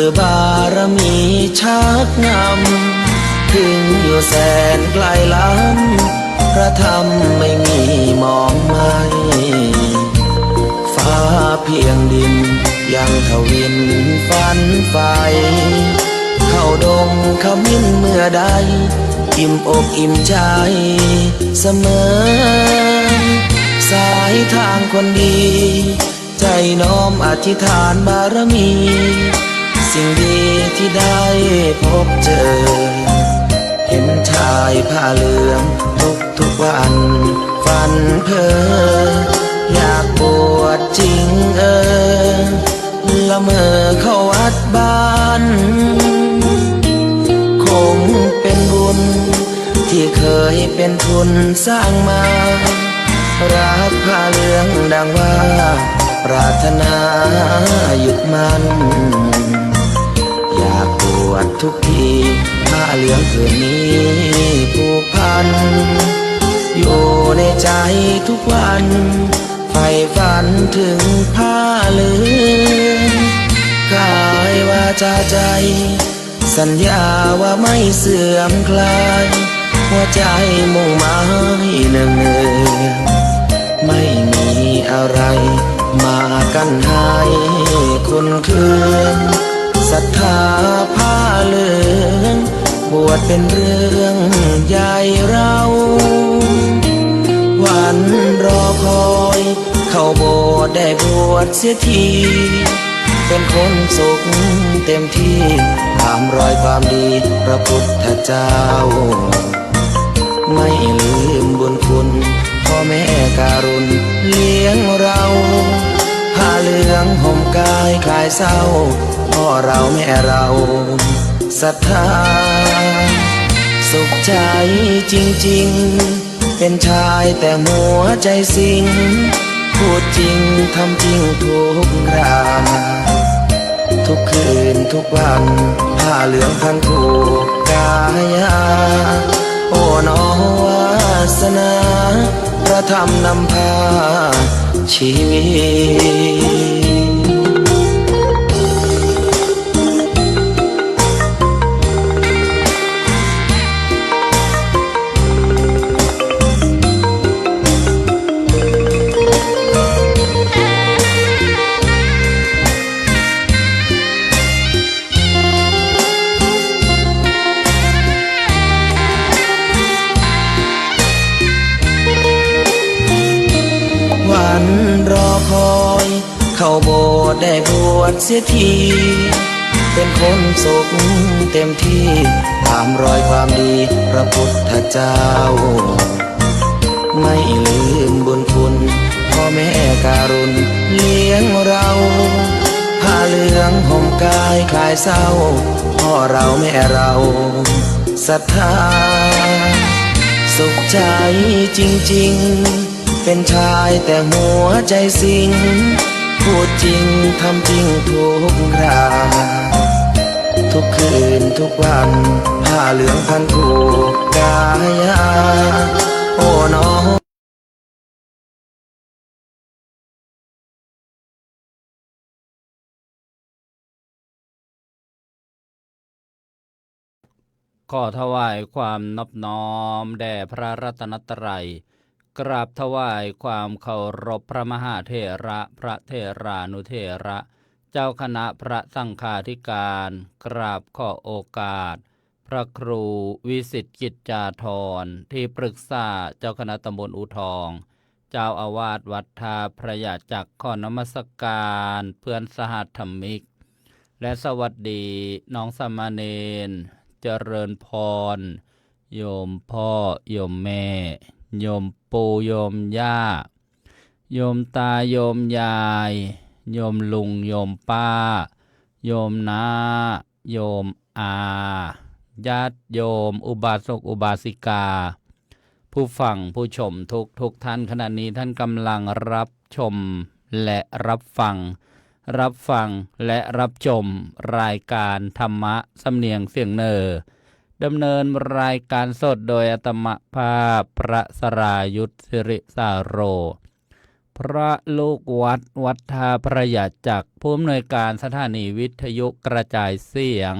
อบารมีชักนำถึงอยู่แสนไกลล้ำพระธรรมไม่มีมองไม่ฟ้าเพียงดินยังทวินฝันไฟเข้าดงขมิ้นเมื่อใดอิ่มอกอิ่มใจเสมอสายทางคนดีใจน้อมอธิษฐานบารมีสิ่งดีที่ได้พบเจอเห็นชายผ้าเหลืองทุกวันฝันเพ้ออยากบวชจริงละเมอเข้าวัดบ้านคงเป็นบุญที่เคยเป็นทุนสร้างมารักผ้าเหลืองดังว่าปรารถนาหยุดมันอยากบวชทุกทีผ้าเหลืองผืนนี้ผูกพันอยู่ในใจทุกวันใฝ่ฝันถึงผ้าเหลืองกายวาจาใจสัญญาว่าไม่เสื่อมคลายหัวใจมุ่งหมายเนืองไม่มีอะไรมากันให้คุณคืนศรัทธาผ้าเหลืองบวชเป็นเรื่องใหญ่เราวันรอคอยเข้าโบสถ์ได้บวชเสียทีเป็นคนสุขเต็มที่ตามรอยความดีพระพุทธเจ้าไม่ลืมบุญคุณพ่อแม่การุณเลี้ยงเราผ้าเหลืองห่มกายคลายเศร้าพ่อเราแม่เราศรัทธาสุขใจจริงๆเป็นชายแต่หัวใจสิงพูดจริงทำจริงทุกคราทุกคืนทุกวันผ้าเหลืองพันผูกกายาโอ้น้อวาสนาพระธรรมนำพาชีวิตวันรอคอยเข้าโบสถ์ได้บวชเสียทีเป็นคนสุขเต็มที่ตามรอยความดีพระพุทธเจ้าไม่ลืมบุญคุณพ่อแม่การุณเลี้ยงเราผ้าเหลืองห่มกายคลายเศร้าพ่อเราแม่เราศรัทธาสุขใจจริงๆเป็นชายแต่หัวใจสิงพูดจริงทำจริงทุกคราทุกคืนทุกวันผ้าเหลืองพันผูกกายาโอ้น้อขอถวายความนอบน้อมแด่พระรัตนตรัยกราบถวายความเคารพพระมหาเถระพระเถรานุเถระเจ้าคณะพระสังฆาธิการกราบขอโอกาสพระครูวิสิตกิจจาธรที่ปรึกษาเจ้าคณะตำบลอูทองเจ้าอาวาสวัดท่าพระยาจักรขอนมัสการเพื่อนสหธรรมิกและสวัสดีน้องสามเณรเจริญพรโยมพ่อโยมแม่โยมปู่โยมย่าโยมตาโยมยายโยมลุงโยมป้าโยมน้าโยมอาญาติโยมอุบาสกอุบาสิกาผู้ฟังผู้ชมทุกท่านขณะนี้ท่านกำลังรับชมและรับฟังและรับชมรายการธรรมะสำเนียงเสียงเนอดำเนินรายการสดโดยอาตมาภาพพระสรายุทธสิริสาโร พระลูกวัดวัดท่าประหยัดจักรผู้อำนวยการสถานีวิทยุกระจายเสียง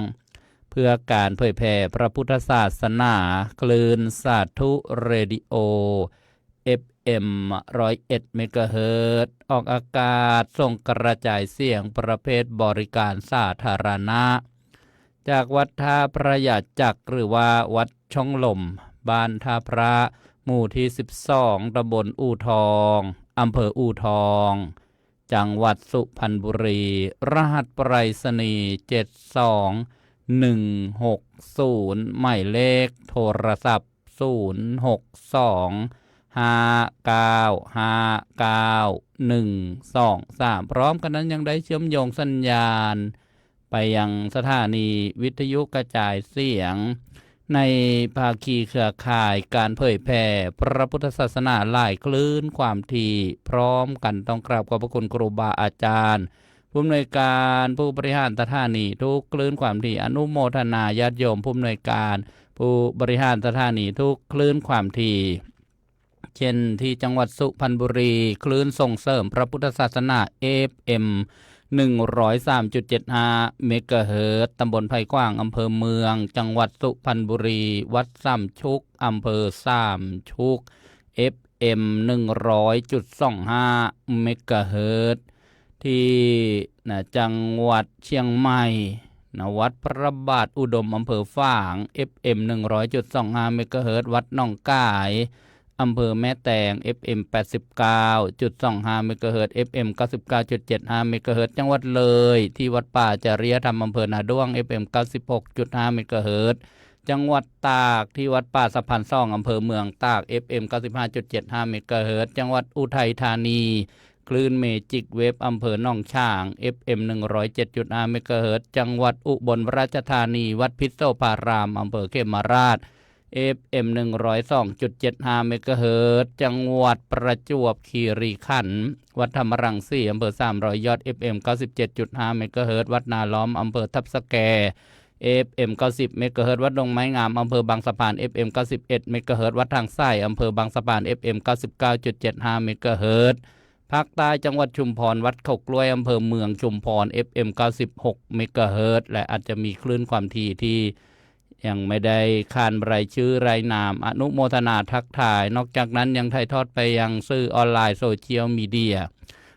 เพื่อการเผยแผ่พระพุทธศาสนาคลื่นสาธุเรดิโอ FM 101 เมกะเฮิรตซ์ออกอากาศส่งกระจายเสียงประเภทบริการสาธารณะจากวัดท่าประหยัดจักรหรือว่าวัดช่องลมบ้านท่าพระหมู่ที่12ตำบลอู่ทองอำเภออู่ทองจังหวัดสุพรรณบุรีรหัสไปรษณีย์72160หมายเลขโทรศัพท์0625959123พร้อมกันนั้นยังได้เชื่อมโยงสัญญาณไปยังสถานีวิทยุกระจายเสียงในภาคีเครือข่ายการเผยแผ่พระพุทธศาสนาหลายคลื่นความถี่พร้อมกันต้องกราบขอบพระคุณครูบาอาจารย์ผู้อำนวยการผู้บริหารสถานีทุกคลื่นความถี่อนุโมทนาญาติโยมผู้อำนวยการผู้บริหารสถานีทุกคลื่นความถี่เช่นที่จังหวัดสุพรรณบุรีคลื่นส่งเสริมพระพุทธศาสนา FM 103.75 เมกะเฮิรตซ์ตำบลไผ่กว้างอำเภอเมืองจังหวัดสุพรรณบุรีวัดสามชุกอำเภอสามชุก FM 100.25 เมกะเฮิรตซ์ที่จังหวัดเชียงใหม่วัดพระบาทอุดมอำเภอฝาง FM 100.25 เมกะเฮิรตซ์วัดหนองก่ายอำเภอแม่แตง FM 89.25 เมกะเฮิรตซ์ FM 99.75 เมกะเฮิรตซ์จังหวัดเลยที่วัดป่าจริยธรรมอำเภอนาด้วง FM 96.5 เมกะเฮิรตซ์จังหวัดตากที่วัดป่าสะพานซ่องอำเภอเมืองตาก FM 95.75 เมกะเฮิรตซ์จังหวัดอุทัยธานีคลื่นเมจิกเวฟอำเภอหนองช่าง FM 107.5 เมกะเฮิรตซ์จังหวัดอุบลราชธานีวัดพิษโสภารามอำเภอเขมราชFM 102.75 เมกะเฮิรตซ์จังหวัดประจวบคีรีขันธ์วัดธรรมรังสีอำเภอ300ยอด FM 97.5 เมกะเฮิรตซ์วัดนาล้อมอำเภอทับสแก FM 90 เมกะเฮิรตซ์วัดดงไม้งามอำเภอบางสะพาน FM 91 เมกะเฮิรตซ์วัดทางไส้อำเภอบางสะพาน FM 99.75 เมกะเฮิรตซ์ภาคใต้จังหวัดชุมพรวัดเขากล้วยอำเภอเมืองชุมพร FM 96 เมกะเฮิรตซ์และอาจจะมีคลื่นความถี่ที่ยังไม่ได้ขานรายชื่อรายนามอนุโมทนาทักทายนอกจากนั้นยังถ่ายทอดไปยังสื่อออนไลน์โซเชียลมีเดีย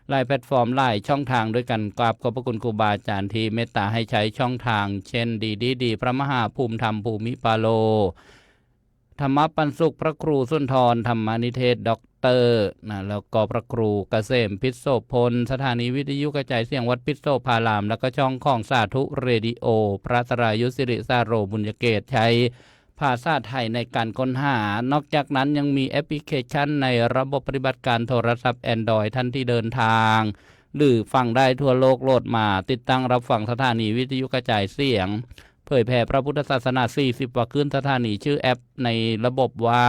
หลายแพลตฟอร์มหลายช่องทางด้วยกันกราบขอบพระคุณครูบาอาจารย์ที่เมตตาให้ใช้ช่องทางเช่นดีพระมหาภูมิธรรมภูมิปาโลธรรมปันสุขพระครูสุนทรธรรมนิเทศด็อกเตอร์แล้วก็พระครูเกษมพิษโสพลสถานีวิทยุกระจายเสียงวัดพิษโสภารามแล้วก็ช่องของสาธุเรดิโอพระสรายุสิริสาโรบุญญเกตใช้ภาษาไทยในการค้นหานอกจากนั้นยังมีแอปพลิเคชันในระบบปฏิบัติการโทรศัพท์ Android ท่านที่เดินทางหรือฟังได้ทั่วโลกโหลดมาติดตั้งรับฟังสถานีวิทยุกระจายเสียงเผยแผ่พระพุทธศาสนา40กว่าคลื่นสถานีชื่อแอปในระบบว่า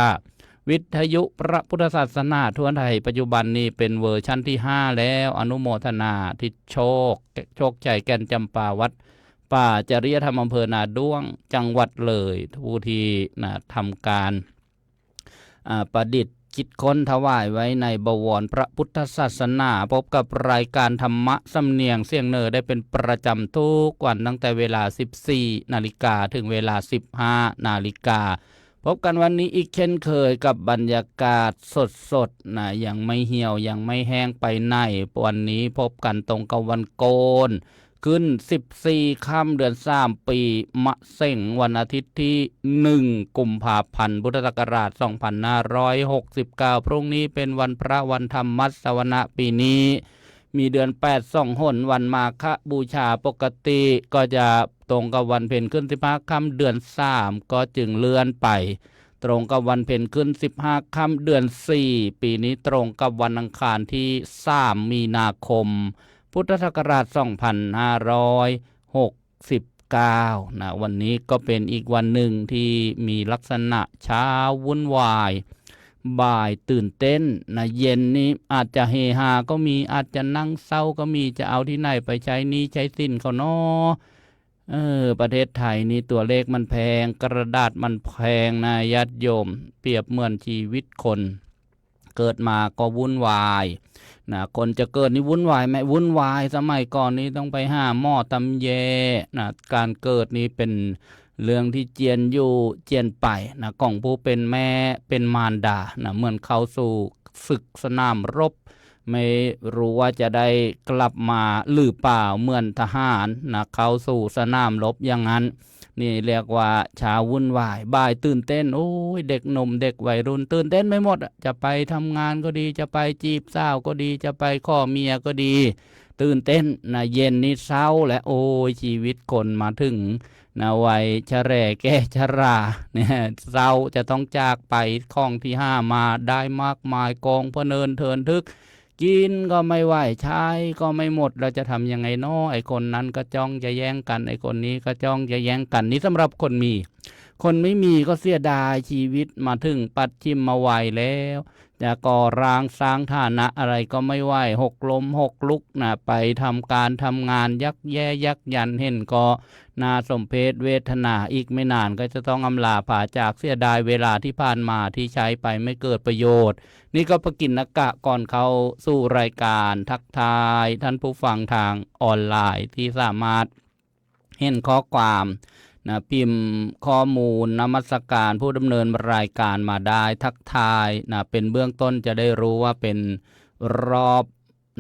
วิทยุพระพุทธศาสนาทั่วไทยปัจจุบันนี้เป็นเวอร์ชั่นที่5แล้วอนุโมทนาทิศโชคชัยแก่นจำปาวัดป่าจริยธรรมอำเภอนาด้วงจังหวัดเลยผู้ที่ทำการประดิษฐ์คิดค้นถวายไว้ในบวรพระพุทธศาสนาพบกับรายการธรรมะสำเนียงเสียงเนอได้เป็นประจำทุกวันตั้งแต่เวลา 14 นาฬิกาถึงเวลา 15 นาฬิกาพบกันวันนี้อีกเช่นเคยกับบรรยากาศสดยังไม่เหี่ยวยังไม่แห้งไปไหนวันนี้พบกันตรงกับวันโกนขึ้น14ค่ำเดือน3ปีมะเส็งวันอาทิตย์ที่1กุมภาพันธ์พุทธศักราช2569พรุ่งนี้เป็นวันพระวันธรรมมัสวนะปีนี้มีเดือน8 2 หนวันมาฆบูชาปกติก็จะตรงกับวันเพ็ญขึ้น15ค่ำเดือน3ก็จึงเลื่อนไปตรงกับวันเพ็ญขึ้น15ค่ำเดือน4ปีนี้ตรงกับวันอังคารที่3มีนาคมพุทธศักราช2569วันนี้ก็เป็นอีกวันหนึ่งที่มีลักษณะเช้าวุ่นวายบ่ายตื่นเต้นเย็นนี้อาจจะเฮฮาก็มีอาจจะนั่งเศร้าก็มีจะเอาที่ไหนไปใช้หนี้ใช้สินเขาเนาะประเทศไทยนี่ตัวเลขมันแพงกระดาษมันแพงนะญาติโยมเปรียบเหมือนชีวิตคนเกิดมาก็วุ่นวาย นะคนจะเกิดนี่วุ่นวายไหมวุ่นวายสมัยก่อนนี้ต้องไปหาหมอตำแยนะการเกิดนี้เป็นเรื่องที่เจียนอยู่เจียนไปนะของผู้เป็นแม่เป็นมารดานะเหมือนเข้าสู่ศึกสนามรบไม่รู้ว่าจะได้กลับมาหรือเปล่าเหมือนทหารนะเข้าสู่สนามรบอย่างนั้นนี่เรียกว่าเช้าวุ่นวายบ่ายตื่นเต้นโอ้ยเด็กหนุ่มเด็กวัยรุ่นตื่นเต้นไม่หมดจะไปทำงานก็ดีจะไปจีบสาวก็ดีจะไปข้อเมียก็ดีตื่นเต้นนะเย็นนี่เศร้าและโอ้ยชีวิตคนมาถึงนะวัยชะแร่แก่ชราเนี่ยเศร้าจะต้องจากไปของที่ห้ามาได้มากมายกองพะเนินเทินทึกกินก็ไม่ไหวใช้ก็ไม่หมดเราจะทำยังไงน้อไอ้คนนั้นก็จ้องจะแย่งกันไอ้คนนี้ก็จ้องจะแย่งกันนี่สำหรับคนมีคนไม่มีก็เสียดายชีวิตมาถึงปัดชิมมาไหวแล้วจะก่อร่างสร้างฐานะอะไรก็ไม่ไหวหกล้มหกลุกนะไปทำการทำงานยักแย่ยักยันเห็นก็น่าสมเพชเวทนาอีกไม่นานก็จะต้องอำลาผาจากเสียดายเวลาที่ผ่านมาที่ใช้ไปไม่เกิดประโยชน์นี่ก็ประกินกะก่อนเขาสู่รายการทักทายท่านผู้ฟังทางออนไลน์ที่สามารถเห็นข้อความนะพิมพ์ข้อมูลนมัสการผู้ดำเนินรายการมาได้ทักทายนะเป็นเบื้องต้นจะได้รู้ว่าเป็นรอบ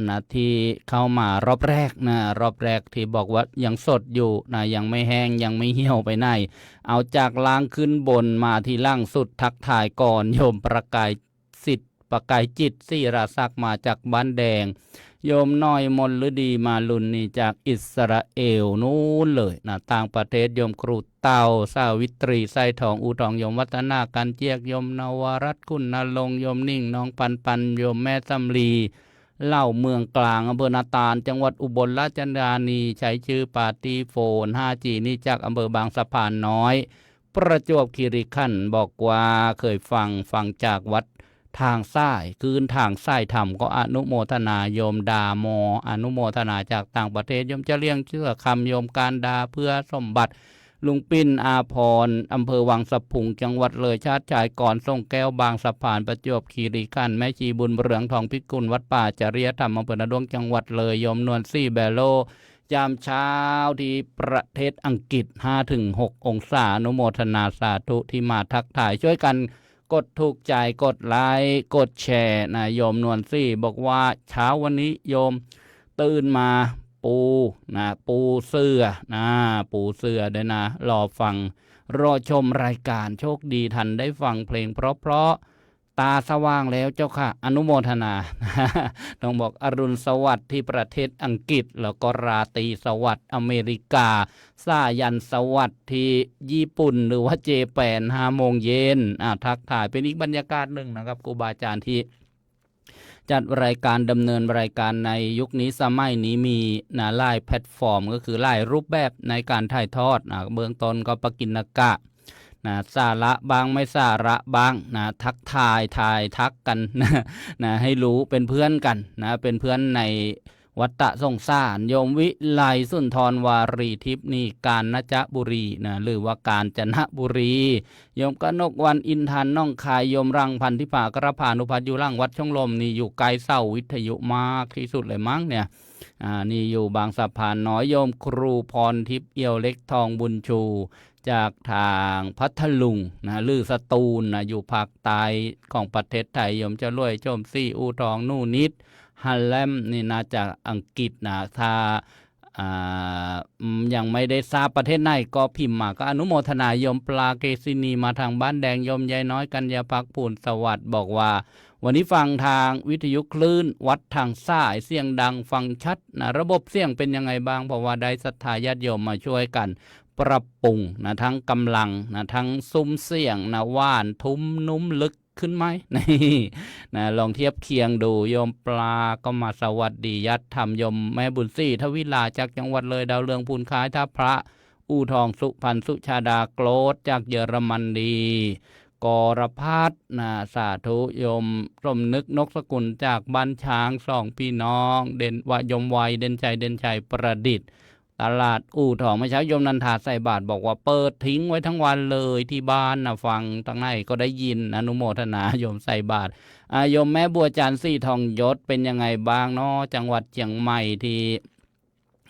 นะที่เข้ามารอบแรกนะรอบแรกที่บอกว่ายังสดอยู่นะยังไม่แห้งยังไม่เหี่ยวไปไหนเอาจากล่างขึ้นบนมาที่ล่างสุดทักทายก่อนโยมประกายสิทธิ์ประกายจิตศิราศักดิ์มาจากบ้านแดงโยมน้อยมนฤดีมาลุนนี่จากอิสราเอลนู้นเลยนะต่างประเทศโยมครูเต่าสาวิตรีไส้ทองอูทองโยมวัฒนากันเจียกโยมนวรัตน์คุณนรงค์โยมนิ่งน้องปันปันโยมแม่สำลีเล่าเมืองกลางอำเภอนาตาลจังหวัดอุบลราชธานีใช้ชื่อปาร์ตี้โฟน 5G นี่จากอำเภอบางสะพานน้อยประจวบคีรีขันธ์บอกว่าเคยฟังจากวัดทางซ้ายคืนทางซ้ายธรรมก็อนุโมทนาโยมดาโมอนุโมทนาจากต่างประเทศโยมจะเลี้ยงเชื่อคำโยมการดาเพื่อสมบัติลุงปิ้นอาพรอำเภอวังสะพุงจังหวัดเลยชาติชายก่อนส่งแก้วบางสะพานประจวบคีรีขันธ์แม่ชีบุญเรืองทองพิกุลวัดป่าจริยธรรมอำเภอนาดวงจังหวัดเลยโยมนวลซี่แบโลยามเช้าที่ประเทศอังกฤษ 5-6 องศาอนุโมทนาสาธุที่มาทักทายช่วยกันกดถูกใจกดไลค์กดแชร์นะโยมนวลซี่บอกว่าเช้าวันนี้โยมตื่นมาปูเสื้อปูเสื้อด้วยนะรอฟังรอชมรายการโชคดีทันได้ฟังเพลงเพราะตาสว่างแล้วเจ้าค่ะอนุโมทนา ต้องบอกอรุณสวัสดิ์ที่ประเทศอังกฤษแล้วก็ราตรีสวัสดิ์อเมริกาสายันสวัสดิ์ที่ญี่ปุ่นหรือว่าเจแปน5 โมงเย็นทักทายเป็นอีกบรรยากาศหนึ่งนะครับครูบาอาจารย์ที่จัดรายการดำเนินรายการในยุคนี้สมัยนี้มีหลายแพลตฟอร์มก็คือหลายรูปแบบในการถ่ายทอดเบื้องต้นก็ปกิณกะสาระบางไม่สาระบางทักทายทักกันนะให้รู้เป็นเพื่อนกันเป็นเพื่อนในวัฏสงสารโยมวิไลสุนทรวารีทิพย์นี่กาญจนบุรีหรือว่ากาญจนบุรีโยมกนกวันอินทานน้องคายโยมรังพันธิภากระพานุพัฒน์อยู่ล่างวัดช่องลมนี่อยู่ไกลเสาวิทยุมากที่สุดเลยมั้งเนี่ยนี่อยู่บางสะพานน้อยโยมครูพรทิพย์เอี่ยวเล็กทองบุญชูจากทางพัทลุงหรือสตูลอยู่ภาคใต้ของประเทศไทยโยมจะรวยชมซี่อูทองนู่นิดฮัลแลมนี่นะจากอังกฤษถ้ายังไม่ได้ทราบประเทศไหนก็พิมพ์มาก็อนุโมทนาโยมปลาเกษินีมาทางบ้านแดงโยมยายน้อยกัญญาภักพูนสวัสดิ์บอกว่าวันนี้ฟังทางวิทยุคลื่นวัดทางซ้ายเสียงดังฟังชัดระบบเสียงเป็นยังไงบ้างเพราะว่าได้ศรัทธาญาติโยมมาช่วยกันปรับปรุงทั้งกำลังทั้งซุ้มเสียงว่านทุ้มนุ่มลึกขึ้นไหมนี่ลองเทียบเคียงดูโยมปลาก็มาสวัสดียัดธรรมโยมแม่บุญศรีทวิลาจากจังหวัดเลยดาวเรืองพูนคล้ายท่าพระอู่ทองสุพรรณสุชาดาโกรธจากเยอรมนีกรพัฒน์สาธุโยมสมนึกนกสกุลจากบ้านช้าง2 พี่น้องเด่นวายมวัยเด่นใจประดิษฐ์ ตลาดอู่ทองเมื่อเช้าโยมนันทาใส่บาตรบอกว่าเปิดทิ้งไว้ทั้งวันเลยที่บ้านนะฟังทั้งในก็ได้ยินอนุโมทนาโยมใส่บาตรโยมแม่บัวจันทร์สีทองยศเป็นยังไงบ้างเนาะจังหวัดเชียงใหม่ที่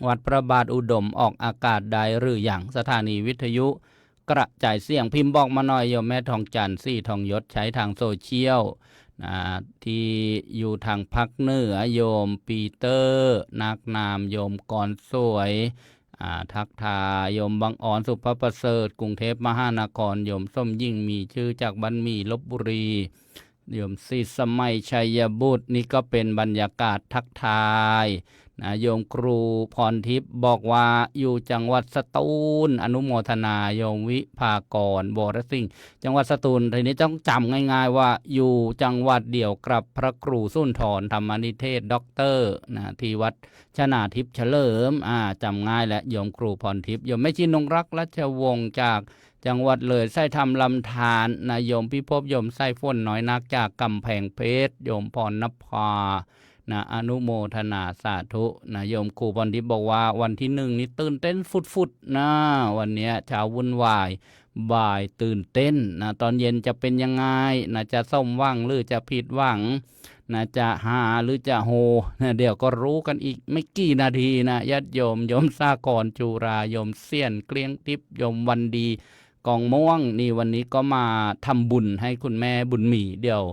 วัดพระบาทอุดมออกอากาศได้หรืออย่างสถานีวิทยุกระจายเสียงพิมพ์บอกมาหน่อยโยมแม่ทองจันทร์สีทองยศใช้ทางโซเชียลที่อยู่ทางภาคเหนือโยมปีเตอร์นักนามโยมกรสวยทักทายโยมบางอ่อนสุภประเสริฐกรุงเทพมหานครโยมส้มยิ่งมีชื่อจากบ้านมีลพบุรีโยมศิษย์สมัยชัยบุตรนี่ก็เป็นบรรยากาศทักทายโยมครูพรทิพย์บอกว่าอยู่จังหวัดสตูลอนุโมทนาโยมวิภากรบรสิงห์จังหวัดสตูลทีนี้ต้องจำง่ายๆว่าอยู่จังหวัดเดียวกับพระครูสุนทรธรรมนิเทศด็อกเตอร์ที่วัดชนาทิพย์เฉลิมจำง่ายและโยมครูพรทิพย์โยมแม่ชีนงรักรัชวงศ์จากจังหวัดเลยไส้ทำลำธารโยมพิภพโยมไส้ฝนน้อยนักจากกำแพงเพชรโยมพรณภาอนุโมทนาสาธุโยมครูพรทิพย์บอกว่าวันที่1นี้ตื่นเต้นฟุดๆวันนี้เช้าวุ่นวายบ่ายตื่นเต้นตอนเย็นจะเป็นยังไงจะส้มหวังหรือจะผิดหวังจะหาหรือจะโฮเดี๋ยวก็รู้กันอีกไม่กี่นาทีญาติโยมสากรจูราโยมเสี้ยนเกลี้ยงทิพย์โยมวันดีกองม่วงนี่วันนี้ก็มาทำบุญให้คุณแม่บุญมีเดี๋ยว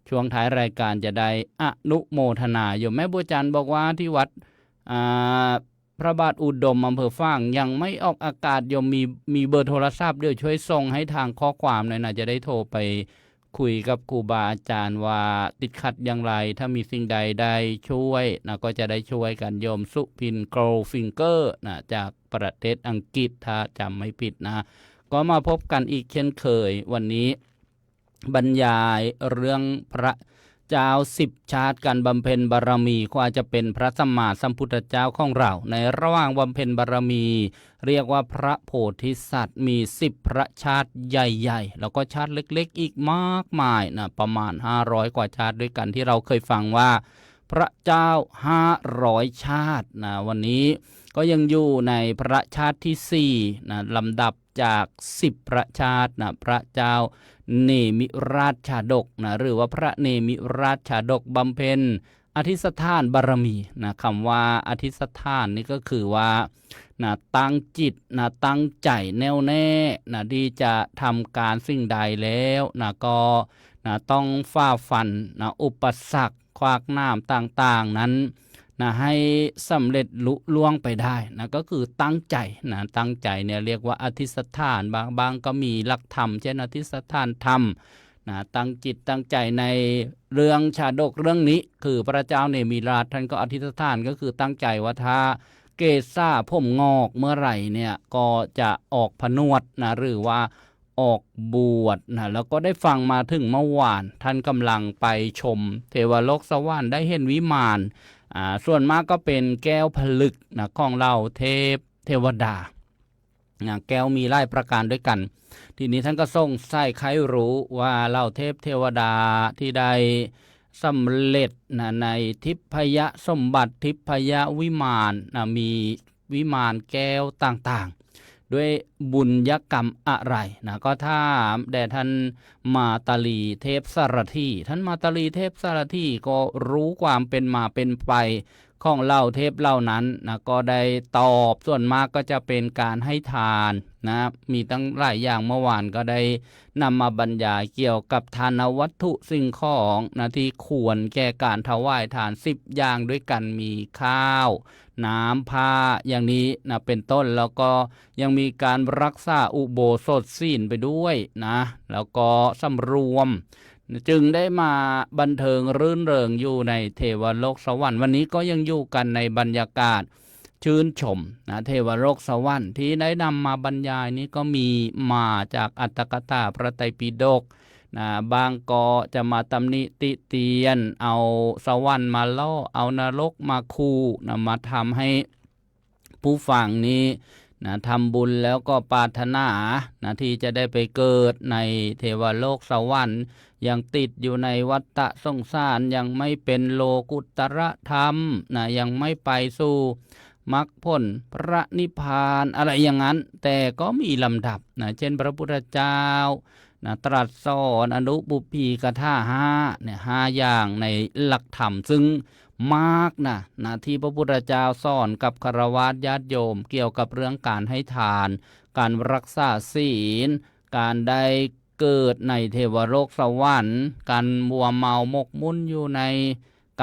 ช่วงท้ายรายการจะได้อนุโมทนาโยมแม่บัวจันทร์บอกว่าที่วัดพระบาทอุดมอำเภอฝางยังไม่ออกอากาศโยมมีเบอร์โทรศัพท์เดี๋ยวช่วยส่งให้ทางข้อความหน่อยจะได้โทรไปคุยกับครูบาอาจารย์ว่าติดขัดอย่างไรถ้ามีสิ่งใดได้ช่วยก็จะได้ช่วยกันโยมสุพินโกลฟิงเกอร์จากประเทศอังกฤษถ้าจำไม่ผิดก็มาพบกันอีกเช่นเคยวันนี้บรรยายเรื่องพระเจ้า10ชาติการบำเพ็ญบารมีก็อาจจะเป็นพระสัมมาสัมพุทธเจ้าของเราในระหว่างบำเพ็ญบารมีเรียกว่าพระโพธิสัตว์มี10พระชาติใหญ่ๆแล้วก็ชาติเล็กๆอีกมากมายประมาณ500กว่าชาติด้วยกันที่เราเคยฟังว่าพระเจ้า500ชาติวันนี้ก็ยังอยู่ในพระชาติที่4ลำดับจาก10พระชาติพระเจ้าเนมิราชชาดกหรือว่าพระเนมิราชชาดกบำเพ็ญอธิษฐานบารมีคำว่าอธิษฐานนี่ก็คือว่าตั้งจิตตั้งใจแน่วแน่ที่จะทำการสิ่งใดแล้วก็ต้องฝ่าฟันอุปสรรคขวากน้ำต่างๆนั้นให้สำเร็จลุล่วงไปได้ก็คือตั้งใจตั้งใจเนี่ยเรียกว่าอธิษฐานบางก็มีหลักธรรมเช่นอธิษฐานธรรมตั้งจิตตั้งใจในเรื่องชาดกเรื่องนี้คือพระเจ้าเนมิราชท่านก็อธิษฐานก็คือตั้งใจว่าถ้าเกศาผมงอกเมื่อไหร่เนี่ยก็จะออกผนวดหรือว่าออกบวชแล้วก็ได้ฟังมาถึงเมื่อวานท่านกำลังไปชมเทวโลกสวรรค์ได้เห็นวิมานส่วนมากก็เป็นแก้วผลึกของเราเทวดาแก้วมีหลายประการด้วยกันทีนี้ท่านก็ส่งใส่ใครรู้ว่าเราเทวดาที่ได้สำเร็จในทิพยสมบัติทิพยวิมานมีวิมานแก้วต่างๆด้วยบุญยกรรมอะไรก็ถ้าแด่ท่านมาตาลีเทพสารถีท่านมาตาลีเทพสารถีก็รู้ความเป็นมาเป็นไปของเหล่าเทพเหล่านั้นก็ได้ตอบส่วนมากก็จะเป็นการให้ทานมีตั้งหลายอย่างเมื่อวานก็ได้นำมาบรรยายเกี่ยวกับทานวัตถุสิ่งของที่ควรแก่การถวายทาน10อย่างด้วยกันมีข้าวน้ำผ้าอย่างนี้เป็นต้นแล้วก็ยังมีการรักษาอุโบสถศีลไปด้วยแล้วก็สำรวมจึงได้มาบันเทิงรื่นเริงอยู่ในเทวโลกสวรรค์วันนี้ก็ยังอยู่กันในบรรยากาศชื่นชมเทวโลกสวรรค์ที่ได้นำมาบรรยายนี้ก็มีมาจากอัตถกถาพระไตรปิฎกบางก็จะมาตำหนิติเตียนเอาสวรรค์มาล่อเอานรกมาคูมาทำให้ผู้ฟังนี้ทำบุญแล้วก็ปรารถนาที่จะได้ไปเกิดในเทวโลกสวรรค์ยังติดอยู่ในวัฏสงสารยังไม่เป็นโลกุตตรธรรมยังไม่ไปสู่ มรรคผลพระนิพพานอะไรอย่างนั้นแต่ก็มีลำดับนะเช่นพระพุทธเจ้านะตรัสสอนอนุปุพพีกถา5เนี่ย5อย่างในหลักธรรมซึ่งมากนะที่พระพุทธเจ้าสอนกับฆราวาสญาติโยมเกี่ยวกับเรื่องการให้ทานการรักษาศีลการได้เกิดในเทวโลกสวรรค์การมัวเมาหมกมุ่นอยู่ใน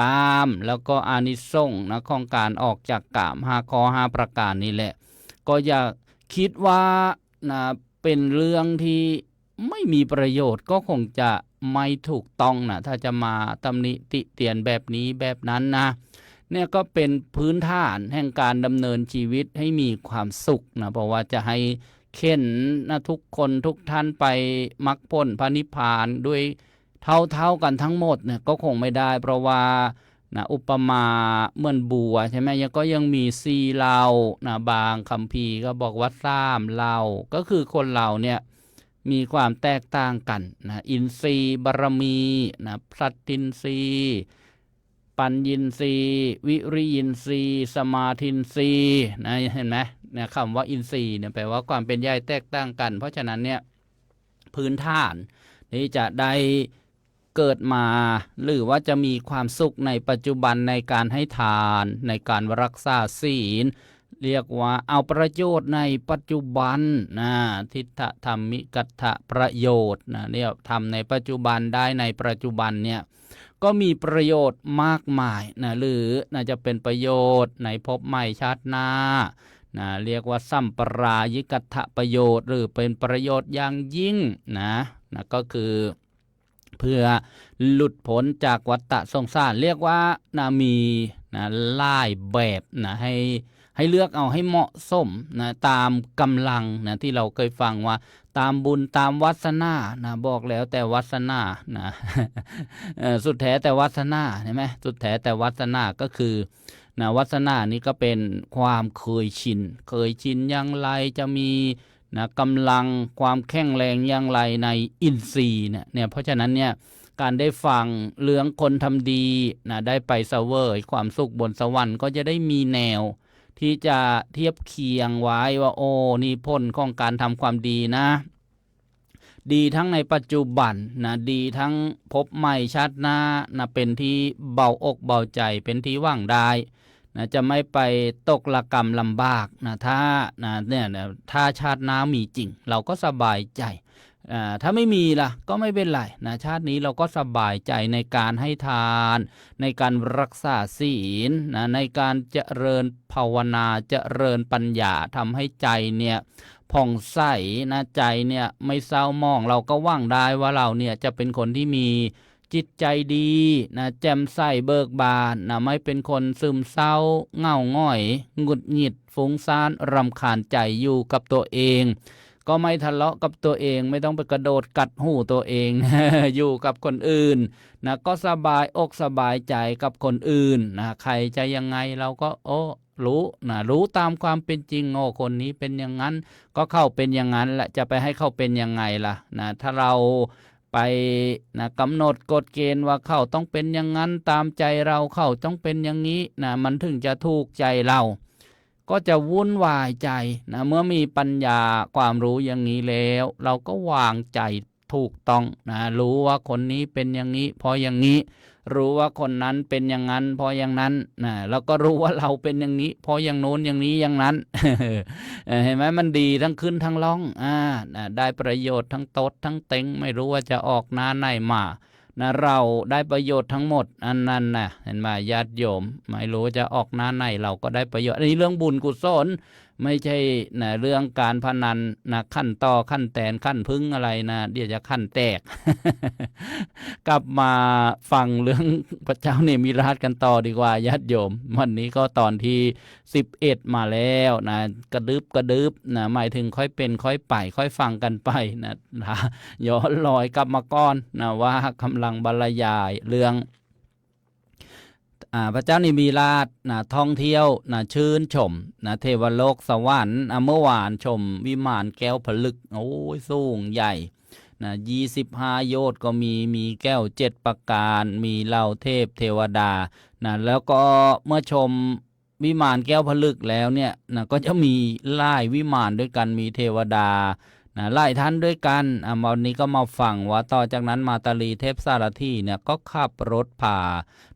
กามแล้วก็อานิสงส์นะของการออกจากกาม5 ข้อ 5 ประการนี้แหละก็อย่าคิดว่านะเป็นเรื่องที่ไม่มีประโยชน์ก็คงจะไม่ถูกต้องนะถ้าจะมาตำหนิติเตียนแบบนี้แบบนั้นนะเนี่ยก็เป็นพื้นฐานแห่งการดำเนินชีวิตให้มีความสุขนะเพราะว่าจะให้เข็นนะทุกคนทุกท่านไปมรรคผลพระนิพพานด้วยเท่ากันทั้งหมดเนี่ยก็คงไม่ได้เพราะว่านะอุปมาเหมือนบัวใช่ไหมยังมี4เหล่านะบางคัมภีร์ก็บอกว่า3เหล่าก็คือคนเราเนี่ยมีความแตกต่างกันนะอินทรีย์บารมีนะสัตตินทรีย์ปัญญินทรีย์วิริยินทรีย์สมาธินทรีย์นะเห็นไหมเนี่ยคำว่าอินทรีย์เนี่ยแปลว่าความเป็นใหญ่แตกต่างกันเพราะฉะนั้นเนี่ยพื้นฐานที่จะได้เกิดมาหรือว่าจะมีความสุขในปัจจุบันในการให้ทานในการรักษาศีลเรียกว่าเอาประโยชน์ในปัจจุบันนะทิฏฐธรรมิกัตถะประโยชน์นะเนี่ยทำในปัจจุบันได้ในปัจจุบันเนี่ยก็มีประโยชน์มากมายนะหรือน่าจะเป็นประโยชน์ในภพใหม่ชาติหน้านะเรียกว่าสัมปรายิกัตถะประโยชน์หรือเป็นประโยชน์อย่างยิ่งนะก็คือเพื่อหลุดพ้นจากวัฏฏะสงสารเรียกว่านะมีนะหลายแบบนะให้เลือกเอาให้เหมาะสมนะตามกำลังนะที่เราเคยฟังว่าตามบุญตามวาสนานะบอกแล้วแต่วาสนานะสุดแท้แต่วาสนาใช่ไหมสุดแท้แต่วาสนาก็คือนะวาสนานี้ก็เป็นความเคยชินอย่างไรจะมีนะกำลังความแข็งแรงอย่างไรในอินทรีย์เนี่ยเพราะฉะนั้นเนี่ยการได้ฟังเรื่องคนทำดีนะได้ไปเสวยความสุขบนสวรรค์ก็จะได้มีแนวที่จะเทียบเคียงไว้ว่าโอ้นี่ผลของการทำความดีนะดีทั้งในปัจจุบันนะดีทั้งพบใหม่ชาติหน้านะเป็นที่เบาอกเบาใจเป็นที่หวังได้นะจะไม่ไปตกระกรรมลำบากนะถ้านะเนี่ยถ้าชาติหน้ามีจริงเราก็สบายใจถ้าไม่มีล่ะก็ไม่เป็นไรนะชาตินี้เราก็สบายใจในการให้ทานในการรักษาศีลนะในการเจริญภาวนาเจริญปัญญาทำให้ใจเนี่ยผ่องใสนะใจเนี่ยไม่เศร้าหมองเราก็หวังได้ว่าเราเนี่ยจะเป็นคนที่มีจิตใจดีนะแจ่มใสเบิกบานนะไม่เป็นคนซึมเศร้าเหงาง่อยหงุดหงิดฟุ้งซ่านรำคาญใจอยู่กับตัวเองก็ไม่ทะเลาะกับตัวเองไม่ต้องไปกระโดดกัดหูตัวเอง อยู่กับคนอื่นนะก็สบายอกสบายใจกับคนอื่นนะใครจะยังไงเราก็รู้ตามความเป็นจริงโอ้คนนี้เป็นอย่างนั้นก็เข้าเป็นอย่างนั้นแหละจะไปให้เข้าเป็นยังไงล่ะนะถ้าเราไปนะกำหนดกฎเกณฑ์ว่าเขาต้องเป็นอย่างนั้นตามใจเราเขาต้องเป็นอย่างนี้นะมันถึงจะถูกใจเราก็จะวุ่นวายใจนะเมื่อมีปัญญาความรู้อย่างนี้แล้วเราก็วางใจถูกต้องนะรู้ว่าคนนี้เป็นอย่างนี้เพราะอย่างนี้รู้ว่าคนนั้นเป็นอย่างนั้นเพราะอย่างนั้นนะแล้วก็รู้ว่าเราเป็นอย่างนี้เพราะอย่างโน้นอย่างนี้อย่างนั้น เห็นไหมมันดีทั้งขึ้นทั้งล่องได้ประโยชน์ทั้งตดทั้งเต็งไม่รู้ว่าจะออกหน้าไหนมานะเราได้ประโยชน์ทั้งหมดอันนั้นนะเห็นไหมญาติโยมไม่รู้จะออกหน้าไหนเราก็ได้ประโยชน์อันนี้เรื่องบุญกุศลไม่ใช่นะเรื่องการพนันนะขั้นต่อขั้นแตนขั้นพึ่งอะไรนะเดี๋ยวจะขั้นแตก กลับมาฟังเรื่องพระเจ้าเนมิราชกันต่อดีกว่าญาติโยมวันนี้ก็ตอนที่11มาแล้วนะกระดึบนะหมายถึงค่อยเป็นค่อยไปค่อยฟังกันไปนะย้อนลอยกลับมาก่อนนะว่ากำลังบรรยายเรื่องพระเจ้านิมิราชท่องเที่ยวชื่นชมเทวโลกสวรรค์เมื่อวานชมวิมานแก้วผลึกโอ้ยสูงใหญ่25 โยชน์ก็มีแก้ว7 ประการมีเหล่าเทพเทวดาแล้วก็เมื่อชม วิมานแก้วผลึกแล้วเนี่ยนะก็จะมีหลายวิมานด้วยกันมีเทวดานะหลายท่านด้วยกันวันนี้ก็มาฟังว่าต่อจากนั้นมาตาลีเทพสารถีเนี่ยก็ขับรถผ่า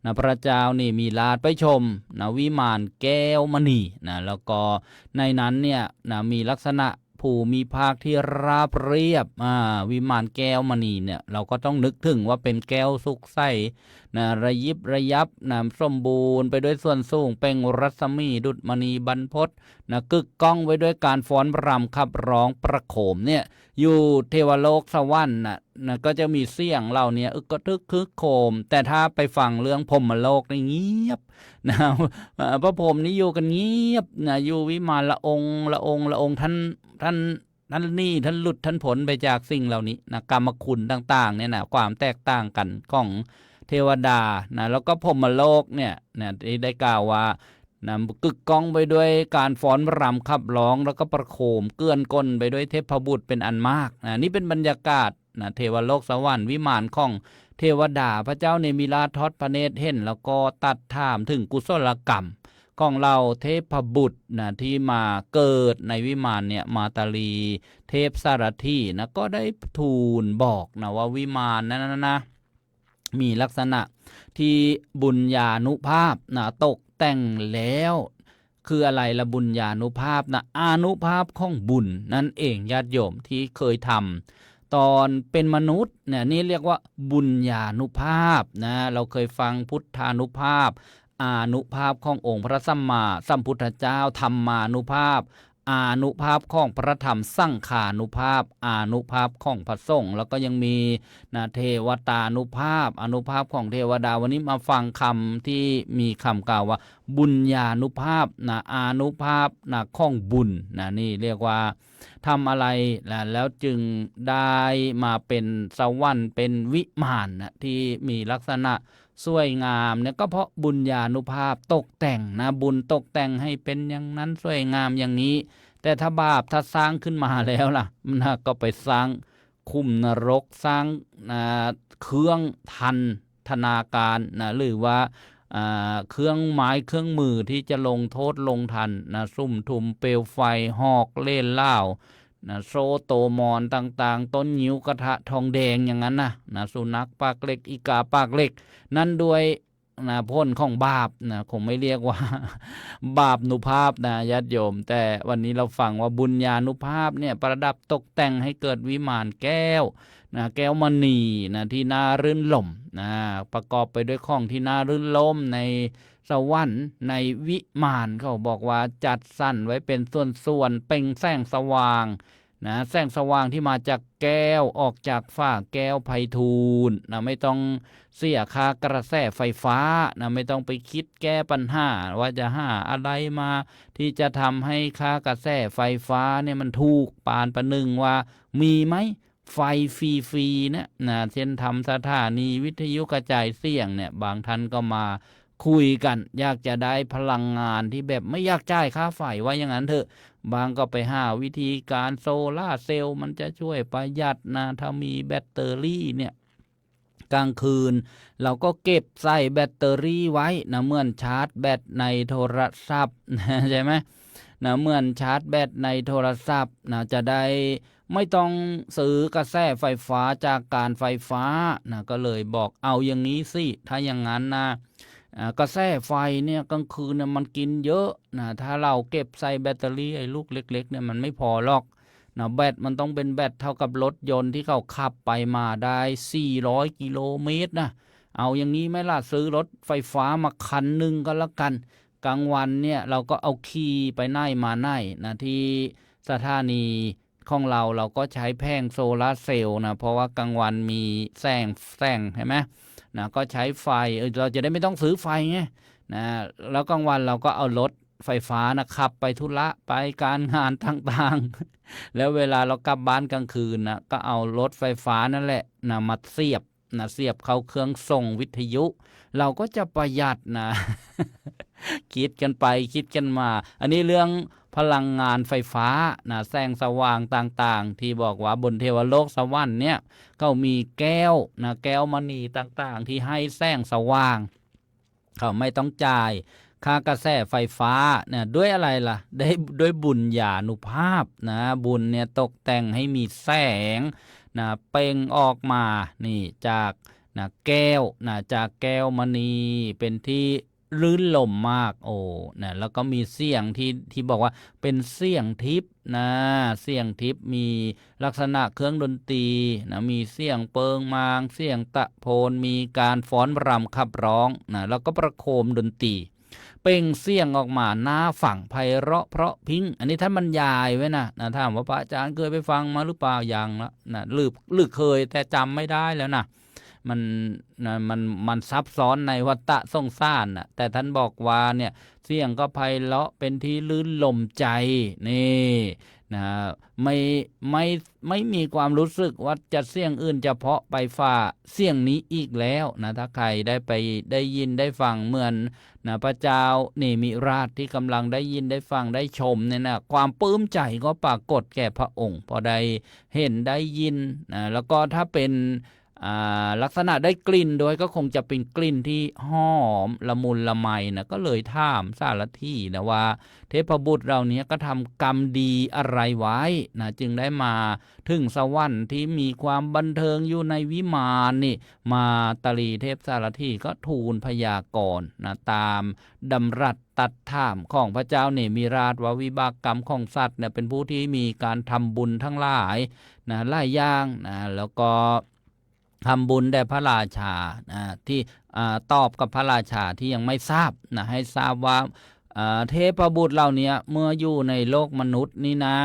นะพระเจ้านี่มีลาดไปชมนะวิมานแก้วมณีนะแล้วก็ในนั้นเนี่ยนะมีลักษณะภูมิภาคที่ราบเรียบวิมานแก้วมณีเนี่ยเราก็ต้องนึกถึงว่าเป็นแก้วสุกใสนะระยิบระยับนะสมบูรณ์ไปด้วยส่วนสูงเปล่งรัศมีดุจมณีบรรพตนะกึกก้องไว้ด้วยการฟ้อนรำขับร้องประโคมเนี่ยอยู่เทวโลกสวรรค์นะก็จะมีเสียงเหล่านี้กระทึกคึกโคมแต่ถ้าไปฟังเรื่องพรหมโลกนี่เงียบนะพระพรหมนี่อยู่กันเงียบนะอยู่วิมานละองค์ท่านนี่ท่านหลุดท่านผลไปจากสิ่งเหล่านี้นะกรรมคุณต่างๆเนี่ยนะความแตกต่างกันของเทวดานะแล้วก็พรหมโลกเนี่ยนะได้กล่าวว่านะกึกก้องไปด้วยการฟ้อนรำขับร้องแล้วก็ประโคมเกื้อนก้นไปด้วยเทพบุตรเป็นอันมากนะนี่เป็นบรรยากาศนะเทวโลกสวรรค์วิมานของเทวดาพระเจ้าเนมิราชทอดพระเนตรเห็นแล้วก็ตัดถามถึงกุศลกรรมของเราเทพบุตรนะที่มาเกิดในวิมานเนี่ยมาตาลีเทพสารถีนะก็ได้ทูลบอกนะว่าวิมานนั้นนะมีลักษณะที่บุญญานุภาพนะตกแต่งแล้วคืออะไรละบุญญานุภาพนะอานุภาพของบุญนั่นเองญาติโยมที่เคยทำตอนเป็นมนุษย์เนี่ยนี่เรียกว่าบุญญานุภาพนะเราเคยฟังพุทธานุภาพอานุภาพขององค์พระสัมมาสัมพุทธเจ้าธรรมานุภาพอานุภาพของพระธรรมสังขานุภาพอานุภาพของพระสงฆ์แล้วก็ยังมีนะเทวตานุภาพอนุภาพของเทวดาวันนี้มาฟังคำที่มีคำกล่าวว่าบุญญานุภาพนะอานุภาพนะของบุญนะนี่เรียกว่าทำอะไรแล้วจึงได้มาเป็นสวรรค์เป็นวิมานนะที่มีลักษณะสวยงามเนี่ยก็เพราะบุญญานุภาพตกแต่งนะบุญตกแต่งให้เป็นอย่างนั้นสวยงามอย่างนี้แต่ถ้าบาปถ้าสร้างขึ้นมาแล้วล่ะมันก็ไปสร้างคุมนรกสร้างเครื่องธนาการนะหรือว่าเครื่องไม้เครื่องมือที่จะลงโทษลงทันนะซุ่มทุมเปลวไฟหอกเล่นเหล้านะโซโตมอนต่างๆต้นนิ้วกระทะทองแดงอย่างนั้นนะสุนัขปากเล็กอีกาปากเล็กนั่นด้วยนะพ้นของบาปนะคงไม่เรียกว่า บาปนุภาพนะญาติโยมแต่วันนี้เราฟังว่าบุญญานุภาพเนี่ยประดับตกแต่งให้เกิดวิมานแก้วนะแก้วมณีนะที่น่ารื่นรมนะประกอบไปด้วยของที่น่ารื่นรมในสวรรค์ในวิมานเขาบอกว่าจัดสรรไว้เป็นส่วนๆเปล่งแสงสว่างนะแสงสว่างที่มาจากแก้วออกจากฝ้าแก้วไพฑูรย์นะไม่ต้องเสียค่ากระแสไฟฟ้านะไม่ต้องไปคิดแก้ปัญหาว่าจะหาอะไรมาที่จะทำให้ค่ากระแสไฟฟ้าเนี่ยมันถูกปานประหนึ่งว่ามีไหมไฟฟรีๆเนี่ยนะเช่นทำสถานีวิทยุกระจายเสียงเนี่ยบางท่านก็มาคุยกันอยากจะได้พลังงานที่แบบไม่อยากจ่ายค่าไฟว่าอย่างนั้นเถอะบางก็ไปหาวิธีการโซล่าเซลล์มันจะช่วยประหยัดนะถ้ามีแบตเตอรี่เนี่ยกลางคืนเราก็เก็บใส่แบตเตอรี่ไว้นะเหมือนชาร์จแบตในโทรศัพท์ใช่ไหมนะเหมือนชาร์จแบตในโทรศัพท์นะจะได้ไม่ต้องซื้อกระแสไฟฟ้าจากการไฟฟ้านะก็เลยบอกเอาอย่างนี้สิถ้าอย่างนั้นนะกระแสไฟเนี่ยกลางคืนเนี่ยมันกินเยอะนะถ้าเราเก็บใส่แบตเตอรี่ไอ้ลูกเล็กๆเนี่ยมันไม่พอหรอกนะแบตมันต้องเป็นแบตเท่ากับรถยนต์ที่เขาขับไปมาได้400กิโลเมตรนะเอาอย่างนี้ไหมล่ะซื้อรถไฟฟ้ามาคันหนึ่งก็แล้วกันกลางวันเนี่ยเราก็เอาขี่ไปไหนมาไหนนะที่สถานีของเราก็ใช้แผงโซลาร์เซลล์นะเพราะว่ากลางวันมีแสงใช่ไหมนะก็ใช้ไฟเราจะได้ไม่ต้องซื้อไฟไงนะแล้วกลางวันเราก็เอารถไฟฟ้านะขับไปธุระไปการงานต่างๆ แล้วเวลาเรากลับบ้านกลางคืนนะก็เอารถไฟฟ้านั่นแหละนะมาเสียบเข้าเครื่องส่งวิทยุ เราก็จะประหยัดนะ คิดกันไปคิดกันมาอันนี้เรื่องพลังงานไฟฟ้านะแสงสว่างต่างๆที่บอกว่าบนเทวโลกสวรรค์เนี่ยเขามีแก้วนะแก้วมณีต่างๆที่ให้แสงสว่างเขาไม่ต้องจ่าย ค่ากระแสไฟฟ้าเนี่ยด้วยอะไรล่ะได้ด้วยบุญญานุภาพนะบุญเนี่ยตกแต่งให้มีแสงนะเปล่งออกมานี่จากนะแก้วนะจากแก้วมณีเป็นที่ลื่นลมมากโอ้นะแล้วก็มีเสียงที่บอกว่าเป็นเสียงทิพย์นะเสียงทิพย์มีลักษณะเครื่องดนตรีนะมีเสียงเปิงมางเสียงตะโพนมีการฟ้อนรำขับร้องนะแล้วก็ประโคมดนตรีเปล่งเสียงออกมาหน้าฝั่งไพเราะเพราะพริ้งอันนี้ท่านบรรยายไว้นะถามว่าพระอาจารย์เคยไปฟังมาหรือเปล่ายังละนะหรือเคยแต่จำไม่ได้แล้วนะมันนะมันซับซ้อนในวัฏสงสารนะแต่ท่านบอกว่าเนี่ยเสียงก็ไพเราะเป็นที่ลื่นลมใจนี่นะไม่ไม่มีความรู้สึกว่าจะเสียงอื่นจะเพาะไปฝ่าเสียงนี้อีกแล้วนะถ้าใครได้ไปได้ยินได้ฟังเหมือนนะพระเจ้าเนมิราชที่กำลังได้ยินได้ฟังได้ชมเนี่ยนะความปลื้มใจก็ปรากฏแก่พระองค์พอได้เห็นได้ยินนะแล้วก็ถ้าเป็นลักษณะได้กลิ่นโดยก็คงจะเป็นกลิ่นที่หอมละมุนละไมนะก็เลยถามสารถีนะว่าเทพบุตรเรานี้ก็ทำกรรมดีอะไรไว้นะจึงได้มาถึงสวรรค์ที่มีความบันเทิงอยู่ในวิมานนี่มาตรีเทพสารถีก็ทูลพยากรณ์นะตามดำรัสตัดถามของพระเจ้าเนมิราชว่าวิบากกรรมของสัตว์เนี่ยเป็นผู้ที่มีการทำบุญทั้งหลายนะหลายอย่างนะแล้วก็ทำบุญแด่พระราชาที่ตอบกับพระราชาที่ยังไม่ทราบนะให้ทราบว่าเทพบุตรเหล่านี้เมื่ออยู่ในโลกมนุษย์นี่นะ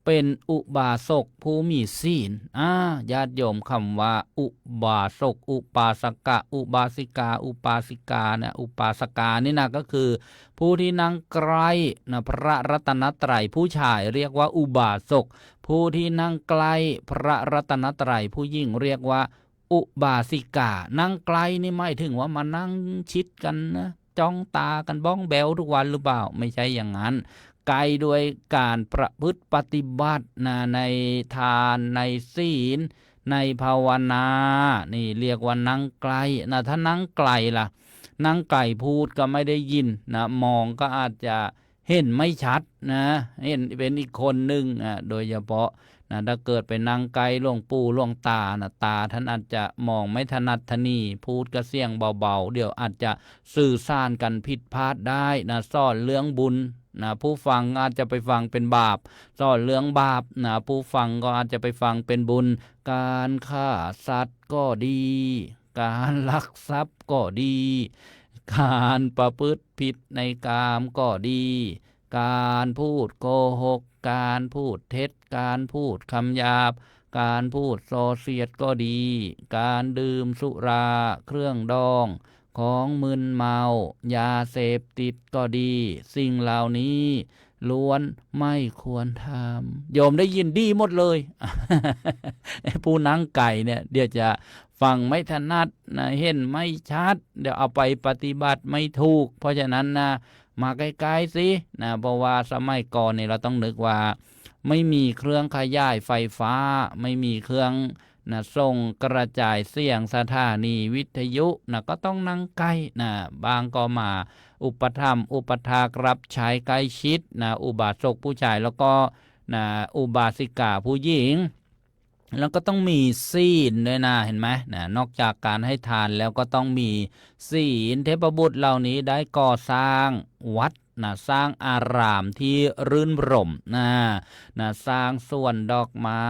เป็นอุบาสกผู้มีศีลญาติโยมคำว่าอุบาสกอุปาสกะอุบาสิกาอุปาสิกาเนี่ยอุปาสกานี่นะก็คือผู้ที่นั่งใกล้นะพระรัตนตรัยผู้ชายเรียกว่าอุบาสกผู้ที่นั่งใกล้พระรัตนตรัยผู้หญิงเรียกว่าอุบาสิกานั่งไกลนี่ไม่ถึงว่ามานั่งชิดกันนะจ้องตากันบ้องแบวทุกวันหรือเปล่าไม่ใช่อย่างนั้นไกลด้วยการประพฤติปฏิบัตินะในทานในศีลในภาวนานี่เรียกว่านั่งไกลนะถ้านั่งไกลล่ะนั่งไกลพูดก็ไม่ได้ยินนะมองก็อาจจะเห็นไม่ชัดนะเห็นเป็นอีกคนหนึ่งโดยเฉพาะนะถ้าเกิดไปนั่งไกลหลวงปู่หลวงตานะตาท่านอาจจะมองไม่ถนัดถนีพูดก็เสียงเบาๆเดี๋ยวอาจจะสื่อสารกันผิดพลาดได้นะสอนเรื่องบุญนะผู้ฟังอาจจะไปฟังเป็นบาปสอนเรื่องบาปนะผู้ฟังก็อาจจะไปฟังเป็นบุญการฆ่าสัตว์ก็ดีการลักทรัพย์ก็ดีการประพฤติผิดในกามก็ดีการพูดโกหกการพูดเท็จการพูดคำหยาบการพูดส่อเสียดก็ดีการดื่มสุราเครื่องดองของมึนเมายาเสพติดก็ดีสิ่งเหล่านี้ล้วนไม่ควรทำโยมได้ยินดีหมดเลย ผู้นั่งไก่เนี่ยเดี๋ยวจะฟังไม่ถนัดนะเห็นไม่ชัดเดี๋ยวเอาไปปฏิบัติไม่ถูกเพราะฉะนั้นนะมาใกล้ๆสินะเพราะว่าสมัยก่อนนี่เราต้องนึกว่าไม่มีเครื่องขยายไฟฟ้าไม่มีเครื่องนะส่งกระจายเสียงสถานีวิทยุนะก็ต้องนั่งใกล้นะบางก็มาอุปถัมภ์อุปถากรับใช้ใกล้ชิดนะอุบาสกผู้ชายแล้วก็นะอุบาสิกาผู้หญิงแล้วก็ต้องมีศีลด้วยนะเห็นไหมนะนอกจากการให้ทานแล้วก็ต้องมีศีลเทพบุตรเหล่านี้ได้ก่อสร้างวัดนะสร้างอารามที่รื่นรมนะสร้างสวนดอกไม้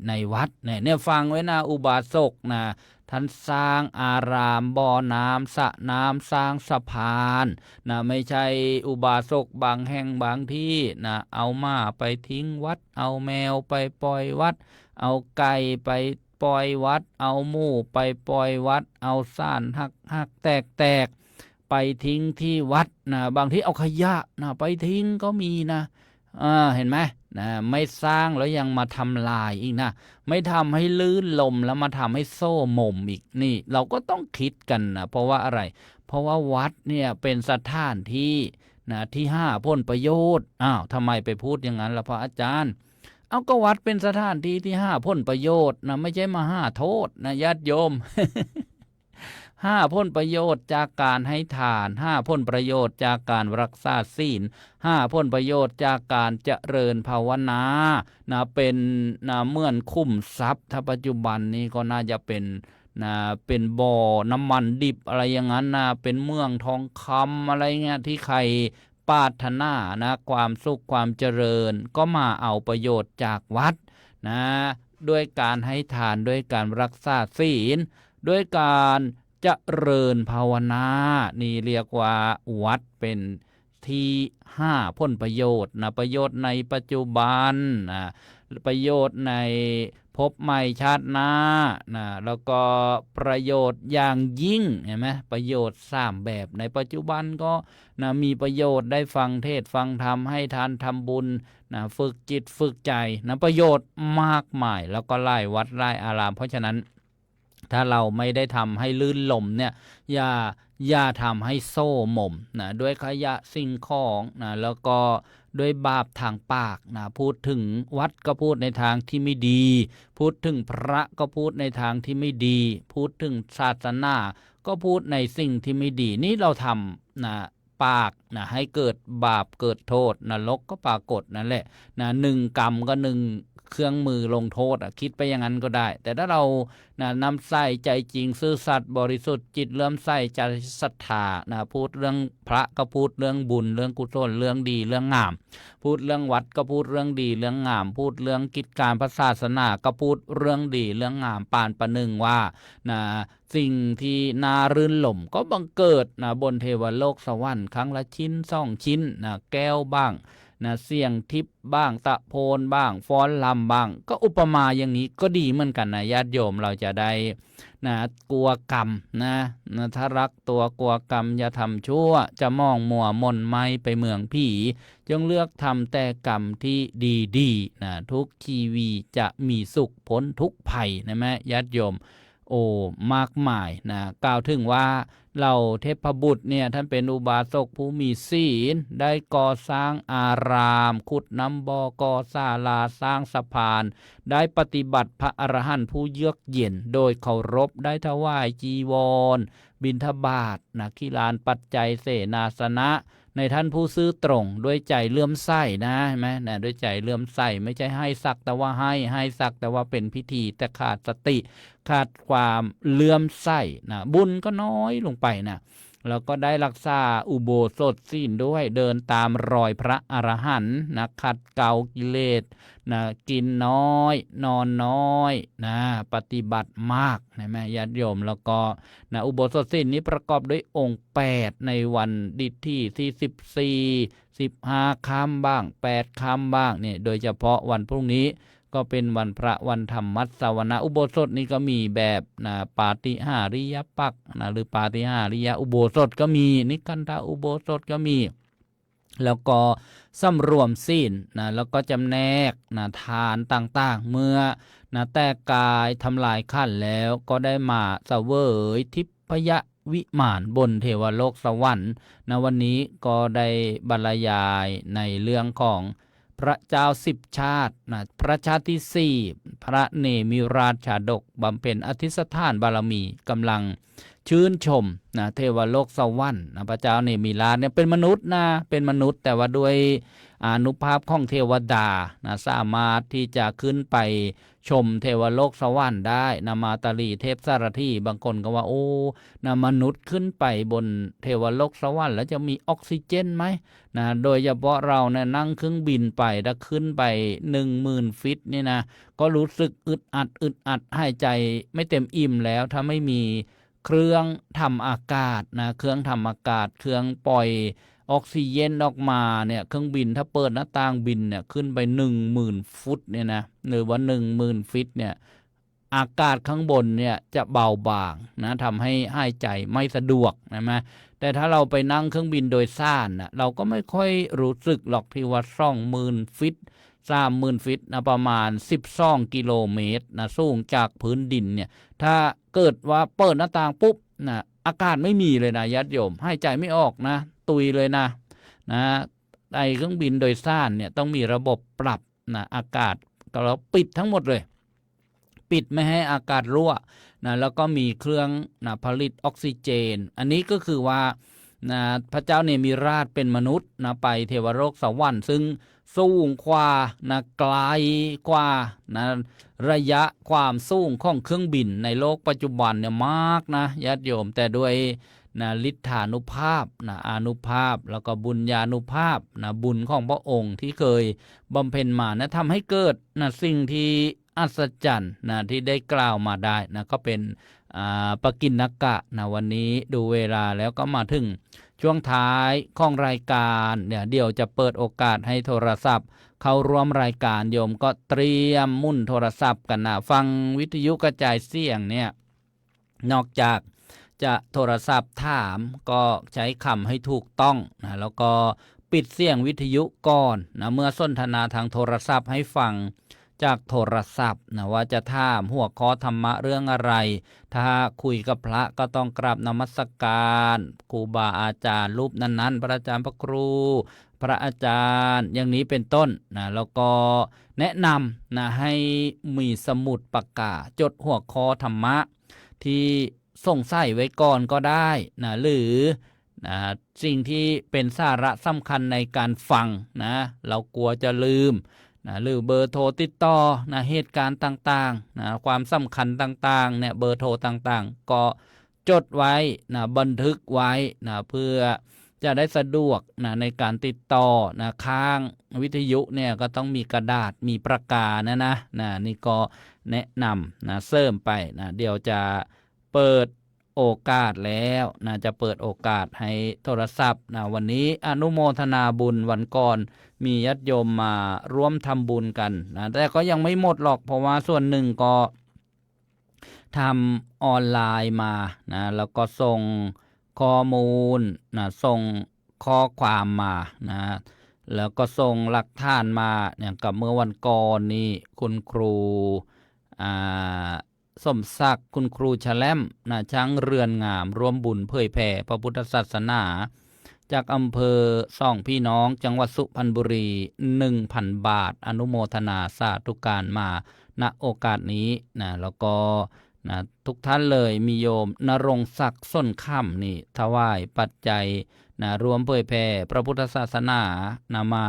ในวัดเนี่ยฟังไว้นะอุบาสกนะท่านสร้างอารามบ่อน้ำสระน้ำสร้างสะพานนะไม่ใช่อุบาสกบางแห่งบางที่นะเอาม้าไปทิ้งวัดเอาแมวไปปล่อยวัดเอาไก่ไปปล่อยวัดเอาหมูไปปล่อยวัดเอาซ่านหักแตกไปทิ้งที่วัดนะบางที่เอาขยะนะไปทิ้งก็มีนะเห็นไหมนะไม่สร้างแล้วยังมาทำลายอีกนะไม่ทำให้ลื่นลมแล้วมาทำให้โซ่หม่มอีกนี่เราก็ต้องคิดกันนะเพราะว่าอะไรเพราะว่าวัดเนี่ยเป็นสถานที่นะที่ห้าผลประโยชน์ทำไมไปพูดอย่างนั้นล่ะพระอาจารย์เอาก็วัดเป็นสถานที่ที่ห้าผลประโยชน์นะไม่ใช่มาห้าโทษนะญาติโยม 5ผลประโยชน์จากการให้ทาน5ผลประโยชน์จากการรักษาศีล5ผลประโยชน์จากการเจริญภาวนาเป็นเหมือนคุ้มทรัพย์ถ้าปัจจุบันนี้ก็น่าจะเป็นบ่อน้ำมันดิบอะไรอย่างนั้นเป็นเมืองทองคำอะไรเงี้ยที่ใครปรารถนาความสุขความเจริญก็มาเอาประโยชน์จากวัดด้วยการให้ทานด้วยการรักษาศีลด้วยการเจริญภาวนานี่เรียกว่าวัดเป็นที่5ผลประโยชน์ประโยชน์ในปัจจุบันประโยชน์ในพบใหม่ชาติหน้าแล้วก็ประโยชน์อย่างยิ่งเห็นไหมประโยชน์3แบบในปัจจุบันก็มีประโยชน์ได้ฟังเทศฟังธรรมให้ทานทำบุญฝึกจิตฝึกใจประโยชน์มากมายแล้วก็ไล่วัดไล่อารามเพราะฉะนั้นถ้าเราไม่ได้ทำให้ลื่นลมเนี่ยอย่าทำให้โซ่หม่มด้วยขยะสิ่งของแล้วก็ด้วยบาปทางปากพูดถึงวัดก็พูดในทางที่ไม่ดีพูดถึงพระก็พูดในทางที่ไม่ดีพูดถึงศาสนาก็พูดในสิ่งที่ไม่ดีนี่เราทำปากให้เกิดบาปเกิดโทษนรกก็ปรากฏนั่นแหละ1 กรรมก็1เครื่องมือลงโทษคิดไปอย่างนั้นก็ได้แต่ถ้าเรานำใส่ใจจริงซื่อสัตย์บริสุทธิ์จิตเลื่อมใสใจศรัทธาพูดเรื่องพระก็พูดเรื่องบุญเรื่องกุศลเรื่องดีเรื่องงามพูดเรื่องวัดก็พูดเรื่องดีเรื่องงามพูดเรื่องกิจการพระศาสนาก็พูดเรื่องดีเรื่องงามปานประหนึ่งว่าสิ่งที่น่ารื่นหล่มก็บังเกิดบนเทวโลกสวรรค์ครั้งละชิ้น2 ชิ้นแก้วบ้างเสียงทิพย์บ้างตะโพนบ้างฟ้อนลำบ้างก็อุปมาอย่างนี้ก็ดีเหมือนกันญาติโยมเราจะได้กลัวกรรมถ้ารักตัวกลัวกรรมอย่าทำชั่วจะมองมัวมนไม่ไปเมืองผีจงเลือกทำแต่กรรมที่ดีๆทุกชีวีจะมีสุขพ้นทุกภัยนะแม่ญาติโยมมากมายกล่าวถึงว่าเราเทพบุตรเนี่ยท่านเป็นอุบาสกผู้มีศีลได้ก่อสร้างอารามขุดน้ำบ่อก่อศาลาสร้างสะพานได้ปฏิบัติพระอรหันต์ผู้เยือกเย็นโดยเคารพได้ถวายจีวรบิณฑบาตขิลานปัจจัยเสนาสนะในท่านผู้ซื่อตรงด้วยใจเลื่อมใสเห็นไหมด้วยใจเลื่อมใสไม่ใช่ให้สักแต่ว่าให้สักแต่ว่าเป็นพิธีแต่ขาดสติขาดความเลื่อมใสบุญก็น้อยลงไปแล้วก็ได้รักษาอุโบสถศีลด้วยเดินตามรอยพระอรหันต์ขัดเกลากิเลสกินน้อยนอนน้อยปฏิบัติมากนะแม่ญาติโยมแล้วก็อุโบสถศีลนี้ประกอบด้วยองค์8ในวันดิที่14 15 ค่ำบ้าง8 ค่ำบ้างเนี่ยโดยเฉพาะวันพรุ่งนี้ก็เป็นวันพระวันธรรมมัสวนะอุโบสถนี้ก็มีแบบปาติหาริยปักษ์หรือปาติหาริยอุโบสถก็มีนิกันธอุโบสถก็มีแล้วก็สำรวมศีลแล้วก็จำแนกทานต่างๆเมื่อแต่กายทำลายขันแล้วก็ได้มาเสวยทิพยวิมานบนเทวโลกสวรรค์วันนี้ก็ได้บรรยายในเรื่องของพระเจ้า10 ชาติพระชาติที่4พระเนมิราชชาดกบำเพ็ญอธิษฐานบารมีกำลังชื่นชมเทวโลกสวรรค์พระเจ้าเนมิราชเนี่ยเป็นมนุษย์เป็นมนุษย์แต่ว่าด้วยอานุภาพของเทวดาสามารถที่จะขึ้นไปชมเทวโลกสวรรค์ได้มาตาลีเทพสารถีบางคนก็ว่ามนุษย์ขึ้นไปบนเทวโลกสวรรค์แล้วจะมีออกซิเจนไหมโดยเฉพาะเรานั่งเครื่องบินไปถ้าขึ้นไป 10,000 ฟิตนี่ก็รู้สึกอึดอัดหายใจไม่เต็มอิ่มแล้วถ้าไม่มีเครื่องทำอากาศเครื่องทำอากาศเครื่องปล่อยออกซิเจนออกมาเนี่ยเครื่องบินถ้าเปิดหน้าต่างบินเนี่ยขึ้นไป 10,000 ฟุตเนี่ยหรือว่า 10,000 ฟิตเนี่ยอากาศข้างบนเนี่ยจะเบาบางทำให้หายใจไม่สะดวกแต่ถ้าเราไปนั่งเครื่องบินโดยสารเราก็ไม่ค่อยรู้สึกหรอกที่ว่า 20,000 ฟิต 30,000 ฟิตประมาณ12 กิโลเมตรสูงจากพื้นดินเนี่ยถ้าเกิดว่าเปิดหน้าต่างปุ๊บอากาศไม่มีเลยญาติโยมหายใจไม่ออกตุยเลยในเครื่องบินโดยสารเนี่ยต้องมีระบบปรับอากาศก็เราปิดทั้งหมดเลยปิ ปิดไม่ให้อากาศรั่วนะแล้วก็มีเครื่องนะผลิตออกซิเจนอันนี้ก็คือว่านะพระเจ้าเนมิราชเป็นมนุษย์นะไปเทวโลกสวรรค์ซึ่งสูงกว่านะไกลกว่านะระยะความสูงของเครื่องบินในโลกปัจจุบันเนี่ยมากนะญาติโยมแต่ด้วยนะฤทธานุภาพนะอานุภาพแล้วก็บุญญานุภาพนะบุญของพระองค์ที่เคยบำเพ็ญมานะทำให้เกิดนะสิ่งที่อัศจรรย์นะที่ได้กล่าวมาได้นะก็เป็นปกิณณกะนะวันนี้ดูเวลาแล้วก็มาถึงช่วงท้ายของรายการเนี่ยเดี๋ยวจะเปิดโอกาสให้โทรศัพท์เข้าร่วมรายการโยมก็เตรียมมุ่นโทรศัพท์กันนะฟังวิทยุกระจายเสียงเนี่ยนอกจากจะโทรศัพท์ถามก็ใช้คำให้ถูกต้องนะแล้วก็ปิดเสียงวิทยุก่อนนะเมื่อสนทนาทางโทรศัพท์ให้ฟังจากโทรศัพท์นะว่าจะถามหัวข้อธรรมะเรื่องอะไรถ้าคุยกับพระก็ต้องกราบนมัสการครูบาอาจารย์รูปนั้นๆพระอาจารย์พระครูพระอาจารย์อย่างนี้เป็นต้นนะแล้วก็แนะนำนะให้มีสมุดปากกาจดหัวข้อธรรมะที่สงสัยไว้ก่อนก็ได้นะหรือนะสิ่งที่เป็นสาระสำคัญในการฟังนะเรากลัวจะลืมนะหรือเบอร์โทรติดต่อนะเหตุการณ์ต่างๆนะความสำคัญต่างๆเนี่ยเบอร์โทรต่างๆก็จดไว้นะบันทึกไว้นะเพื่อจะได้สะดวกนะในการติดต่อนะข้างวิทยุเนี่ยก็ต้องมีกระดาษมีประกานะนี่ก็แนะนำนะเสริมไปนะเดี๋ยวจะเปิดโอกาสแล้วนะจะเปิดโอกาสให้โทรศัพท์นะวันนี้อนุโมทนาบุญวันก่อนมีญาติโยมมาร่วมทำบุญกันนะแต่ก็ยังไม่หมดหรอกเพราะว่าส่วนหนึ่งก็ทำออนไลน์มานะแล้วก็ส่งข้อมูลนะส่งข้อความมานะแล้วก็ส่งหลักฐานมาอย่างกับเมื่อวันก่อนนี่คุณครูสมศักดิ์คุณครูแชลมนะช้างเรือนงามร่วมบุญเผยแผ่พระพุทธศาสนาจากอำเภอสองพี่น้องจังหวัดสุพรรณบุรี 1,000 บาทอนุโมทนาสาธุการมาณโอกาสนี้นะแล้วก็นะทุกท่านเลยมีโยมณรงค์ศักดิ์ส้นค่ำนี่ถวายปัจจัยนะรวมเผยแผ่พระพุทธศาสนานะมา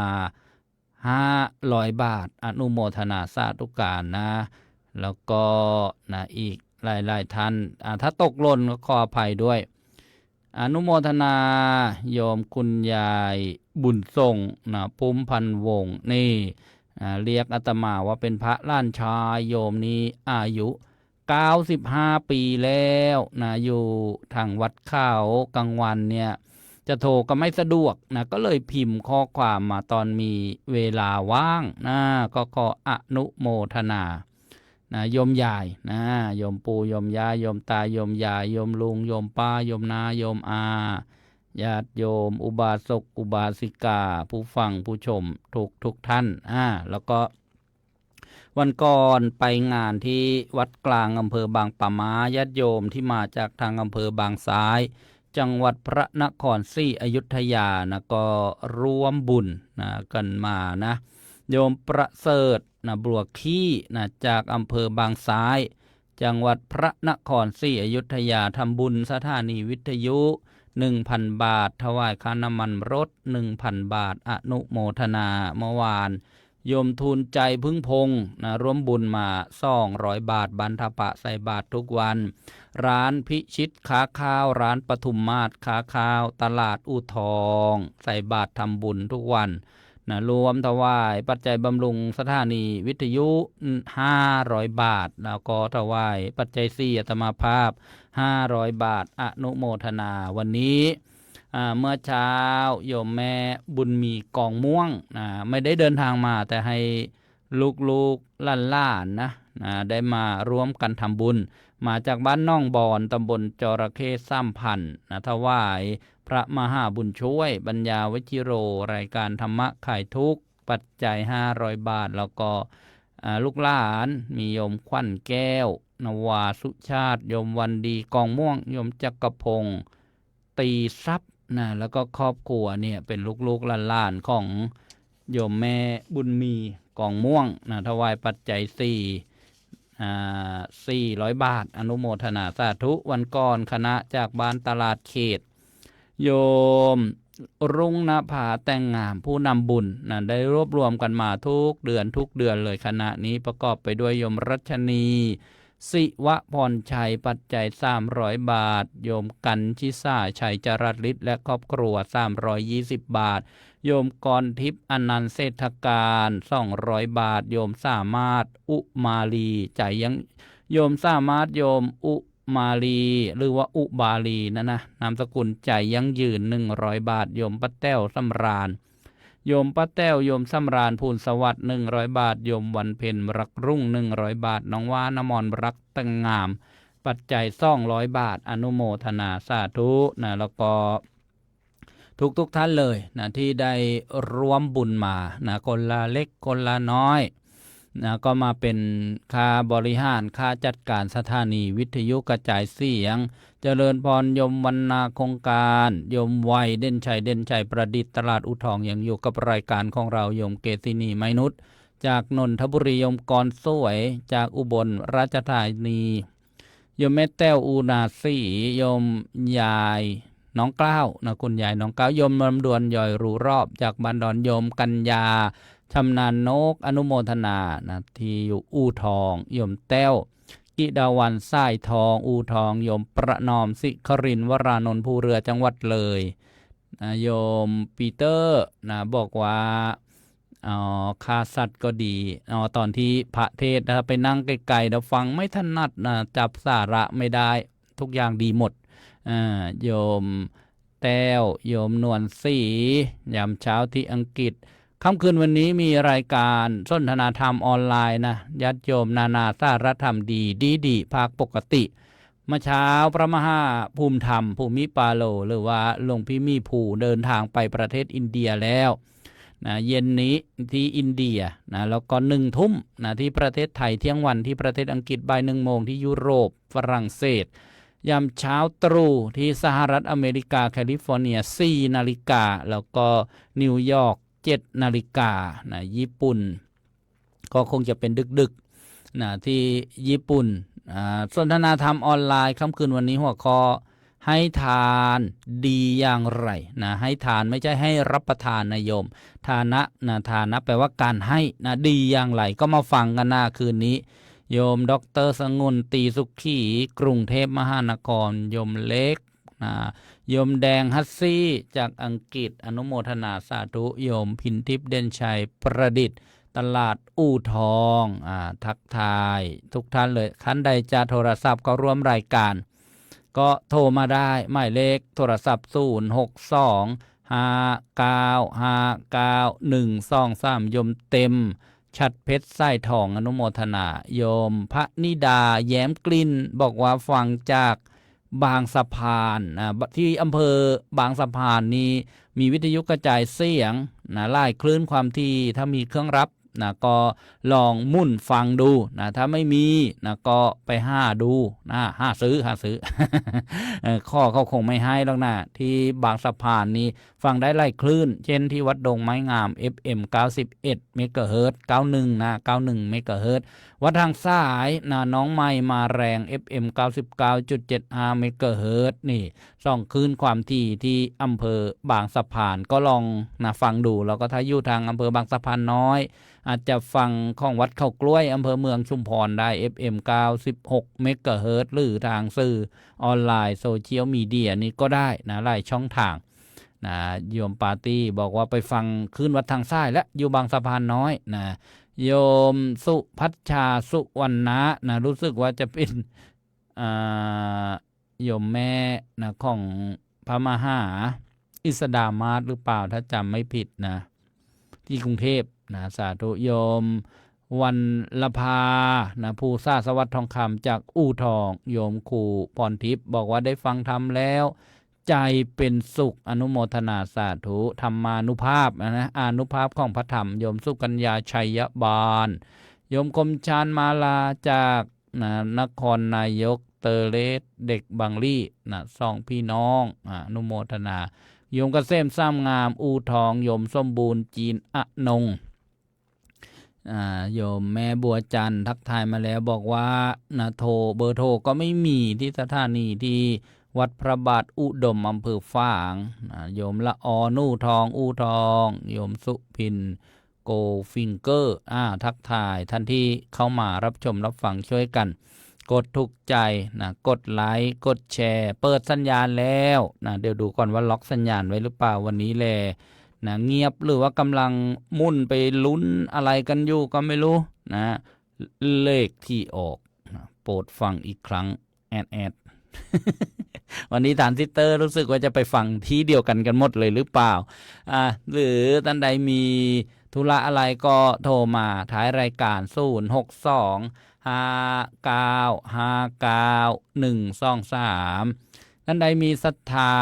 500 บาทอนุโมทนาสาธุการนะแล้วก็นะอีกหลายๆท่านถ้าตกหล่นก็ขออภัยด้วยอนุโมทนาโยมคุณยายบุญส่งนะพุ่มพันวงนี่เรียกอาตมาว่าเป็นพระล้านชายโยมนี้อายุ95 ปีแล้วนะอยู่ทางวัดเขากลางวันเนี่ยจะโทรก็ไม่สะดวกนะก็เลยพิมพ์ข้อความมาตอนมีเวลาว่างนะก็ขออนุโมทนานะโยมยายนะโยมปู่โยมย่าโยมตาโยมยายโยมลุงโยมป้าโยมนาโยมอาญาติโยมอุบาสกอุบาสิกาผู้ฟังผู้ชมทุกท่านแล้วก็วันก่อนไปงานที่วัดกลางอำเภอบางปะมาญาติโยมที่มาจากทางอำเภอบางซ้ายจังหวัดพระนครศรีอยุธยานะก็ร่วมบุญนะกันมานะโยมประเสริฐนะบัวขี้นะจากอำเภอบางซ้ายจังหวัดพระนครศรีอยุธยาทำบุญสถานีวิทยุ 1,000 บาทถวายค่าน้ำมันรถ 1,000 บาทอนุโมทนาเมื่อวานโยมทูลใจพึ่งพงนะร่วมบุญมา200 บาทบรรทปะใส่บาททุกวันร้านพิชิตค้าข้าวร้านปทุมมาศค้าข้าวตลาดอู่ทองใส่บาททำบุญทุกวันนะรวมถวายปัจจัยบำรุงสถานีวิทยุ500 บาทแล้วก็ถวายปัจจัย4อาตมาภาพ500 บาทอนุโมทนาวันนี้เมื่อเช้าโยมแม่บุญมีกองม่วงไม่ได้เดินทางมาแต่ให้ลูกๆล้านๆนะได้มาร่วมกันทำบุญมาจากบ้านน่องบอนตำบลจระเข้ซ้ำพันนะถวายพระมหาบุญช่วยปัญญาวชิโรรายการธรรมะขายทุกปัจจัย500 บาทแล้วก็ลูกหลานมีโยมขวัญแก้วนวาสุชาติโยมวันดีกองม่วงโยมจักรพงศ์ตีทรัพย์นะแล้วก็ครอบครัวเนี่ยเป็นลูกๆหลานๆของโยมแม่บุญมีกองม่วงนะถวายปัจจัย 400 บาทอนุโมทนาสาธุวันก่อนคณะจากบ้านตลาดเขตโยมรุ่งนภาแต่งงามผู้นำบุญนะได้รวบรวมกันมาทุกเดือนเลยคณะนี้ประกอบไปด้วยโยมรัชนีสิวะพรชัยปัจจัย300 บาทโยมกันชิสาชัยจรัสฤทธิ์และครอบครัว320 บาทโยมกรทิพย์อนันต์เศรษฐการ200 บาทโยมสามารถอุมาลีใจยังโยมสามารถโยมอุมาลีหรือว่าอุบาลีนะนามสกุลใจยั่งยืน100 บาทโยมป้าแต้วสำราญโยมป้าแต้วโยมสำราญภูลสวัสดิ์100 บาทโยมวันเพ็ญรักรุ่ง100 บาทน้องว่านมรรักตั้งงามปัจจัย200 บาทอนุโมทนาสาธุนะแล้วก็ทุกท่านเลยนะที่ได้ร่วมบุญมานะคนละเล็กคนละน้อยนะก็มาเป็นค่าบริหารค่าจัดการสถานีวิทยุกระจายเสียงเจริญพรยมวรรณาโครงการยมวัยเด่นชัยประดิษฐ์ตลาดอุทองยังอยู่กับรายการของเรายมเกษินีไมนุษย์จากนนทบุรียมกรสวยจากอุบลราชธานียมแม่แต้วอูนาสียมยายน้องกล้าวนะคุณยายน้องกล้าวยมลำดวนย่อยรู้รอบจากบ้านดอนยมกัญญาชำนาญนกอนุโมทนานะที่อยู่อู่ทองยมแต้วกิดาวันสายทองอู่ทองยมประนอมสิครินทร์วรานนท์ภูเรือจังหวัดเลยนะโยมปีเตอร์นะบอกว่าค่าสัตว์ก็ดีตอนที่พระเทศนะไปนั่งไกลๆแล้วฟังไม่ถนัดนะจับสาระไม่ได้ทุกอย่างดีหมดโยมแต้วโยมนวลศรียามเช้าที่อังกฤษค่ำคืนวันนี้มีรายการสนทนาธรรมออนไลน์นะญาติโยมนานาสารธรรมดีภาคปกติเมื่อเช้าพระมหาภูมิธรรมภูมิปาโลหรือว่าหลวงพี่มีภูเดินทางไปประเทศอินเดียแล้วนะเย็นนี้ที่อินเดียนะแล้วก็1 ทุ่มนะที่ประเทศไทยเที่ยงวันที่ประเทศอังกฤษบ่าย1 โมงที่ยุโรปฝรั่งเศสยามเช้าตรู่ที่สหรัฐอเมริกาแคลิฟอร์เนีย4 นาฬิกาแล้วก็นิวยอร์ก7 นาฬิกานะญี่ปุ่นก็คงจะเป็นดึกๆนะที่ญี่ปุ่นสนทนาธรรมออนไลน์ค่ำคืนวันนี้หัวข้อให้ทานดีอย่างไรนะให้ทานไม่ใช่ให้รับประทานนะโยมทานะนะทานะแปลว่าการให้นะดีอย่างไรก็มาฟังกันนะคืนนี้โยมดร.สงุนตีสุขีกรุงเทพมหานครโยมเล็กโยมแดงฮัสซี่จากอังกฤษอนุโมทนาสาธุโยมพินทิพย์เด่นชัยประดิษฐ์ตลาดอู่ทองทักทายทุกท่านเลยท่านใดจะโทรศัพท์ก็ร่วมรายการก็โทรมาได้หมายเลขโทรศัพท์062-5959123โยมเต็มชัดเพชรไส้ทองอนุโมทนาโยมพระนิดาแย้มกลิ่นบอกว่าฟังจากบางสะพานที่อำเภอบางสะพานนี้มีวิทยุกระจายเสียงไล่คลื่นความถี่ถ้ามีเครื่องรับก็ลองมุ่นฟังดูถ้าไม่มีก็ไปดูหาซื้อ ข้อเขาคงไม่ให้หรอกที่บางสะพานนี้ฟังได้ไล่คลื่นเช่นที่วัดดงไม้งาม FM 91 เมกะเฮิรตซ์91 91 เมกะเฮิรตซ์วัดทางซ้ายน้องใหม่มาแรง FM 99.75 เมกะเฮิรตซ์นี่ส่องคลื่นความถี่ที่อำเภอบางสะพานก็ลองฟังดูแล้วก็ถ้าอยู่ทางอำเภอบางสะพานน้อยอาจจะฟังของวัดเข้ากล้วยอำเภอเมืองชุมพรได้ FM 96 เมกะเฮิรตซ์หรือทางสื่อออนไลน์โซเชียลมีเดียนี่ก็ได้หลายช่องทางโยมปาร์ตี้บอกว่าไปฟังคลื่นวัดทางซ้ายและอยู่บางสะพานน้อยโยมสุพัชชาสุวรรณะรู้สึกว่าจะเป็นโยมแม่ของพระมหาอิสดามาศหรือเปล่าถ้าจำไม่ผิดที่กรุงเทพสาธุโยมวันละพาผู้ซาสวัสดิ์ทองคำจากอู่ทองโยมครูพรทิพย์บอกว่าได้ฟังธรรมแล้วใจเป็นสุขอนุโมทนาสาธุธรรมานุภาพอานุภาพของพระธรรมโยมสุกัญญาชัยบาลโยมคมชานมาลาจากนครนายกเตเลสเด็กบางลี่2 พี่น้องอนุโมทนาโยมเกษมซ้ำงามอู่ทองโยมสมบูรณ์จีนอนง โยมแม่บัวจันทร์ทักทายมาแล้วบอกว่านะเบอร์โทรก็ไม่มีที่สถานีที่วัดพระบาทอุดมอำเภอฝางโยมละออนู่ทองอูทองโยมสุพินโกฟิงเกอร์ทักทายท่านที่เข้ามารับชมรับฟังช่วยกันกดถูกใจนะกดไลค์กดแชร์เปิดสัญญาณแล้วนะเดี๋ยวดูก่อนว่าล็อกสัญญาณไว้หรือเปล่าวันนี้แลนะเงียบหรือว่ากำลังมุ่นไปลุ้นอะไรกันอยู่ก็ไม่รู้นะเลขที่ออกนะโปรดฟังอีกครั้งแอด วันนี้ฐานซิสเตอร์รู้สึกว่าจะไปฟังที่เดียวกันหมดเลยหรือเปล่าหรือท่านใดมีธุระอะไรก็โทรมาท้ายรายการ06259592123ท่านใดมีศรัทธา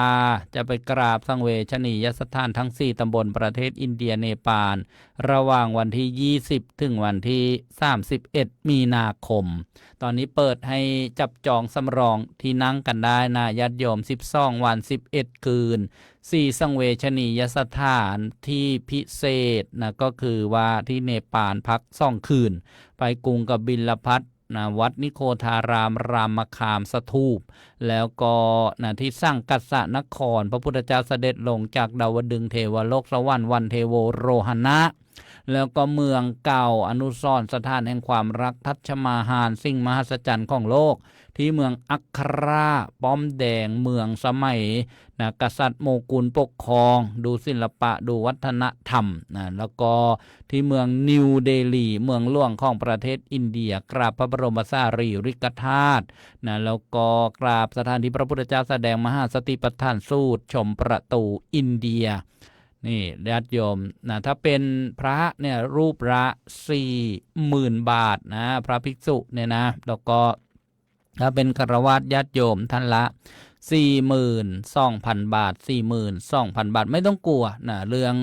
จะไปกราบสังเวชนียสถานทั้ง4ตำบลประเทศอินเดียเนปาลระหว่างวันที่20ถึงวันที่31มีนาคมตอนนี้เปิดให้จับจองสำรองที่นั่งกันได้นะญาติโยม12วัน11คืน4สังเวชนียสถานที่พิเศษนะก็คือว่าที่เนปาลพัก2คืนไปกรุงกบิลพัสนะวัดนิโคธารามรามคามสถูปแล้วก็นะที่สร้างกัสสะนครพระพุทธเจ้าเสด็จลงจากดาวดึงส์เทวโลกสวรรค์วันเทโวโรหณะแล้วก็เมืองเก่าอนุสรณ์สถานแห่งความรักทัชมาฮานสิ่งมหัศจรรย์ของโลกที่เมืองอัคราป้อมแดงเมืองสมัยนะกษัตริย์โมกุลปกครองดูศิลปะดูวัฒนธรรมนะแล้วก็ที่เมืองนิวเดลีเมืองหลวงของประเทศอินเดียกราบพระบรมสารีริกธาตุนะแล้วก็กราบสถานที่พระพุทธเจ้าแสดงมหาสติปัฏฐานสูตรชมประตูอินเดียนี่ญาติโยมนะถ้าเป็นพระเนี่ยรูปละ40,000 บาทนะพระภิกษุเนี่ยนะแล้วก็ถ้าเป็นฆราวาสญาติโยมท่านละ42,000 บาท42,000 บาทไม่ต้องกลัวนะเรื่อง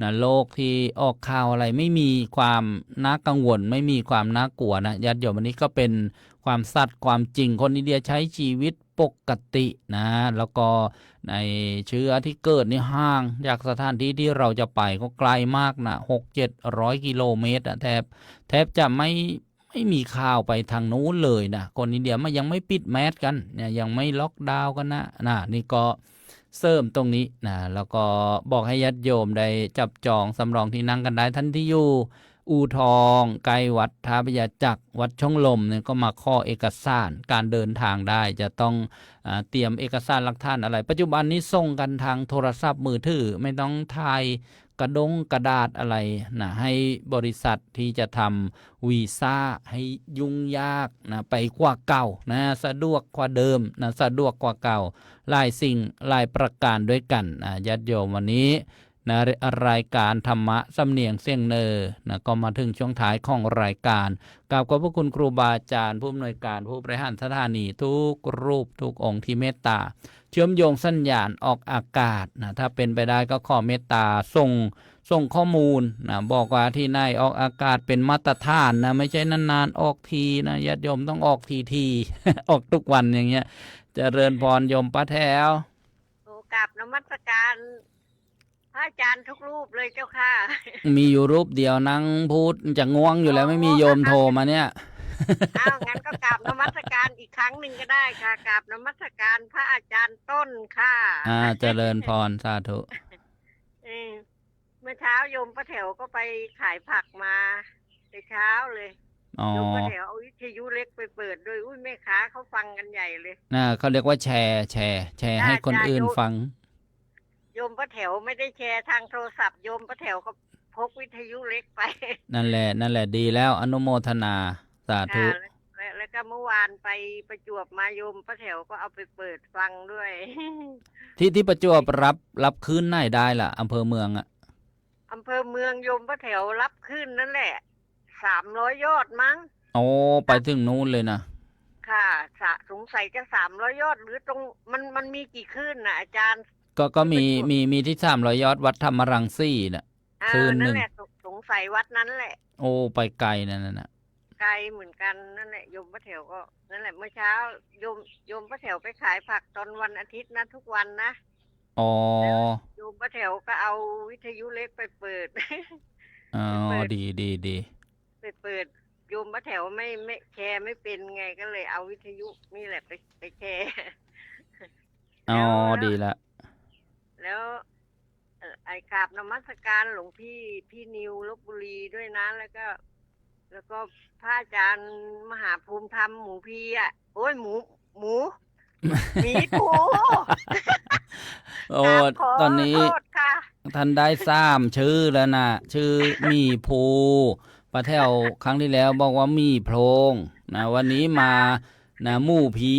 นะโลกที่ออกข่าวอะไรไม่มีความน่ากังวลไม่มีความน่ากลัวนะญาติโยมวันนี้ก็เป็นความสัตย์ความจริงคนอินเดียใช้ชีวิตปกตินะแล้วก็ในเชื้อที่เกิดนี่ห่างจากสถานที่ที่เราจะไปก็ไกลมากนะ600-700 กิโลเมตรแทบจะไม่มีข่าวไปทางนู้นเลยนะคนอินเดียมันยังไม่ปิดแมสกันเนี่ยยังไม่ล็อกดาวน์กันนะนี่ก็เสริมตรงนี้นะแล้วก็บอกให้ญาติโยมได้จับจองสำรองที่นั่งกันได้ท่านที่อยู่อูทองใกล้วัดท้าพระยาจักรวัดช่องลมเนี่ยก็มาข้อเอกสารการเดินทางได้จะต้องเตรียมเอกสารหลักฐานอะไรปัจจุบันนี้ส่งกันทางโทรศัพท์มือถือไม่ต้องถ่ายกระดาษอะไรนะให้บริษัทที่จะทำวีซ่าให้ยุ่งยากนะไปกว่าเก่านะสะดวกกว่าเดิมนะสะดวกกว่าเก่าหลายสิ่งหลายประการด้วยกันญาติโยมวันนี้นะรายการธรรมะสำเนียงเสียงเนอนะก็มาถึงช่วงท้ายของรายการกราบขอบพระคุณครูบาอาจารย์ผู้อำนวยการผู้บริหารสถานีทุกรูปทุกองค์ที่เมตตาเชื่อมโยงสัญญาณออกอากาศนะถ้าเป็นไปได้ก็ขอเมตตาส่งข้อมูลนะบอกว่าที่ไหนออกอากาศเป็นมาตรฐานนะไม่ใช่นานๆออกทีนะญาติโยมต้องออกที ออกทุกวันอย่างเงี้ยเจริญพรโยมป้าแถวกราบนมัสการพระอาจารย์ทุกรูปเลยเจ้าค่ะมีอยู่รูปเดียวนั่งพูดจะง่วงอยู่แล้วไม่มีโยมโทรมาเนี่ยงั้นก็กราบนมัสการอีกครั้งหนึ่งก็ได้ค่ะกราบนมัสการพระอาจารย์ต้นค่ะเจริญพรสาธุเมื่อเช้าโยมป้าแถวก็ไปขายผักมาแต่เช้าเลยโยมป้าแถวเอาวิทยุเล็กไปเปิดด้วยแม่ค้าเขาฟังกันใหญ่เลยเขาเรียกว่าแชร์ให้คนอื่นฟังโยมป้าแถวไม่ได้แชร์ทางโทรศัพท์โยมป้าแถวก็พกวิทยุเล็กไปนั่นแหละดีแล้วอนุโมทนาสาธุแล้วก็เมื่อวานไปประจวบมาโยมป้าแถวก็เอาไปเปิดฟังด้วยที่ประจวบรับคืนไหนได้ล่ะอำเภอเมืองอำเภอเมืองโยมป้าแถวรับขึ้นนั่นแหละ300 ยอดมั้งไปถึงนู้นเลยนะค่ะสงสัยจะ300 ยอดหรือตรงมันมีกี่ขึ้นนะอาจารย์ก็มีที่300 ยอดวัดธรรมรังสีน่ะคืนนึงนั่นแหละสงสัยวัดนั้นแหละไปไกลนั่นน่ะไกลเหมือนกันนั่นแหละโยมป้าแถวก็นั่นแหละเมื่อเช้าโยมป้าแถวไปขายผักตอนวันอาทิตย์นะทุกวันนะโยมป้าแถวก็เอาวิทยุเล็กไปเปิดดี ไปเปิดโยมป้าแถวไม่แชร์ไม่เป็นไงก็เลยเอาวิทยุนี่แหละไปแชร์ อ๋อ แล้วดีละ แล้วไอ้กราบนมัสการหลวงพี่นิวลพบุรีด้วยนะแล้วก็พระอาจารย์มหาภูมิธรรมหมูพีอ่ะโอ้ยหมูหมีภู โอ้ ขอ ตอนนี้ โทษค่ะ ท่านได้ทราบชื่อแล้วนะชื่อมีภูป้าแถวครั้งที่แล้วบอกว่ามีโพรงนะวันนี้มานะหมู่พี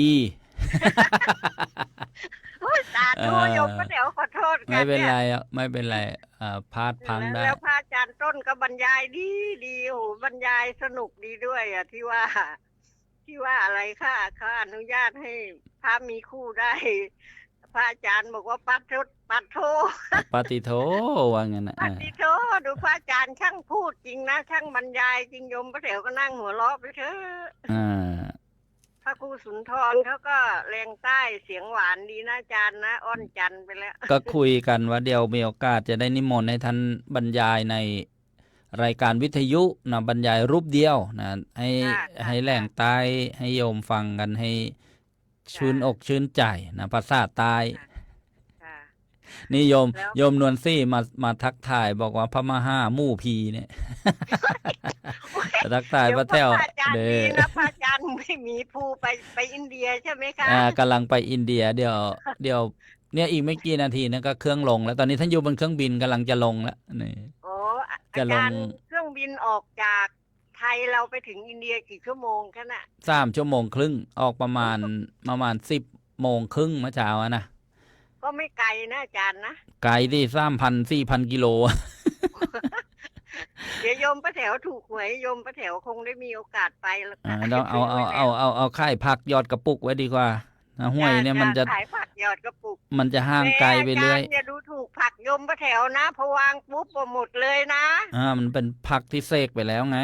โอ้ยสาธุโยมป้าแถวขอโทษค่ะ ไม่เป็น เนี่ย ไรอ่ะไม่เป็นไรพลาดพลั้งได้ แล้วพระอาจารย์ต้นก็บรรยายดีโอ้โหบรรยายสนุกดีด้วยอ่ะที่ว่าอะไรค่ะอนุญาตให้พระมีคู่ได้ พระอาจารย์บอกว่าปัดโท ปฏิโทว่างั้นนะ ปัดโทดูพระอาจารย์ช่างพูดจริงนะช่างบรรยายจริงโยมพระเถวก็นั่งหัวเราะไปเถอะ อ่า พระครูสุนทรเขาก็แรงใต้เสียงหวานดีนะอาจารย์นะอ้อนจันไปแล้ว ก็คุยกันว่าเดี๋ยวมีโอกาสจะได้นิมนต์ให้ท่านบรรยายในรายการวิทยุนะบรรยายรูปเดียวนะให้แหล่งใต้ให้โยมฟังกันให้ชื่นอกชื่นใจนะภาษาใต้ ค่ะ นี่โยม แล้ว โยมนวลซี่มาทักทายบอกว่าพระมหาหมู่พีเนี่ย ทักทายพระแถว พระอาจารย์ เด้ ดี อ นะพระอาจารย์ไม่มีภูไปอินเดียใช่ไหมคะ กำลังไปอินเดียเดี๋ยวเนี่ยอีกไม่กี่นาทีนะก็เครื่องลงแล้วตอนนี้ท่านอยู่บนเครื่องบินกำลังจะลงแล้วนี่ โอ้อา จะลง จารย์เครื่องบินออกจากไทยเราไปถึงอินเดียกี่ชั่วโมงคะน่ะ 3 ชั่วโมงครึ่งออกประมาณ10 โมงครึ่งเมื่อเช้าอะนะ ก็ไม่ไกลนะอาจารย์นะ ไกลที่3,000-4,000 กิโล เดี๋ยวโยมป้าแถวถูกหวยโยมป้าแถวคงได้มีโอกาสไปแล้วค่ะ ต้องเอาค่ายพักยอดกระปุกไว้ดีกว่านะห้วยเนี่ยมันจะ ขายผักยอดกระปุก มันจะห่างไกลไปเรื่อย อาจารย์อย่าดูถูกผักโยมป้าแถวนะพอวางปุ๊บหมดเลยนะ มันเป็นผักที่เสกไปแล้วไง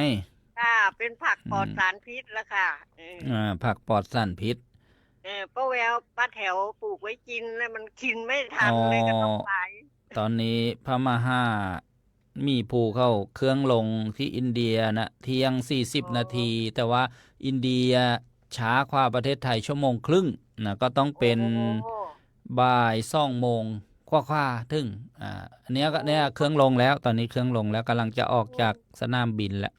ค่ะเป็นผักปลอดสารพิษแล้วค่ะผักปลอดสารพิษ ป้าแววป้าแถวปลูกไว้กินแล้วมันกินไม่ทันเลยก็ต้องขาย ตอนนี้พระมหามีภูเข้าเครื่องลงที่อินเดียนะเที่ยง40 นาที แต่ว่าอินเดียช้ากว่าประเทศไทยชั่วโมงครึ่งนะก็ต้องเป็น โอ้ บ่าย2 โมงกว่าถึงอันเนี้ยก็เนี่ยเครื่องลงแล้วตอนนี้เครื่องลงแล้วกำลังจะออกจากสนามบินแล้ว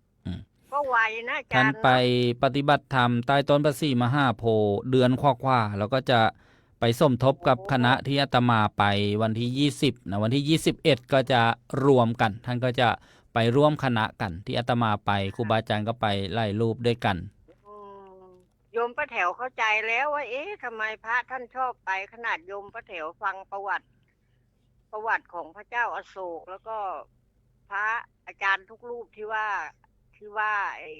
ก็ไวนะอาจา ท่าน รย์ ไปปฏิบัติธรรมใต้ต้นพระศรีมหาโพธิ์เดือนกว่าๆแล้วก็จะไปสมทบกับคณะที่อาตมาไปวันที่20นะวันที่21ก็จะรวมกันท่านก็จะไปร่วมคณะกันที่อาตมาไปครูบาอาจารย์ก็ไปไล่รูปด้วยกัน อืมโยมป้าแถวเข้าใจแล้วว่าเอ๊ะทำไมพระท่านชอบไปขนาดโยมป้าแถวฟังประวัติของพระเจ้าอโศกแล้วก็พระอาจารย์ทุกรูปที่ว่าไอ้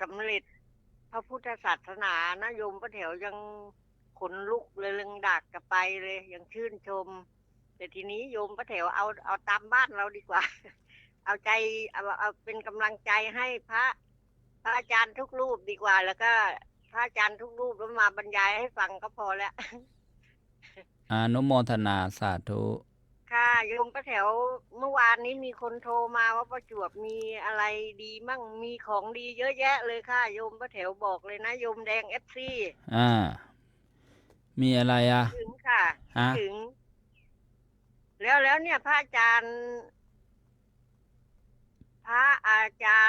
สำเร็จพระพุทธศาสนานะโยมป้าแถวยังขนลุกเลยลึงดักกับไปเลยยังชื่นชม แต่ทีนี้โยมป้าแถวเอาตามบ้านเราดีกว่า เอาเป็นกำลังใจให้พระอาจารย์ทุกรูปดีกว่า แล้วก็พระอาจารย์ทุกรูปแล้วมาบรรยายให้ฟังก็พอแล้ว อนุโมทนาสาธุ ค่ะโยมป้าแถวเมื่อวานนี้มีคนโทรมาว่าประจวบมีอะไรดีมั่งมีของดีเยอะแยะเลยค่ะโยมป้าแถวบอกเลยนะโยมแดงFC มีอะไรถึงค่ะถึงแล้วเนี่ยพระอาจาร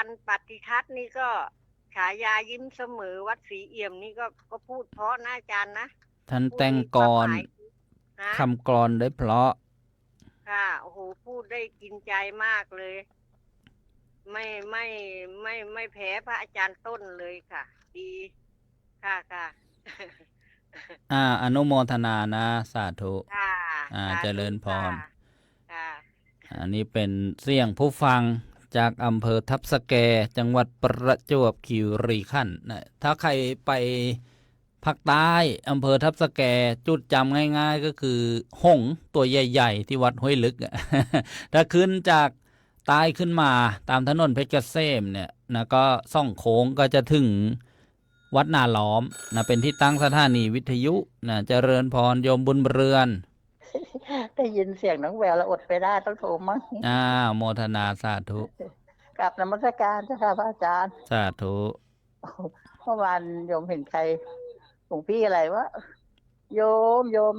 ย์ปฏิทัศน์นี่ก็ฉายายิ้มเสมอวัดศรีเอี่ยมนี่ก็พูดเพราะนะอาจารย์นะ ท่านแต่งกรคำกรได้เพราะค่ะโอ้โหพูดได้กินใจมากเลย ไม่แพ้พระอาจารย์ต้นเลยค่ะ ดีค่ะ อนุโมทนานะสาธุ ค่ะเจริญพร ค่ะ อันนี้เป็นเสียงผู้ฟังจากอำเภอทับสแกจังหวัดประจวบคีรีขันธ์นะถ้าใครไปภาคใต้อำเภอทับสแกจุดจำง่ายๆก็คือหงส์ตัวใหญ่ๆที่วัดห้วยลึก ถ้าขึ้นจากใต้ขึ้นมาตามถนนเพชรเกษมเนี่ยนะก็ส่องโค้งก็จะถึงวัดนาล้อมนะเป็นที่ตั้งสถานีวิทยุนะเจริญพรโยมบุญเรือน ได้ยินเสียงน้องแววแล้วอดไปได้ต้องโทรมั้ง โมทนาสาธุ ก กราบนมัสการเจ้าค่ะพระอาจารย์ สาธุ เมื่อวานโยมเห็นใครหลวงพี่อะไรวะโยม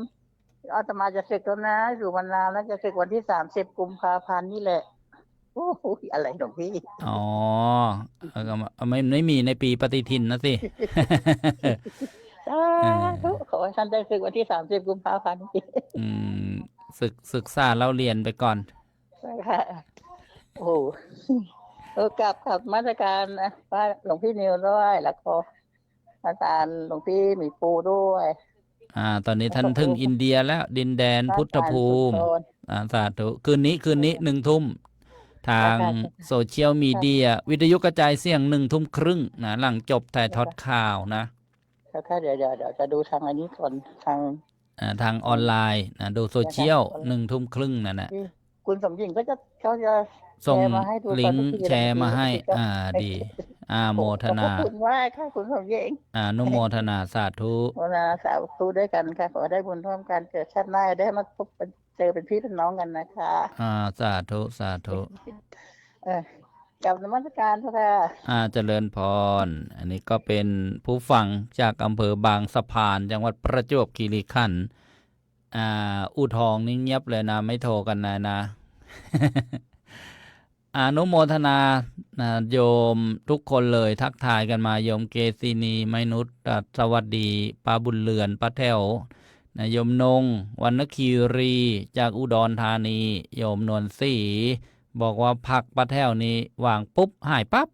อาตมาจะศึกแล้วนะอยู่มานานแล้วจะศึกวันที่30 กุมภาพันธ์นี่แหละโอ้โหอะไรหลวงพี่ อ๋อก็ไม่มีในปีปฏิทินนะสิ สาธุขอให้ท่านได้ศึกวันที่30 กุมภาพันธ์นี้ อืมศึกษาเล่าเรียนไปก่อน ค่ะโอ้โหกลับมาตรการนะว่าหลวงพี่นิวด้วยแล้วก็อาจารย์หลวงพี่หมีปูด้วย ตอนนี้ท่านถึงอินเดียแล้วดินแดนพุทธภูมิ สาธุคืนนี้1 ทุ่มทางโซเชียลมีเดีย วิทยุกระจายเสียง1 ทุ่มครึ่งนะหลังจบถ่ายทอดข่าวนะ ค่ะเดี๋ยวจะดูทางอันนี้ก่อนทางออนไลน์นะดูโซเชียล1 ทุ่มครึ่งนั่นแหละ คุณสมหญิงเขาจะ ส่ง แชร์มาให้ดู ลิงก์ ตอนที่ แชร์มาให้ ก็ ดีโมทนา ขอบคุณมากค่ะคุณสมหญิง อนุโมทนาสาธุ โมนาสาวครูด้วยกันค่ะขอได้บุญร่วมกันเกิดชาติหน้าได้มาพบเจอเป็นพี่เป็นน้องกันนะคะ สาธุสาธุ กับนมัสการพระค่ะ เจริญพร อันนี้ก็เป็นผู้ฟังจากอำเภอบางสะพานจังหวัดประจวบคีรีขันธ์อู่ทองนี่เงียบเลยนะ ไม่โทรกันนะ อนุโมทนาโยมทุกคนเลยทักทายกันมาโยมเกษินีไมนุษย์สวัสดีป้าบุญเรือนป้าแถวโยมนงวรรณคีรีจากอุดรธานีโยมนวลศรีบอกว่าพักป้าแถวนี้วางปุ๊บหายปั๊บ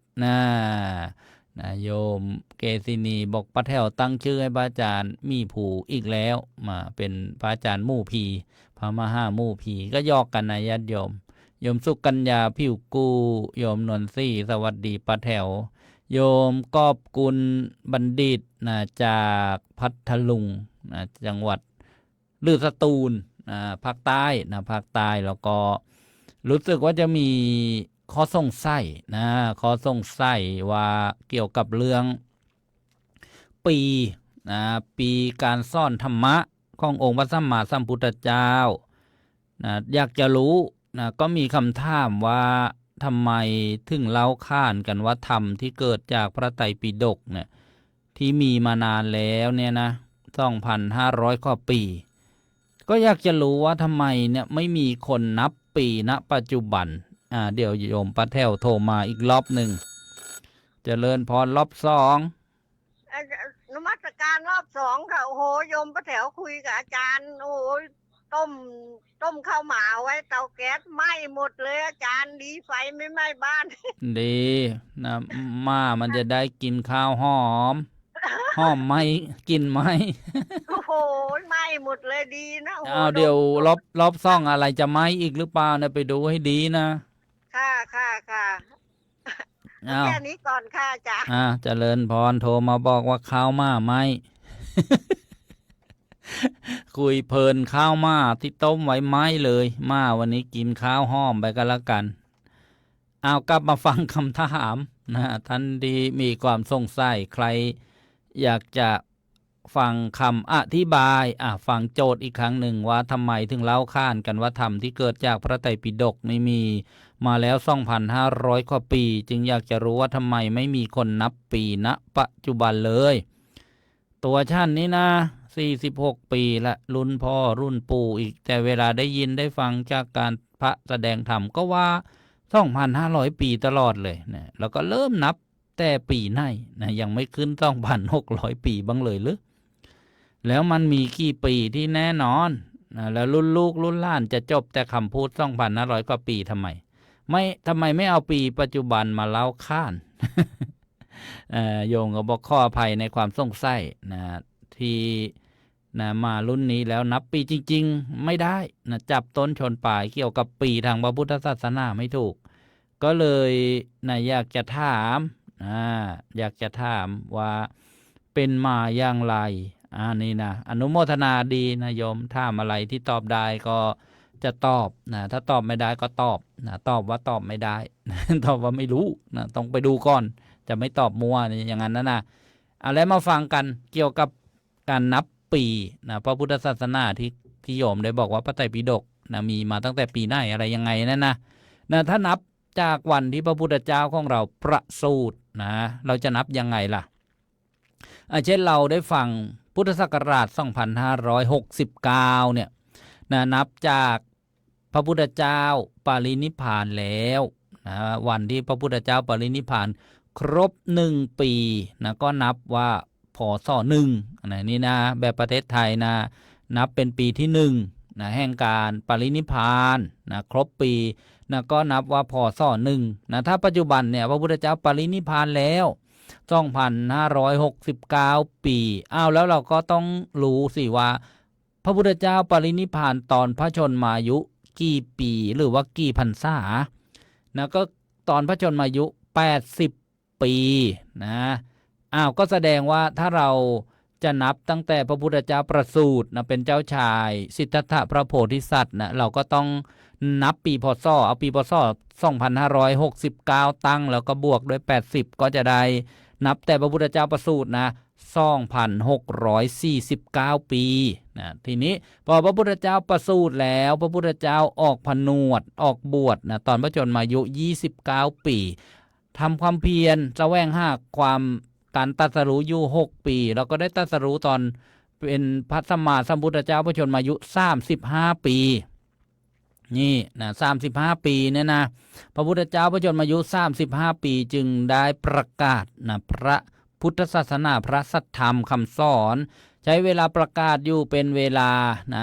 โยมเกษินีบอกป้าแถวตั้งชื่อให้พระอาจารย์มีผูอีกแล้วมาเป็นพระอาจารย์มู่พีพระมหามู่พีก็ยอกกันนะญาติโยมสุกัญญาผิวกูโยมนวลศรีสวัสดีป้าแถวโยมกอบกุลบัณฑิตจากพัทลุงจังหวัดลือสตูลภาคใต้ภาคใต้แล้วก็รู้สึกว่าจะมีข้อสงสัยข้อสงสัยว่าเกี่ยวกับเรื่องปีการสอนธรรมะขององค์พระสัมมาสัมพุทธเจ้าอยากจะรู้ก็มีคำถามว่าทำไมถึงเล่าข้านกันว่าธรรมที่เกิดจากพระไตรปิฎกเนี่ยที่มีมานานแล้วเนี่ยนะ 2,500 กว่าปีก็อยากจะรู้ว่าทำไมเนี่ยไม่มีคนนับปีณปัจจุบันเดี๋ยวโยมป้าแถวโทรมาอีกรอบหนึ่งเจริญพรรอบ2นมัสการรอบ2ค่ะโอ้โหโยมป้าแถวคุยกับอาจารย์โอ้โหต้มข้าวหมาไว้เตาแก๊สไหม้หมดเลยอาจารย์ดีไฟไม่ไหม้บ้าน ดีนะมันจะได้กินข้าวหอม ไหมกินไหม โอ้โหไหม้หมดเลยดีนะโอ้โห เดี๋ยวรอบซ่องอะไรจะไหมอีกหรือเปล่าเนี่ยไปดูให้ดีนะค่ะแค่นี้ก่อนค่ะอาจารย์เจริญพรโทรมาบอกว่าข้าวมาไหม คุยเพลินข้าวมาที่ต้มไว้ไหมเลยวันนี้กินข้าวหอมไปกันละกันกลับมาฟังคำถามท่านที่มีความสงสัยใครอยากจะฟังคำอธิบายฟังโจทย์อีกครั้งหนึ่งว่าทำไมถึงเล่าข้านกันว่าธรรมที่เกิดจากพระไตรปิฎกไม่มีมาแล้ว 2,500 กว่าปีจึงอยากจะรู้ว่าทำไมไม่มีคนนับปีณปัจจุบันเลยตัวท่านนี้นะ46 ปีละรุ่นพ่อรุ่นปู่อีกแต่เวลาได้ยินได้ฟังจากการพระแสดงธรรมก็ว่า 2,500 ปีตลอดเลยนะแล้วก็เริ่มนับแต่ปีไหนยังไม่ขึ้น 2,600 ปีบ้างเลยหรือแล้วมันมีกี่ปีที่แน่นอนแล้วรุ่นลูกรุ่นหล้านจะจบแต่คำพูด 2,500 กว่าปีทำไมไม่เอาปีปัจจุบันมาเล่าข้าน โยงก็บอกข้ออภัยในความสงสัยที่มารุ่นนี้แล้วนับปีจริงๆไม่ได้จับต้นชนปลายเกี่ยวกับปีทางพระพุทธศาสนาไม่ถูกก็เลยอยากจะถามว่าเป็นมาอย่างไรนี่นะอนุโมทนาดีนะโยมถามอะไรที่ตอบได้ก็จะตอบถ้าตอบไม่ได้ก็ตอบตอบว่าตอบไม่ได้ ตอบว่าไม่รู้ต้องไปดูก่อนจะไม่ตอบมั่วอย่างนั้นนะแล้วมาฟังกันเกี่ยวกับการนับปีพระพุทธศาสนาที่โยมได้บอกว่าพระไตรปิฎกมีมาตั้งแต่ปีไหนอะไรยังไงนั่นนะถ้านับ จากวันที่พระพุทธเจ้าของเราประสูตินะเราจะนับยังไงล่ะเช่นเราได้ฟังพุทธศักราช 2569 เนี่ยนะนับจากพระพุทธเจ้าปรินิพพานแล้วนะวันที่พระพุทธเจ้าปรินิพพานครบ1 ปีนะก็นับว่าพศ1นะนี่นะแบบประเทศไทยนะนับเป็นปีที่1นะแห่งการปรินิพพานนะครบปีนะก็นับว่าพศ1นะถ้าปัจจุบันเนี่ยพระพุทธเจ้าปรินิพพานแล้ว2569 ปีแล้วเราก็ต้องรู้สิว่าพระพุทธเจ้าปรินิพพานตอนพระชนมายุกี่ปีหรือว่ากี่พรรษานะก็ตอนพระชนมายุ80 ปีนะก็แสดงว่าถ้าเราจะนับตั้งแต่พระพุทธเจ้าประสูตินะเป็นเจ้าชายสิทธัตถะพระโพธิสัตว์นะเราก็ต้องนับปีพศเอาปีพศ2569ตั้งแล้วก็บวกด้วย80ก็จะได้นับแต่พระพุทธเจ้าประสูตินะ2,649 ปีนะทีนี้พอพระพุทธเจ้าประสูติแล้วพระพุทธเจ้าออกผนวดออกบวชนะตอนพระชนมายุ29 ปีทำความเพียรแสวงหาความการตรัสรู้อยู่6 ปีแล้วก็ได้ตรัสรู้ตอนเป็นพระสัมมาสัมพุทธเจ้าพระชนมายุ35 ปีนี่นะ35 ปีเนี่ยนะพระพุทธเจ้าพระชนมายุ35 ปีจึงได้ประกาศนะพระพุทธศาสนาพระสัทธรรมคำสอนใช้เวลาประกาศอยู่เป็นเวลานะ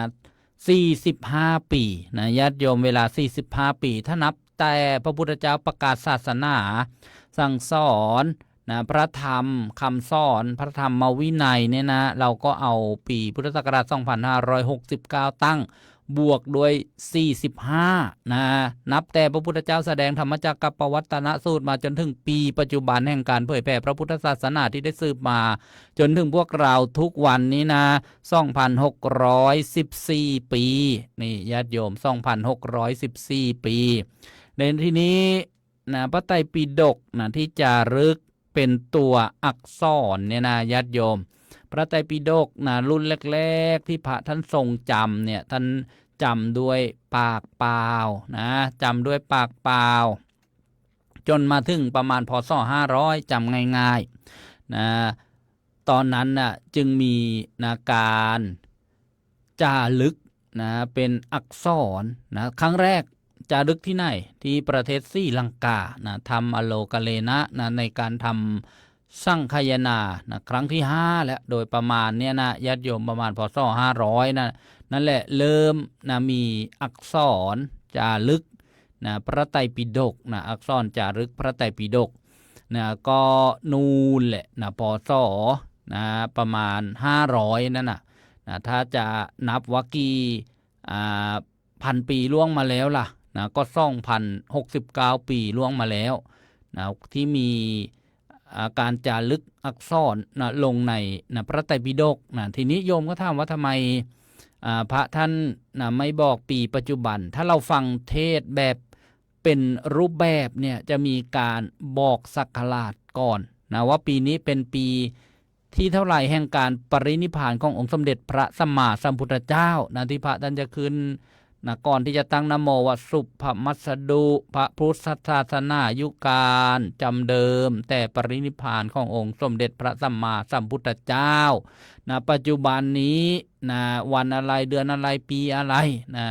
45 ปีนะญาติโยมเวลา45 ปีถ้านับแต่พระพุทธเจ้าประกาศศาสนาสั่งสอนนะพระธรรมคำสอนพระธรรมวินัยเนี่ยนะเราก็เอาปีพุทธศักราช2569ตั้งบวกด้วย45นะนับแต่พระพุทธเจ้าแสดงธรรมจักรปวัตตนสูตรมาจนถึงปีปัจจุบันแห่งการเผยแผ่พระพุทธศาสนาที่ได้สืบมาจนถึงพวกเราทุกวันนี้นะ2,614 ปีนี่ญาติโยม2,614 ปีในที่นี้นะพระไตรปิฎกนะที่จารึกเป็นตัวอักษรเนี่ยนะญาติโยมพระไตรปิฎกนะรุ่นแรกๆที่พระท่านทรงจำเนี่ยท่านจำด้วยปากเปล่านะจำด้วยปากเปล่าจนมาถึงประมาณพศ500จำง่ายๆนะตอนนั้นนะจึงมีนะการจารึกนะเป็นอักษรนะครั้งแรกจารึกที่ไหนที่ประเทศศรีลังกานะทำอโลกเลนะนะในการทำสังคายนานะครั้งที่5แล้วโดยประมาณเนี่ยนะญาติโยมประมาณพศ500นะนั่นแหละเริ่มนะมีอักษรจารึกนะพระไตรปิฎกนะอักษรจารึกพระไตรปิฎกนะก็นูนแหละนะพศนะประมาณ500นั่นนะถ้าจะนับว่ากี่พันปีล่วงมาแล้วล่ะนะก็2,069 ปีล่วงมาแล้วนะที่มีการจารึกอักษรนะลงในนะพระไตรปิฎกนะทีนี้โยมก็ถามว่าทำไมพระท่านนะไม่บอกปีปัจจุบันถ้าเราฟังเทศแบบเป็นรูปแบบเนี่ยจะมีการบอกศักราชก่อนนะว่าปีนี้เป็นปีที่เท่าไหร่แห่งการปรินิพพานขององค์สมเด็จพระสัมมาสัมพุทธเจ้านะที่พระท่านจะขึ้นนะก่อนที่จะตั้งนะโมว่าสุภมัสดุพระพุทธศาสนายุการจำเดิมแต่ปรินิพพานขององค์สมเด็จพระสัมมาสัมพุทธเจ้านะปัจจุบันนี้นะวันอะไรเดือนอะไรปีอะไรนะ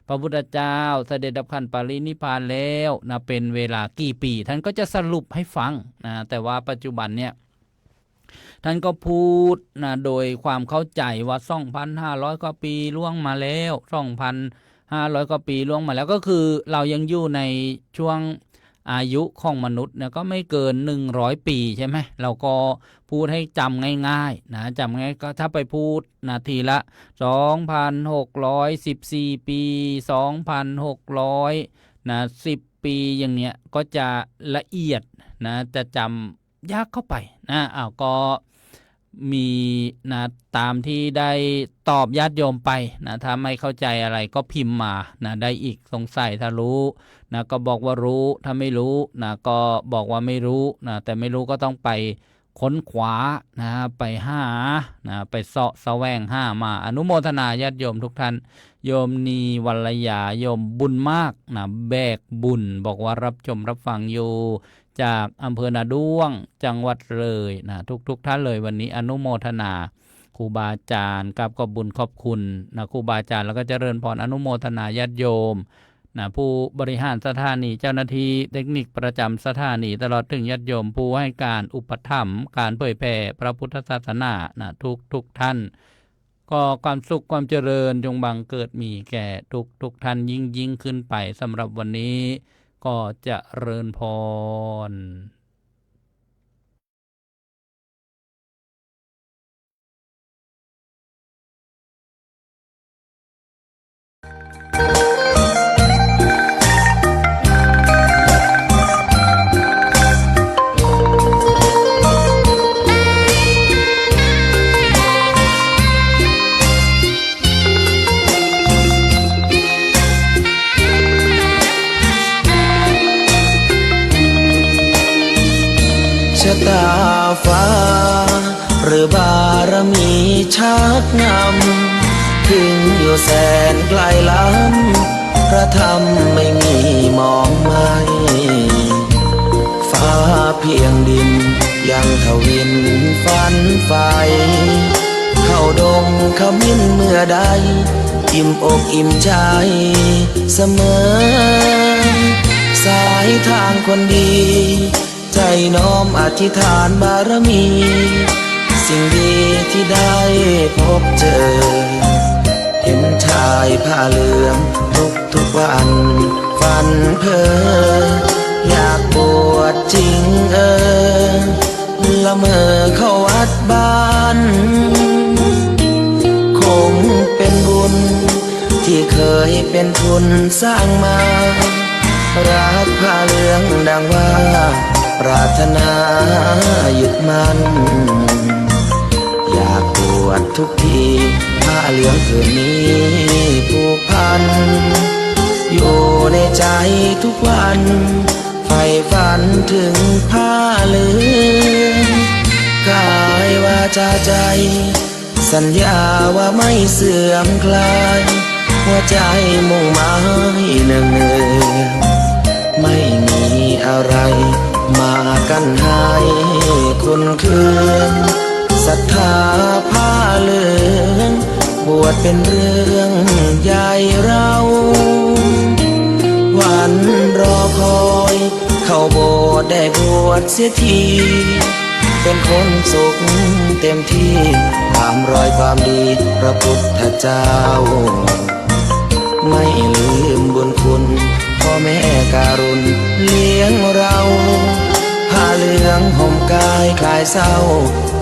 พระพุทธเจ้าเสด็จดับขันปรินิพพานแล้วนะเป็นเวลากี่ปีท่านก็จะสรุปให้ฟังนะแต่ว่าปัจจุบันเนี่ยท่านก็พูดนะโดยความเข้าใจว่า 2,500 กว่าปีล่วงมาแล้ว2,500 กว่าปีล่วงมาแล้วก็คือเรายังอยู่ในช่วงอายุของมนุษย์เนี่ยก็ไม่เกิน100 ปีใช่ไหมเราก็พูดให้จำง่ายๆนะจำง่ายก็ถ้าไปพูดนาทีละ 2,614 ปี 2,600 นะ10 ปีอย่างเนี้ยก็จะละเอียดนะจะจำยากเข้าไปนะก็มีนะตามที่ได้ตอบญาติโยมไปนะถ้าไม่เข้าใจอะไรก็พิมพ์มานะได้อีกสงสัยถ้ารู้นะก็บอกว่ารู้ถ้าไม่รู้นะก็บอกว่าไม่รู้นะแต่ไม่รู้ก็ต้องไป ค้นขวานะไปหานะไปเสาะแสวงหามาอนุโมทนาญาติโยมทุกท่านโยมนีวัลยาโยมบุญมากนะแบกบุญบอกว่ารับชมรับฟังอยู่จากอำเภอนาด้วงจังหวัดเลยนะทุกท่านเลยวันนี้อนุโมทนาครูบาอาจารย์กับขอบบุญขอบคุณนะครูบาอาจารย์แล้วก็เจริญพรอนุโมทนาญาติโยมนะผู้บริหารสถานีเจ้าหน้าที่เทคนิคประจำสถานีตลอดถึงญาติโยมผู้ให้การอุปถัมภ์การเผยแผ่พระพุทธศาสนานะทุกท่านก็ความสุขความเจริญจงบังเกิดมีแก่ทุกท่านยิ่งขึ้นไปสำหรับวันนี้ก็จะเริญพรชะตาฟ้าหรือบารมีชักนำถึงอยู่แสนไกลล้ำพระธรรมไม่มีมองไม่ฟ้าเพียงดินยังทวินฝันไฟเข้าดงขมิ้นเมื่อใดอิ่มอกอิ่มใจเสมอสายทางคนดีใจน้อมอธิษฐานบารมีสิ่งดีที่ได้พบเจอเห็นชายผ้าเหลืองทุกวันฝันเพ้ออยากบวชจริงละเมอเข้าวัดบ้านคงเป็นบุญที่เคยเป็นทุนสร้างมารักผ้าเหลืองดังว่าปรารถนายึดมันอยากบวชทุกทีผ้าเหลืองผืนนี้ผูกพันอยู่ในใจทุกวันใฝ่ฝันถึงผ้าเหลืองกายวาจาใจสัญญาว่าไม่เสื่อมคลายหัวใจมุ่งหมายเนืองไม่มีอะไรมากันให้คุณคืนศรัทธาผ้าเหลืองบวชเป็นเรื่องใหญ่เราวันรอคอยเข้าโบสถ์ได้บวชเสียทีเป็นคนสุขเต็มที่ตามรอยความดีพระพุทธเจ้าไม่ลืมบุญคุณพ่อแม่การุณเลี้ยงเราผ้าเหลืองห่มกายคลายเศร้า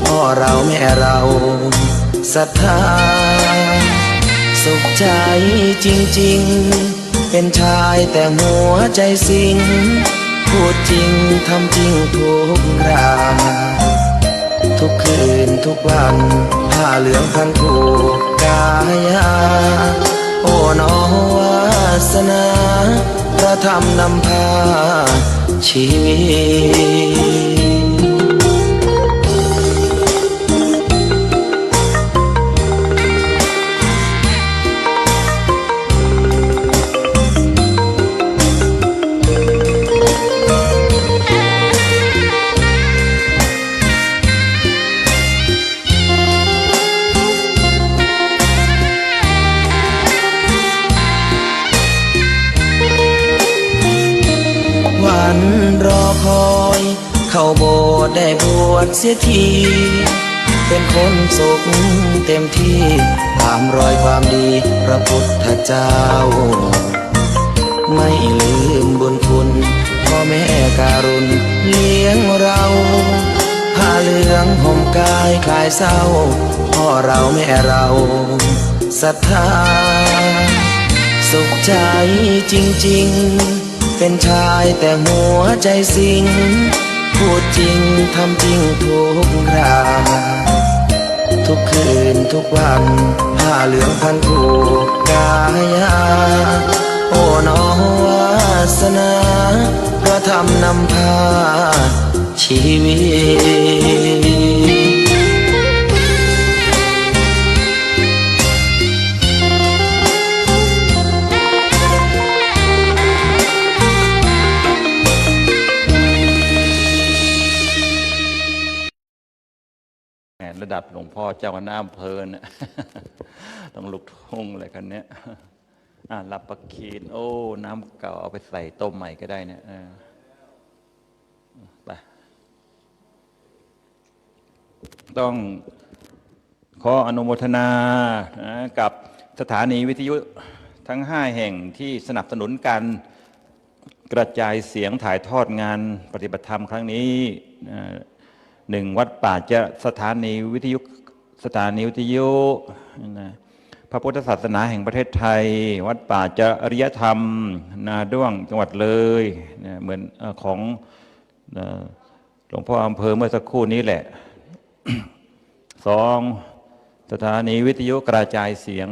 พ่อเราแม่เราศรัทธาสุขใจจริงๆเป็นชายแต่หัวใจสิงพูดจริงทำจริงทุกคราทุกคืนทุกวันผ้าเหลืองพันผูกกายาโอ้น้อวาสนาพระธรรมนำพาชีวิตวันรอคอยเข้าโบสถ์ได้บวชเสียทีเป็นคนสุขเต็มที่ตามรอยความดีพระพุทธเจ้าไม่ลืมบุญคุณพ่อแม่การุณเลี้ยงเราผ้าเหลืองห่มกายคลายเศร้าพ่อเราแม่เราศรัทธาสุขใจจริงๆเป็นชายแต่หัวใจสิงพูดจริงทำจริงทุกคราทุกคืนทุกวันผ้าเหลืองพันผูกกายาโอ้น้อวาสนาพระธรรมนำพา ชีวิต ระดับหลวงพ่อเจ้าคณะอำเภอเนี่ย ต้องลุกทุ่งอะไรกันเนี้ยรับประคีนโอ้น้ำเก่าเอาไปใส่ต้มใหม่ก็ได้เนี่ยไปต้องขออนุโมทนากับสถานีวิทยุทั้ง5แห่งที่สนับสนุนการกระจายเสียงถ่ายทอดงานปฏิบัติธรรมครั้งนี้1วัดป่าจะสถานีวิทยุนะพระพุทธศาสนาแห่งประเทศไทยวัดป่าจะอริยธรรมนาด้วงจังหวัดเลยนะเหมือนของหลวงพ่ออำเภอเมื่อสักครู่นี้แหละ2สถานีวิทยุกระจายเสียง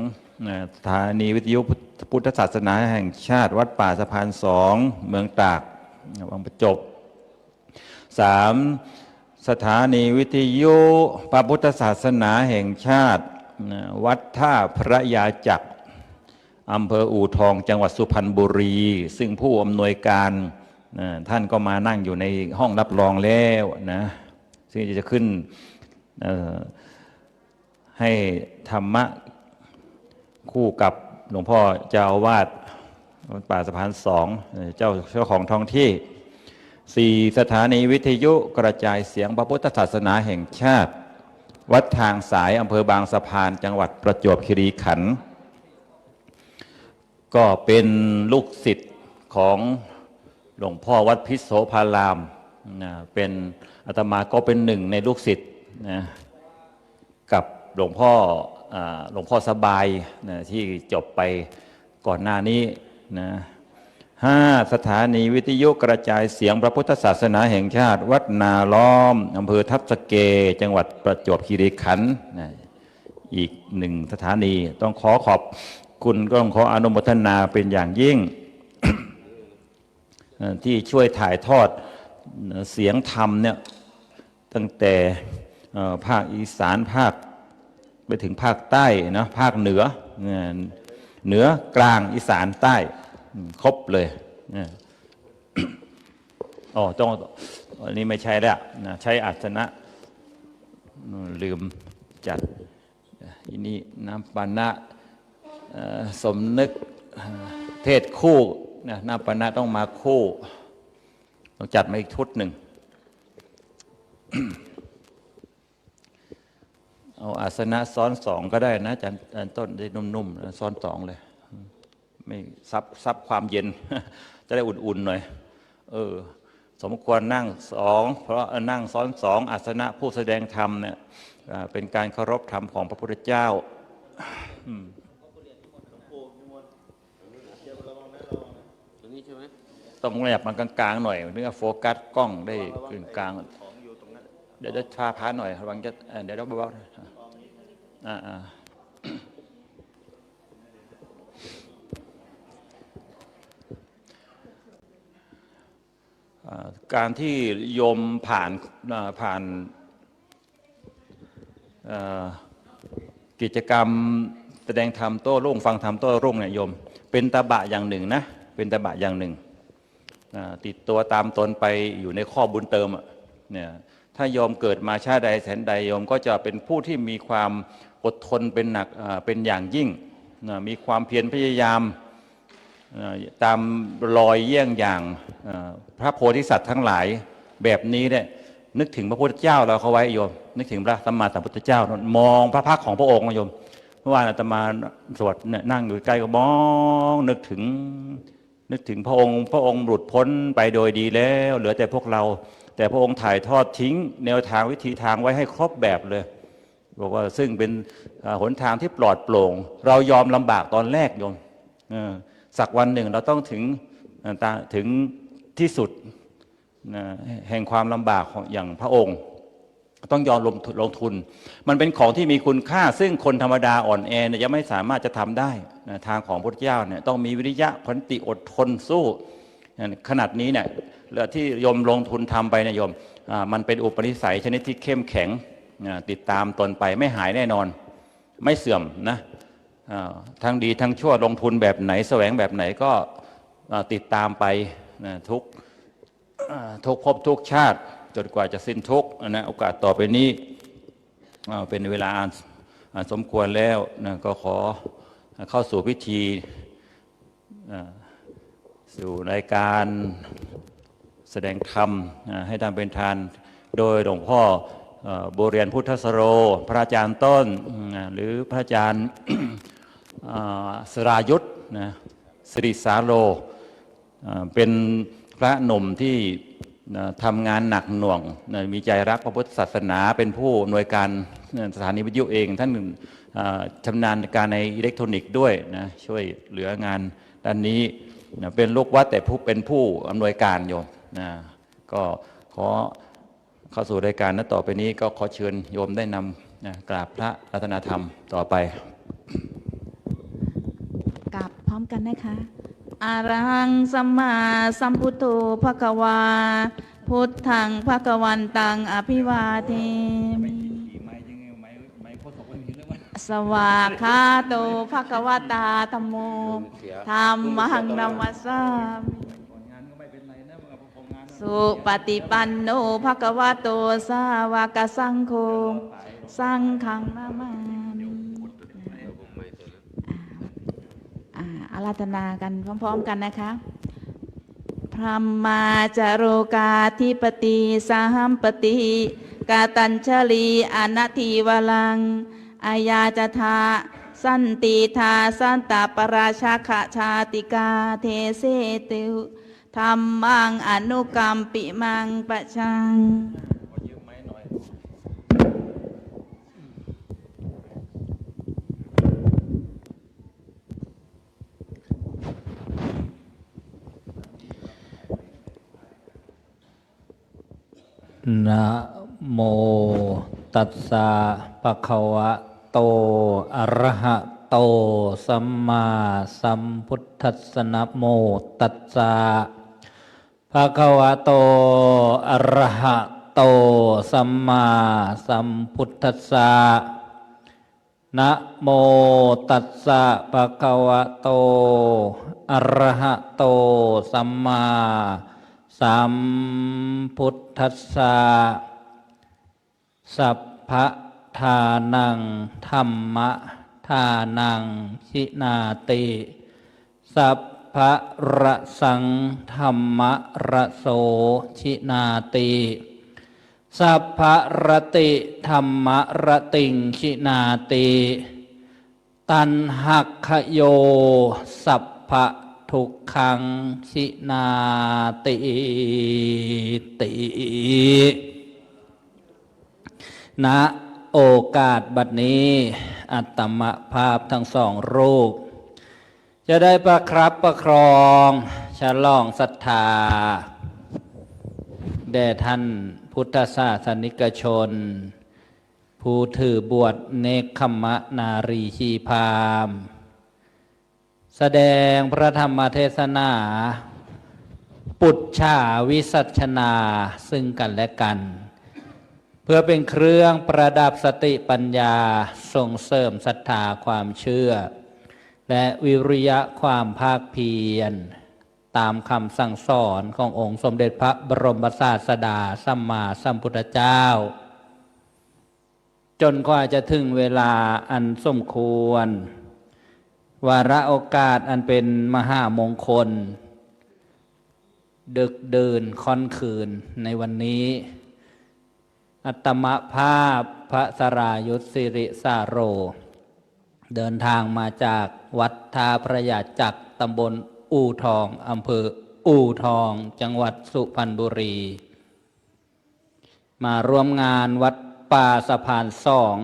สถานีวิทยุพุทธศาสนาแห่งชาติวัดป่าสะพาน2เมืองตากวังประจบ3สถานีวิทยุพระพุทธศาสนาแห่งชาติวัดท่าพระยาจักรอำเภออู่ทองจังหวัดสุพรรณบุรีซึ่งผู้อำนวยการท่านก็มานั่งอยู่ในห้องรับรองแล้วนะซึ่งจะขึ้นให้ธรรมะคู่กับหลวงพ่อเจ้าอาวาสวัดป่าสะพาน2เจ้าของท้องที่4สถานีวิทยุกระจายเสียงพระพุทธศาสนาแห่งชาติวัดทางสายอำเภอบางสะพานจังหวัดประจวบคีรีขันธ์ก็เป็นลูกศิษย์ของหลวงพ่อวัดพิษโสภารามนะเป็นอาตมาก็เป็นหนึ่งในลูกศิษย์นะกับหลวงพ่อสบายนะที่จบไปก่อนหน้านี้นะ5สถานีวิทยุกระจายเสียงพระพุทธศาสนาแห่งชาติวัดนาล้อมอำเภอทับสะเกจังหวัดประจวบคีรีขันธ์อีก1สถานีต้องขอบคุณก็ต้องขออนุโมทนาเป็นอย่างยิ่ง ที่ช่วยถ่ายทอดเสียงธรรมเนี่ยตั้งแต่ภาคอีสานภาคไปถึงภาคใต้นะภาคเหนือกลางอีสานใต้ครบเลยต้องอันนี้ไม่ใช่แล้วนะใช้อาสนะลืมจัดอันนี้น้ำปานะสมนึกเทศคู่นะน้ำปานะต้องมาคู่ต้องจัดมาอีกชุดหนึ่ง เอาอาสนะซ้อน2ก็ได้นะอาจารย์ต้นได้นุ่มๆซ้อน2เลยไม่ซับความเย็น จะได้อุ่นๆหน่อยสมควรนั่ง2เพราะนั่งซ้อน2อาสนะผู้แสดงธรรมเนี่ยเป็นการเคารพธรรมของพระพุทธเจ้าต้องแยบมันกลางๆหน่อยเนื้อโฟกัสกล้องได้กลางเดี๋ยวจะชาพาหน่อยระวังจะเดี๋ยวเบาๆการที่โยมผ่านกิจกรรมแสดงธรรมโต้รุ่งฟังธรรมโต้รุ่งเนี่ยโยมเป็นตบะอย่างหนึ่งนะเป็นตบะอย่างหนึ่งติดตัวตามตนไปอยู่ในข้อบุญเติมเนี่ยถ้าโยมเกิดมาชาติใดแสนใดโยมก็จะเป็นผู้ที่มีความอดทนเป็นหนักเป็นอย่างยิ่งมีความเพียรพยายามตามรอยเยี่ยงอย่างพระโพธิสัตว์ทั้งหลายแบบนี้เนี่ยนึกถึงพระพุทธเจ้าเราเขาไว้โยมนึกถึงพระสัมมาสัมพุทธเจ้ามองพระพักตร์ของพระองค์โยมเมื่อวานอาตมาสวดเนี่ยนั่งอยู่ใกล้ก็มองนึกถึงพระองค์หลุดพ้นไปโดยดีแล้วเหลือแต่พวกเราแต่พระองค์ถ่ายทอดทิ้งแนวทางวิธีทางไว้ให้ครบแบบเลยบอกว่าซึ่งเป็นหนทางที่ปลอดโปร่งเรายอมลำบากตอนแรกโยมสักวันหนึ่งเราต้องถึงที่สุดแห่งความลำบากของอย่างพระองค์ต้องยอมลงทุนมันเป็นของที่มีคุณค่าซึ่งคนธรรมดาอ่อนแอเนี่ยยังไม่สามารถจะทำได้ทางของพระพุทธเจ้าเนี่ยต้องมีวิริยะขันติอดทนสู้ขนาดนี้เนี่ยที่โยมลงทุนทำไปเนี่ยโยม มันเป็นอุปนิสัยชนิดที่เข้มแข็งติดตามตนไปไม่หายแน่นอนไม่เสื่อมนะทั้งดีทั้งชั่วลงทุนแบบไหนแสวงแบบไหนก็ติดตามไปทุกภพทุกชาติจนกว่าจะสิ้นทุกนะโอกาสต่อไปนี้เป็นเวลาสมควรแล้วนะก็ขอเข้าสู่พิธีสู่รายการแสดงธรรมให้ตามเป็นทานโดยหลวงพ่อบัวเรียนพุทธสโรพระอาจารย์ต้นหรือพระอาจารย์สรายุทธนะสิริสาโลเป็นพระหนุ่มที่ทำงานหนักหน่วงมีใจรักพระพุทธศาสนาเป็นผู้อำนวยการสถานีวิทยุเองท่านชำนาญการในอิเล็กทรอนิกส์ด้วยนะช่วยเหลืองานด้านนี้เป็นลูกวัดแต่เป็นผู้อำนวยการโยมนะก็ขอเข้าสู่รายการนั้นต่อไปนี้ก็ขอเชิญโยมได้นำกราบพระรัตนธรรมต่อไปกราบพร้อมกันนะคะอะระหังสัมมาสัมพุทโธภควาพุทธังภควันตังอภิวาเทมิสวากขาโตภควตาธัมโมธัมมังนัมมัสสามิสุปฏิปันโนภควโตสาวกสังโฆสังฆังนามามิอาราธนากันพร้อมๆกันนะคะพรหมาจาโรกาธิปติสหัมปติกาตัญชลีอนัตถิวลังอายาจทาสันติทาสันตปราชาขชาติกาเทเสติวธรรมังอนุกรรมปิมังปะชังนะโมตัสสะภะคะวะโตอะระหะโตสัมมาสัมพุทธัสสะนะโมตัสสะภะคะวะโตอะระหะโตสัมมาสัมพุทธัสสะนะโมตัสสะภะคะวะโตอะระหะโตสัมมาสัมพุทธัสสะสัพพะทานังธัมมะทานังชินาติสัพพะระสังธัมมะระโสชินาติสัพพะระติธัมมะระติงชินาติตัณหักขโยสัพพะทุกขังชินาติติณโอกาสบัดนี้อัตมภาพทั้งสองรูปจะได้ประครับประครองฉลองศรัทธาแด่ท่านพุทธศาสนิกชนผู้ถือบวชเนกขัมมนารีชีพรามแสดงพระธรรมเทศนาปุจฉาวิสัชนาซึ่งกันและกันเพื่อเป็นเครื่องประดับสติปัญญาส่งเสริมศรัทธาความเชื่อและวิริยะความภาคเพียรตามคำสั่งสอนขององค์สมเด็จพระบรมศาสดาสัมมาสัมพุทธเจ้าจนกว่าจะถึงเวลาอันสมควรวาระโอกาสอันเป็นมหามงคลดึกดื่นค่ำคืนในวันนี้อัตมภาพพระสรายุทธสิริสาโรเดินทางมาจากวัดท่าพระยาจักรตำบลอู่ทองอำเภออู่ทองจังหวัดสุพรรณบุรีมาร่วมงานวัดป่าสะพานสอง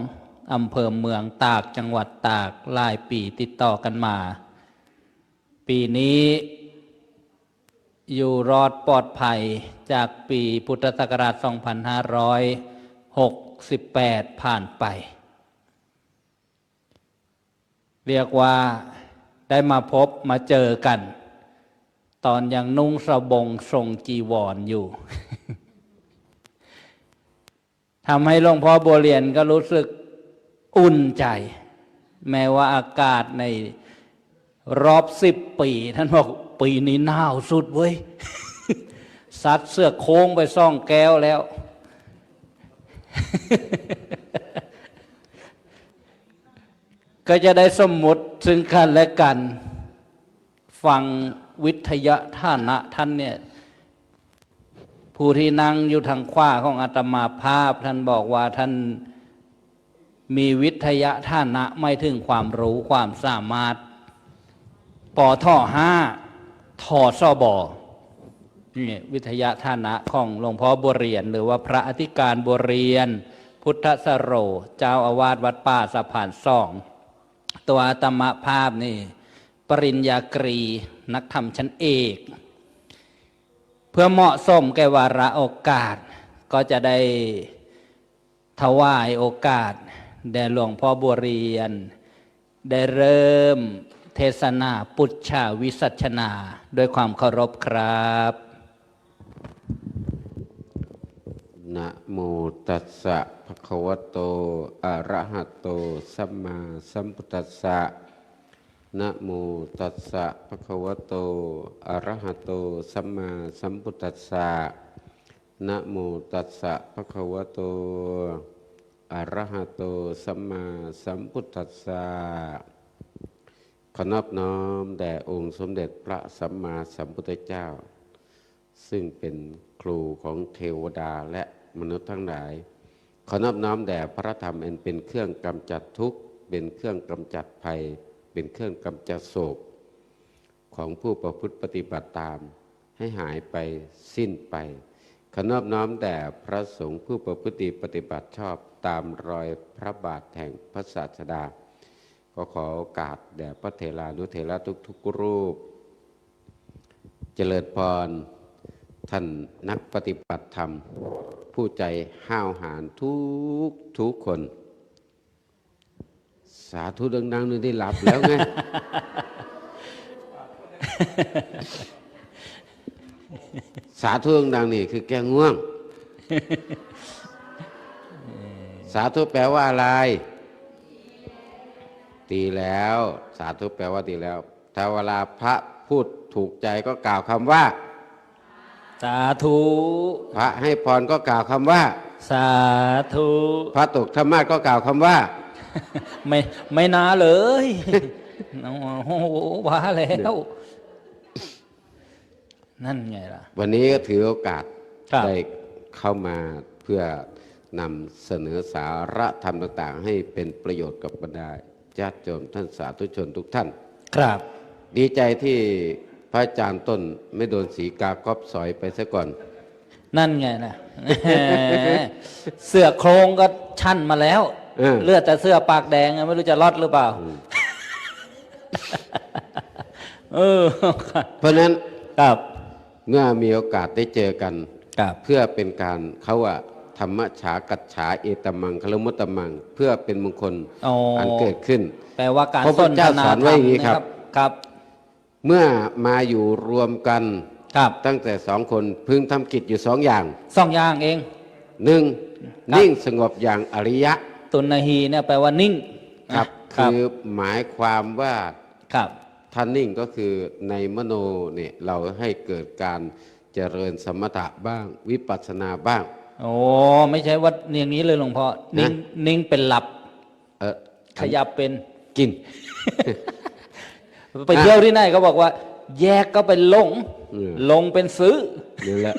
อำเภอเมืองตากจังหวัดตากหลายปีติดต่อกันมาปีนี้อยู่รอดปลอดภัยจากปีพุทธศักราช 2568 ผ่านไปเรียกว่าได้มาพบมาเจอกันตอนยังนุ่งสบงทรงจีวร อยู่ ำให้หลวงพ่อบัวเรียนก็รู้สึกอุ่นใจ แม้ว่าอากาศในรอบ10 ปีท่านบอกปีนี้หนาวสุดเว้ย ซัดเสื้อโค้งไปซ่องแก้วแล้ว ก็จะได้สมมุติซึ่งกันและกัน ฟังวิทยาท่านะท่านเนี่ยผู้ที่นั่งอยู่ทางขวาของอาตมาภาพท่านบอกว่าท่านมีวิทยาท่านะไม่ถึงความรู้ความสามารถปท่อ5ทสบนี่วิทยาท่านะของหลวงพ่อบัวเรียนหรือว่าพระอธิการบัวเรียนพุทธสโรเจ้าอาวาสวัดป่าสะพาน2ตัวอาตมาภาพนี่ปริญญากรีนักธรรมชั้นเอกเพื่อเหมาะสมแก่วาระโอกาสก็จะได้ถวายโอกาสแด่หลวงพ่อบัวเรียนได้เริ่มเทศนาปุจฉาวิสัชนาด้วยความเคารพครับ นะโมตัสสะภะคะวะโตอะระหะโตสัมมาสัมพุทธัสสะนะโมตัสสะภะคะวะโตอะระหะโตสัมมาสัมพุทธัสสะนะโมตัสสะภะคะวะโตอะระหะโตสัมมาสัมพุทธัสสะขอนอบน้อมแด่องค์สมเด็จพระสัมมาสัมพุทธเจ้าซึ่งเป็นครูของเทวดาและมนุษย์ทั้งหลายขอนอบน้อมแด่พระธรรมอันเป็นเครื่องกำจัดทุกข์เป็นเครื่องกำจัดภัยเป็นเครื่องกำจัดโศกของผู้ประพฤติปฏิบัติตามให้หายไปสิ้นไปขอนอบน้อมแด่พระสงฆ์ผู้ประพฤติปฏิบัติชอบตามรอยพระบาทแห่งพระศาสดาก็ขอโอกาสแด่พระเถรานุเถระทุกๆรูปเจริญพรท่านนักปฏิบัติธรรมผู้ใจห้าวหาญทุกคนสาธุดังๆนึงได้หลับแล้วไง สาธุดังๆนี่คือแกง่วง สาธุแปลว่าอะไรตีแล้วสาธุแปลว่าตีแล้วถ้าเวลาพระพูดถูกใจก็กล่าวคำว่าสาธุ พระให้พรก็กล่าวคำว่าสาธุ พระตกธรรมาสก็กล่าวคำว่า ไม่นาเลย โอ้โหว่าแล้วนั่นไงล่ะวันนี้ก็ถือโอกาส ครับ ได้เข้ามาเพื่อนำเสนอสาระธรรมต่างๆให้เป็นประโยชน์กับบรรดาญาติโยมท่านสาธุชนทุกท่านครับดีใจที่พระอาจารย์ต้นไม่โดนสีกากอบสอยไปซะก่อนนั่นไงนะเสื้อโครงก็ชั่นมาแล้วเลือดแต่เสื้อปากแดงไม่รู้จะรอดหรือเปล่าเพราะนั้นครับเมื่อมีโอกาสได้เจอกัน เพื่อเป็นการเขาว่าธรรมฉากัจฉาเอตมังคลมุตตมังเพื่อเป็นมงคลอันเกิดขึ้นแปลว่าการสนทนาธรรมนะครับครับเมื่อมาอยู่รวมกันตั้งแต่2 คนพึงทำกิจอยู่2 อย่างเอง1นิ่งสงบอย่างอริยะตุนหีเนี่ยแปลว่านิ่งครับคือหมายความว่าท่านนิ่งก็คือในมโนเนี่ยเราให้เกิดการเจริญสมถะบ้างวิปัสสนาบ้างโอ้ไม่ใช่ว่าอย่างนี้เลยหลวงพ่อนิ่งเป็นหลับขยับเป็นกิน ไปเที่ยวที่ไหนก็บอกว่าแยกก็เป็นลงเป็นซื้อนี่แหละ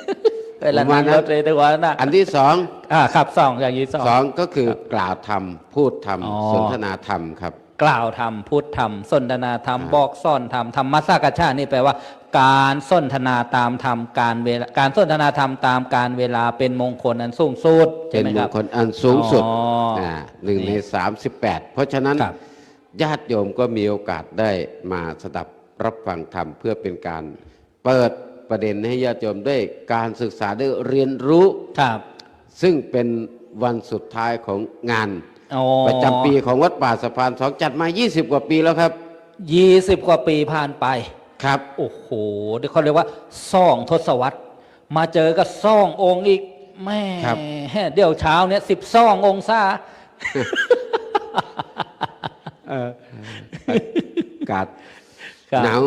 ประมาณนั้นอันที่2ครับ2อย่างนี้2ก็คือกล่าวธรรมพูดธรรมสนทนาธรรมครับกล่าวธรรมพูดธรรมสนทนาธรรมบอกสอนธรรมธรรมสักชานี่แปลว่าการสนทนาตามธรรมการสนทนาธรรมตามการเวลาเป็นมงคลอันสูงสุดเป็นมงคลอันสูงสุด1 ใน 38เพราะฉะนั้นญาติโยมก็มีโอกาสได้มาสดับรับฟังธรรมเพื่อเป็นการเปิดประเด็นให้ญาติโยมได้การศึกษาได้เรียนรู้ซึ่งเป็นวันสุดท้ายของงานประจำปีของวัดป่าสะพาน2จัดมา20 กว่าปีแล้วครับ20 กว่าปีผ่านไปครับโอ้โหเดี๋ยวเขาเรียกว่า2 ทศวรรษมาเจอกับ2 องค์อีก แม่ ครับ เดี๋ยวเช้าเนี่ย12 องศา อากาศ ครับ หนาว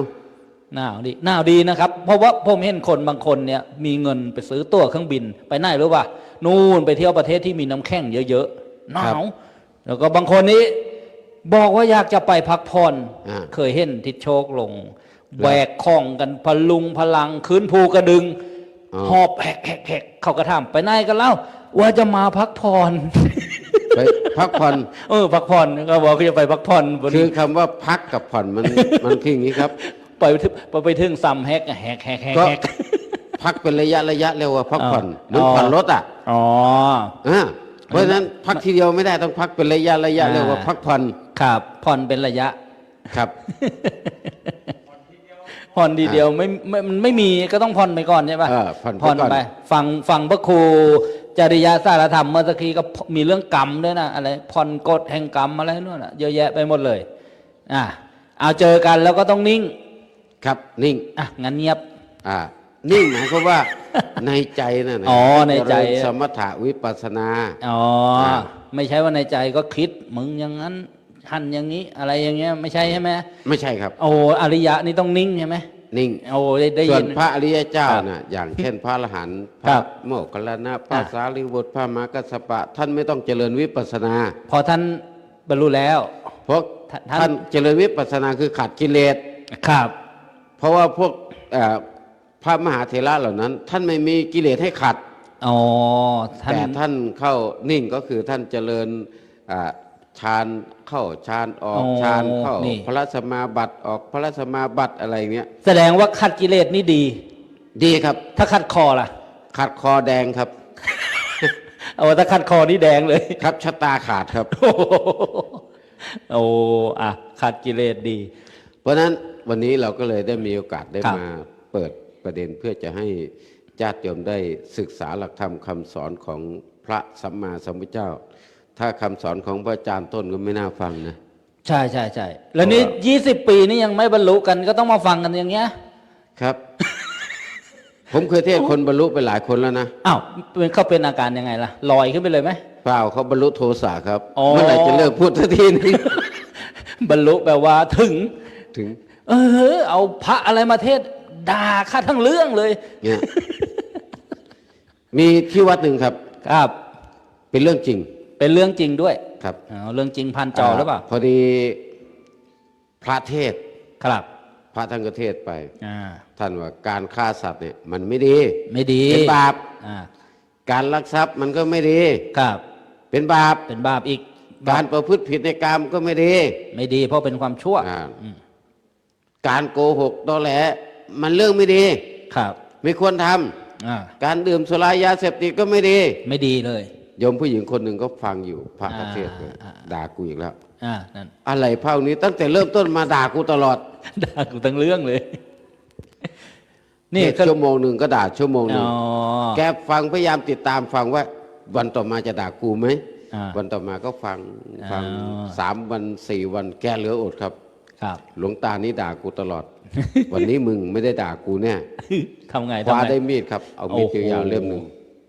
หนาวดีนะครับ เพราะว่าผมเห็นคนบางคนเนี่ยมีเงินไปซื้อตั๋วเครื่องบินไปไหนหรือว่านู่นไปเที่ยวประเทศที่มีน้ำแข็งเยอะๆหนาวแล้วก็บางคนนี้บอกว่าอยากจะไปพักผ่อน อ่า เคยเห็นทิศโชคลงแบกของกันพลุงพลังขึ้นภูกระดึง อ๋อ หอบแหกเขาก็ถามไปไหนกันเล่าว่าจะมาพักผ่อน ไปพักผ่อน พักผ่อนก็บอกว่าจะไปพักผ่อนบน คือคำว่าพักกับผ่อนมัน มันคืออย่างนี้ครับ ไปถึงซ้ำแฮก ก็ พักเป็นระยะเรียกว่าพักผ่อนเหมือนผ่อนรถอ่ะ อ๋อ เพราะฉะนั้นพักทีเดียวไม่ได้ต้องพักเป็นระยะเรียกว่าพักผ่อน ครับผ่อนเป็นระยะ ครับ ผ่อนทีเดียวมันไม่มีก็ต้องผ่อนไปก่อนใช่ป่ะ ผ่อน ผ่อน ก่อน ไปฟังพระครูจริยสารธรรมเมื่อสักทีก็มีเรื่องกรรมด้วยนะอะไรผ่อนกฎแห่งกรรมอะไรนู่นน่ะเยอะแยะไปหมดเลยเอาเจอกันแล้วก็ต้องนิ่ง ครับนิ่ง งั้นเงียบ นิ่งหมายความว่า ในใจนั่นนะ อ๋อในใจ เริญสมถะวิปัสสนา อ๋อ อ่า ไม่ใช่ว่าในใจก็คิดมึงอย่างนั้นหันอย่างนี้อะไรอย่างเงี้ยไม่ใช่ใช่ไหม ไม่ใช่ครับ โอ้อริยะนี่ต้องนิ่งใช่ไหม นิ่ง โอ้ได้ ส่ว ยิ น น พระอริยเจ้า ครับ น่ะอย่างเช่นพระอรหันต์พ ครั ระ บ โมคคัลลานะพระสารีบุตรพระมหากัสสปะ ท่านไม่ต้องเจริญวิปัสสนา พอท่านบรรลุแล้ว เพราะ ท่าน ท่านเจริญวิปัสสนาคือขาดกิเลส ครับ เพราะว่าพวกพระมหาเถระเหล่านั้น ท่านไม่มีกิเลสให้ขัด อ๋อท่าน แต่ท่านเข้านิ่งก็คือท่านเจริญฌานเข้าฌานออกฌานเข้าพระสมาบัติออกพระสมาบัติอะไรเงี้ย แสดงว่าขัดกิเลสนี่ดี ดีครับ ถ้าขัดคอล่ะ ขัดคอแดงครับ เอาถ้าขัดคอนี่แดงเลย ครับชะตาขาดครับ โอ้ขัดกิเลสดี เพราะฉะนั้นวันนี้เราก็เลยได้มีโอกาสได้ ครับ มาเปิดประเด็นเพื่อจะให้ญาติโยมได้ศึกษาหลักธรรมคำสอนของพระสัมมาสัมพุทธเจ้า ถ้าคำสอนของพระอาจารย์ต้นก็ไม่น่าฟังนะ ใช่แล้วนี่20 ปีนี่ยังไม่บรรลุกันก็ต้องมาฟังกันอย่างเงี้ย ครับ ผมเคยเทศน์คนบรรลุไปหลายคนแล้วนะ อ้าวเขาเป็นอาการยังไงล่ะลอยขึ้นไปเลยไหม เปล่าเขาบรรลุโทสะครับ อ๋อ เมื่อไหร่จะเลิกพูดทันทีนึง บรรลุแปลว่าถึง ถึง เอาพระอะไรมาเทศด่าข้าทั้งเรื่องเลย เนี่ย มีที่วัดหนึ่งครับ ครับ เป็นเรื่องจริง เป็นเรื่องจริงด้วย ครับ เรื่องจริงพันจอหรือเปล่า พอดีพระเทศน์ ครับ พระท่านก็เทศน์ไป อ่า ท่านว่าการฆ่าสัตว์เนี่ยมันไม่ดี ไม่ดี เป็นบาป อ่า การลักทรัพย์มันก็ไม่ดี ครับ เป็นบาป เป็นบาปอีก การประพฤติผิดในกามก็ไม่ดี ไม่ดีเพราะเป็นความชั่ว อืมการโกหกตอแหลมันเรื่องไม่ดี ครับ ไม่ควรทำ อ่า การดื่มสุรายาเสพติดก็ไม่ดี ไม่ดีเลย โยมผู้หญิงคนหนึ่งก็ฟังอยู่พระเทศน์ อ่า ด่ากูอีกแล้ว นั่น อะไรเผ่านี้ตั้งแต่เริ่มต้นมาด่ากูตลอด ด่ากูทั้งเรื่องเลย นี่ เทศน์ชั่วโมงหนึ่งก็ด่าชั่วโมงหนึ่ง อ๋อ แกฟังพยายามติดตามฟังว่า วันต่อมาจะด่ากูไหม อ่า วันต่อมาก็ฟัง อ๋อ 3 วัน 4 วันแกเหลืออดครับ ครับ หลวงตานี้ด่ากูตลอด วันนี้มึงไม่ได้ด่ากูแน่ ทำไง คว้า ทำไง ได้มีดครับ เอามีด โอ้โห ยาวๆเล่มหนึ่ง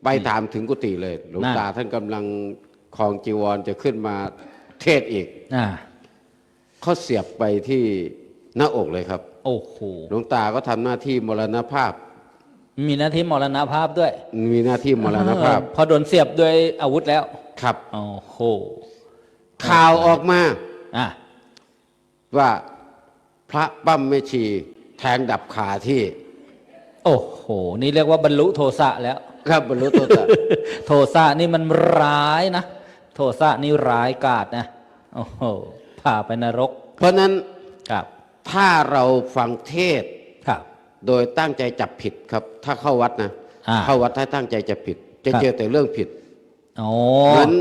ไปถามถึงกุฏิเลย หลวง นั่น ตาท่านกำลังคลองจีวรจะขึ้นมาเทศน์อีก อ่า เขาเสียบไปที่หน้าอกเลยครับ โอ้โห หลวงตาก็ทำหน้าที่มรณภาพ มีหน้าที่มรณภาพด้วย มีหน้าที่มรณภาพ พอโดนเสียบด้วยอาวุธแล้ว ครับ โอ้โห ข่าวออกมา อ่ะ ว่าพระปั้มแม่ชีแทงดับขาที่ โอ้โห นี่เรียกว่าบรรลุโทสะแล้ว ครับบรรลุโทสะ โทสะนี่มันร้ายนะ โทสะนี่ร้ายกาจนะ โอ้โหพาไปนรก เพราะนั้น ครับ ถ้าเราฟังเทศน์ ครับ โดยตั้งใจจับผิดครับ ถ้าเข้าวัดนะ เข้าวัดถ้าตั้งใจจะผิด จะ ครับ เจอแต่เรื่องผิด โอ้ เหมือน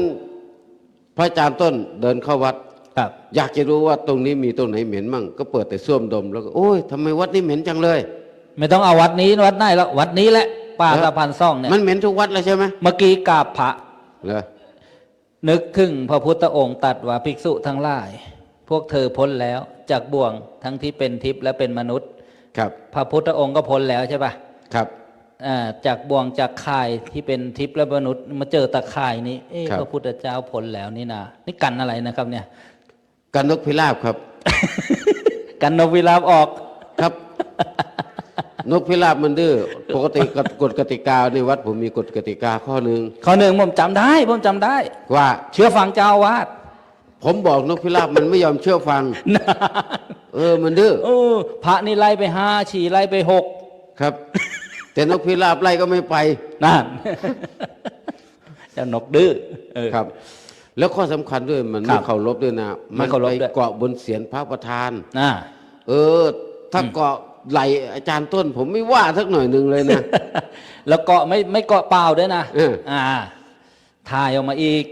พระอาจารย์ต้นเดินเข้าวัด ครับ อยากจะรู้ว่าตรงนี้มีตรงไหนเหม็นมั่งก็เปิดแต่ส้วมดมแล้วก็โอ้ยทำไมวัดนี้เหม็นจังเลย ไม่ต้องเอาวัดนี้วัดไหนแล้ววัดนี้แหละป่า เออ สะพานซ่องเนี่ย มันเหม็นทุกวัดเลยใช่ไหม เมื่อกี้กราบพระ เหรอ นึกถึงพระพุทธองค์ตรัสว่าภิกษุทั้งหลาย พวกเธอพ้นแล้วจากบ่วงทั้งที่เป็นทิพย์และเป็นมนุษย์ ครับ พระพุทธองค์ก็พ้นแล้วใช่ปะ ครับ จากบ่วงจากข่ายที่เป็นทิพย์และมนุษย์มาเจอตะข่ายนี้ครับ พระพุทธเจ้าพ้นแล้วนี่นะนี่กันอะไรนะครับเนี่ย กันนกพิราบครับ กันนกวิราบออก ครับ นกพิราบมันดื้อปกติกฎกติกาในวัดผมมีกฎกติกาข้อหนึ่ง ข้อหนึ่งผมจำได้ว่า เชื่อฟังเจ้าอาวาส ผมบอกนกพิราบมันไม่ยอมเชื่อฟัง มันดื้อ พระนี่ไล่ไป5ฉี่ไล่ไป6ครับ แต่นกพิราบไล่ก็ไม่ไป นั่น เจ้านกดื้อครับ แล้วข้อสำคัญด้วยมัน ครั ไม่ บ เคารพด้วยนะ ไม่ มัน เคารพ ไป ด้วย เกาะบนเศียรพระประธาน น่ะ ถ้าเกาะไหลอาจารย์ต้น ผมไม่ว่าสักหน่อยหนึ่งเลยนะ แล้วเกาะไม่เกาะเปล่าด้วยนะ ถ่ายออกมาอีก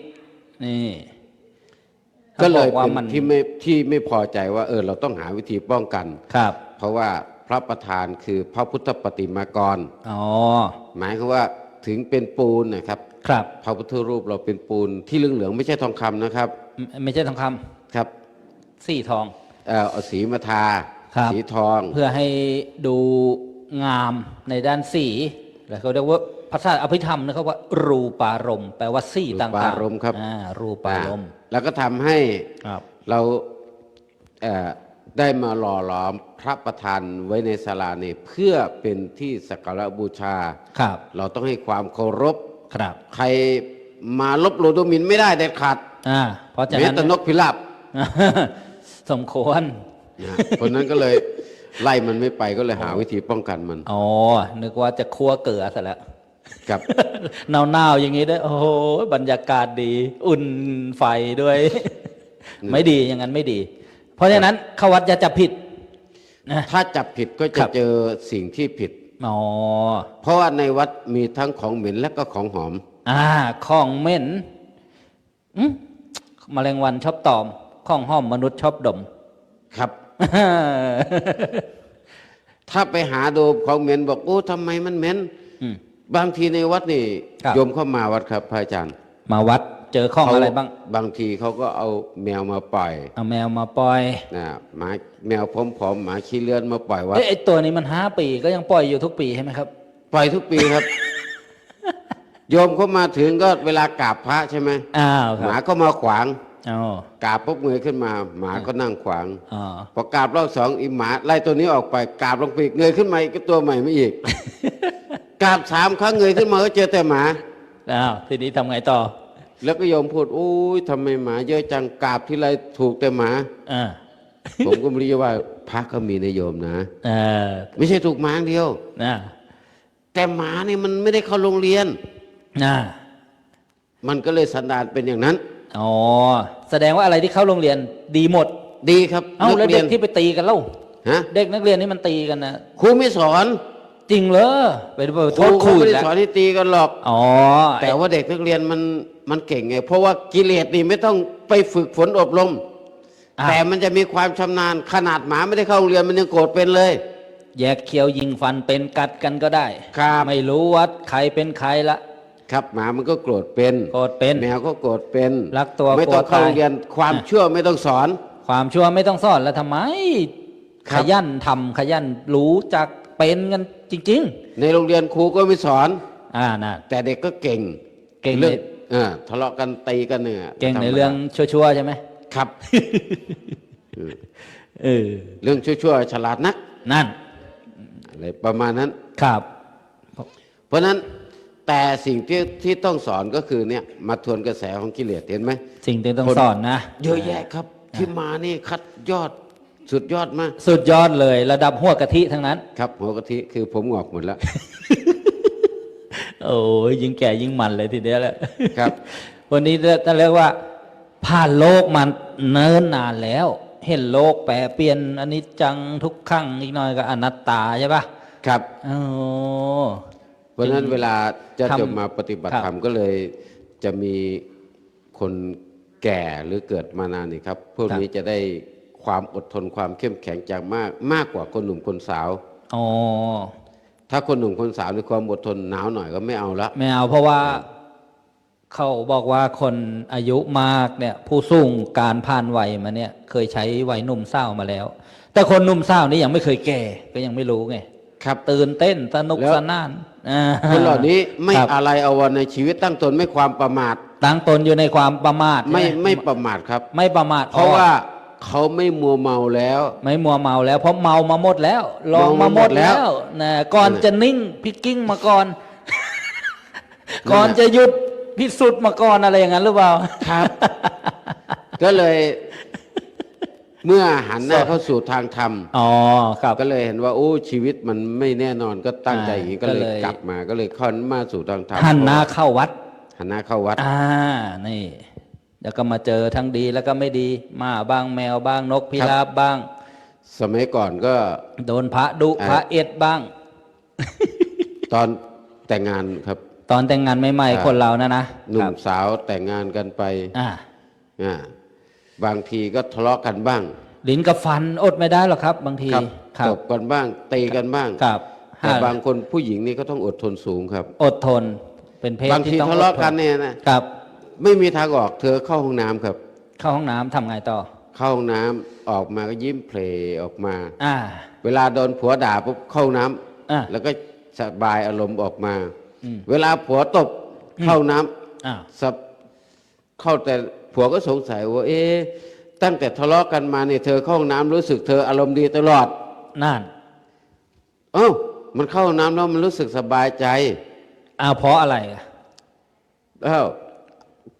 นี่ ก็เลย ว่า เป็น มัน ที่ไม่พอใจว่าเราต้องหาวิธีป้องกัน ครับ เพราะว่าพระประธานคือพระพุทธปฏิมากร อ๋อ หมายคือว่าถึงเป็นปูนนะครับ ครับ พระพุทธรูปเราเป็นปูนที่เหลืองๆไม่ใช่ทองคำนะครับ ไม่ใช่ทองค ครับ ำสีทอง เอาสีมาทา ครับ สีทอง เพื่อให้ดูงามในด้านสีแล้วเขาเรียกว่าภาษาอภิธรรมนะครับว่า รูปารมณ์แปลว่าสีต่างๆ รูปารมณ์ครับ รูปารมณ์ แล้วก็ทำให้ ครับ เราได้มาหล่อหลอมพระประธานไว้ในศาลาเนี่ยเพื่อเป็นที่สักการะบูชา ครับ เราต้องให้ความเคารพ ครับ ใครมาลบหลู่ดูหมิ่นไม่ได้เด็ดขาด เพราะฉะ แม้ นั้น แต่นกพิราบ สมควร นะคนนั้นก็เลยไล่มันไม่ไปก็เลยหาวิธีป้องกันมัน อ๋อ นึกว่าจะคั่วเกลือซะแล้ว ครับ หนาวๆอย่างนี้ด้วยโอ้โหบรรยากาศดี อุ่นไฟด้วย ไม่ดีอย่างนั้นไม่ดี เพราะฉะนั้นเข้าวัดอย่าจับผิดนะ ถ้าจับผิดก็ ค จะ รับ เจอสิ่งที่ผิด อ๋อ เพราะว่าในวัดมีทั้งของเหม็นและก็ของหอม ของเหม็นแมลงวันชอบตอม ของหอมมนุษย์ชอบดม ครับ ถ้าไปหาดูของเหม็นบอกโอ้ทำไมมันเหม็น บางทีในวัดนี่ ครับ โยมเข้ามาวัดครับพระอาจารย์ มาวัดเจอของอะไรบ้าง บางทีเขาก็เอาแมวมาปล่อย เอาแมวมาปล่อย นะหมาแมวผอมๆหมาขี้เลื่อนมาปล่อยวัด ไอ้ตัวนี้มัน5 ปีก็ยังปล่อยอยู่ทุกปีใช่ไหมครับ ปล่อยทุกปีครับ โยมเข้ามาถึงก็เวลากราบพระใช่ไหม อ้าวค หมา รับ ก็มาขวาง อ๋อก ราบปุ๊บเงยขึ้นมา หมาก็นั่งขวาง อ๋อ พอกราบรอบสองอีหมาไล่ตัวนี้ออกไปกราบลงไปอีกเงยขึ้นมาอีกก็ตัวใหม่ไม่อีก กราบ3 ครั้งเงยขึ้นมาก็เจอแต่หมา อ้าวทีนี้ทำไงต่อ แล้วก็โยมพูดโอ้ยทำไมหมาเยอะจังกราบที่ไรถูกแต่หมา อ่า ผมก็ไม่รู้ว่าพระก็มีในโยมนะ เออ ไม่ใช่ถูกหมาอย่างเดียว นะ แต่หมานี่มันไม่ได้เข้าโรงเรียน นะ มันก็เลยสันดานเป็นอย่างนั้น อ๋อแสดงว่าอะไรที่เข้าโรงเรียนดีหมด ดีครับ เอ้าแล้ว นั เด็ ย ก น ที่ไปตีกันเล่า ฮะ เด็กนักเรียนนี่มันตีกันนะ ครูไม่สอน จริงเหรอไปโทษค เขา รู ไม่ อีก ได้ แล้ว สอนให้ตีกันหรอก อ๋อ แต่ว่าเด็กนักเรียนมันเก่งไง เพราะว่ากิเลสนี่ไม่ต้องไปฝึกฝนอบรม แต่มันจะมีความชำนาญขนาดหมาไม่ได้เข้าโรงเรียนมันยังโกรธเป็นเลย แยกเคี้ยวยิงฟันเป็นกัดกันก็ได้ ครับ ไม่รู้ว่าใครเป็นใครละ ครับหมามันก็โกรธเป็น โกรธเป็น แมวก็โกรธเป็น รักตัว ไม่ต้อง กลัว เข้า ตาย โรงเรียนความชั่วไม่ต้องสอน ความชั่วไม่ต้องสอนแล้วทำไม ค ข รับ ยันทำขยันรู้จักเป็นกันจริง ในโรงเรียนครูก็ไม่สอน ๆน่ะ แต่เด็กก็เก่ง เก่ง เรื่อง ใน ทะเลาะกันตีกันเนี่ย เก่งใน ธมดา เรื่องชั่วๆใช่ไหม ครับ เออ เรื่องชั่วๆฉลาดนัก นั่น อะไรประมาณนั้น ครับ เพราะฉะนั้นแต่สิ่งที่ต้องสอนก็คือเนี่ยมาทวนกระแสของกิเลสเห็นไหม สิ่งที่ต้อง คน สอนนะ เยอะแยะครับ ที่มานี่คัดยอดสุดยอดมาก สุดยอดเลยระดับหัวกะทิทั้งนั้น ครับ หัวกะทิคือผมงอกหมดแล้ว โอ้ยยิ่งแก่ยิ่งมันเลยทีเดียวแหละ ครับ วันนี้จะเรียกว่า ผ่านโลกมันเนิ่นนานแล้ว เห็นโลกแปรเปลี่ยนอันนี้จังทุกขังอีกหน่อยก็อนัตตาใช่ปะ ครับ โอ้ เพราะฉะนั้นเวลาจะ ทำ จบมาปฏิบัติ ครับ ธรรมก็เลยจะมีคนแก่หรือเกิดมานานนี่ครับ พวกนี้จะได้ความอดทนความเข้มแข็งจากมากกว่าคนหนุ่มคนสาว อ๋อ ถ้าคนหนุ่มคนสาวในความอดทนหนาวหน่อยก็ไม่เอาละ ไม่เอาเพราะว่าเขาบอกว่าคนอายุมากเนี่ยผู้สูงการผ่านวัยมาเนี่ยเคยใช้วัยหนุ่มสาวมาแล้ว แต่คนหนุ่มสาวนี่ยังไม่เคยแก่ก็ยังไม่รู้ไง ครับ ตื่นเต้นสนุก แล้ว สนานอ่า คนเหล่านี้ไม่ ครับ อะไรอาวรณ์ในชีวิตตั้งตนไม่ความประมาท ตั้งตนอยู่ในความประมาท ไม่ ใช่ห ไม่ประมาทครับ ไม่ประมาท เพราะว่าเขาไม่มัวเมาแล้ว ไม่มัวเมาแล้วเพราะเมามาหมดแล้ว ลองมาหมดแล้วนะก่อนจะนิ่งพี่กิ้งมาก่อน ก่อนจะหยุดพิสุทธิ์มาก่อนอะไรอย่างนั้นหรือเปล่า ครับ ก็เลย เมื่อหันหน้าเข้าสู่ทางธรรม อ๋อครับ ก็เลยเห็นว่าโอ้ชีวิตมันไม่แน่นอนก็ตั้งใจอย่างนี้ก็เลย ก็เลย กลับมาก็เลยเข้ามาสู่ทางธรรม หันหน้าเข้าวัด หันหน้าเข้าวัด นี่แล้วก็มาเจอทั้งดีแล้วก็ไม่ดีหมาบ้างแมวบ้างนกพิราบบ้าง สมัยก่อนก็ โดนพระดุพระเอ็ดบ้าง ตอนแต่งงานครับ ตอนแต่งงานใหม่ ครับ ๆคนเรานะ หนุ่ ครั ม บ สาวแต่งงานกันไป อ่า อ่าบางทีก็ทะเลาะกันบ้าง ลิ้นกับฟันอดไม่ได้หรอกครับ บางที ตบกันบ้างตีกันบ้าง ครับ แต่บางคนผู้หญิงนี่ก็ต้องอดทนสูงครับ อดทนเป็นเพศ บางที ที่ต้อง ทะเลาะ อดท กันเนี่ยนะครับ ไม่มีทางออกเธอเข้าห้องน้ำครับ เข้าห้องน้ำทำไงต่อ เข้าห้องน้ำออกมาก็ยิ้มเพลออกมา อ่า เวลาโดนผัวด่าปุ๊บเข้าห้องน้ำ อ่า แล้วก็สบายอารมณ์ออกมา อืม เวลาผัวตบเข้าห้องน้ำ อ้าว เข้าแต่ผัวก็สงสัยว่าเอ๊ะตั้งแต่ทะเลาะกันมาเนี่ยเธอเข้าห้องน้ำรู้สึกเธออารมณ์ดีตลอด นั่น เอ้ามันเข้าห้องน้ำแล้วมันรู้สึกสบายใจ อ้าวเพราะอะไรอ่ะ อ้าว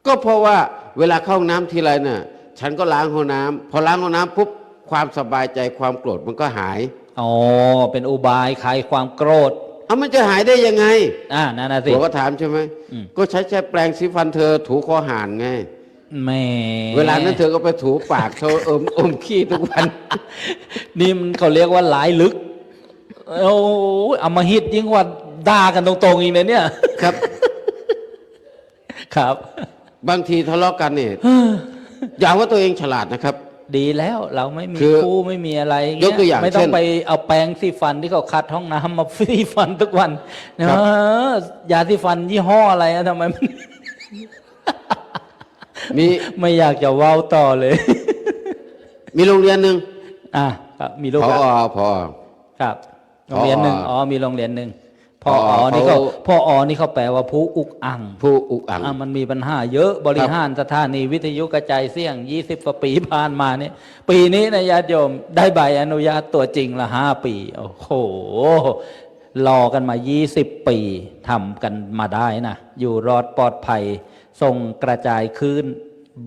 ก็เพราะว่าเวลาเข้าห้องน้ำทีไรเนี่ยฉันก็ล้างห้องน้ำพอล้างห้องน้ำปุ๊บความสบายใจความโกรธมันก็หาย อ๋อเป็นอุบายคลายความโกรธ เอามันจะหายได้ยังไง นั่นน่ะสิ ผัวก็ถามใช่ไหม อืม ก็ใช้แปรงสีฟันเธอถูคอห่านไง แหม่ เวลานั้นเธอก็ไปถูปากเธออมขี้ทุกวัน นี่มันเขาเรียกว่าหลายลึก โอ้เอามาฮิตยิ่งกว่าด่ากันตรงๆอีกเลยเนี่ย ครับ ครับ บางทีทะเลาะกันเนี่ยอย่าว่าตัวเองฉลาดนะครับ ดีแล้วเราไม่มี คือ คู่ไม่มีอะไร ยกตัวอย่าง ไม่ต้อ เช่ ง น ไปเอาแปรงสีฟันที่เขาคัดห้องน้ำมาสีฟันทุกวัน ครับ ยาสีฟันยี่ห้ออะไรอะทำไมมัน มี ไม่อยากจะเว้าต่อเลย มีโรงเรียนหนึ่ง ครับมีลูก พ แล้ว พอ ครับโรงเรียนหนึ่ง ผอ มีโรงเรียนหนึ่งพ ผอ อนี่เขา เขา พอนี่เขาแปลว่าผู้อุกอัง ผู้อุกอัง มันมีปัญหาเยอะบริหารสถานีวิทยุกระจายเสียง20กว่าปีผ่านมาเนี่ยปีนี้นะญาติโยมได้ใบอนุญาตตัวจริงละ5 ปีโอ้โหรอกันมา20 ปีทำกันมาได้นะอยู่รอดปลอดภัยส่งกระจายคืน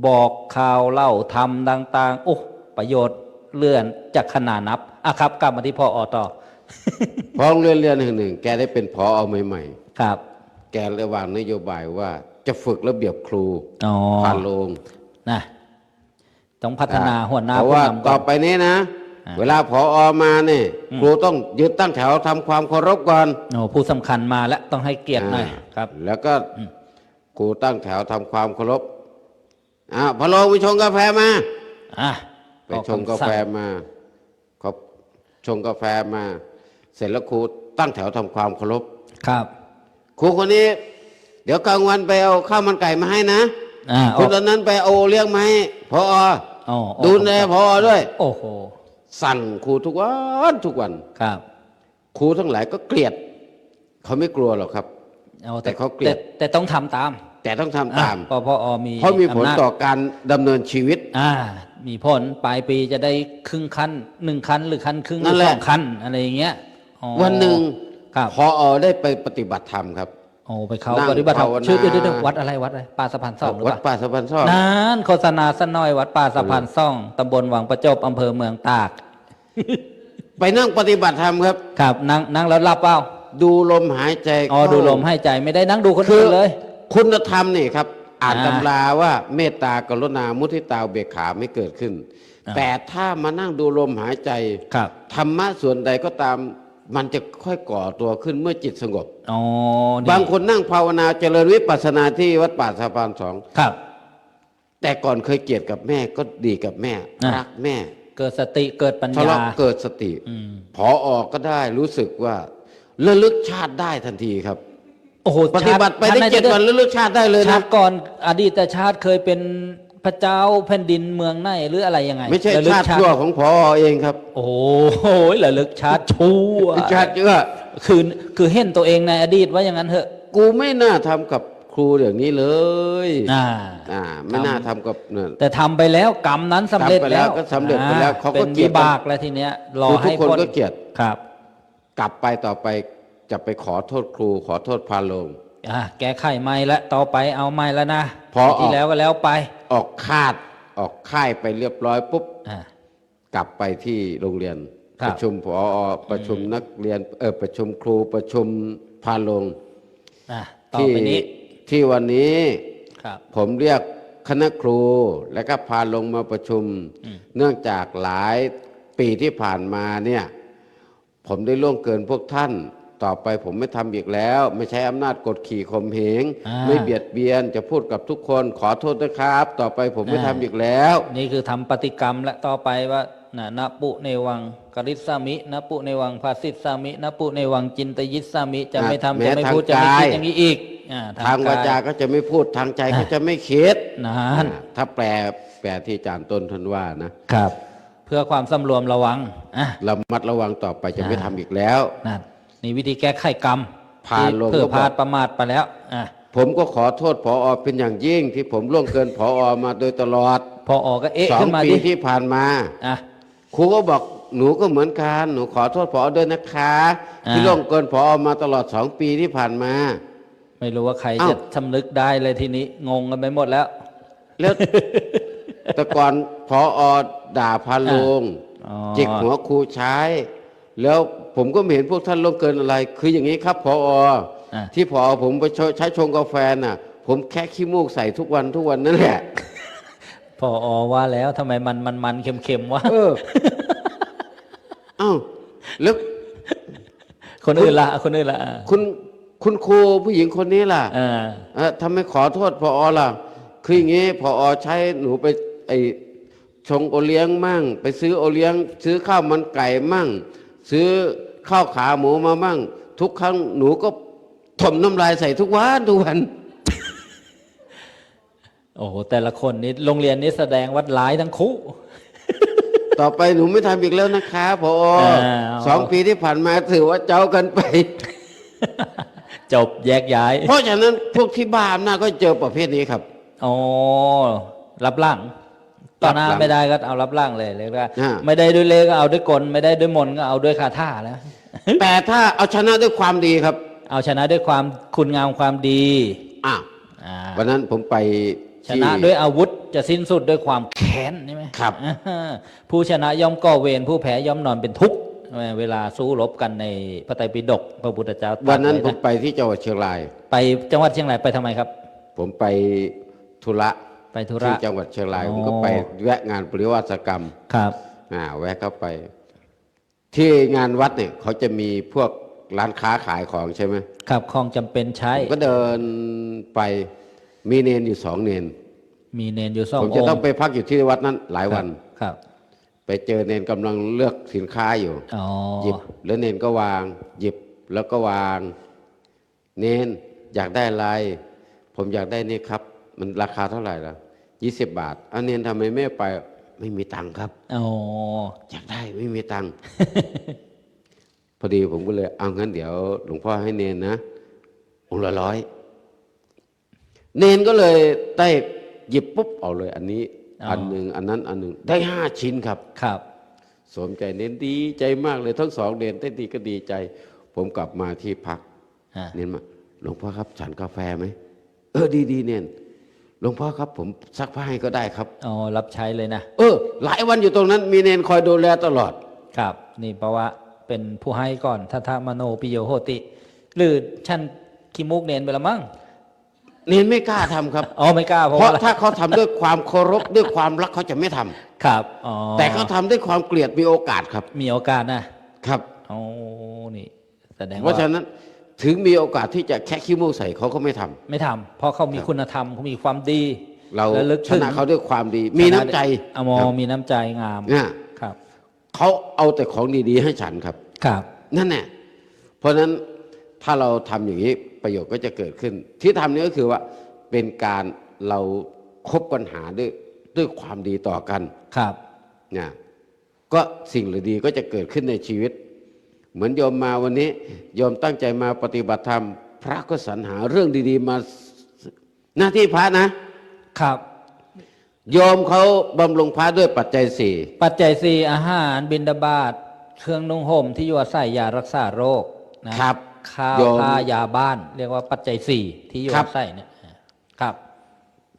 บอกข่าวเล่าทำต่างๆโอ้ประโยชน์เลื่อนจากขนาดนับครับกลับมาที่พอต่อ พอโรงเรียนแห่งหนึ่งแกได้เป็นผอใหม่ ครับ ๆแกเลยวางนโยบายว่าจะฝึกระเบียบครู อ๋อ ผ่านโรง นะต้องพัฒนาหัวหน้า เพราะ ผู้ ว่าน ำก่ ต่ อ อน ไปนี้นะ อ่า เวลาผอมาเนี่ย อืม ครูต้องยืนตั้งแถวทำความเคารพก่อน โอ้ผู้สำคัญมาแล้วต้องให้เกียรติหน่อยครับ แล้วก็ อืม ครูตั้งแถวทำความเคารพพะโลไปชงกาแฟมา อ่ะ ไปชงกาแฟมาเขาชงกาแฟมา เสร็จแล้วครูตั้งแถวทำความเคารพ ครับ ครูคนนี้ เดี๋ยวกลางวันไปเอาข้าวมันไก่มาให้นะ อ่า คุณตอนนั้นไปเอาเลี้ยงมาให้พอ อ๋อ ดูแลพอด้วย โอ้โห สั่งครูทุกวันทุกวัน ครับ ครูทั้งหลายก็เกลียด เขาไม่กลัวหรอกครับ เอา แต่เขาเกลียด แต่ต้องทำตาม แต่ต้องทำตาม พอมี เพราะมีผล ำนาจ ต่อการดำเนินชีวิต มีผลปลายปีจะได้ครึ่งขั้น1 ขั้นหรือขั้นครึ่งห นั่ รื น อ แหละ 2 ขั้นอะไรอย่างเงี้ยอ๋อ วันหนึ่ง ครับ พอได้ไปปฏิบัติธรรมครับ โอ้ไปเขา นั่ง ปฏิบัติธรรม ภาวนา ชื่อเดี๋ยววัดอะไรป่าสะพานซ่องหรือ วั เป ด ล่า ป่าสะพานซ่อน นั่นโฆษณาสน้อยวัดป่าสะพานซ่องตำบลวังประจบอำเภอเมืองตาก ไปนั่งปฏิบัติธรรมครับ ครับนั่งแล้วรับเปล่า ดูลมหายใจ อ๋อ เข้า ดูลมให้ใจไม่ได้นั่งดูคน คือ อื่นเลย คุณธรรมนี่ครับ อ่าน อ่า ตำราว่าเมตตากรุณามุทิตาอุเบกขาไม่เกิดขึ้น อ่า แต่ถ้ามานั่งดูลมหายใจ ครับ ธรรมะส่วนใดก็ตามมันจะค่อยก่อตัวขึ้นเมื่อจิตสงบ อ๋อ บางคนนั่งภาวนาเจริญวิปัสสนาที่วัดป่าสะพานสอง ครับ แต่ก่อนเคยเกลียดกับแม่ก็ดีกับแม่ อ่ารั รักแม่ เกิดสติเกิดปัญ ทะ ญา เลาะเกิดสติ อืม พอออกก็ได้รู้สึกว่าระลึกชาติได้ทันทีครับ โอ้โห ปฏิบัติไปได้ ชา 7 วันระลึกชาติได้เลย ชา นะ ติก่อนอดีตชาติเคยเป็นพ พระเจ้าแผ่นดินเมืองไหนหรืออะไรยังไง ไม่ใช่ ระลึก ชาติชั่วของพอเองครับ โอ้โหระลึกชาติชั่ว ชาติชั่ว คือเห็นตัวเองในอดีตว่าอย่างนั้นเถอะ กูไม่น่าทำกับครูอย่างนี้เลย ไม่น่าทำกับเนี่ย แต่ทำไปแล้วกรรมนั้นสำเร็จ ทำไป แล้ แล้ว วก็สำเร็จไปแล้วเขาก็ เป็น เกลีย วิ ดกัน บากแล้วทีเนี้ยรอ คือทุ ให้ กคนก็เกลียด ครับ กลับไปต่อไปจะไปขอโทษครู ขอโทษพาโลง แก้ไขใหม่แล้วต่อไปเอาใหม่แล้วนะ พอ ที่แล้วก็แล้วไป ออกค่ายไปเรียบร้อยปุ๊บ อ่าก ลับไปที่โรงเรียน ครั ป บ ระชุมผอประชุมนักเรียนประชุมครูประชุมพาโลง ต่อไปนี้ ที่วันนี้ ครับ ผมเรียกคณะครูและก็พาลงมาประชุม เนื่องจากหลายปีที่ผ่านมาเนี่ยผมได้ล่วงเกินพวกท่าน ต่อไปผมไม่ทำอีกแล้ว ไม่ใช้อำนาจกดขี่ข่มเหงไม่เบียดเบียนจะพูดกับทุกคนขอโทษนะครับ ต่อไปผมไม่ทำอีกแล้ว นี่คือทำปฏิกรรมและต่อไปว่านะปุเนวังกริสามินะปุเนวังภาสิสสามินะปุเนวังจินตยิสสามิจะไม่ทำจะไม่พูดจะไม่คิดอย่างนี้อีก ทางวาจาก็จะไม่พูดทางใจก็จะไม่คิด นั่น ถ้าแปลที่อาจารย์ต้นท่านว่านะครับ เพื่อความสำรวมระวังระมัดระวังต่อไปจะไม่ทำอีกแล้ว นั่นนี่วิธีแก้ไขกรรม พาลง เพื่อพลาดประมาทไปแล้วผมก็ขอโทษผอเป็นอย่างยิ่งที่ผมล่วงเกินผอมาโดยตลอด พอก็เอ๊ะ 2 ขึ้นมา ปี ดิ ที่ผ่านมาครูก็บอกหนูก็เหมือนกันหนูขอโทษผอด้วยนะคะที่ล่วงเกินผอมาตลอด2 ปีที่ผ่านมา ไม่รู้ว่าใครจะสำนึกได้เลยทีนี้งงกันไปหมดแล้ว แล้ว แต่ก่อนผอด่าพาลงจิกหัวครูใช้แล้วผมก็ไม่เห็นพวกท่านล่วงเกินอะไร คืออย่างนี้ครับผอที่ผอผมไปใช้ชงกาแฟน่ะ ผมแค่ขี้มูกใส่ทุกวันนั่นแหละ พอว่าแล้วทำไมมันเค็มๆวะ อ้าวแล้ว คนอื่นละคุณครูผู้หญิงคนนี้ล่ะทำไมขอโทษพอล่ะคืออย่างงี้พอใช้หนูไปชงโอเลี้ยงมั่งไปซื้อโอเลี้ยงซื้อข้าวมันไก่มั่งซื้อข้าวขาหมูมามั่งทุกครั้งหนูก็ถมน้ำลายใส่ทุกวันโอ้โหแต่ละคนนี้โรงเรียนนี้แสดงวัดร้ายทั้งคู่ ต่อไปหนูไม่ทำอีกแล้วนะคะพอ2 ปีที่ผ่านมาถือว่าเจ้ากันไป จบแยกย้าย เพราะฉะนั้นพวกที่บ้าอำนาจก็เจอประเภทนี้ครับรับร่างต่อหน้าไม่ได้ก็เอารับร่างเลยเรียกว่า อ่า ไม่ได้ด้วยเลขก็เอาด้วยกลไม่ได้ด้วยมนต์ก็เอาด้วยคาถาแล้ว แต่ถ้าเอาชนะด้วยความดีครับ เอาชนะด้วยความคุณงามความดี วันนั้นผมไป ชนะด้วยอาวุธจะสิ้นสุดด้วยความแค้นใช่ไหม ครับ ผู้ชนะย่อมก่อเวรผู้แพ้ย่อมนอนเป็นทุกข์เวลาสู้รบกันในพระไตรปิฎกพระพุทธเจ้าตรัสไ วันนั้นผมไปที่จังหวัดเชียงราย ไปจังหวัดเชียงรายไปทำไมครับ ผมไปธุระ ไปธุระ ที่จังหวัดเชียงรายผมก็ไปแวะงานปริวาสกรรม ครับ แวะเข้าไป ที่งานวัดเนี่ยเขาจะมีพวกร้านค้าขายของใช่ไหม ครับของจำเป็นใช้ ผมก็เดินไปมีเนนอยู่2 เนน มีเนนอยู่2 ผมจะต้องไปพักอยู่ที่วัดนั้นหลายวัน ครับ ไปเจอเนนกำลังเลือกสินค้าอยู่หยิบแล้วเนนก็วาง หยิบแล้วก็วาง เนนอยากได้อะไร ผมอยากได้นี่ครับ มันราคาเท่าไหร่ล่ะ20 บาทเอาเนนทำไมไม่ไปไม่มีตังค์ครับอยากได้ไม่มีตังค์ พอดีผมก็เลยเอางั้นเดี๋ยวหลวงพ่อให้เนนนะองค์ละ100เนนก็เลยได้หยิบปุ๊บเอาเลย อันนี้อันหนึ่งอันนั้นอันหนึ่งได้5 ชิ้นครับครับสมใจเน้นดีใจมากเลยทั้ง2 เนนได้ดีก็ดีใจ ผมกลับมาที่พักเน้นมาหลวงพ่อครับฉันกาแฟไหมดีเน้นหลวงพ่อครับผมซักผ้าให้ก็ได้ครับรับใช้เลยนะหลายวันอยู่ตรงนั้นมีเนนคอยดูแลตลอดครับนี่เพราะว่าเป็นผู้ให้ก่อนทัทมโนปิโยโหติหรือฉันขี้มุกเนนไปละมั้งเนนไม่กล้าทำครับไม่กล้าเพราะถ้าเขาทำด้วยความเคารพด้วยความรักเขาจะไม่ทำครับแต่เขาทำด้วยความเกลียดมีโอกาสครับมีโอกาสนะครับนี่แสดงว่าเพราะฉะนั้นถึงมีโอกาสที่จะแค่ขี้มูกใส่เขาก็ไม่ทำเพราะเขามีคุณธรรมเขามีความดีเราชนะเขาด้วยความดีมีน้ำใจมีน้ำใจงามครับเขาเอาแต่ของดีๆให้ฉันครับนั่นแหละเพราะฉะนั้นถ้าเราทำอย่างนี้ประโยชน์ก็จะเกิดขึ้นที่ทำนี้ก็คือว่าเป็นการเราคบปัญหาด้วย ด้วยความดีต่อกัน ครับ นะก็สิ่งดีๆก็จะเกิดขึ้นในชีวิต เหมือนโยมมาวันนี้โยมตั้งใจมาปฏิบัติธรรม พระก็สรรหาเรื่องดีๆมาหน้าที่พระนะครับ โยมเขาบำรุงพระด้วยปัจจัยสี่ ปัจจัยสี่อาหารบิณฑบาตเครื่องนุ่งห่มที่อยู่อาศัยยารักษาโรคนะครับ ข้าว โยม ผ้ายาบ้าน เรียกว่าปัจจัยสี่ที่อยู่ ครับ อาศัยเนี่ยครับ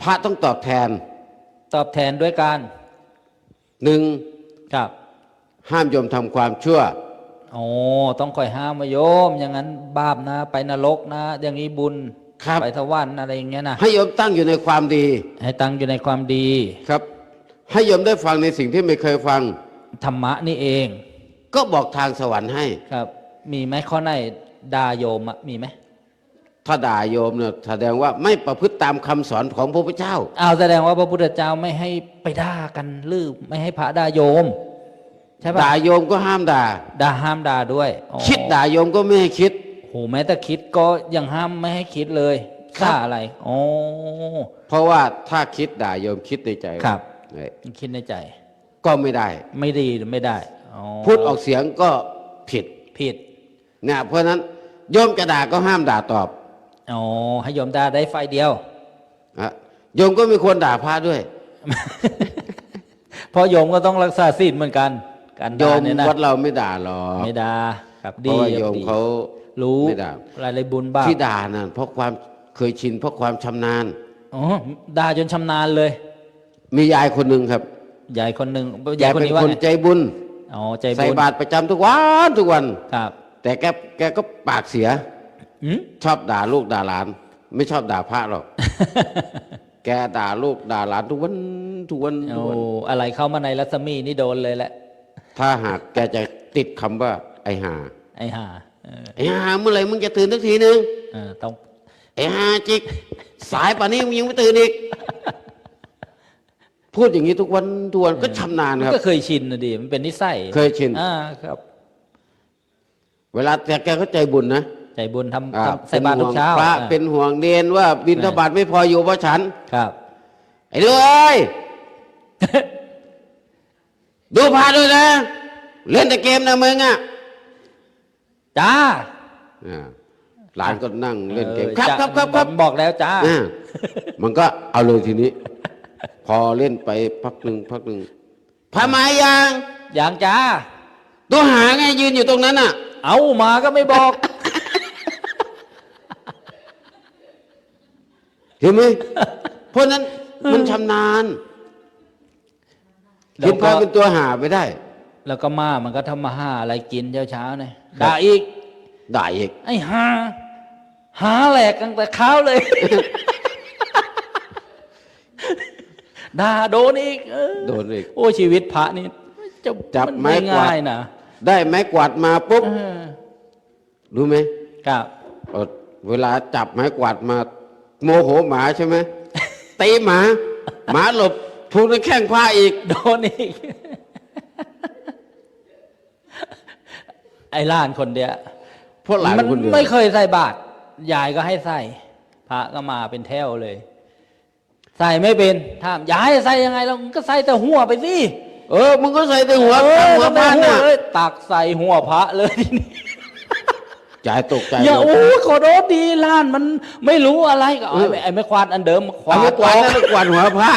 พระต้องตอบแทน ตอบแทนด้วยการ หนึ่ง ครับ ห้ามโยมทำความชั่ว โอ้ต้องคอยห้ามมาโยม อย่างนั้นบาปนะ ไปนรกนะ อย่างนี้บุญ ครับ ไปสวรรค์อะไรอย่างเงี้ยนะ ให้โยมตั้งอยู่ในความดี ให้ตั้งอยู่ในความดี ครับ ให้โยมได้ฟังในสิ่งที่ไม่เคยฟัง ธรรมะนี่เอง ก็บอกทางสวรรค์ให้ ครับ มีไหมข้อไหนด่าโยมอะมีไหม ถ้าด่าโยมเนี่ยแสดงว่าไม่ประพฤติตามคำสอนของพระพุทธเจ้า อ้าวแสดงว่าพระพุทธเจ้าไม่ให้ไปด่ากันหรือไม่ให้พระด่าโยม ใช่ปะ ด่าโยมก็ห้ามด่า ด่าห้ามด่าด้วยอ๋อ คิดด่าโยมก็ไม่ให้คิด โหแม้แต่คิดก็ยังห้ามไม่ให้คิดเลย ครับ ฆ่าอะไรอ๋อ เพราะว่าถ้าคิดด่าโยมคิดในใจ ครับ เอ้ย คิดในใจ ก็ไม่ได้ ไม่ดีหรือไม่ได้อ๋อ พูดออกเสียงก็ผิด ผิด เนี่ยเพราะฉะนั้นโยมจะด่าก็ห้ามด่าตอบ อ๋อให้โยมด่าได้ไฟเดียว อะโยมก็ไม่ควรด่าพระด้วย เพราะโยมก็ต้องรักษาศีลเหมือนกัน การ โย ด่าม เนี่ยนะ วัดเราไม่ด่าหรอก ไม่ด่าครับ เพ ดี ราะว่าโยม ดี เขา รู้ ไม่ด่า อะไรบุญบ้าป ที่ด่านั่นเพราะความเคยชินเพราะความชำนาญ อ๋อด่าจนชำนาญเลย มียายคนหนึ่งครับ ยายคนหนึ่ง ยาย คน เป็น นี้ว่า คน ไง ใจบุญ อ๋อใจ ใส่ บุญ บาตรประจำทุกวันทุกวัน ครับ แต่แกก็ปากเสีย อืม ชอบด่าลูกด่าหลาน ไม่ชอบด่าพระหรอก แกด่าลูกด่าหลานทุกวันทุกวันทุ โอ้ กวัน อะไรเข้ามาในรัศมีนี่โดนเลยแหละ ถ้าหากแกจะติดคำว่า ไอ้ห่า ไอ้ห่าเออ ไอ้ห่าเมื่อไหร่มึงจะตื่นสักทีนึง ต้อง ไอ้ห่าจิก สายป่านนี้มึงยังไม่ตื่นอีก พูดอย่างนี้ทุกวันทุกวันก็ชำนาญ มัน ครับ ก็เคยชินนะดิมันเป็นนิสัย เคยชิน ครับ เวลาแต่แกก็ใจบุญนะ ใจบุญท อ่า ำใส่บาตรทุกเช้า พระ อ่า เป็นห่วงเนนว่าบิณฑบาตไม่พออยู่เพราะฉัน ครับ ไอ้เด้ย ดูพาด้วยนะ เล่นแต่เกมนะมึงอ่ะ จ้า อ่าหลานก็นั่งเล่นเกม ออ ครับ จ้า ครับ บอกแล้วจ้า อ่ามันก็เอาเลยทีนี้ พอเล่นไปพักหนึ่งพามายัง อย่างจ้า ตัวหาไงยืนอยู่ตรงนั้นอ่ะ เอามาก็ไม่บอก เห็นไหม เพราะนั้นมันชำนาญ แล้ คิ ว ด ก็ พาเป็นตัวหาไปได้ แล้วก็มามันก็ทำมาหาอะไรกินเช้าๆเนี่ยด่าอีก ได้อีก ไอ้หาแหลกตั้งแต่เช้าเลย ด่าโดนอีกโดนอีก โอ้ชีวิตพระนี่จะ จับ น ไม้กวาด ง่ายนะ ได้ไม้กวาดมาปุ๊บ เออ รู้ไหม ครับ เวลาจับไม้กวาดมา โมโหหมาใช่ไหม ตีหมา หมาหลบถูกในแข้งขวาอีก โดนอีก ไอ้หล้านคนเดียว เพราะหลาน มัน คนเดียว ไม่เคยใส่บาตรยายก็ให้ใส่ พระก็มาเป็นแถวเลย ใส่ไม่เป็นถามยายใส่ยังไงเราก็ใส่แต่หัวไปสิ มึงก็ใส่แต่หัว เออ หัว ใส่ บ้าน หัว น่ะ เลยตักใส่หัวพระเลยทีนี้ จ่ายตกใจ อย่า เลย โอ้ขอโทษดีหล้านมันไม่รู้อะไรก็เอาไอ้ไม้ควาดอันเดิมมาควา เอาไม้ ด กวาดนั่นไม้กวาดหัวพระ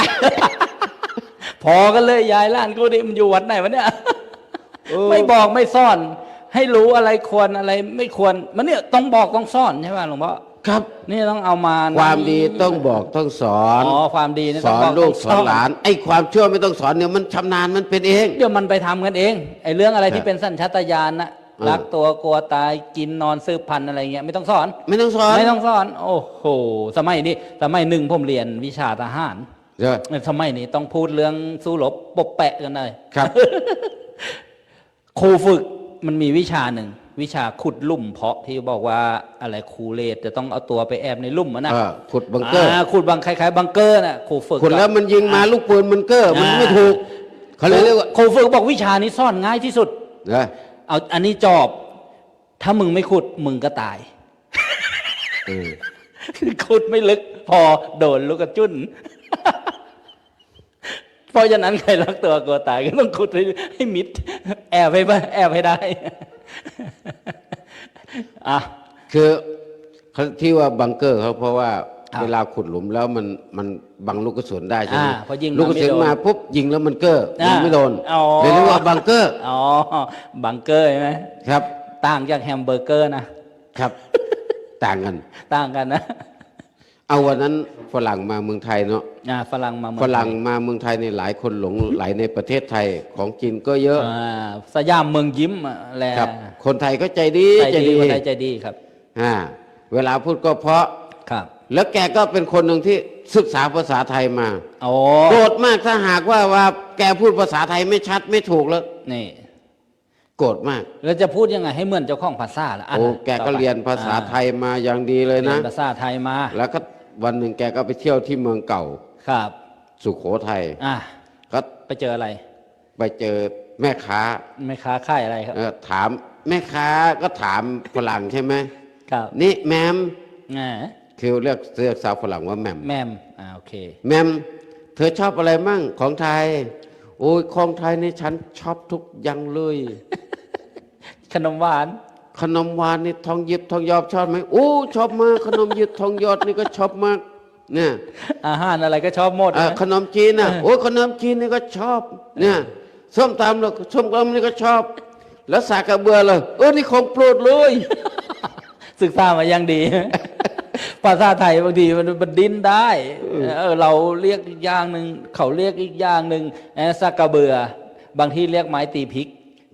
พอกันเลยยายหล้านกูดิมันอยู่วัดไหนวะเนี่ย เออ ไม่บอกไม่ซ่อน ให้รู้อะไรควรอะไรไม่ควรมันเนี่ยต้องบอกต้องซ่อนใช่ไหมหลวงพ่อ ครับ นี่ต้องเอามานะ ความดีต้องบอกต้องสอน อ๋อความดีนี่ ส ต้อง อน บอก ลูก ต้ ส ง อนหลาน ไอ้ความชั่วไม่ต้องสอนเนี่ยมันชำนาญมันเป็นเอง เดี๋ยวมันไปทำกันเองไอ้เรื่องอะไร ครับ ที่เป็นสัญชาตญาณนะ อืม รักตัวกลัวตายกินนอนสืบพันธุ์อะไรเงี้ยไม่ต้องสอน ไม่ต้องสอน ไม่ต้องสอน โอ้โหสมัยนี้สมัยหนึ่งผมเรียนวิชาทหาร เดี๋ยว สมัยนี้ต้องพูดเรื่องสู้รบปบแปะกันเลย ครับ ครูฝึกมันมีวิชาหนึ่งวิชาขุดหลุมเพาะที่บอกว่าอะไรครูเลดจะต้องเอาตัวไปแอบในหลุมอะนะ ขุดบังเกอร์ ขุดบังคล้ายๆบังเกอร์น่ะครูฝึก ขุดแล้วมันยิงมาลูกปืนมันเกอร์มันไม่ถูกเขาเลยเรียกว่า ครูฝึกบอกวิชานี้ซ่อนง่ายที่สุด เดี๋ยว เอาอันนี้จอบ ถ้ามึงไม่ขุดมึงก็ตาย เออ ขุดไม่ลึก พอโดนลูกกระจุ้น เพราะฉะนั้นใครรักตัวกลัวตายก็ต้องขุดให้มิดแอบให้แอบให้ได้ อ่ะ คือที่ว่าบังเกอร์เขาเพราะว่า ครับ เวลาขุดหลุมแล้วมันบังลูกกระสุนได้ใช่ไหม พอยิง ลูกกระสุน ไม่โดน มาปุ๊บยิงแล้วมันเกอร์ยิงไม่โดน อ๋อ เลยเรียกว่าบังเกอร์ อ๋อบังเกอร์ใช่ไหม ครับ ต่างจากแฮมเบอร์เกอร์นะครับ ต่างกัน ต่างกันนะ เอาวันนั้นฝรั่งมาเมืองไทยเนาะ ฝรั่งมาเมือง ฝรั่ง ไทย มาเมืองไทยในหลายคนหลงไหลในประเทศไทยของกินก็เยอะ สยามเมืองยิ้มแหละ ครับ คนไทยก็ใจดี ใจดีคนไทยใจดีครับ เวลาพูดก็เพราะ ครับ แล้วแกก็เป็นคนหนึ่งที่ศึกษาภาษาไทยมา โอ้ โกรธมากถ้าหากว่าแกพูดภาษาไทยไม่ชัดไม่ถูกแล้ว นี่ โกรธมาก แล้วจะพูดยังไงให้เหมือนเจ้าของภาษาล่ะ โอ้แกก็เรียนภาษาไทยมาอย่างดีเลย เรี นะ ยนภาษาไทยมา แล้วก็วันหนึ่งแกก็ไปเที่ยวที่เมืองเก่า ครับ สุโขทัย ก็ ไปเจออะไร ไปเจอแม่ค้า แม่ค้าค่ายอะไรครับ ถามแม่ค้าก็ถามฝรั่งใช่ไหม ครับ นี่แมม อ่า คือเรียกสาวฝรั่งว่าแมม แมมโอเค แมมเธอชอบอะไรมั่งของไทย โอ้ยของไทยนี่ฉันชอบทุกอย่างเลย ขนมหวาน ขนมหวานนี่ทองหยิบทองหยอดชอบไหมโอ้ชอบมากขนมหยิบทองหยอดนี่ก็ชอบมากเนี่ย อาหารอะไรก็ชอบหมดนะ ขนมจีนนะโอ้ขนมจีนนี่ก็ชอบเนี่ยส้มตำเลยส้มตำนี่ก็ชอบ แล้วสากกระเบือเลยนี่ของโปรดเลย ศึกษามาอย่างดี ภาษาไทยบางทีมันดิ้นได้เราเรียกอีกอย่างหนึ่งเขาเรียกอีกอย่างหนึ่งสักกระเบือบางที่เรียกไม้ตีพริก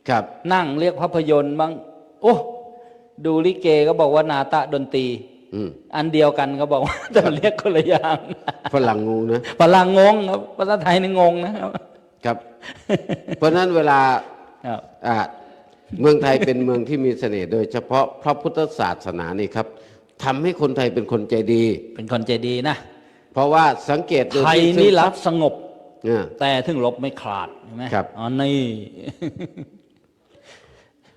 ครับ นั่งเรียกภาพยนตร์บางโอ้ดูลิเกก็บอกว่านาตะดนตรี อันเดียวกันก็บอกว่า แต่เรียกคนละอย่าง ฝรั่งงงนะ ฝรั่งงงครับภาษาไทยนี่งงนะครับ ครับ เพราะนั้นเวลา ครับ เมืองไทยเป็นเมืองที่มีเสน่ห์โดยเฉพาะพระพุทธศาสนานี่ครับทำให้คนไทยเป็นคนใจดี เป็นคนใจดีนะ เพราะว่าสังเกตดู ไทย ที่ นี่รับสงบ เนี่ย แต่ถึงลบไม่ขาดใช่ไหม ครับ อ๋อนี่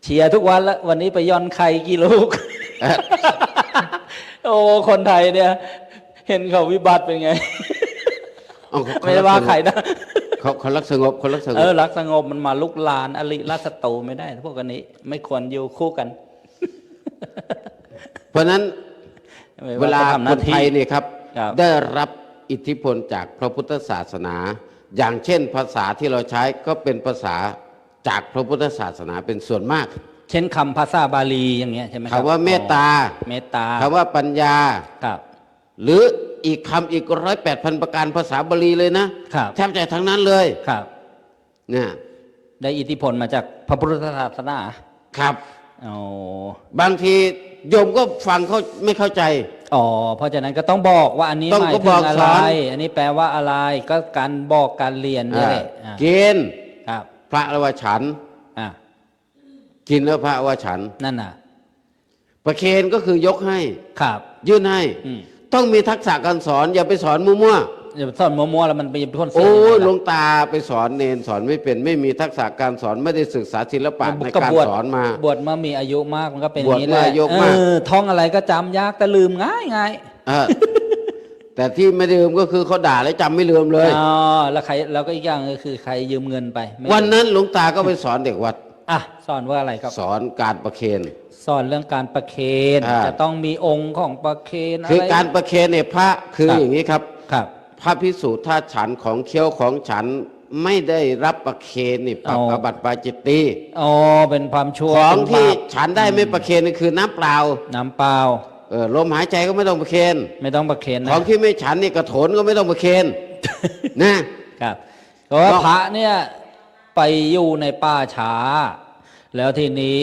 เชียร์ทุกวันแล้ววันนี้ไปย่อนไข่กี่ลูก โอ้คนไทยเนี่ย เห็นเขาวิบัติเป็นไง เอาเขา ไม่ได้ว่าใครนะ เขารักสงบเขารักสงบ รักสงบมันมาลุกลานอริราชศัตรูไม่ได้ พวกกันนี้ไม่ควรอยู่คู่กัน เพราะนั้น ไม่ เวลา จะทำห คน ที่ ไทยเนี่ยครับ ครับ ได้รับอิทธิพลจากพระพุทธศาสนา อย่างเช่นภาษาที่เราใช้ก็เป็นภาษาจากพระพุทธศาสนาเป็นส่วนมาก เช่นคำภาษาบาลีอย่างเงี้ยใช่ไหมครับ คำว่าเมตตา เมตตา คำว่าปัญญา ครับ หรืออีกคำอีก108,000 ประการภาษาบาลีเลยนะครับ แทบจะทั้งนั้นเลย ครับ เนี่ย ได้อิทธิพลมาจากพระพุทธศาสนา ครับ อ๋อ บางทีโยมก็ฟังเขาไม่เข้าใจ อ๋อ เพราะฉะนั้นก็ต้องบอกว่าอันนี้ ต้อง หมาย ก็ ถึ บอง ก อะไร สอน อันนี้แปลว่าอะไร ก็การบอกการเรียนนี่แหละอ่า กิน ครับ พระละว่าฉัน อ่า กินแล้วพระว่าฉัน นั่นน่ะ ประเคนก็คือยกให้ ครับ ยื่นให้ อืม ต้องมีทักษะการสอน อย่าไปสอนมั่ว อย่าสอนมัวๆแล้วมันเป็นคน ๆ เสีย โอ้ย ยังไง หล ล่ะ วงตาไปสอนเนนสอนไม่เป็น ไม่มีทักษะการสอนไม่ได้ศึกษาศิลปะในการสอนมา บวชมามีอายุมากมันก็เป็นอย่างนี้ บวช แห เมื่ ละ ออายุมาก ท่องอะไรก็จำยากแต่ลืมง่ายง่าย เออแต่ที่ไม่ลืมก็คือเขาด่าแล้วจำไม่ลืมเลย อ๋อแล้วใครแล้วก็อีกอย่างก็คือใครยืมเงินไปไม่ วันนั้นหลวงตาก็ไปสอนเด็กวัด สอนว่าอะไรครับ สอนการประเคน สอนเรื่องการประเคน อ่า จะต้องมีองค์ของประเคนอะไร คือการประเคนเนี่ยพระคือ ครับ อย่างนี้ครับ ครับ พระพิสูจน์ถ้าฉันของเคี้ยวของฉันไม่ได้รับประเคนนี่ปรับ อ๋อ อาบัติปาจิตตี อ๋อเป็นความชั่ว ของ เป็น ที่ บาป ฉันได้ไม่ประเคนนี่คือน้ำเปล่า น้ำเปล่า ลมหายใจก็ไม่ต้องประเคน ไม่ต้องประเคน ข นะ องที่ไม่ฉันนี่กระโถนก็ไม่ต้องประเคน นะครับ เพราะว่า ก็ พระเนี่ยไปอยู่ในป่าช้า แล้วทีนี้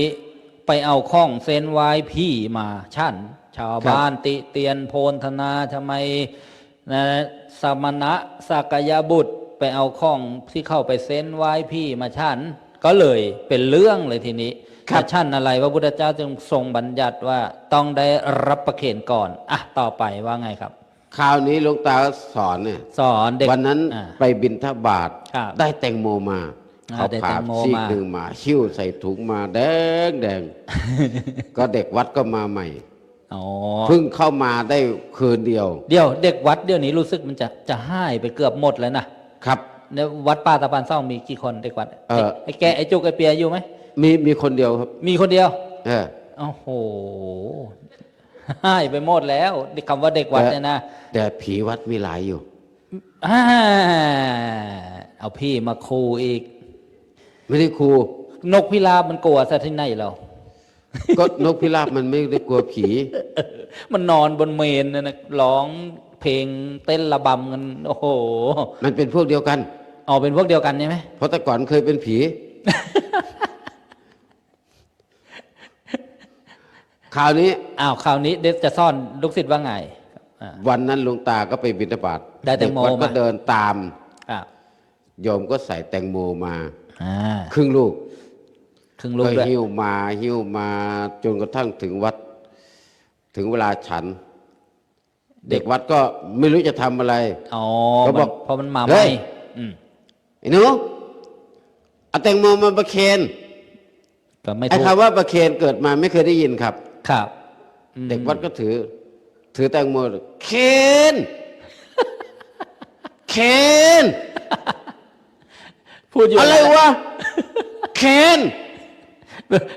ไปเอาข้องเส้นไหว้พี่มาชั่น ชาวบ้านติเตียนโพนธนาทำไมนะสมณะสักยบุตรไปเอาข้องที่เข้าไปเส้นไหว้พี่มาชั่น ก็เลยเป็นเรื่องเลยทีนี้ ครับ ว่าชั่นอะไรพระพุทธเจ้าจึงทรงบัญญัติว่าต้องได้รับประเคนก่อนต่อไปว่าไงครับ คราวนี้หลวงตาสอนเนี่ย สอนเด็ก วันนั้น อ่า ไปบิณฑบาต ครับ ได้แตงโมมา เขา ได้ ผ่า แตงโม ซีก มา หนึ่งมาหิ้วใส่ถุงมาแดงแดง ก็เด็กวัดก็มาใหม่ อ๋อ เพิ่งเข้ามาได้คืนเดียว เดี๋ยวเด็กวัดเดี๋ยวนี้รู้สึกมันจะหายไปเกือบหมดแล้วนะครับ เนี่ยวัดป่าตะปานซ่องมีกี่คนเด็กวัด เอ่อ ไอ้แกไอ้จุกไอ้เปียอยู่ไหม มีคนเดียวครับ มีคนเดียว เออ โอ้โหหายไปหมดแล้วคำว่าเด็กวัดเนี่ยนะ แต่ผีวัดมีหลายอยู่ อ่าเอาพี่มาคูอีก ไม่ได้ครู นกพิราบมันกลัวซะที่ไหนเรา ก็นกพิราบมันไม่ได้กลัวผี มันนอนบนเมนนะร้องเพลงเต้นระบำกันโอ้โห มันเป็นพวกเดียวกัน อ๋อเป็นพวกเดียวกันใช่ไหม เพราะแต่ก่อนเคยเป็นผี คราวนี้ อ้าวคราวนี้เด็กจะซ่อนลูกศิษย์ว่าไงอ่า วันนั้นหลวงตาก็ไปบิณฑบาต ได้แตงโม เด็กวัดก็ มา เดินตาม อ่า โยมก็ใส่แตงโมมา อ่า ครึ่งลูก ครึ่งลูก ก็ ด้วย หิ้วมาจนกระทั่งถึงวัด ถึงเวลาฉัน เด็กวัดก็ไม่รู้จะทำอะไร อ๋อ เขาบอก เพราะมันมา เฮ้ ไม่ ย อืม ไอ้หนูเอาแตงโมมาประเคน ก็ไม่ ไอ้ ถูก คำว่าประเคนเกิดมาไม่เคยได้ยินครับ ครับอืม เด็กวัดก็ถือแตงโมเคน เคน พูดอยู่ อะไรวะเคน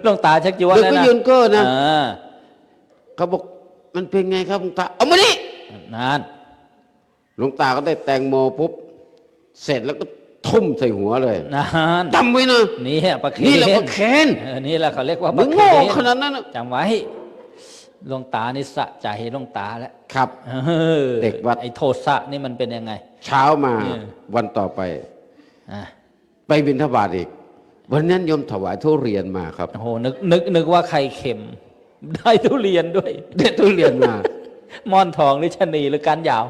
หลวงตาชักจีวร เด็ก แล้ว ก็ นะ ยืนเก้อนะ อ่า เขาบอกมันเป็นไงครับหลวงตาเอามานี่ นั่น หลวงตาก็ได้แตงโมปุ๊บเสร็จแล้วก็ทุ่มใส่หัวเลย นั่น จำไว้นะ นี่แหละประเคน นี่แหละประเคน นี่แหละเขาเรียกว่าป มึ ระ ง เคน โง่ขนาดนั้นน่ะ จำไว้หลวงตานี่สะใจหลวงตาแล้ว ครับ ออ เด็กวัด ไอ้โทสะนี่มันเป็นยังไง เช้ามา เนี่ย วันต่อไป อ่ะ ไปบิณฑบาตอีก วันนั้นโยมถวายทุเรียนมาครับ โอ้โหนึกว่าใครเข็ม ได้ทุเรียนด้วย ได้ทุเรียนมา ม่อนทองหรือชะนีหรือการยาว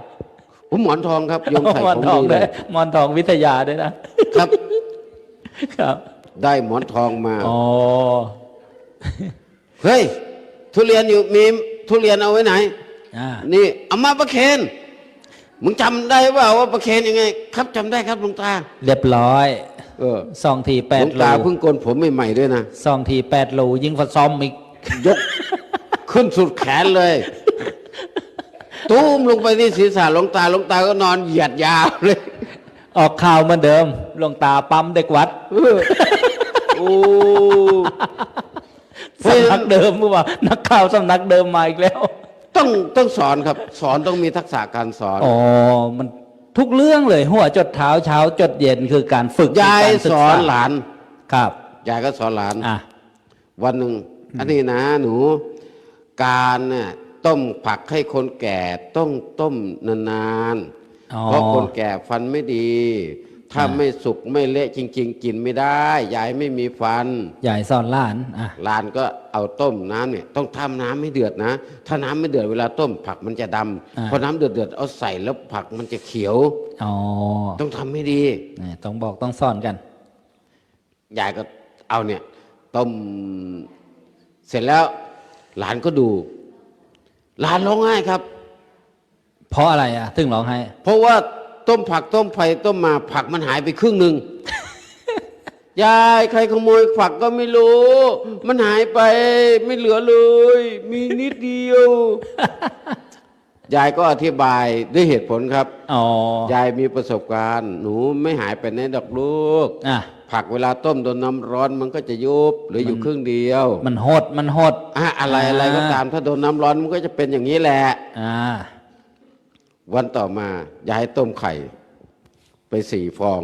ผมหมอนทองครับโยมใส่ ม่อน ของ ทอง ดีเล ด้วย ย ม่อนทองวิทยาด้วยนะครับ ครับ ได้หมอนทองมา อ๋อ เฮ้ยทุเรียนอยู่มีทุเรียนเอาไว้ไหน อ่า นี่เอามาประเคนมึงจำได้เปล่าว่าประเคนยังไง ครับจำได้ครับหลวงตา เรียบร้อย เออ ซองที หลวง 8 โล ตาเพิ่งโกนผมใหม่ๆด้วยนะ ซองที8 โลยิ่งฟัดซ้อมอีก ยก ขึ้นสุดแขนเลย ตุ้มลงไปที่ศีรษะหลวงตาก็นอนเหยียดยาวเลย ออกข่าวเหมือนเดิมหลวงตาปั๊มเด็กวัด เออโอ้ สำนักเดิมเมื่อวานนักข่าวสำนักเดิมมาอีกแล้ว ต้องสอนครับ สอนต้องมีทักษะการสอน อ๋อ มันทุกเรื่องเลย หัวจดเท้าเช้าจดเย็นคือการฝึก ยาย การศึก ส ษ อนหลาน ครับ ยายก็สอนหลาน อ่ะ วันหนึ่งอันนี้นะหนู การเนี่ยต้มผักให้คนแก่ต้องต้มนาน อ๋อ ๆเพราะคนแก่ฟันไม่ดี ถ้าไม่สุกไม่เละจริง ๆ กินไม่ได้ ยายไม่มีฟัน ยายสอนหลานอ่ะ หลานก็เอาต้มน้ำเนี่ยต้องทำน้ำให้เดือดนะ ถ้าน้ำไม่เดือดเวลาต้มผักมันจะดำพอน้ำเดือดเอาใส่แล้วผักมันจะเขียว อ๋อ ต้องทำให้ดี นี่ต้องบอกต้องสอนกัน ยายก็เอาเนี่ยต้มเสร็จแล้วหลานก็ดู หลานร้องไห้ครับ เพราะอะไรอ่ะ ถึงร้องไห้ เพราะว่าต้มผักต้มไผ่ต้มมาผักมันหายไปครึ่งหนึ่ง ยายใครขโมยผักก็ไม่รู้ มันหายไปไม่เหลือเลย มีนิดเดียว ยายก็อธิบายด้วยเหตุผลครับ อ๋อ ยายมีประสบการณ์ หนูไม่หายไปไหนดอกลูก อ่ะ ผักเวลาต้มโดนน้ำร้อนมันก็จะยุบหรืออยู่ครึ่งเดียว มันหด มันหด อะไรก็ตามถ้าโดนน้ำร้อนมันก็จะเป็นอย่างนี้แหละ อ่า วันต่อมายายต้มไข่ ไป4 ฟอง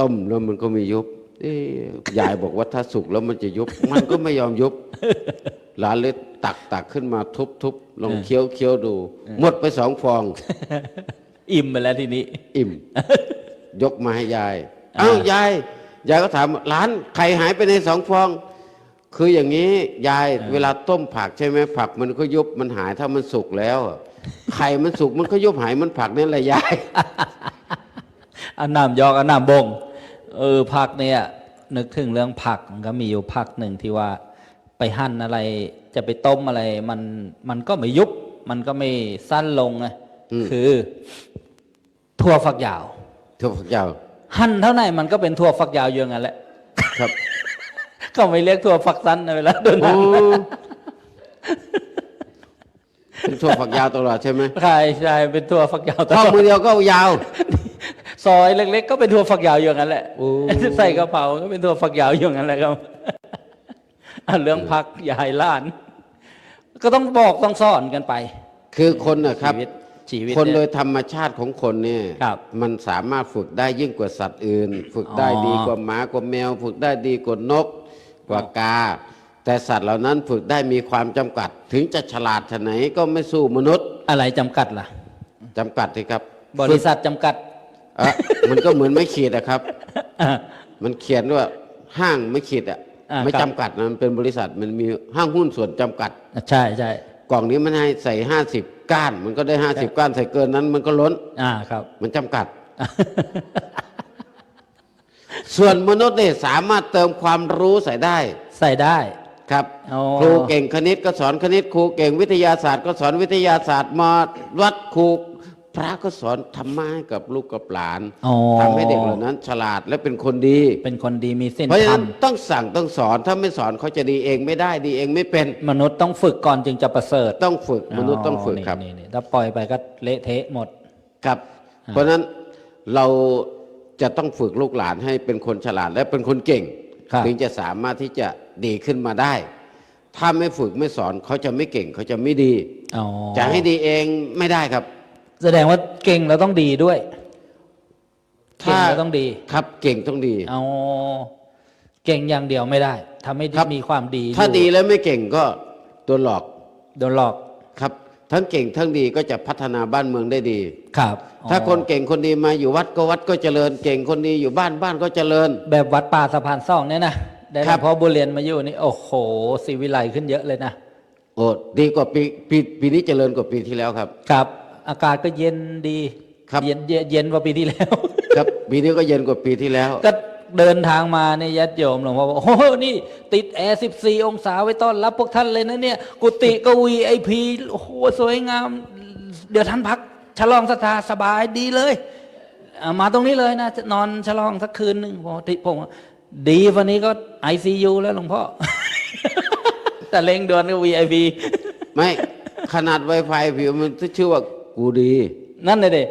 ต้มแล้วมันก็ไม่ยุบยายบอกว่าถ้าสุกแล้วมันจะยุบ มันก็ไม่ยอมยุบ หลานเลยตักขึ้นมาทุบลองเคี้ยวดู หมดไป2 ฟอง อิ่มไปแล้วทีนี้ อิ่ม ยกมาให้ยาย เอ้ายายก็ถามหลานไข่หายไปใน2 ฟอง คืออย่างนี้ยายเวลาต้มผักใช่ไหมผักมันก็ยุบมันหายถ้ามันสุกแล้วไข่มันสุกมันก็ยุบหายมันผักนั่นแหละยาย อันน้ำยอกอันน้ำบงผักเนี่ยนึกถึงเรื่องผักมันก็มีอยู่ผักหนึ่งที่ว่าไปหั่นอะไรจะไปต้มอะไรมันก็ไม่ยุบมันก็ไม่สั้นลงไงคือถั่วฝักยาว ถั่วฝักยาว หั่นเท่าไหร่มันก็เป็นถั่วฝักยาวอยู่อย่างนั้นแหละ ครับ ก็ไม่เรียกถั่วฝักสั้นนะเวลาโดน โอ้ หั่น เป็นถั่วฝักยาวตลอดใช่ไหม ใช่เป็นถั่วฝักยาวต ข้อ ลอด มือเดียวก็ยาว ซอยเล็กๆก็เป็นถั่วฝักยาวอย่างนั้นแหละ โอ้ ใส่กระเพราก็เป็นถั่วฝักยาวอย่างนั้นแหละครับ เรื่องพักยายล้าน ก็ต้องบอกต้องสอนกันไป คือคนนะครับ ชีวิต คนโด เนี่ย ยธรรมชาติของคนเนี่ย ครับ มันสามารถฝึกได้ยิ่งกว่าสัตว์อื่น ฝึกได้ อ๋อ ดีกว่าหมากว่าแมว ฝึกได้ดีกว่านกกว่ากา แต่สัตว์เหล่านั้นฝึกได้มีความจำกัด ถึงจะฉลาดชะไหนก็ไม่สู้มนุษย์ อะไรจำกัดล่ะ จำกัดสิครับ บริษัทจำกัด อ่ะมันก็เหมือนไม่ขีดอะครับ มันเขียนว่าห้างไม่ขีดอะ อ่า ไม่ ครับ จำกัดนะมันเป็นบริษัทมันมีห้างหุ้นส่วนจำกัด ใช่ใช่ กล่องนี้มันให้ใส่50 ก้าน มันก็ได้50 ก้านใส่เกินนั้น มันก็ล้น ครับ มันจำกัด ส่วนมนุษย์เนี่ยสามารถเติมความรู้ใส่ได้ ใส่ได้ ครับ อ๋อ ครูเก่งคณิตก็สอนคณิต ครูเก่งวิทยาศาสตร์ก็สอนวิทยาศาสตร์มาวัดครูพระก็สอนธรรมะให้กับลูกกับหลาน อ๋อ ทำให้เด็กเหล่านั้น ฉลาดและเป็นคนดี เป็นคนดีมีสิ้น เพราะฉะ ธร นั้ ร น ม ต้องสั่งต้องสอนถ้าไม่สอนเขาจะดีเองไม่ได้ดีเองไม่เป็น มนุษย์ต้องฝึกก่อนจึงจะประเสริฐ ต้องฝึกมนุษย์ต้องฝึกครับ นี่ถ้าปล่อยไปก็เละเทะหมด ครับ เพราะฉะนั้นเราจะต้องฝึกลูกหลานให้เป็นคนฉลาดและเป็นคนเก่ง ครับ ถึงจะสามารถที่จะดีขึ้นมาได้ ถ้าไม่ฝึกไม่สอนเขาจะไม่เก่งเขาจะไม่ดี อ๋อ จะให้ดีเองไม่ได้ครับ แสดงว่าเก่งแล้วต้องดีด้วย เก่ง ถ้า แล้วต้องดี ครับเก่งต้องดี เอาเก่งอย่างเดียวไม่ได้ทำให้ ครับ มีความดี ถ้า อยู่ ดีแล้วไม่เก่งก็โดนหลอก โดนหลอก ครับ ทั้งเก่งทั้งดีก็จะพัฒนาบ้านเมืองได้ดี ครับอ๋อ ถ้าคนเก่งคนดีมาอยู่วัดก็วัดก็เจริญ เก่งคนดีอยู่บ้านบ้านก็เจริญ แบบวัดป่าสะพานซ่องเนี่ยนะได้หล ครั ว บ งพ่อบุญเรียนมาอยู่นี่โอ้โหศิวิไลขึ้นเยอะเลยนะ โอ้ดีกว่าปีนี้เจริญกว่าปีที่แล้วครับ ครับ อากาศก็เย็นดี ครับ เย็นกว่าปีที่แล้ว ครับปีนี้ก็เย็นกว่าปีที่แล้ว ก็เดินทางมาเนี่ยญาติโยมหลวงพ่อบอกโอ้โหนี่ ติดแอร์14 องศาไว้ต้อนรับพวกท่านเลยนะเนี่ย กุฏิก็ VIP โอ้โหสวยงาม เดี๋ยวท่านพักฉลองศรัทธาสบายดีเลยมาตรงนี้เลยนะนอนฉลองสักคืนหนึ่งผมว่าดีวันนี้ก็ ICU แล้วหลวงพ่อ แต่เร่งด่วนก็ VIP ไม่ขนาด Wi-Fi ผิวมันชื่อว่ากูดี นั่นเลยเด็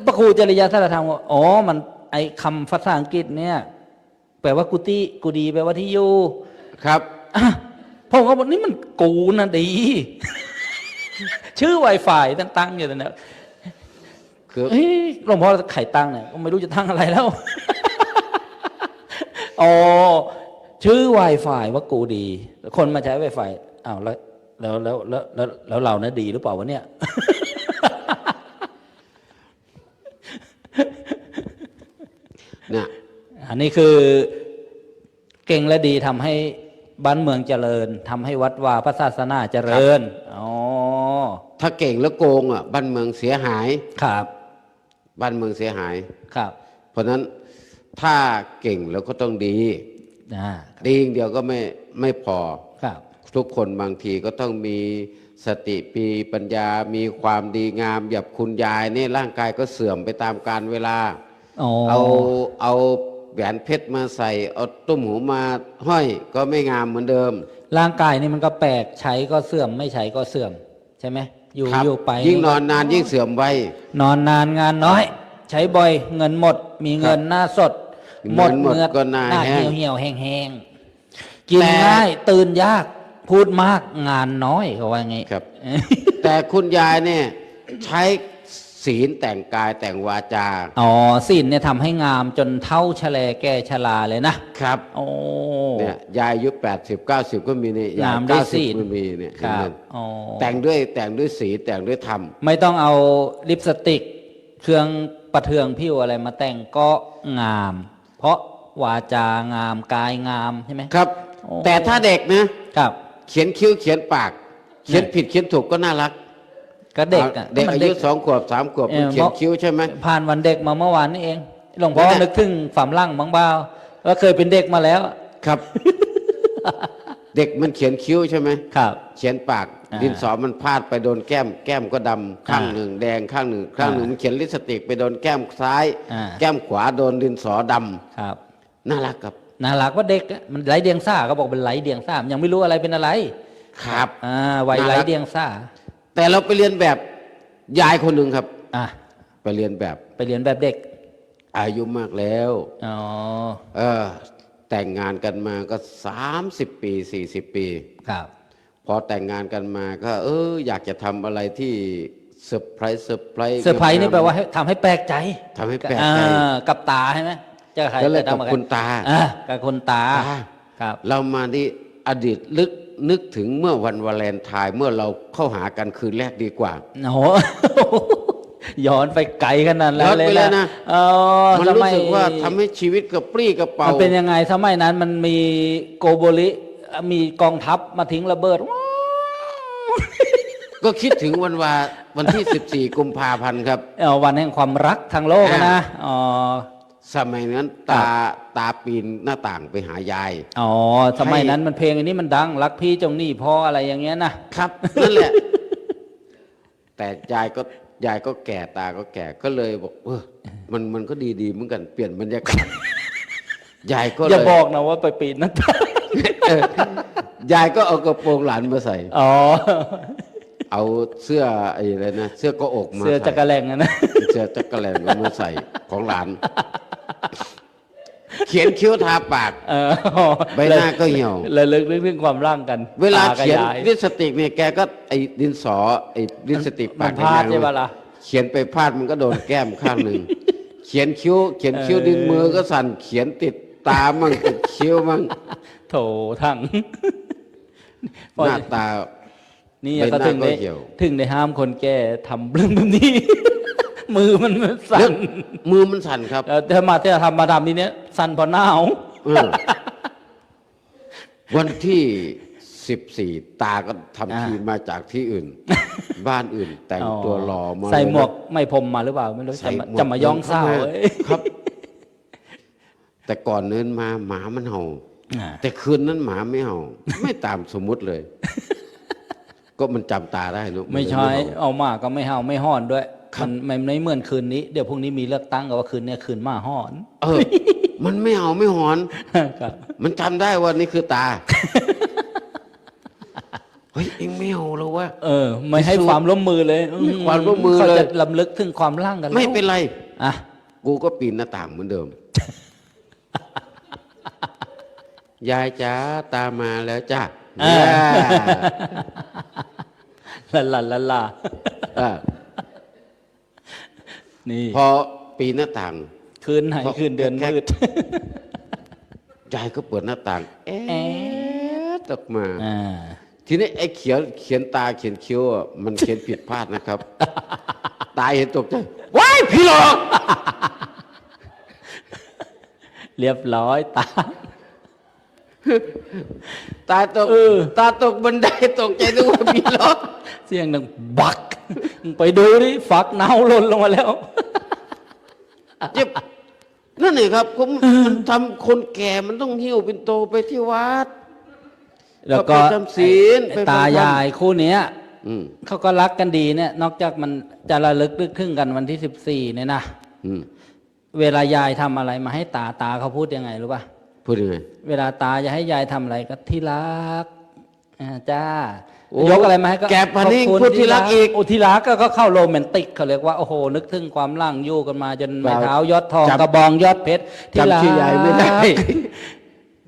พระครูจริยธรรมว่าอ๋อมันไอคำภาษาอังกฤษเนี่ยแปลว่ากุฏิกูดีแปลว่าที่อยู่ ครับ อ่ะผมก็บอกนี่มันกูนะดี ชื่อ Wi-Fi ตั้งอยู่ตรงนั้น คือ เฮ้ยหลวงพ่อไข่ตั้งเนี่ยก็ไม่รู้จะตั้งอะไรแล้ว อ๋อชื่อ Wi-Fi ว่ากูดี คนมาใช้ Wi-Fi อ้าวแล้วเราเนี่ยดีหรือเปล่าวะเนี่ย เนี่ย อันนี้คือเก่งและดีทำให้บ้านเมืองเจริญทำให้วัดวาพระศาสนาเจริญอ๋อ ถ้าเก่งแล้วโกงอ่ะบ้านเมืองเสียหาย ครับ บ้านเมืองเสียหาย ครับ เพราะฉะนั้นถ้าเก่งแล้วก็ต้องดี อ่า ดีอย่างเดียวก็ไม่พอ ครับ ทุกคนบางทีก็ต้องมีสติปีปัญญา มีความดีงามแบบคุณยายเนี่ยร่างกายก็เสื่อมไปตามกาลเวลา อ๋อ เอาแหวนเพชรมาใส่เอาตุ้มหูมาห้อยก็ไม่งามเหมือนเดิม ร่างกายนี่มันก็แปลกใช้ก็เสื่อมไม่ใช้ก็เสื่อม ใช่ไหมอยู่ ครับ อยู่ไป ยิ่งนอนนานยิ่งเสื่อมไวน อนนานงานน้อย ใช้บ่อยเงินหมด มีเงินหน้าสด เงินหมดก็หน้าแห้ง เหี่ยวแห้งๆกินง่ายตื่นยากพูดมากงานน้อยเขาว่างี้ ครับ แต่คุณยายเนี่ยใช้ศีลแต่งกายแต่งวาจา อ๋อศีลเนี่ยทำให้งามจนเท่าชะแลแก่ชราเลยนะครับ โอ้ เนี่ยยายอายุ80-90 ก็มีเนี่ยยาย งามด้วยศีล 90ก็มีเนี่ย ครับ เห็นไหม อ๋อ แต่งด้วยศีลแต่งด้วยธรรม ไม่ต้องเอาลิปสติก เครื่องประเทืองผิวอะไรมาแต่งก็งาม เพราะวาจางามกายงามใช่ไหม ครับ โอ้ แต่ถ้าเด็กนะครับ เขียนคิ้วเขียนปาก เขียนผิดเขียนถูกก็น่ารัก ก็เด็กอ่ะ เด็ก มัน อายุ2 ขวบ 3 ขวบมันเขียนคิ้วใช่ไหม ผ่านวันเด็กมาเมื่อวานนี่เองหลวงพ่อ นั่นแหละ นึกถึงฝ่ามลั่งบางบ่าวว่าเคยเป็นเด็กมาแล้ว ครับ เด็กมันเขียนคิ้วใช่ไหม ครับ เขียนปาก อ่า ดินสอมันพาดไปโดนแก้ม แก้มก็ดำข้าง อ่า หนึ่งแดงข้างหนึ่งข้างหนึ่ง อ่ามั มันเขียนลิปสติกไปโดนแก้มซ้าย อ่า แก้มขวาโดนดินสอดำ ครับ น่ารักครับ น่ารักว่าเด็กอะมันไร้เดียงสาก็บอกเป็นไร้เดียงสามันยังไม่รู้อะไรเป็นอะไร ครับ วัย น่ารัก ไร้เดียงสา แต่เราไปเรียนแบบยายคนหนึ่งครับ อ่ะ ไปเรียนแบบ ไปเรียนแบบเด็ก อายุมากแล้ว อ๋อ เออแต่งงานกันมาก็30 ปี40 ปี ครับ พอแต่งงานกันมาก็อยากจะทำอะไรที่เซอร์ไพรส์ เซอร์ไพรส์นี่แปลว่าทำให้แปลกใจ ทำให้แปลกใจ กับตาใช่ไหมเจอใคร ก็เลยกับ ทำใร คุณตา กับคุณตา ครับ เรามาที่อดีตนึกถึงเมื่อวันวาเลนไทน์เมื่อเราเข้าหากันคืนแรกดีกว่า โอ้โห ย้อนไปไกลขนาดนั้น ย้อนไปเลยนะ อ๋อ มันรู้สึกว่าทำให้ชีวิตกระปรี้กระเป๋า มันเป็นยังไงสมัยนั้นมันมีโกโบริมีกองทัพมาทิ้งระเบิด ก็คิดถึงวันที่ 14 กุมภาพันธ์ครับ วันแห่งความรักทางโลกนะ อ๋อ สมัยนั้นตาปีนหน้าต่างไปหายาย อ๋อ สมัยนั้นมันเพลงอันนี้มันดัง รักพี่จงนี่พ่ออะไรอย่างเงี้ยนะครับ นั่นแหละ แต่ยายก็แก่ตาก็แก่ก็เลยบอกมันก็ดีเหมือนกันเปลี่ยนบรรยากาศ ยายก็เลย อย่าบอกนะว่าไปปีนหนั่น ยายก็เอากระโปรงหลานมาใส่ อ๋อ เอาเสื้ออะไรนะเสื้อก็อกมา เสื้อจักรแลงนะ เสื้อจักรแลงมาใส่ของหลาน เขียนคิ้วทาปาก ใบหน้าก็เหี่ยว เลยลึกถึงความร่างกัน เวลาเขียน ตกับ ลิปสติกเนี่ยแกก็ดินสอลิปสติก มั ปาน ก พลาดใช่ปะล่ะ เขียนไปพลาดมันก็โดนแก้มข้างหนึ่งเขียนคิ้วดินมือก็สั่นเขียนติดตามั่งติดคิ้วมั่ง โถทั้ง หน้าตา นี่ ใบหน้า ก็ถึงได้ ก็เหี่ยว ถึงได้ห้ามคนแก่ทำเรื่องแบบนี้ มือมันสั่ แล้ว น มือมันสั่นครับ ถ้ามาที่จะทำนี้เนี้ยสั่นเพอหนาว เออวันที่ 14 ตาก็ทำทีมาจากที่อื่น บ้านอื่น แต่งตัวหล่อมา ใส่หมวก เลยนะ ไม่พรมมาหรือเปล่าไม่รู้ ใส่หมวก จะมาย่องเศร้า ครับ แต่ก่อนเนินมาหมามันเห่า อ่า แต่คืนนั้นหมาไม่เห่า ไม่ตามสมมุติเลย ก็มันจำตาได้เนอะ ไม่ นเลย ใช่ เห่า เอามาก็ไม่เห่าไม่ห่อนด้วยมันไม่เหมือนคืนนี้เดี๋ยวพรุ่งนี้มีเลือกตั้งกับว่าคืนเนี้ยคืนหมาห่อน มันไม่เห่าไม่หอน ครับ มันจำได้ว่านี่คือตา เฮ้ยเอ็งไม่เห่าแล้ววะ ไม่ให้ความร่วมมือเลย ไม่ให้ความร่วมมือ เขา เลย จะลำลึกถึงความร่างกัน ไม่เป็นไร อ่ะ กูก็ปีนหน้าต่างเหมือนเดิม ยายจ๋าตามาแล้วจ้ะ ลา อ่า นี่ พอปีนหน้าต่าง คืนไหนคืนเดือนมืด ยายก็เปิดหน้าต่าง ตกมา อ่า ทีนี้ไอ้เขียนตาเขียนคิ้วอ่ะมันเขียนผิดพลาดนะครับ ตาเห็นตกใจว้ายพี่หลอก เรียบร้อยตา ตาตกบันไดตกใจนึกว่าพี่หลอก เสียงดังบักมึงไปดูดิฝักเน่าหล่นลงมาแล้ว เจ็บนั่นเองครับมันทำคนแก่มันต้องหิ้วเป็นโตไปที่วัด แล้วก็ ไปจำศีล ไอ้ ไป ตายายคู่เนี้ย อืม เขาก็รักกันดีเนี่ย นอกจากมันจะระลึกนึกถึงกันวันที่14เนี่ยนะ อืม เวลายายทำอะไรมาให้ตาเขาพูดยังไงรู้ป่ะ พูดยังไง เวลาตาจะให้ยายทำอะไรก็ที่รักจ้า โอ้ ยกอะไรมาให้ก็ แกปะนี่ ขอบคุณ พูดที่รักอีก โอ้ที่รักก็เข้าโรแมนติกเขาเรียกว่าโอ้โหนึกถึงความร่างยู่กันมาจนไม้เท้ายอดทอง จำ กระบองยอดเพชรที่รัก จำชื่อยายไม่ได้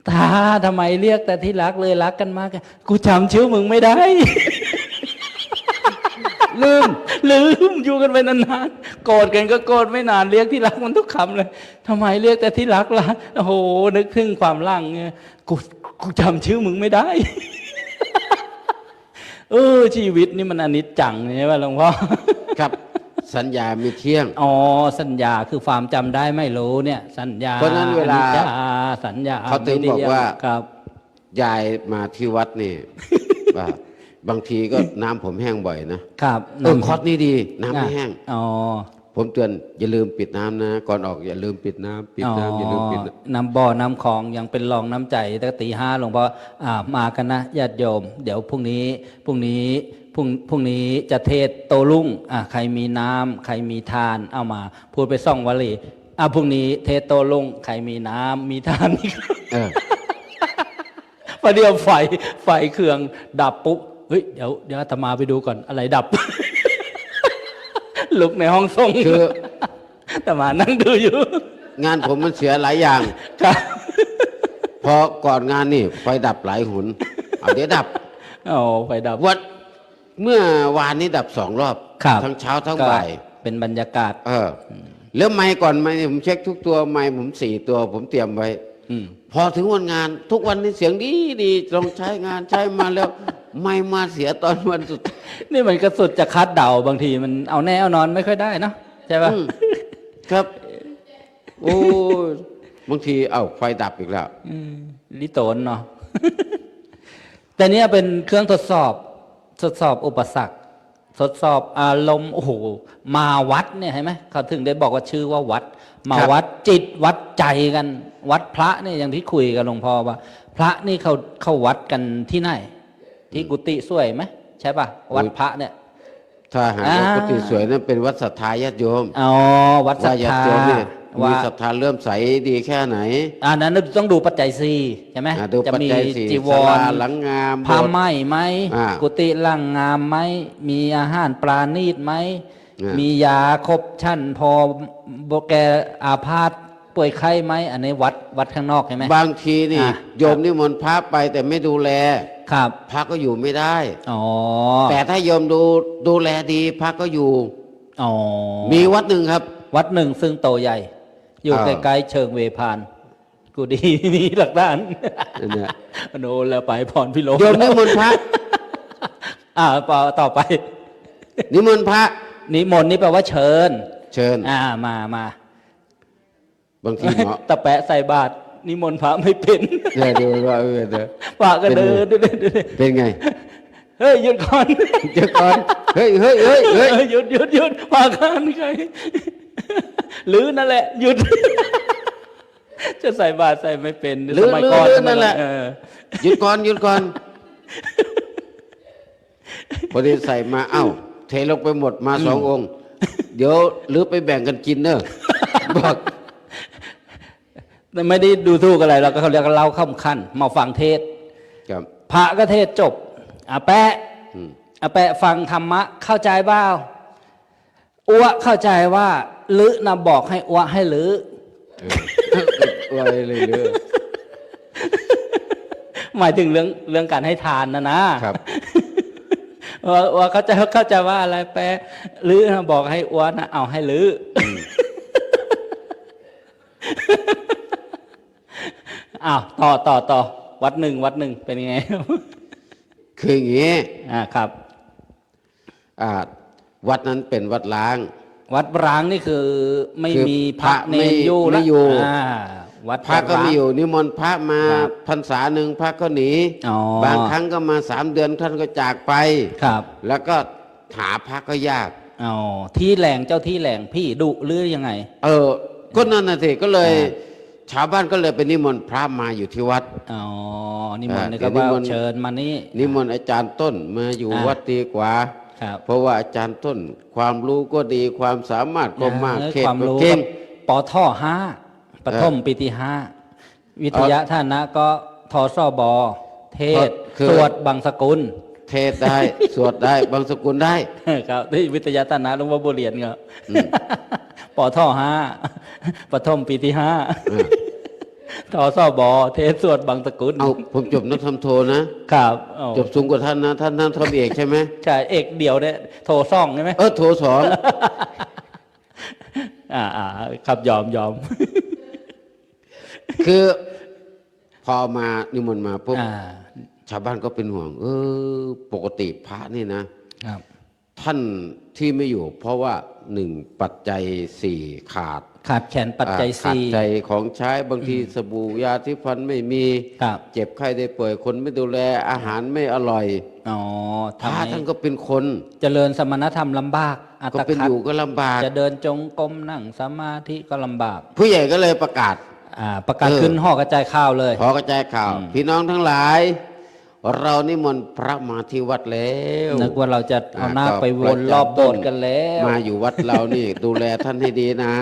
ตาทำไมเรียกแต่ที่รักเลยรักกันมากกูจำชื่อมึงไม่ได้ ลืมอยู่กันไปนานๆโกรธกันก็โกรธไม่นานเรียกที่รักมันทุกคำเลยทำไมเรียกแต่ที่รักล่ะโอ้โหนึกถึงความร่างเนี่ยกูจำชื่อมึงไม่ได้ ชีวิตนี่มันอนิจจังใช่ไหมหลวงพ่อ ครับสัญญาไม่เที่ยง อ๋อสัญญาคือความจำได้ไม่รู้เนี่ย สัญญา เพราะฉะนั้นเวลา อจจสัญญา เขาถึงบอกว่า ครับ ยายมาที่วัดนี่ ว่าบางทีก็น้ำผมแห้งบ่อยนะครับ คอร์สนี่ดีน้ำไม่แห้ง อ๋อ ผมเตือนอย่าลืมปิดน้ำนะ ก่อนออกอย่าลืมปิดน้ำอย่าลืมปิดน้ำ น้ำบ่อน้ำคลองยังเป็นรองน้ำใจตั้งแต่ตี 5หลวงพ่อมากันนะญาติโยม เดี๋ยวพรุ่งนี้จะเทศโตรุ่งใครมีน้ำใครมีทานเอามา พูดไป2 วลีพรุ่งนี้เทศโตรุ่งใครมีน้ำมีทาน เออ ประเดี๋ยวไฟเครื่องดับปุ๊บเฮ้ยเดี๋ยวอาตมาไปดูก่อนอะไรดับ ลุกในห้องส่ง คือ อาตมานั่งดูอยู่ งานผมมันเสียหลายอย่าง ครับ พอก่อนงานนี่ไฟดับหลายหนเอาเดี๋ยวดับ โอ้ไฟดับ วัดเมื่อวานนี้ดับ2 รอบ ครับ ทั้งเช้าทั้ง ก็ บ่าย เป็นบรรยากาศ แล้วไม้ก่อนไม้ผมเช็คทุกตัวไม้ผม4 ตัวผมเตรียมไว้ อืม พอถึงวันงานทุกวันนี้เสียงดีดีลองใช้งานใช้มาแล้ว ไม่มาเสียตอนวันสุด นี่มันก็สุดจะคัดเดาบางทีมันเอาแน่เอานอนไม่ค่อยได้เนาะใช่ป่ะ ครับ โอ้ยบางทีไฟดับอีกแล้ว ลิโตนเนาะ แต่เนี้ยเป็นเครื่องทดสอบอุปสรรคทดสอบอารมณ์โอ้โหมาวัดเนี่ยเห็นไหมเขาถึงได้บอกว่าชื่อว่าวัด มา ครับ วัดจิตวัดใจกัน วัดพระเนี่ยอย่างที่คุยกับหลวงพ่อว่า พระนี่เขาวัดกันที่ไหน ที่กุฏิสวยไหมใช่ป่ะวัดพระเนี่ย ถ้าหากว่ากุฏิสวยนั้นเป็นวัดศรัทธาญาติโยม อ๋อวัดศรั ว่า ท ญา ธา ติโยมเนี่ยมี ว่า ศรัทธาเลื่อมใสดีแค่ไหน อันนั้นต้องดูปัจจัยสี่ใช่ไหม ดู จะ ปัจ มี จัยสี่ จีว ศาลาร หลังงาม ผ้า โบสถ์ ไหมไหม อ่า กุฏิหลังงามไหมมีอาหารปราณีตไหม อ่ามี มียาครบชั้นพอแกอาพาธป่วยไข้ไหมอันนี้วัดข้างนอกใช่ไหม บางทีนี่ อ่ะ โยมนิมนต์พระไปแต่ไม่ดูแล ครับ พระก็อยู่ไม่ได้ อ๋อ แต่ถ้าโยมดูแลดีพระก็อยู่ อ๋อ มีวัดหนึ่งครับ วัดหนึ่งซึ่งโตใหญ่ อยู่ อ่า ใกล้ๆเชิงเวพานกูดี มีหลักฐาน นั่นแหละ โน่นแล้วไปพรพิโรม โยมนิมนต์พระ ต่อไป นิมนต์พระ นิมนต์นี่แปลว่าเชิญ เชิญ มา บางทีหมอ ตะแปะใส่บาตรนิมนต์พระไม่เป็น เดี๋ยวเดี๋ยวเดี๋ยว พระก็เดิน เป็นไง เฮ้ยหยุดก่อน เดี๋ยวก่อนเฮ้ยเฮ้ยเฮ้ยเฮ้ย หยุดพากันใครหรือนั่นแหละหยุด จะใส่บาตรใส่ไม่เป็น หรือ สมัยก่อน นั่นแหละ เออ หยุดก่อนหยุดก่อนพอดีใส่มาเอ้าเทลงไปหมดมา2 องค์ เดี๋ยวหรือไปแบ่งกันกินเนอะบอก แต่ไม่ได้ดูถูกอะไรเราก็เขาเรียกว่าเล่าข้ามขั้นมาฟังเทศน์ ครับ พระก็เทศน์จบอาแปะ อืม อาแปะฟังธรรมะเข้าใจเปล่าอ้วเข้าใจว่าลือนะบอกให้อ้วให้ลือ ว่าเลยเด้อ หมายถึงเรื่องการให้ทานนะครับ ว่าเข้าใจว่าอะไรแปะลือนะบอกให้อ้วนะเอาให้ลือออ้าวต่อวัดหนึ่งเป็นยังไง คืออย่างนี้ ครับ วัดนั้นเป็นวัดล้าง วัดร้างนี่คือไม่ คือ มีพระ พระ เนนอยู่ ไม่ แล้ว อยู่ วัด พระก็ ร้าง ไม่อยู่นิมนต์พระมา ครับ พรรษาหนึ่งพระก็หนี อ๋อบ างครั้งก็มา3 เดือนท่านก็จากไป ครับ แล้วก็หาพระก็ยาก อ๋อที่แหล่งเจ้าที่แหล่งพี่ดุหรือยังไง ก็นั่นน่ะสิก็เลย ครับ ชาวบ้านก็เลยไปนิมนต์พระมาอยู่ที่วัด อ๋อนิมนต์ อ่า นี่ก็ เดี๋ยวนิ ว่าม นต์ เชิญมานี่ นิมนต์อาจารย์ต้นมาอยู่วัดดีกว่า ครับ เพราะว่าอาจารย์ต้นความรู้ก็ดีความสามารถก็มาก เออ เทศ ความ ก็ รู้ เก่ง ปท่อ5ปฐมปีที่5วิทยาฐานะก็ทศบเทศ คือ สวดบางสกุล เทศได้ สวดได้บางสกุลได้ ครับที่วิทยาฐานะหลวงพ่อบุเรียนครับปท่อ5ปฐมปีที่5ทศบเทศสวดบางสกุล เอาผมจบนักธรรมโทนะครับ เอา จบสูงกว่าท่านนะท่านทำเอกใช่ไหม ใช่เอกเดียวเนี่ยโทรซ่องใช่ไหม โทสอน ครับยอม คือพอมานิมนต์มาปุ๊บ อ่า ชาวบ้านก็เป็นห่วง ปกติพระนี่นะครับ ท่านที่ไม่อยู่ เพราะว่า1 ปัจจัย4ขาด ขาดแขนปัจจัย ขาด สี่ ใจของใช้บางทีสบู่ยาที่ฟันไม่มี ครับ เจ็บไข้ได้ป่วยคนไม่ดูแลอาหารไม่อร่อย อ๋อ พระ ทำ ท่าน ให้ ก็เป็นคน เจริญสมณธรรมลำบากอัต ก็เป็น คั อ ด ยู่ก็ลำบาก จะเดินจงกรมนั่งสมาธิก็ลำบาก ผู้ใหญ่ก็เลยประกาศ ประกาศขึ้นห่อกระจายข่าวเลย ขอกระจายข่าว พี่น้องทั้งหลาย เรานิมนต์พระมาที่วัดแล้ว นึกว่าเราจะเอาหน้าไปวนรอบโบสถ์กันแล้ว มาอยู่วัดเรานี่ ดูแลท่านให้ดีนะ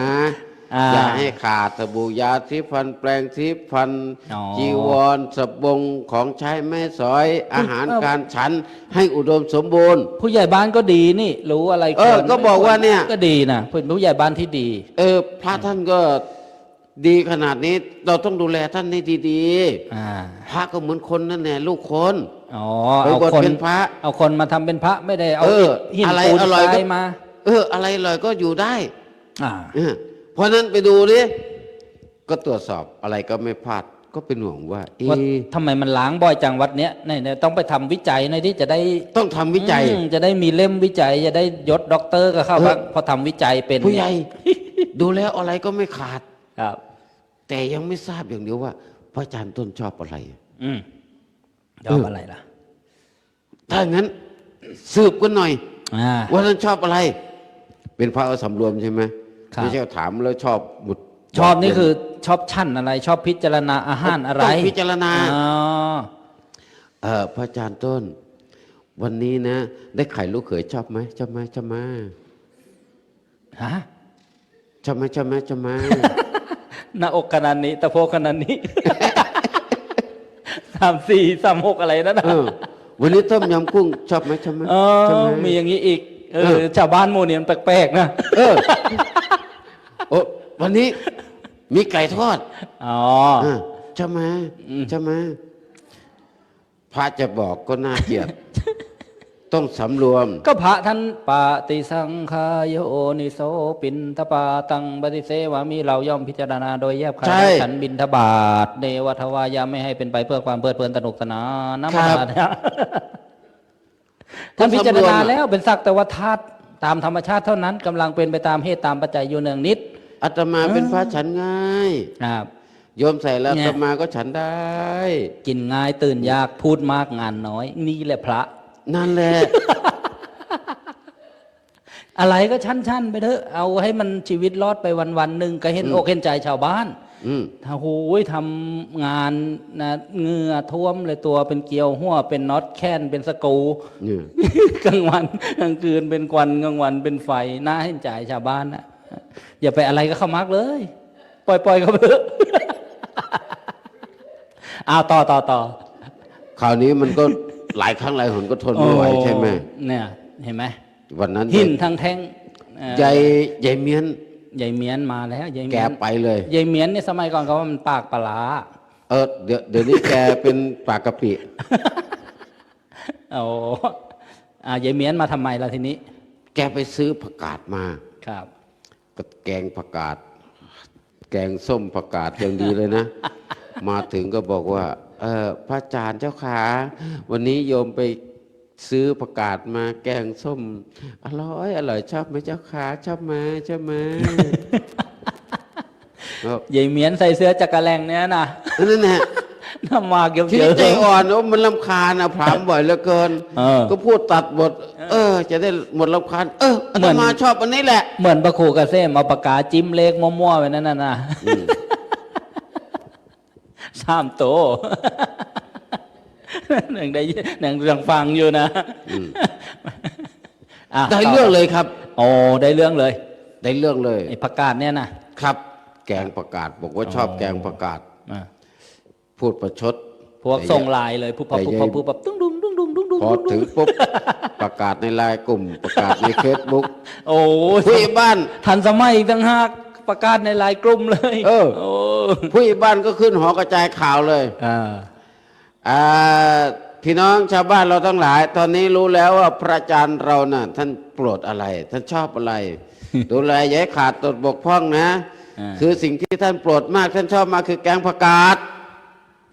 อย่าให้ขาดสบู่ยาสีฟันแปรงสีฟัน อ๋อ จีวรสบงของใช้แม่สอย อาหารการฉันให้อุดมสมบูรณ์ ผู้ใหญ่บ้านก็ดีนี่ รู้อะไร ก็บอกว่าเนี่ย ก็ดีนะเป็นผู้ใหญ่บ้านที่ดี พระท่านก็ ดีขนาดนี้เราต้องดูแลท่านให้ดี อ่า ๆพระก็เหมือนคนนั่นแหละลูกคน อ๋อ ไป เอา บวช คน เป็นพระ เอาคนมาทำเป็นพระไม่ได้เอา เออ หิน อะไร ปูน อ ท ร่อยก็ รายมา อะไรอร่อยก็อยู่ได้ อ่า เพราะนั้นไปดูดิก็ตรวจสอบอะไรก็ไม่พลาดก็เป็นห่วงว่า ว่าทำไมมันล้างบ่อยจังวัดเนี้ยเนี่ยต้องไปทำวิจัยหน่อยที่จะได้ ต้องทำวิจัย จะได้มีเล่มวิจัยจะได้ยศด็อกเตอร์ก็เข้าบ้างพอทำวิจัยเป็น ผู้ใหญ่ ดูแล้วอะไรก็ไม่ขาด ครับ แต่ยังไม่ทราบอย่างเดียวว่า พระอาจารย์ต้นชอบอะไร ชอบอะไรล่ะ ถ้างั้นสืบกันหน่อย อ่า ว่าท่านชอบอะไร เป็นพระสำรวมใช่ไหม ครับ ไม่ใช่ถามแล้วชอบหมด ชอบนี่คือชอบชั้นอะไร ชอบพิจารณาอาหารอะไร ต้องพิจารณา อ๋อ พระอาจารย์ต้น วันนี้นะ ได้ไข่ลูกเขยชอบไหมชอบไหมชอบไหม ฮะ ชอบไหมชอบไหมชอบไหม หน้าอกขนาดนี้ตะโพกขนาดนี้ 3 4 3 6อะไรนั่นนะ วันนี้ต้มยำกุ้งชอบไหมชอบไหม เอ ชอบไห มีอย่างนี้อีกชาวบ้านหมู่เนี่ยมันแปลกๆนะ โอ้วันนี้มีไก่ทอด อ๋อ ใช่ไหมใช่ไหมพระจะบอกก็น่าเกลียด ต้องสำรวม ก็พระท่านปาติสังขายโยนิโสปินทปาตังปฏิเสวามีเราย่อมพิจารณาโดยแยบคาย ใช่ ฉันบินทบาทเนวทวายาไม่ให้เป็นไปเพื่อความเพลิดเพลินสนุกสนานน้ำ ครั มัน บ เนี่ยท่านพิจารณาแล้วเป็นสักแต่ว่าธาตุตามธรรมชาติเท่านั้นกำลังเป็นไปตามเหตุตามปัจจัยอยู่เนืองนิด อาตมาเป็นพระฉันง่าย ครับ โยมใส่แล้ว เนี่ อาย ตมาก็ฉันได้ กินง่ายตื่นยากพูดมากงานน้อย นี่แหละพระ นั่นแหละ อะไรก็ชั้นๆไปเถอะเอาให้มันชีวิตรอดไปวันๆหนึ่งก็เห็นอกเห็นใจชาวบ้าน ถ้าโอ้ยทำงานนะเหงื่อท่วมเลยตัวเป็นเกลียวหัวเป็นน็อตแค้นเป็นสกรู เนี่ย กลางวันกลางคืนเป็นควันกลางวันเป็นไฟน่าเห็นใจชาวบ้านนะอย่าไปอะไรก็เข้ามักเลย ปล่อยเขาไปเถอะ เอาต่อ คราวนี้มันก็หลายครั้งหลายหนก็ทนไม่ไหวใช่ไหม เนี่ยเห็นไหม วันนั้น หินทั้งแท่ง ยายเมียน ยายเมียนมาแล้วยายเมี แก ยน ไปเลย ยายเมียนเนี่ยสมัยก่อนเขาว่ามันปากปลาร้า เดี๋ยวนี้แกเป็นปากกะปิ โอ้ยายเมียนมาทำไมล่ะทีนี้ แกไปซื้อผักกาดมา ครับ ก็แกงผักกาด แกงส้มผักกาดอย่างดีเลยนะ มาถึงก็บอกว่าพระอาจารย์เจ้าขาวันนี้โยมไปซื้อผักกาดมาแกงส้มอร่อยชอบไหมเจ้าขาชอบไหมชอบไหม ยายเมียนใส่เสื้อจักรแลงเนี่ยนะ นั่นแหละ น้ำมากเย ที อะ นี้ใจอ่อนว่ามันรำคาญนะผามบ่อยเหลือเกิน ก็พูดตัดบท จะได้หมดรำคาญอาตมาชอบอันนี้แหละ เหมือนพระครูกระเซ้มเอาปากกาจิ้มเลขมั่วๆไว้นั่นน่ะ3 โตหนึ่งได้หนึ่งเรื่องฟังอยู่นะ ได้เรื่องเลยครับ โอ้ได้เรื่องเลย ได้เรื่องเลย ไอ้ประกาศเนี่ยนะครับ แกงประกาศบอกว่าชอบแกงประกาศ อ่า พูดประชด พวกส่งไลน์เลยปุ๊บปั๊บตุ้งดุงตุ้งดุงตุ้งดุง พอถึงปุ๊บ ประกาศในไลน์กลุ่ม ประกาศในเฟซบุ๊ก โอ้ ผู้ใหญ่บ้าน ทันสมัยอีกต่างหากประกาศในไลน์กลุ่มเลย โอ้ โอ้ ผู้ใหญ่บ้านก็ขึ้นหอกระจายข่าวเลย พี่น้องชาวบ้านเราทั้งหลาย ตอนนี้รู้แล้วว่าพระอาจารย์เราน่ะท่านโปรดอะไร ท่านชอบอะไร ดูแลอย่าให้ขาดตกบกพร่องนะ คือสิ่งที่ท่านโปรดมากท่านชอบมากคือแกงผักกาด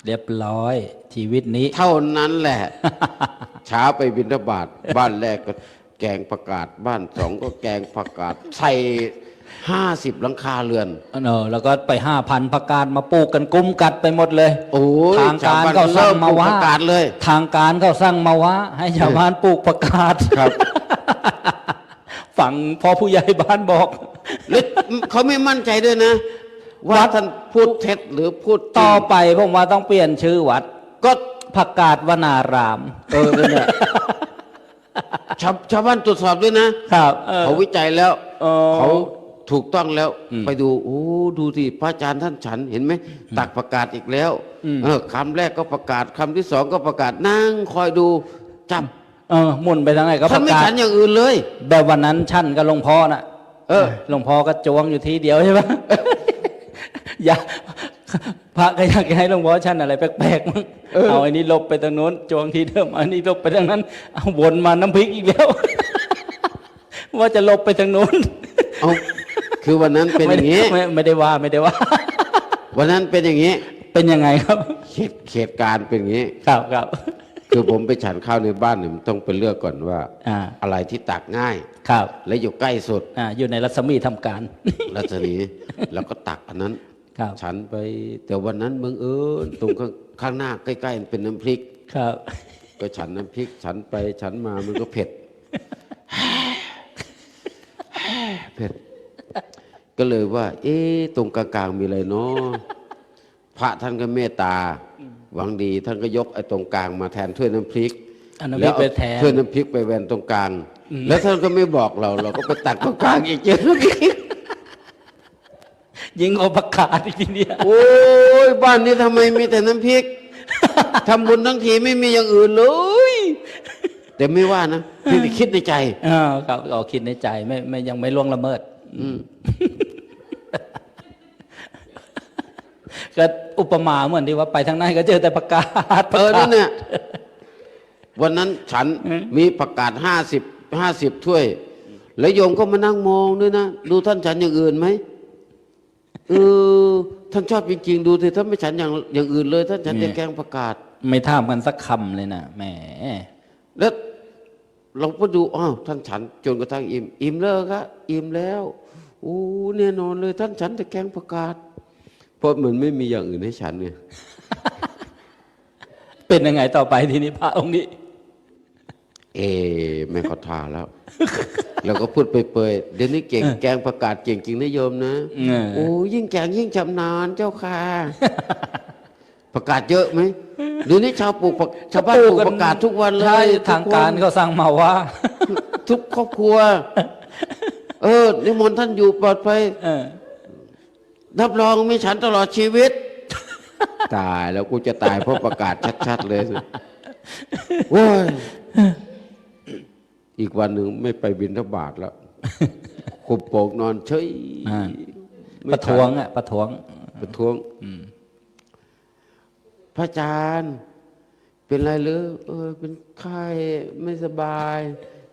เรียบร้อยชีวิตนี้ เท่านั้นแหละ เช้าไปบิณฑบาตบ้านแรกก็แกงผักกาดบ้าน2ก็แกงผักกาดใส่50หลังคาเรือน แล้วก็ไป5,000ประกาศมาปลูกกันกุ้มกัดไปหมดเลย โอ้ย ทางการเขาสั่งมาว่า ประกาศเลย ทางการเขาสั่งมาว่าให้ชาวบ้านปลูกประกาศ ครับ ฝั่งพอผู้ใหญ่บ้านบอก แล้วเขาไม่มั่นใจด้วยนะ ว่าท่านพูดเท็จหรือพูดจริง ต่อไปผมว่าต้องเปลี่ยนชื่อวัด ก็ ประกาศวนาราม นั่นแหละชาวบ้านตรวจสอบด้วยนะครับ เขาวิจัยแล้วเขาถูกต้องแล้ว ไปดูดูที่พระอาจารย์ท่านฉันเห็นไหมตักประกาศอีกแล้วคำแรกก็ประกาศคำที่2ก็ประกาศนั่งคอยดูจับ หมุนไปทางไหนก็ป ท่าน ระ ไม่ กาศ ฉันอย่างอื่นเลย แบบวันนั้นชั้นกับหลวงพ่อน่ะหลวงพ่อก็จวงอยู่ทีเดียวใช่ไหม อย่าพระก็อยากให้หลวงพ่อชั้นอะไรแปลกๆมั้งเอาอันนี้ลบไปทางโน้นจวงทีเดิมอันนี้ลบไปทางนั้นเอาวนมาน้ำพริกอีกแล้ว ว่าจะลบไปทางโน้น เอาคือวันนั้นเป็นอย่างนี้ ไม่ได้ว่าไม่ได้ว่า วันนั้นเป็นอย่างนี้ เป็นยังไงครับ เหตุการณ์เป็นอย่างนี้ ครับครับ คือผมไปฉันข้าวในบ้านเนี่ยมันต้องไปเลือกก่อนว่า อะไรที่ตักง่าย ครับ และอยู่ใกล้สุด อยู่ในรัศมีทำการ รัศมีแล้วก็ตักอันนั้น ครับ ฉันไปแต่วันนั้นบังเอิญตรงข้างหน้าใกล้ๆเป็นน้ำพริก ครับ ก็ฉันน้ำพริกฉันไปฉันมามันก็เผ็ด เผ็ด ก็เลยว่า ตรงกลางๆมีอะไรเนาะพระท่านก็เมตตาหวังดีท่านก็ยกไอ้ตรงกลางมาแทนถ้วยน้ำพริก อันนั้น แล้ว ไป เอา แทน ถ้วยน้ำพริกไปแวนตรงกลาง แล้วท่านก็ไม่บอกเราก็ไปตักตรงกลางอีกเจอน้ำพริก ยิงเอาประกาศอีกทีเดียว โอ้ยบ้านนี้ทำไมมีแต่น้ำพริก ทำบุญทั้งทีไม่มีอย่างอื่นเลย แต่ไม่ว่านะพี่คิดในใจ ครับเอาคิดในใจไม่ยังไม่ล่วงละเมิดก็อุปมาเหมือนที่ว่าไปทางไหนก็เจอแต่ประกาศ นั่นเนี่ยวันนั้นฉันมีประกาศ50ถ้วย แล้วโยมก็มานั่งมองด้วยนะดูท่านฉันอย่างอื่นไหมท่านชอบจริงๆดูสิท่านไม่ฉันอย่างอื่นเลยท่านฉันแต่แกงประกาศ ไม่ถามกันสักคำเลยนะแหม แล้วเราก็ดูท่านฉันจนกระทั่งอิ่มแล้วครับอิ่มแล้วโอ้แน่นอนเลยท่านฉันแต่แกงประกาศเพราะมันไม่มีอย่างอื่นให้ฉันไง เป็นยังไงต่อไปทีนี้พระองค์นี้ ไม่เขาท่าแล้ว แล้วก็พูดเปยๆเดี๋ยวนี้เก่งแกงประกาศเก่งจริงนะโยมนะโอ้ยิ่งแกงยิ่งชำนาญเจ้าค่ะ ประกาศเยอะไหมเดี๋ยวนี้ชาวบ้านปลูกประกาศทุกวันเล ใช่ ย ทางการเขาสั่งมาว่า ทุกครอบครัวนิมนต์ท่านอยู่ปลอดภัยรับรองไม่ฉันตลอดชีวิต ตายแล้วกูจะตายเพราะประกาศชัดๆเลยโอ้ยอีกวันหนึ่งไม่ไปบิณฑบาตแล้วคุมโปกนอนเฉย ประท้วงประท้วง พระอาจารย์เป็นไรหรือเป็นไข้ไม่สบาย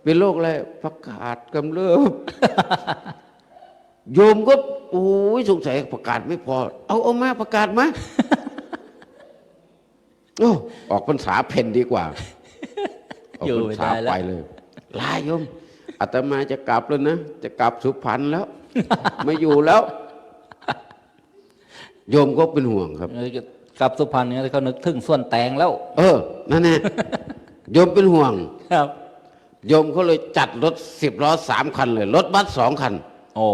เป็นโรคอะไรประกาศกำเริบ โยมก็โอ้ยสงสัยประกาศไม่พอเอามาประกาศมาออกพรรษาเพ่นดีกว่าออกพรรษาไปเลยลาโยมอาตมาจะกลับแล้วนะจะกลับสุพรรณแล้ว ไม่อยู่แล้ว โยมก็เป็นห่วงครับ กลับสุพรรณเนี่ยเขานึกถึงส่วนแตงแล้ว นั่นแน่ โยมเป็นห่วง ครับ โยมเขาเลยจัดรถ10 ล้อ3 คันเลยรถบัส2 คัน โอ้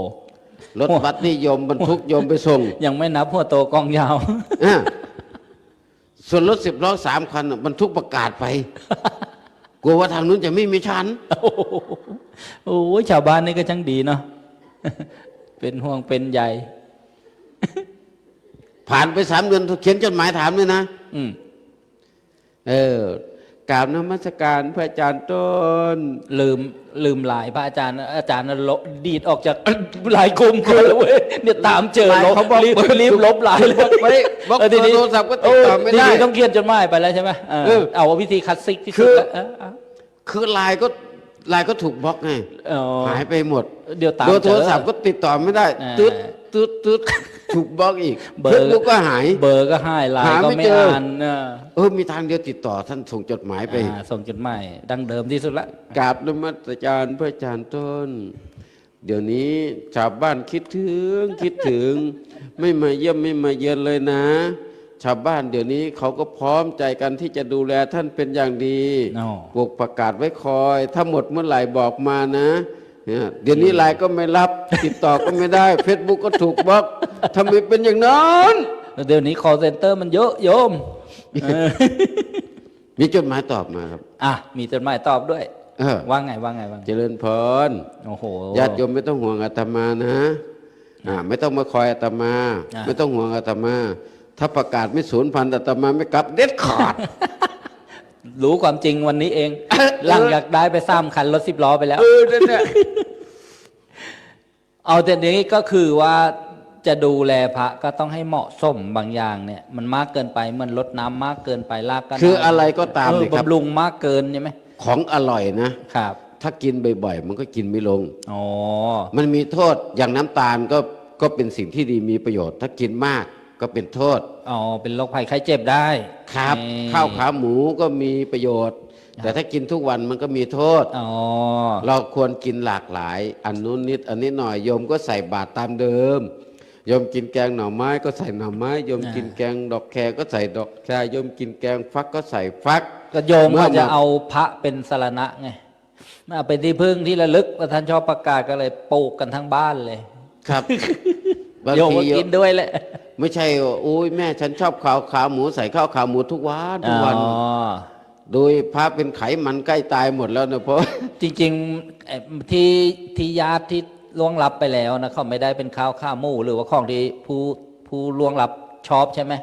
รถบัสนี่โยมบรรทุกโยมไปส่ง ยังไม่นับหัวโตกองยาว ส่วนรถ10 ล้อ3 คันบรรทุกประกาศไป กลัวว่าทางนู้นจะไม่มีฉัน โอ้ยชาวบ้านนี่ก็ช่างดีเนาะ เป็นห่วงเป็นใย ผ่านไป3 เดือนเขียนจดหมายถามเลยนะกราบนมัสการพระอาจารย์ต้นลืมลายพระอาจารย์ดีดออกจาก ลายกลุ่มเขาแล้วเว้ยเนี่ยตามเจอรีบลบลายเลย บอกโทรศัพท์ก็ติดต่อไม่ได้ ต้องเขียนจดหมายไปแล้วใช่ไหมเอาวิธีคลาสสิกที่สุดคือไลน์ก็ถูกบล็อกไงหายไปหมมด เดี๋ยวตามเจอ โทรศัพท์ก็ติดต่อไม่ได้ตึ๊ดถูกบล็อกอีกเบอร์ก็หายเบอร์ก็หายไลน์ก็ไม่อ่านมีทางเดียวติดต่อท่านส่งจดหมายไปส่งจดหมายดังเดิมที่สุดละกราบนมัสการพระอาจารย์ต้นเดี๋ยวนี้ชาวบ้านคิดถึง ไม่มาเยี่ยมไม่มาเยือนเลยนะ ชาวบ้านเดี๋ยวนี้เขาก็พร้อมใจกันที่จะดูแลท่านเป็นอย่างดีปลูกประกาศไว้คอยถ้าหมดเมื่อไหร่บอกมานะเดี๋ยวนี้ไลน์ก็ไม่รับติดต่อก็ไม่ได้ Facebook ก็ถูกบล็อกทำไมเป็นอย่างนั้นเดี๋ยวนี้ call center มันเยอะโยม มีจดหมายตอบมาครับมีจดหมายตอบด้วยว่าไงเจริญพรโอ้โหญาติโยมไม่ต้องห่วงอาตมานะไม่ต้องมาคอยอาตมาไม่ต้องห่วงอาตมาถ้าประกาศไม่สูญพันธุ์อาตมาไม่กลับเด็ดขาด รู้ความจริงวันนี้เองหลังอยากได้ไป3 คันรถ10 ล้อไปแล้วนั่นแหละเอาแต่นี้ก็คือว่า จะดูแลพระก็ต้องให้เหมาะสมบางอย่างเนี่ย มันมากเกินไปเหมันลดน้ำมากเกินไปรากก็ คืออะไรก็ตามเลยครับ บำรุงมากเกินใช่ไหม ของอร่อยนะ ครับ ถ้ากินบ่อยๆมันก็กินไม่ลง อ๋อ มันมีโทษอย่างน้ำตาลก็เป็นสิ่งที่ดีมีประโยชน์ ถ้ากินมากก็เป็นโทษ อ๋อเป็นโรคภัยไข้เจ็บได้ ครับ นี่ ข้าวขาหมูก็มีประโยชน์ แต่ถ้ากินทุกวันมันก็มีโทษ อ๋อ เราควรกินหลากหลาย อันนู้นนิดอันนี้หน่อยโยมก็ใส่บาตรตามเดิมโยมกินแกงหน่อไม้ก็ใส่หน่อไม้โยมกินแกงดอกแคก็ใส่ดอกแคโยมกินแกงฟักก็ใส่ฟัก ก็โยม เมื่ ก็ อ จะ มา เอาพระเป็นสรณะไงมาเป็นที่พึ่งที่ระลึกว่าท่านชอบประกาศก็เลยปลูกกันทั้งบ้านเลย ครับ บาง โยม ที ก็กินด้วยแหละ ไม่ใช่ว่าโอ้ยแม่ฉันชอบข้าวขาหมูใส่ข้าวขาหมูทุกวันทุกวัน อ๋อ โดยพระเป็นไขมันใกล้ตายหมดแล้วนะเพราะ จริงๆที่ญาติที่ล่วงลับไปแล้วนะเขาไม่ได้เป็นข้าวข้าหมูหรือว่าของที่ผู้ล่วงลับชอบใช่ไหม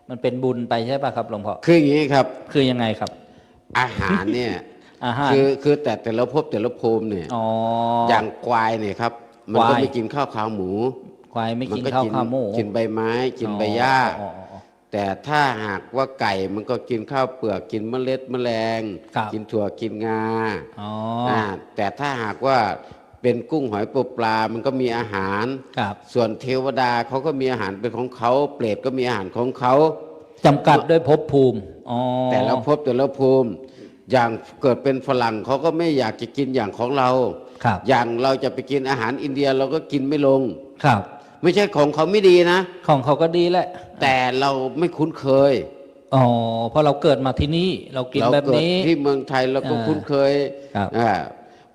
มันเป็นบุญไปใช่ป่ะครับหลวงพ่อ คืออย่างนี้ครับ คือยังไงครับ อาหารเนี่ย อาหาร คือแต่ละภพแต่ละภูมิเนี่ย อ๋อ อย่างควายเนี่ยครับ มันก็ ควาย ไม่กินข้าวขาหมู ควายไม่กิน ก็ ข้าวขาหมู กินใบไม้กินใบหญ้า อ๋ออ๋ออ๋อ แต่ถ้าหากว่าไก่มันก็กินข้าวเปลือกกินเมล็ดแมลง ครับ กินถั่วกินงา อ๋อ แต่ถ้าหากว่าเป็นกุ้งหอยปูปลามันก็มีอาหาร ครับ ส่วนเทวดาเขาก็มีอาหารเป็นของเขาเปรตก็มีอาหารของเขา จำกัดด้วยภพภูมิอ๋อ แต่ละภพแต่ละภูมิ อย่างเกิดเป็นฝรั่งเขาก็ไม่อยากจะกินอย่างของเรา ครับ อย่างเราจะไปกินอาหารอินเดียเราก็กินไม่ลง ครับ ไม่ใช่ของเขาไม่ดีนะ ของเขาก็ดีแหละ แต่เราไม่คุ้นเคย อ๋อเพราะเราเกิดมาที่นี่เรากิน เรา แบบ เกิด นี้ ที่เมืองไทยเราก็ อ่า คุ้นเคย ครับ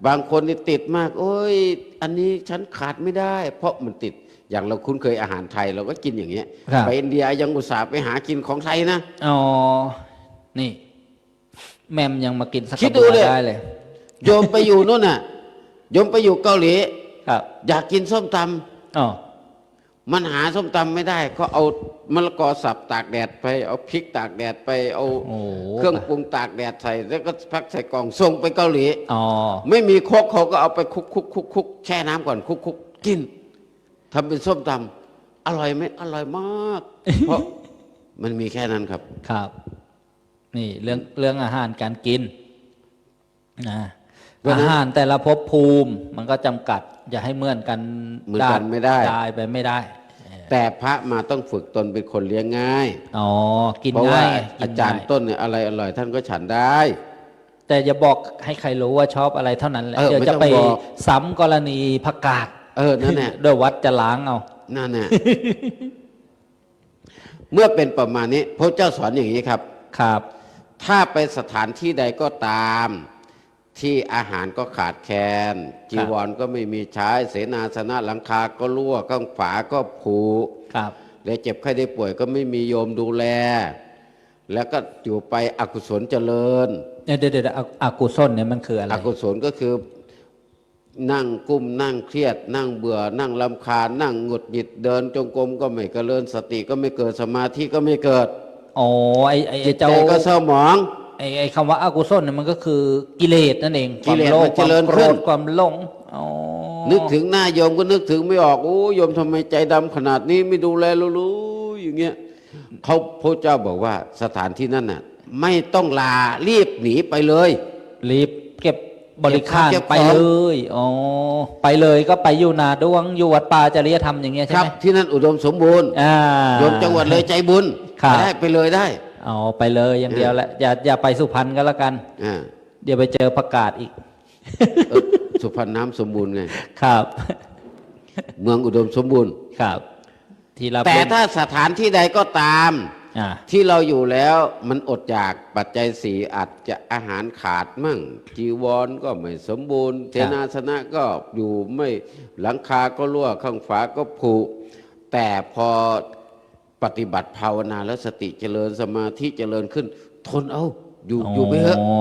บางคนนี่ติดมาก โอ้ย อันนี้ฉันขาดไม่ได้ เพราะมันติดอย่างเราคุ้นเคยอาหารไทยเราก็กินอย่างเงี้ย ครับ ไปอินเดียยังอุตส่าห์ไปหากินของไทยนะ อ๋อนี่แมมยังมากินสัก คิด กระ ดู เบือ เลย ได้เลย โยมไปอยู่นู่นน่ะโยมไปอยู่เกาหลี ครับ อยากกินส้มตำ อ๋อ มันหาส้มตำไม่ได้ ก็เอามะละกอสับตากแดดไป เอาพริกตากแดดไป เอา โอ้โห เครื่องปรุงตากแดดใส่ แล้วก็พักใส่กล่องส่งไปเกาหลี อ๋อ ไม่มีครกเขาก็เอาไปคุกแช่น้ำก่อนคุกกินทำเป็นส้มตำอร่อยไหมอร่อยมาก เพราะมันมีแค่นั้นครับ ครับ นี่เรื่องอาหารการกินนะ เพราะฉะนั้น อาหารแต่ละภพภูมิมันก็จำกัด อย่าให้เหมือนกัน เหมือนกันไม่ได้ ได้ไปไม่ได้ แต่พระมาต้องฝึกตนเป็นคนเลี้ยงง่าย อ๋อกิน เพราะว่า ง่ายไงกิน อาจารย์ ง่ ต้นเนี่ยอะไรอร่อยท่านก็ฉันได้ แต่อย่าบอกให้ใครรู้ว่าชอบอะไรเท่านั้นแหละ เออ เดี๋ยว ไม่ จะ ต้อง ไป บอก ซ้ำกรณีผักกาด นั่นแหละ โดยวัดจะล้างเอา นั่นแหละ เมื่อเป็นประมาณนี้พระเจ้าสอนอย่างนี้ครับ ครับ ถ้าไปสถานที่ใดก็ตาม ที่อาหารก็ขาดแคลนจีวรก็ไม่มีใช้เสนาสนะหลังคาก็รั่วข้างฝาก็ผุ ครับ และเจ็บไข้ได้ป่วยก็ไม่มีโยมดูแล แล้วก็อยู่ไปอกุศลเจริญ เดี๋ยวอกุศลเนี่ยมันคืออะไร อกุศลก็คือนั่งกุ้มนั่งเครียด นั่งเบื่อ นั่งลำคาญนั่งหงุดหงิดเดินจงกรมก็ไม่เจริญสติก็ไม่เกิดสมาธิก็ไม่เกิด อ๋อไอ้ จิต เจ้า ใจก็เศร้าหมอง ไอ้คำว่าอกุศลเนี่ยมันก็คือกิเลสนั่นเอง กิเลส ความโลภ มันเจริญ ความโกร ขึ้ ธ น ความหลงอ๋อ นึกถึงหน้าโยมก็นึกถึงไม่ออกโอ้โยมทำไมใจดำขนาดนี้ไม่ดูแลรู้อย่างเงี้ยเขาพระเจ้าบอกว่าสถานที่นั่นน่ะไม่ต้องลารีบหนีไปเลย รีบเก็บบริขาร เก็บของ ไปเลยอ๋อไปเลยก็ไปอยู่นาดวงอยู่วัดป่าจริยธรรมอย่างเงี้ย ค ใช่ รับ ไหม ที่นั่นอุดมสมบูรณ์ อ่า โยมจังหวัดเลยใจบุญ ครับ ได้ไปเลยได้ อ๋อไปเลยอย่างเดียวแหละอย่าไปสุพรรณก็แล้วกัน อ่า เดี๋ยวไปเจอประกาศอีก สุพรรณน้ำสมบูรณ์ไง ครับ เมืองอุดมสมบูรณ์ ครับ ที่รับ แต่ เล่น ถ้าสถานที่ใดก็ตาม อ่า ที่เราอยู่แล้วมันอดอยากปัจจัยสี่อาจจะอาหารขาดมั่ง จีวรก็ไม่สมบูรณ์เทนาสนะก็อยู่ไม่หลังคาก็รั่วข้างฝาก็ผุแต่พอปฏิบัติภาวนาแล้วสติเจริญสมาธิเจริญขึ้น ทนเอาอยู่ไปเถอะ อ๋อ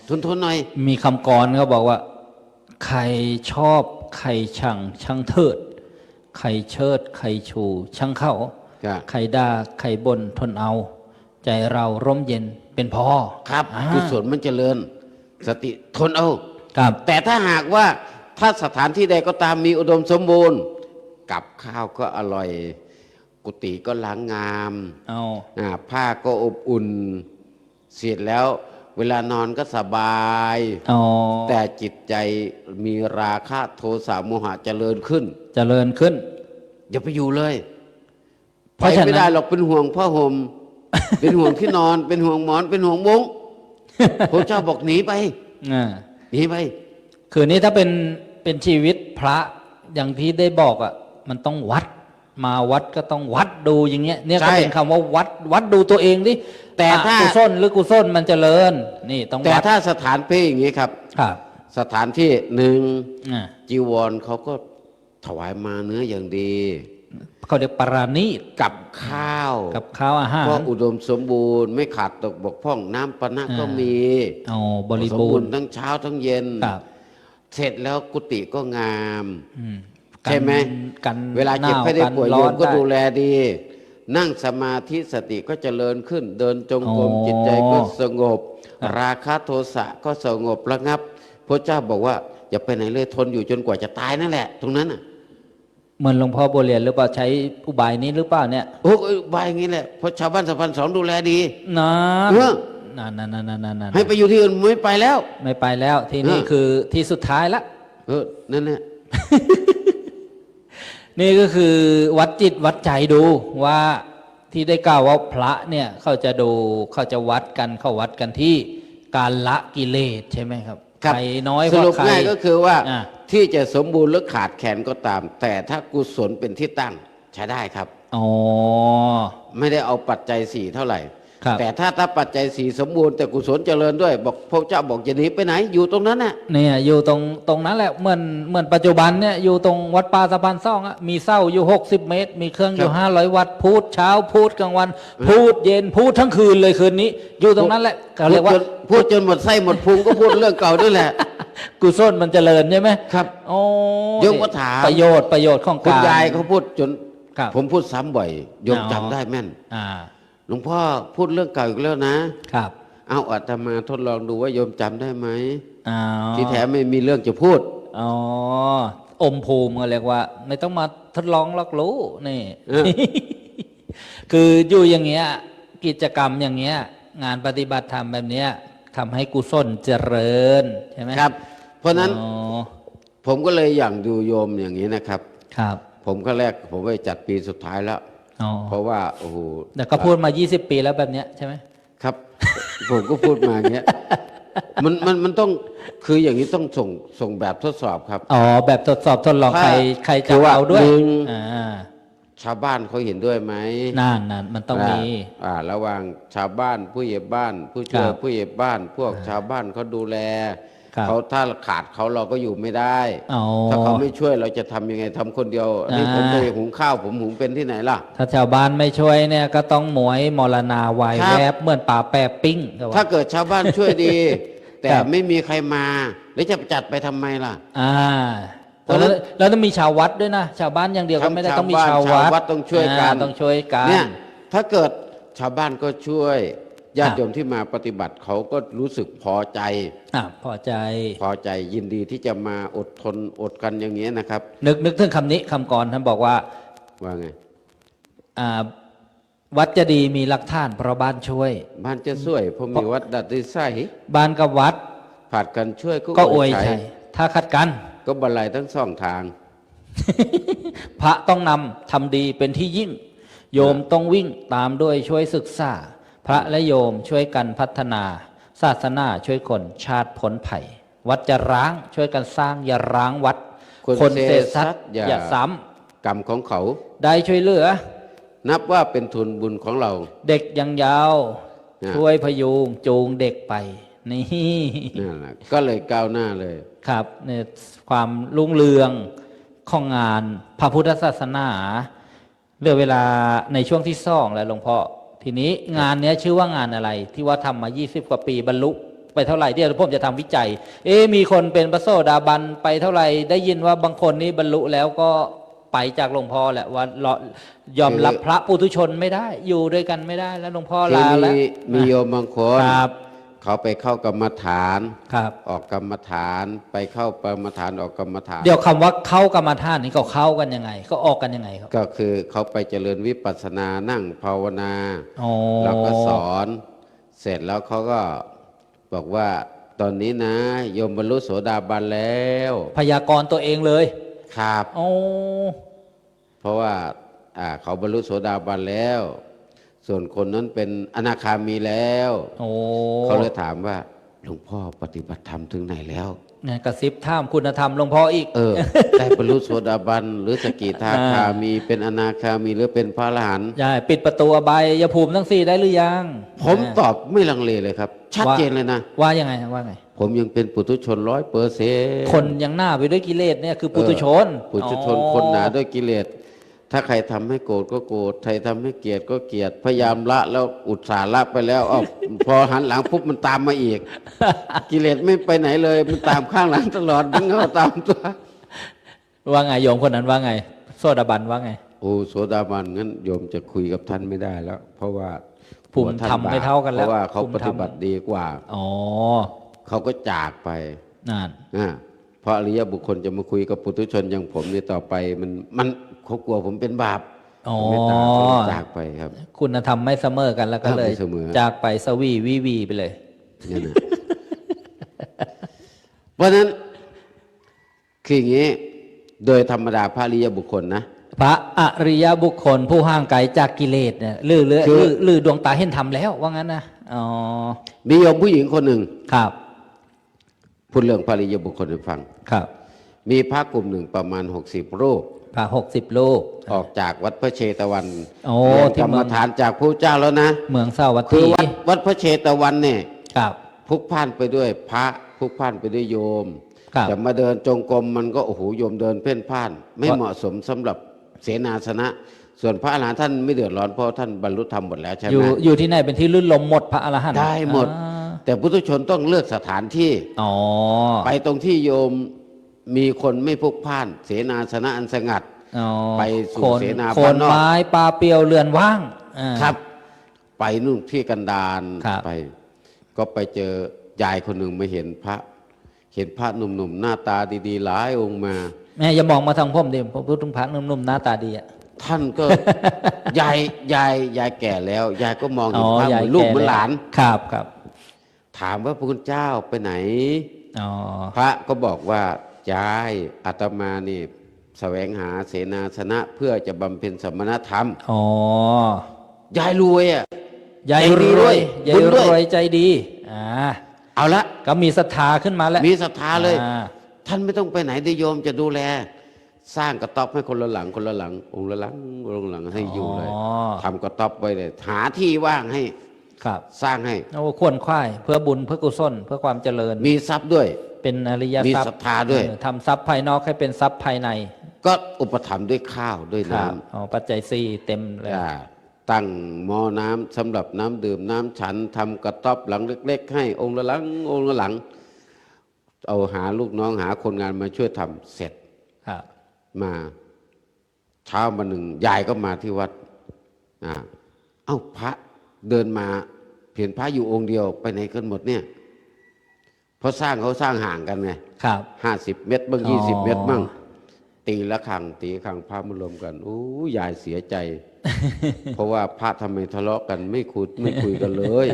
ทนหน่อย มีคำกรเขาบอกว่า ใครชอบใครชังช่างเทิด ใครเชิดใครชูช่างเข้า ก็ ใครด่าใครบ่นทนเอา ใจเราร่มเย็นเป็นพอ ครับ อ่า กุศลมันเจริญ สติทนเอา ครับ แต่ถ้าหากว่าถ้าสถานที่ใดก็ตามมีอุดมสมบูรณ์ กับข้าวก็อร่อย กุฏิก็ล้างงาม เอา ผ้าก็อบอุ่น เสร็จแล้วเวลานอนก็สบาย อ๋อ แต่จิตใจมีราคะโทสะโมหะเจริญขึ้น เจริญขึ้น อย่าไปอยู่เลย เพ ไป ราะฉะนั้น ไม่ได้หรอกเป็นห่วงผ้าห่ม เป็นห่วงที่นอน เป็นห่วงหมอน เป็นห่วงมุ้ง พระเจ้าบอกหนีไป อ่า หนีไป คือนี้ถ้าเป็นชีวิตพระอย่างที่ได้บอกอ่ะมันต้องวัดมาวัดก็ต้องวัดดูอย่างเงี้ยเนี่ยก็ ใช่ เป็นคำว่าวัดดูตัวเองดิ แต่ถ้า กุศลหรือกุศลมันเจริญนี่ต้อง แต่ วัด ถ้าสถานเพศอย่างนี้ครับ ครับ สถานที่หนึ่ง อ่า จีวรเขาก็ถวายมาเนื้ออย่างดี เขาเรียกปราณีต กับข้าว กับข้าวอาหาร ก็อุดมสมบูรณ์ไม่ขาดตกบกพร่องน้ำปนะก็มี เอาบริ สม บู บู ร ร ณ์ ณ์ทั้งเช้าทั้งเย็น ครับ เสร็จแล้วกุฏิก็งาม อืม ใช่ไหม กัน เวลาเจ็บ หน ไข้ได้ป่วย น โย ร้อ ม น ก็ ไ ดูแลดี นั่งสมาธิสติก็เจริญขึ้น เดินจงกรม อ๋อ จิตใจก็สงบ ครับ ราคะโทสะก็สงบระงับพระเจ้าบอกว่าอย่าไปไหนเลยทนอยู่จนกว่าจะตายนั่นแหละ ตรงนั้นอ่ะ เหมือนหลวงพ่อบัวเรียนหรือเปล่าใช้อุบายนี้หรือเปล่าเนี่ย โอ้ยบายอย่างนี้แหละเพราะชาวบ้านสะพานสองดูแลดี นะ เออ นั่น ให้ไปอยู่ที่อื่นไม่ไปแล้ว ไม่ไปแล้วที่นี่ คือที่สุดท้ายละ นั่นแหละ นี่ก็คือวัดจิตวัดใจดูว่าที่ได้กล่าวว่าพระเนี่ยเขาจะดูเขาจะวัดกันเขาวัดกันที่การละกิเลสใช่ไหมครับ ครับ ใครน้อยก ส ว่า รุป ใคร ง่ายก็คือว่า อ่ะ ที่จะสมบูรณ์หรือขาดแคลนก็ตาม แต่ถ้ากุศลเป็นที่ตั้งใช้ได้ครับ อ๋อ ไม่ได้เอาปัจจัยสี่เท่าไหร่ ครับ แต่ถ้าปัจจัยสี่สมบูรณ์แต่กุศลเจริญด้วย บอกพระเจ้าบอกจะหนีไปไหนอยู่ตรงนั้นน่ะ เนี่ยอยู่ตรงนั้นแหละเหมือนปัจจุบันเนี่ยอยู่ตรงวัดป่าสะพานซ่องอะมีเศร้าอยู่60 เมตร มีเครื่องอยู่500 วัตต์พูดเช้าพูดกลางวัน พูดเย็นพูดทั้งคืนเลยคืนนี้ อยู่ตรงนั้นแหละเขาเรียกว่า พูดจนหมดไส้หมดพุงก็พูดเรื่องเก่าด้วยแหละ กุศลมันเจริญใช่ไหม ครับ โอ้ โยมก็ถาม ประโยชน์ของ คุณ การ ยายเขาพูดจน ครับ ผมพูดซ้ำบ่อยโยม อ๋อ จำได้แม่น อ่า หลวงพ่อพูดเรื่องเก่าอีกแล้วนะครับ เอาอาตมาทดลองดูว่าโยมจำได้ไหม อ๋อ ที่แท้ไม่มีเรื่องจะพูด อ๋ออมภูมิก็เรียกว่า ไม่ต้องมาทดลองหรอกรู้นี่ เออ คืออยู่อย่างเงี้ยกิจกรรมอย่างเงี้ยงานปฏิบัติธรรมแบบเนี้ยทำให้กุศลเจริญใช่ไหม ครับ เพราะฉะนั้น อ๋อ ผมก็เลยอย่างดูโยมอย่างนี้นะครับ ครับ ผมก็ผมไปจัดปีสุดท้ายแล้ว อ๋อ เพราะว่าโอ้โห แต่ก็พูดมา20 ปีแล้วแบบเนี้ยใช่ไหม ครับ ผมก็พูดมาอย่างเงี้ยมันต้องคืออย่างนี้ต้องส่งแบบทดสอบครับ อ๋อแบบทดสอบทดลอง ถ้า ใคร คื จะ อว่า เอาด้วย หนึ่ง อ่า ชาวบ้านเขาเห็นด้วยไหม นั่นมันต้องมี ระหว่างชาวบ้านผู้ใหญ่บ้าน ผู้ช่วย ครับ ผู้ใหญ่บ้าน พวกชาวบ้านเขาดูแล ครับ เขาถ้าขาดเขาเราก็อยู่ไม่ได้ อ๋อ ถ้าเขาไม่ช่วยเราจะทำยังไงทำคนเดียวนี่ผมไปหุงข้าวผมหุงเป็นที่ไหนล่ะ ถ้าชาวบ้านไม่ช่วยเนี่ยก็ต้องหมวยมรณาวาย ครับ แวบเหมือนป่าแปรปิ้งก็ว่า ถ้าเกิดชาวบ้านช่วยดี แต่ ครับ ไม่มีใครมาแล้วจะจัดไปทำไมล่ะ อ่า เพราะฉะนั้น แล้วต้องมีชาววัดด้วยนะชาวบ้านอย่างเดียวก็ไม่ได้ต้องมีชาววัด ต้องช่วยกัน ต้องช่วยกัน เนี่ยถ้าเกิดชาวบ้านก็ช่วยญา ครั ติ บ โยมที่มาปฏิบัติเขาก็รู้สึกพอใจ พอใจ พอใจยินดีที่จะมาอดทนอดกันอย่างนี้ยนะครับ นึกถึงคำนี้คำก่อนท่านบอกว่า ว่าไง อ่าวัดจะดีมีหลักฐานเพราะบ้านช่วย บ้านจะสวยเพราะมีวัดดัดดิไซน์ บ้านกับวัด ผัดกันช่วย ก็อวยใจถ้าขัดกัน ก็บรรลัยทั้งสองทาง พระต้องนำทำดีเป็นที่ยิ่ง โยมต้องวิ่งตามด้วยช่วยศึกษา พระและโยมช่วยกันพัฒนา ศาสนาช่วยคนชาติพ้นภัย วัดจะร้างช่วยกันสร้างอย่าร้างวัด คนเศ เศ ษ ษ สั สั ต ต ว์ ว์ อย่า อย่าซ้ กรรมของเขา ำได้ช่วยเหลือ นับว่าเป็นทุนบุญของเรา เด็กยังยาว นะ ช่วยพยุงจูงเด็กไป นี่ นั่นแหละก็เลยก้าวหน้าเลย ครับเนี่ยความรุ่งเรืองของงานพระพุทธศาสนาเหลือเวลาในช่วงที่สองแล้วหลวงพ่อทีนี้งานเนี้ยชื่อว่างานอะไร ที่ว่าทำมา20 กว่าปีบรรลุไปเท่าไหร่ที่ผมจะทำวิจัย มีคนเป็นพระโสดาบันไปเท่าไหร่ได้ยินว่าบางคนนี่บรรลุแล้วก็ไปจากหลวงพ่อแหละว่ายอมรับพระปุถุชนไม่ได้อยู่ด้วยกันไม่ได้แล้วหลวงพ่อ คือ ลาแล้ว มีโยมบางคน ครับ เขาไปเข้ากรรมฐาน ครับ ออกกรรมฐานไปเข้ากรรมฐานออกกรรมฐาน เดี๋ยวคำว่าเข้ากรรมฐานนี่ก็เข้ากันยังไง ก็ออกกันยังไงครับ ก็คือเขาไปเจริญวิปัสสนานั่งภาวนา อ๋อ เราก็สอนเสร็จแล้วเขาก็บอกว่าตอนนี้นะโยมบรรลุโสดาบันแล้ว พยากรณ์ตัวเองเลย ครับ โอ้ เพราะว่าเขาบรรลุโสดาบันแล้ว ส่วนคนนั้นเป็นอนาคามีแล้ว โอ้ เขาเลยถามว่าหลวงพ่อปฏิบัติธรรมถึงไหนแล้ว เนี่ยกระซิบท่ามคุณธรรมหลวงพ่ออีก ได้บรรลุโสดาบันหรือสกิทาคามีเป็นอนาคามีหรือเป็นพระอรหันต์ ใช่ปิดประตูอบายภูมิทั้งสี่ได้หรือยัง ผมตอบไม่ลังเลเลยครับ ชัดเจนเลยนะ ว่ายังไงว่าไง ผมยังเป็นปุถุชน100%คนยังหน้าไปด้วยกิเลสเนี่ยคือปุถุชน ปุถุชนคนหนาด้วยกิเลสถ้าใครทำให้โกรธก็โกรธใครทำให้เกลียดก็เกลียดพยายามละแล้วอุตส่าห์ละไปแล้วพอหันหลังปุ๊บมันตามมาอีก กิเลสไม่ไปไหนเลยมันตามข้างหลังตลอดมันก็ตามตัว ว่าไงโยมคนนั้นว่าไง โซดาบันว่าไง โอ้โสดาบันงั้นโยมจะคุยกับท่านไม่ได้แล้ว เพราะว่า ภูมิธรรมไม่เท่ากันแล้ว เพราะว่าเขา ภูมิ ป ธรร ฏิ ม บัติดีกว่า อ๋อ เขาก็จากไป นั่น เพราะอริยบุคคลจะมาคุยกับปุถุชนอย่างผมนี่ต่อไปมันเขากลัวผมเป็นบาป อ๋อ ไม่ตามเขาเลยจากไปครับ คุณธรรมไม่เสมอกันแล้วก็เลย ไม่เสมอ จากไปสวีวีวีไปเลย เนี่ยนะ เพราะฉะนั้นคืออย่างนี้โดยธรรมดาพระอริยบุคคลนะ พระอริยบุคคลผู้ห่างไกลจากกิเลสเนี่ยลือดวงตาเห็นธรรมแล้วว่างั้นนะอ๋อ มีโยมผู้หญิงคนหนึ่ง ครับ พูดเรื่องพระอริยบุคคลให้ฟัง ครับ มีพระกลุ่มหนึ่งประมาณ60 รูป พระ60 ลูก ออกจากวัดพระเชตวัน โอ้ เรียน ที่ กรร เมื ม อง ฐานจากพระเจ้าแล้วนะ เมืองสาวัต คือ ถี วัดพระเชตวันเนี่ย ครับ พลุกพล่านไปด้วยพระพลุกพล่านไปด้วยโยม ครับ แต่มาเดินจงกรมมันก็โอ้โหโยมเดินเพ่นพ่าน ไม่เหมาะสมสำหรับเสนาสนะ ส่วนพระอรหันต์ท่านไม่เดือดร้อนเพราะท่านบรรลุธรรมหมดแล้วใช่ไหม อยู่ที่ไหนเป็นที่ลื่นลมหมดพระอรหันต์ ได้หมด อ่า แต่พุทธชนต้องเลือกสถานที่ อ๋อ ไปตรงที่โยมมีคนไม่พลุกพล่าน เสนาสนะอันสงัด อ๋อ ไปสู่ โคน เสนา โค บ้าน นนอก ไม้ปลาเปลียวเรือนว่างอ่า ครับ ไปนู่นที่กันดาร ครับ ไป ก็ไปเจอยายคนหนึ่งมาเห็นพระหนุ่มๆหน้าตาดีๆหลายองค์มา แม่อย่ามองมาทางผมดิผมพูดถึงพระหนุ่มๆหน้าตาดีอ่ะ ท่านก็ ยายแก่แล้ว ยายก็มองเห็นพระเห ยาย มือนลูก แก่ เหมือนหลาน ครับครับ ถามว่าพระคุณเจ้าไปไหน อ๋อ พระก็บอกว่ายายอาตมานี่แสวงหาเสนาสนะเพื่อจะบำเพ็ญสมณธรรม อ๋อย ายรวยอ่ะ ยาย ใจดี ร ด้ ว วย ย ยาย บุญด้วย รวยใจดีอ่า เอาละ ก็มีศรัทธาขึ้นมาแล้ว มีศรัทธาเลย อ่า ท่านไม่ต้องไปไหนเดยวโยมจะดูแล สร้างกระต๊อบให้คนละหลังคนละหลัง องค์ละหลังองค์ละหลังให้อยู่เลย อ๋อ ทำกระต๊อบไว้เลยหาที่ว่างให้ ครับ สร้างให้ โอ้ควรควายเพื่อบุญเพื่อกุศลเพื่อความเจริญ มีทรัพย์ด้วย เป็นอริย มี ทรัพ ศรั ย์ ทธาด้วย ทำทรัพย์ภายนอกให้เป็นทรัพย์ภายใน ก็อุปถัมภ์ด้วยข้าวด้วย ครั น้ บอ๋อปัจจัยสี่เต็มเลย ำตั้งหม้อน้ำสำหรับน้ำดื่มน้ำฉันทำกระต๊อบหลังเล็ก ๆ ให้องค์ละหลังองค์ละหลัง เอาหาลูกน้องหาคนงานมาช่วยทำเสร็จ ครับ มาเช้ามาหนึ่งยายก็มาที่วัดเอ้าพระเดินมาเห็นพระอยู่องค์เดียวไปไหนกันหมดเนี่ยเพราะเขาสร้างห่างกันไง ครับ 50 เมตรบ้าง20 เมตรบ้างตีละครั้งตีครั้งพระมารวมกันโอ้ยายเสียใจ เพราะว่าพระทำไมทะเลาะกันไม่คุยกันเลย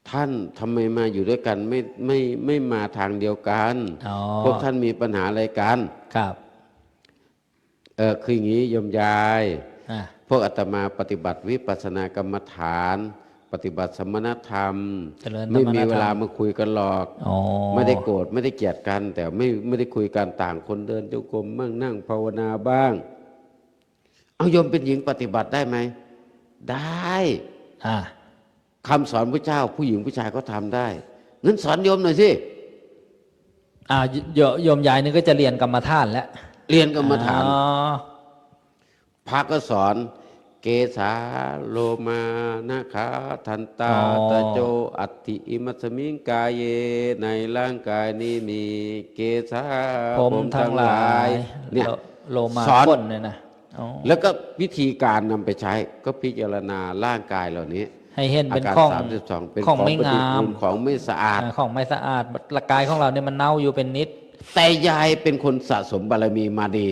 ท่านทำไมมาอยู่ด้วยกันไม่มาทางเดียวกัน อ๋อ พวกท่านมีปัญหาอะไรกัน ครับ คืออย่างนี้โยมยาย อ่า พวกอาตมาปฏิบัติวิปัสสนากรรมฐาน ปฏิบัติสมณธรรม เจริญ ไม่มี ธรรม เวลามาคุยกันหรอก อ๋อ ไม่ได้โกรธไม่ได้เกลียดกัน แต่ไม่ได้คุยกันต่างคนเดินจงกรมบ้างนั่งภาวนาบ้าง เอาโยมเป็นหญิงปฏิบัติได้ไหมได้ อ่า คำสอนพระเจ้าผู้หญิงผู้ชายก็ทำได้งั้นสอนโยมหน่อยสิ โยมยายนี่ก็จะเรียนกรรมฐานแล้ว เรียนกรรมฐาน อ๋อ พระก็สอนเกสาโลมานาคาทันตาตะโจอัตติอิมัสมิงกายเยในร่างกายนี้มีเกสา ผมทั้งหลาย เนี่ย โลมา สอน ก้นเนี่ยนะอ๋อ แล้วก็วิธีการนำไปใช้ก็พิจารณาร่างกายเหล่านี้ ให้เห็น อา เป็น การ ของ 32เป็น ของไม่ ปฏิ งาม กูลของไม่สะอาด ของไม่สะอาดร่างกายของเราเนี่ยมันเน่าอยู่เป็นนิด แต่ยายเป็นคนสะสมบารมีมาดี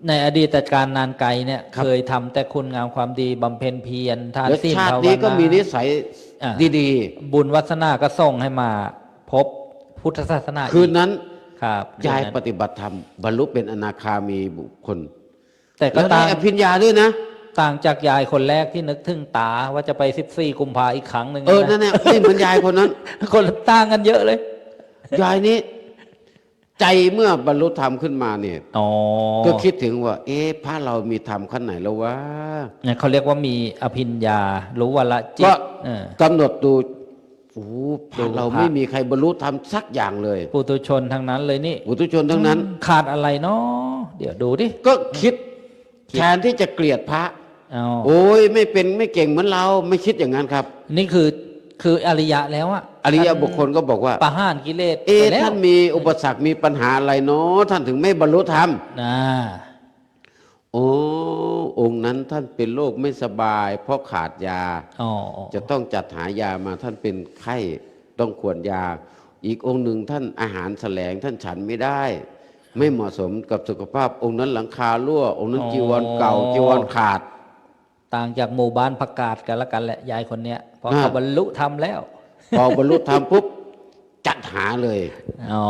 ในอดีตการนานไกลเนี่ย ครับ เคยทำแต่คุณงามความดีบำเพ็ญเพียรทาน แล้ว ศีล ชาติ ภาว นี้ก็ นา มีนิสัย อ่ะ ดี บุญวัสนาก็ส่งให้มาพบพุทธศาสนา ๆ คืนนั้น ครับ ยาย คืนนั้น ปฏิบัติธรรมบรรลุเป็นอนาคามีบุคคล แต่ก็ แล้วได้ ต่าง อภิญญาด้วยนะ ต่างจากยายคนแรกที่นึกถึงตาว่าจะไป14 กุมภาอีกครั้งหนึ่ง นั่นแหละไม่เหมือนยายคนนั้น คนละต่างกันเยอะเลย ยายนี้ใจเมื่อบรรลุธรรมขึ้นมาเนี่ย อ๋อ ก็คิดถึงว่า พระเรามีธรรมขั้นไหนแล้ววะ เนี่ยเขาเรียกว่ามีอภิญญา รู้ว่าละจิ ก็ ตเออก ำหนดดูโอ้พระเราไม่มีใครบรรลุธรรมสักอย่างเลย ปุถุชนทั้งนั้นเลยนี่ ปุถุชนทั้งนั้น ขาดอะไรเนาะเดี๋ยวดูดิ ก็คิดแทนที่จะเกลียดพระ เอา โอ้ยไม่เป็นไม่เก่งเหมือนเราไม่คิดอย่างนั้นครับ นี่คืออริยะแล้วอะ อริยบุคคลก็บอกว่า ประหารกิเลสไปแล้ว ท่านมีอุปสรรคมีปัญหาอะไรเนาะท่านถึงไม่บรรลุธรรม นะ โอ้องค์นั้นท่านเป็นโรคไม่สบาย เพราะขาดยา อ๋อ จะต้องจัดหายามาท่านเป็นไข้ต้องขวนยา อีกองค์หนึ่งท่านอาหารแสลงท่านฉันไม่ได้ ไม่เหมาะสมกับสุขภาพองค์นั้นหลังคารั่ว องค์นั้นจีวรเก่าจีวรขาด ต่างจากหมู่บ้านประกาศกันละกันแหละยายคนเนี้ยเพราะ อ่า เขาบรรลุธรรมแล้ว พอบรรลุธรรมปุ๊บจัดหาเลย อ๋อ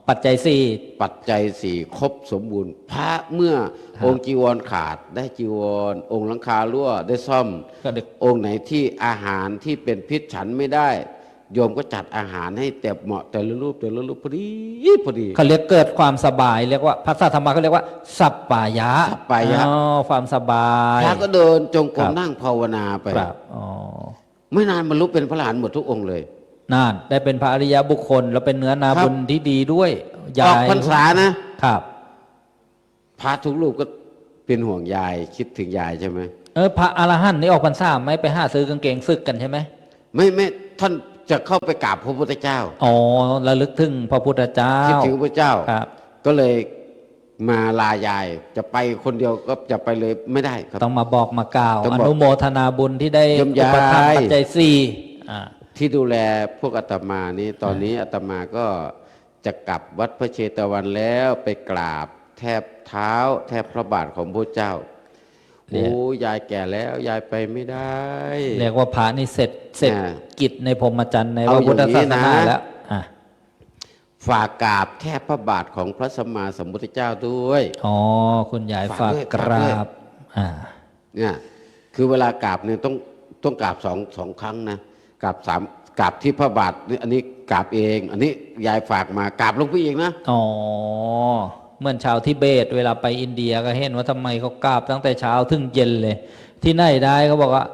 ปัจจัยสี่ ปัจจัยสี่ครบสมบูรณ์ พระเมื่อ ครับ องค์จีวรขาดได้จีวร องค์หลังคารั่วได้ซ่อม ก็เด็ก องค์ไหนที่อาหารที่เป็นพิษฉันไม่ได้ โยมก็จัดอาหารให้แต่เหมาะแต่ละรูปพอดีพอดี เขาเรียกเกิดความสบายเรียกว่าภาษาธรรมะเขาเรียกว่าสัปปายะ สัปปายะ อ๋อความสบาย พระก็เดินจงกร ครั ม บ นั่งภาวนาไป ครับอ๋อ ไม่นานบรรลุเป็นพระอรหันต์หมดทุกองค์เลย นั่นได้เป็นพระอริยบุคคล แล้วเป็นเนื้อนา ครับ บุญที่ดีด้วย ออกพรรษานะ ครับ พระทุกรูปก็เป็นห่วงยายคิดถึงยายใช่ไหม พระอรหันต์นี่ออกพรรษาไม่ไปหาซื้อกางเกงซึกกันใช่ไหม ไม่ท่านจะเข้าไปกราบพระพุทธเจ้า อ๋อระลึกถึงพระพุทธเจ้า คิดถึงพระเจ้า ครับ ก็เลยมาลายาย จะไปคนเดียวก็จะไปเลยไม่ได้ครับ ต้องมาบอกมากล่าว ต้อง อ บอก นุโมทนาบุญที่ได้ เยี่ยม อุปถัมภ์ ยาย ปัจจัยสี่อ่า ที่ดูแลพวกอาตมานี่ตอนนี้อาตมาก็จะกลับวัดพระเชตวันแล้วไปกราบแทบเท้า แทบพระบาทของพระเจ้า เรียก โอ้ยายแก่แล้วยายไปไม่ได้ เรียกว่าพระนี่เสร็จ อ่า กิจในพรหมจรรย์ในพ เอา ระพุทธ อย่างนี้ ศาสนา นะ แล้วอ่ะ ฝากกราบแทบพระบาทของพระสัมมาสัมพุทธเจ้าด้วย อ๋อคุณยายฝาก ฝากด้วย กราบอ่า เนี่ยคือเวลากราบเนี่ยต้องกราบสองครั้งนะกราบสามกราบที่พระบาทนี่อันนี้กราบเอง อันนี้ยายฝากมากราบหลวงพี่เองนะ อ๋อเหมือนชาวทิเบต เวลาไปอินเดียก็เห็นว่าทำไมเขากราบตั้งแต่เช้าถึงเย็นเลย ที่ไหนได้เขาบอกว่า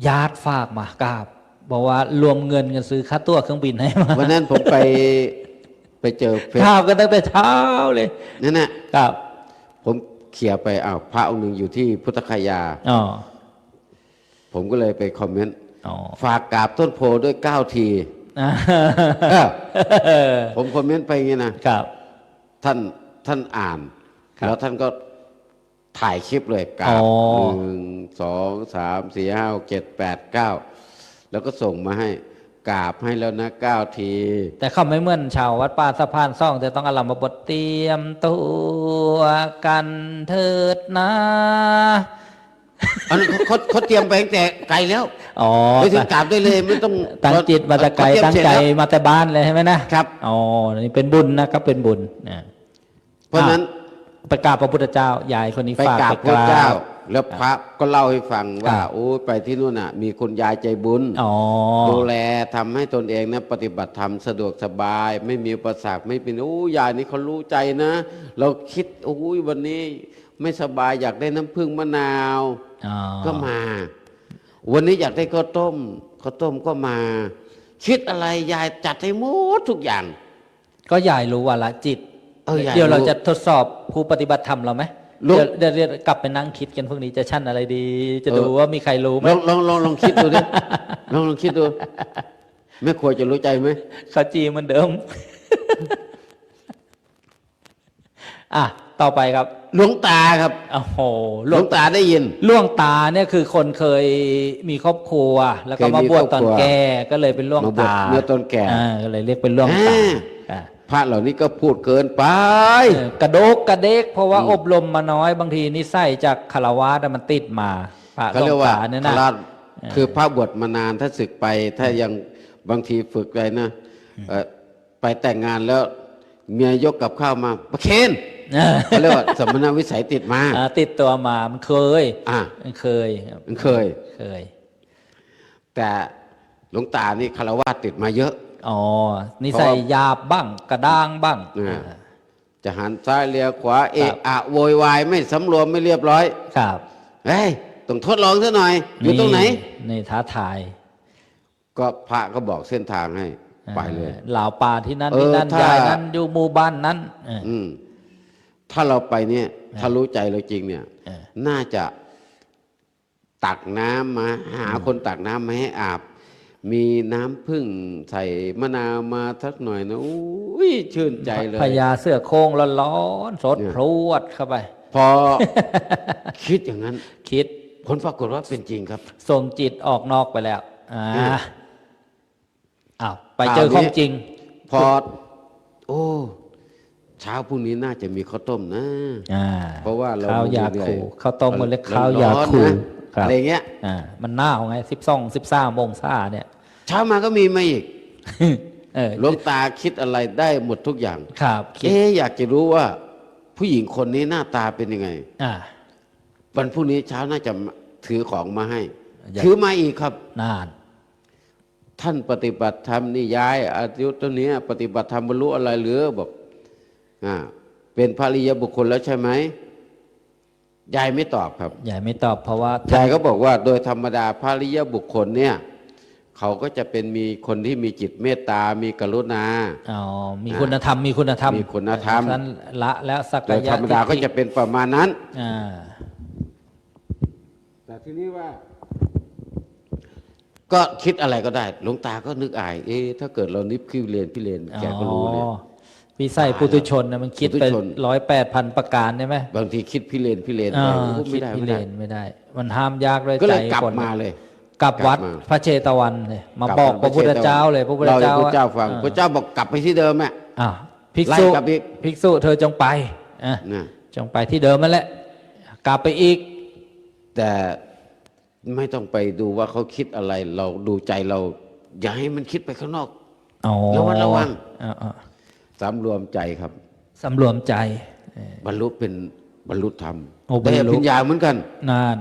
ญาติฝากมากราบบอกว่ารวมเงินกันซื้อค่าตั๋วเครื่องบินให้มา วันนั้นผมไปเจอเฟซ กราบกันตั้งแต่เช้าเลย นั่นน่ะ กราบ ผมเขี่ยไปอ้าวพระองค์หนึ่งอยู่ที่พุทธคยา อ๋อ ผมก็เลยไปคอมเมนต์ อ๋อ ฝากกราบต้นโพด้วย9 ที อ่า ผมคอมเมนต์ไปอย่างนี้นะครับ ท่านอ่าน ครับ แล้วท่านก็ถ่ายคลิปเลยกรา อ๋ บ อ 1 2 3 4 5 6 7 8 9แล้วก็ส่งมาให้กราบให้แล้วนะ9 ที แต่เขาไม่เหมือนชาววัดป่าสะพานซ่องจะต้องอารมณ์บทเตรียมตัวกันเถิดนะ อันนั้นเขาเตรียมไปตั้งแต่ไกลแล้ว อ๋อ ไปถึงกราบได้เลยไม่ต้อง ตั้งจิตมาแต่ไกล เขาเตรียม ตั้ง เสร็ ใจ แล้ว มาแต่บ้านเลยใช่ไหมนะครับ อ๋อนี่เป็นบุญนะครับเป็นบุญนะ เพราะฉะนั้น ไปกราบพระพุทธเจ้ายายคนนี้ ไป ฝาก กราบ ไป พระเจ้า บ แล้วพระก็เล่าให้ฟังว่า ครับ โอ้ยไปที่นู่นน่ะ มีคุณยายใจบุญ อ๋อ ดูแลทำให้ตนเองนะปฏิบัติธรรมสะดวกสบาย ไม่มีอุปสรรคไม่เป็นโอ้ยายนี่เขารู้ใจนะ เราคิดโอ้ยวันนี้ไม่สบายอยากได้น้ำผึ้งมะนาว อ๋อ ก็มา วันนี้อยากได้ข้าวต้มก็มา คิดอะไรยายจัดให้หมดทุกอย่าง ก็ยายรู้ว่าละจิต ยาย เดี๋ยวเรา รู้ จะทดสอบผู้ปฏิบัติธรรมเราไหม รู้ เดี๋ยวกลับไปนั่งคิดกันพวกนี้จะชั่นอะไรดี จะดูว่ามีใครรู้ไหม ลองคิดดูดิ ลองคิดดูแม่ครัวจะรู้ใจไหม เขาจีเหมือนเดิม อ่ะ ต่อไปครับ หลวงตาครับ โอ้โห หลวงตาได้ยิน หลวงตาเนี่ยคือคนเคยมีครอบครัว แล้วก็ เคยมี มาบวชตอน ครอบครัว แก่ก็เลยเป็นหลวง มาบวช ตา เมื่อตอนแก่ ก็เลยเรียกเป็นหลวงตาอ่า พระเหล่านี้ก็พูดเกินไป กระโดกกระเดกเพราะว่าอบรมมาน้อยบางทีนิสัยจากคารวะมันติดมาพระห เขา ล เรี วย ง กว่า ตาเนี่ย ค นะ ราชคือพระบวชมานานถ้าศึกไป ถ้ายังบางทีฝึกไปนะไปแต่งงานแล้วเมียยกกับข้าวมาประเคนเขาเรียกว่าสมณวิสัยติดมา ติดตัวมามันเคย อ่า มันเคยครับ มันเคย เคย แต่หลวงตานี่คารวะติดมาเยอะ อ๋อนิสัยหยาบบ้างกระด้างบ้าง จะหันซ้ายเลียขวาเอะ ครับ อะโวยวายไม่สำรวมไม่เรียบร้อย ครับ เฮ้ยต้องทดลองซะหน่อย อยู่ตรงไหน นี่ท้าทาย ก็พระก็บอกเส้นทางให้ไปเลย เหล่าป่าที่นั่น เออ ที่นั่น ถ้า ยายนั้นอยู่หมู่บ้านนั้นเออ ถ้าเราไปเนี่ย ถ้ารู้ใจเราจริงเนี่ย เออ น่าจะตักน้ำมาหาคนตักน้ำมาให้อาบ มีน้ำผึ้งใส่มะนาวมาสักหน่อยนะอุ้ยชื่นใจเลย พญาเสื้อโคร่งร้อนๆสด เนี่ย พรวดเข้าไป พอ คิดอย่างนั้น คิด ผลปรากฏว่าเป็นจริงครับ ส่งจิตออกนอกไปแล้วเนี่ย อ้าวไปเจอของจริง พอ โอ้เช้าพรุ่งนี้น่าจะมีข้าวต้มนะ เพราะว่าเรา ข้าวยา เหนื่อย คูข้าวต้มมันเล็กข้าวยา ร้อนๆ คู นะอะไรเงี้ย มันหนาวไง12-13 องศาเนี่ย เช้ามาก็มีมาอีก เออ หลวงตาคิดอะไรได้หมดทุกอย่าง ครับคิด อยากจะรู้ว่า ผู้หญิงคนนี้หน้าตาเป็นยังไง อ่า วันพรุ่งนี้เช้าน่าจะถือของมาให้ อยาก ถือมาอีกครับ นาน ท่านปฏิบัติธรรมนี่ย้ายอายุตัวเนี้ยปฏิบัติธรรมบรรลุอะไรหรือบอกเป็นภริยบุคคลแล้วใช่ไหมยายไม่ตอบครับ ยายไม่ตอบเพราะว่า ยายก็บอกว่าโดยธรรมดาภริยบุคคลเนี่ยเขาก็จะเป็นมีคนที่มีจิตเมตตา มีกรุณา อ๋อมีคุณธรรมมีคุณธรรม มีคุณธรรม นั้นละแล้วสัก โดยธรรมดาก็จะเป็นประมาณนั้น แต่ทีนี้ว่า ก็คิดอะไรก็ได้หลวงตาก็นึกอาย ถ้าเกิดเรานิบคิวเรียนพี่เรียนแกก็รู้เลย วิสัยปุถุชนนะมันคิด ปุถุ ไป ชน 108,000 ประการใช่ไหม บางทีคิดพี่เรียนไป คิด ไม่ พิ ได้ เรนไม่ได้ มันห้ามยากเลย ก็เลย ใจ กลับ คน มาเลย กลับวัด กลับมา พระเชตวันเลยมา ลั บอก ม พระพุทธเจ้าเลยพระพุทธ เราให้ เจ้า พระเจ้าฟัง อ่ พระเจ้าบอกกลับไปที่เดิมอ่ะ ภิก ไล่ ษุ กลับอีก ภิกษุเธอจงไปอ่ะ นะ จงไปที่เดิมนั่นแหละ กลับไปอีก แต่ไม่ต้องไปดูว่าเขาคิดอะไร เราดูใจเราอย่าให้มันคิดไปข้างนอก อ๋อ ระวัง อ่า สำรวมใจครับ สำรวมใจ บรรลุเป็นบรรลุธรรม โอ้บรรลุ ได้อภิญญาเหมือนกัน นาน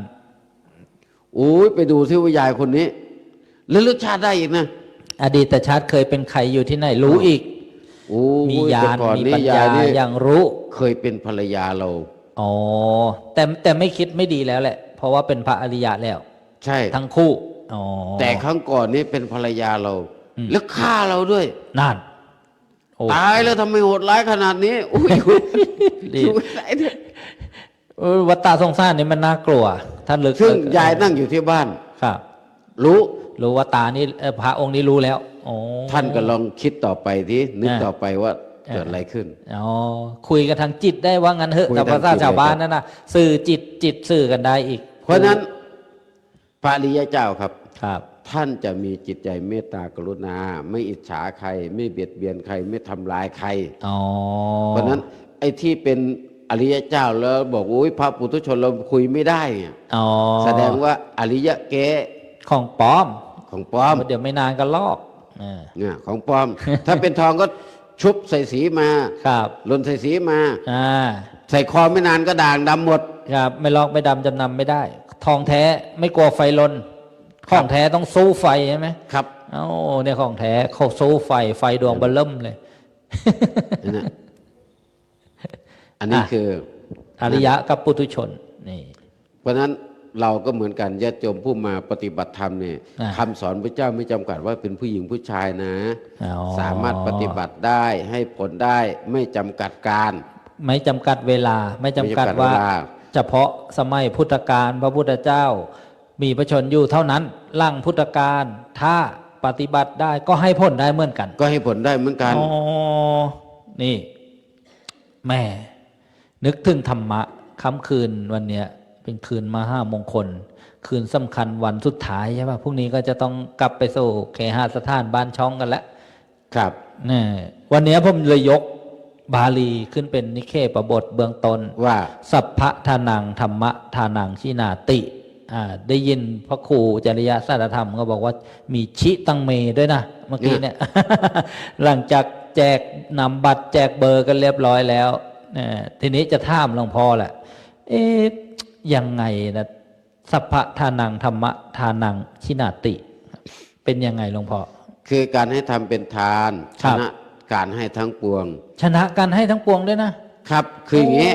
โอ้ยไปดูที่ว่ายายคนนี้แล้วลึกชาติได้อีกนะ อดีตชาติเคยเป็นใครอยู่ที่ไหนรู้อีก โอ้ย มีญาณ แต่ก่อน มี นี่ ปัญ ยา ญาย นี่ อย่างรู้ เคยเป็นภรรยาเรา อ๋อแต่ไม่คิดไม่ดีแล้วแหละ เพราะว่าเป็นพระอริยะแล้ว ใช่ ทั้งคู่อ๋อ แต่ครั้งก่อนนี่เป็นภรรยาเรา แล้วฆ่าเราด้วย นั่นโอ้ ตายแล้วทำไมโหดร้ายขนาดนี้อุ้ย ดี สู้ไม่ได้เนี่ย วัฏฏะสงสารนี่มันน่ากลัวท่านลึก ซึ่งยายนั่งอยู่ที่บ้าน ครับ รู้ ว่าตานี่พระองค์นี้รู้แล้วอ๋อ ท่านก็ลองคิดต่อไปที่นึก อ่า ต่อไปว่าเกิดอะไรขึ้น อ๋อคุยกันทางจิตได้ว่างั้นเถอะ คุย แต่ ทาง ภาษา จิต ชาวบ้าน เลย นั่นนะสื่อจิตสื่อกันได้อีก เพราะฉะนั้นพระอริยเจ้าครับ ครับ ท่านจะมีจิตใจเมตตากรุณา ไม่อิจฉาใคร ไม่เบียดเบียนใคร ไม่ทำลายใคร อ๋อ เพราะฉะนั้นไอ้ที่เป็นอริยเจ้าแล้วบอกโอ้ยพระปุถุชนเราคุยไม่ได้เนี่ย อ๋อ แสดงว่าอริยะเก ของปลอม ของปลอม เดี๋ยวไม่นานก็ลอกอ่า เนี่ยของปลอม ถ้าเป็นทองก็ชุบใส่สีมา ครับ ลนใส่สีมา อ่า ใส่คอไม่นานก็ด่างดำหมด ครับไม่ลอกไม่ดำจำนำไม่ได้ ทองแท้ไม่กลัวไฟลนของแท้ต้องสู้ไฟใช่ไหม ครับ เอ้าเนี่ยของแท้เขาสู้ไฟดวงเบลเริ่มเลย นั่นน่ะอันนี้คือ อริยะกับปุถุชนนี่ เพราะฉะนั้นเราก็เหมือนกันญาติโยมผู้มาปฏิบัติธรรมเนี่ย อ่า คำสอนพระเจ้าไม่จำกัดว่าเป็นผู้หญิงผู้ชายนะ อ๋อ สามารถปฏิบัติได้ให้ผลได้ไม่จำกัดการ ไม่จำกัดเวลาไม่จำกัด ไม่จำกัด ว่า เวลา เฉพาะสมัยพุทธกาลพระพุทธเจ้า มีพระชนอยู่เท่านั้นหลังพุทธกาลถ้าปฏิบัติได้ก็ให้ผลได้เหมือนกัน ก็ให้ผลได้เหมือนกัน อ๋อนี่แม่ นึกถึงธรรมะค่ำคืนวันเนี้ยเป็นคืนมหามงคล คืนสำคัญวันสุดท้ายใช่ป่ะพรุ่งนี้ก็จะต้องกลับไปสู่เคหสถานบ้านช่องกันแล้ว ครับ นี่วันนี้ผมเลยยกบาลีขึ้นเป็นนิเคปบทเบื้องต้น ว่า สัพพะทานังธรรมะทานังชินาติได้ยินพระครูจริยสัจธรรมก็บอกว่ามีชิตังเมด้วยนะเมื่อกี้เนี่ย หลังจากแจกนำบัตรแจกเบอร์กันเรียบร้อยแล้วทีนี้จะถามหลวงพ่อแหละยังไงนะสัพพะทานังธรรมะทานังชินาติ เป็นยังไงหลวงพ่อ คือการให้ทำเป็นทาน ค ช รับ นะการให้ทั้งปวง ชนะการให้ทั้งปวงด้วยนะครับ คืออย่างนี้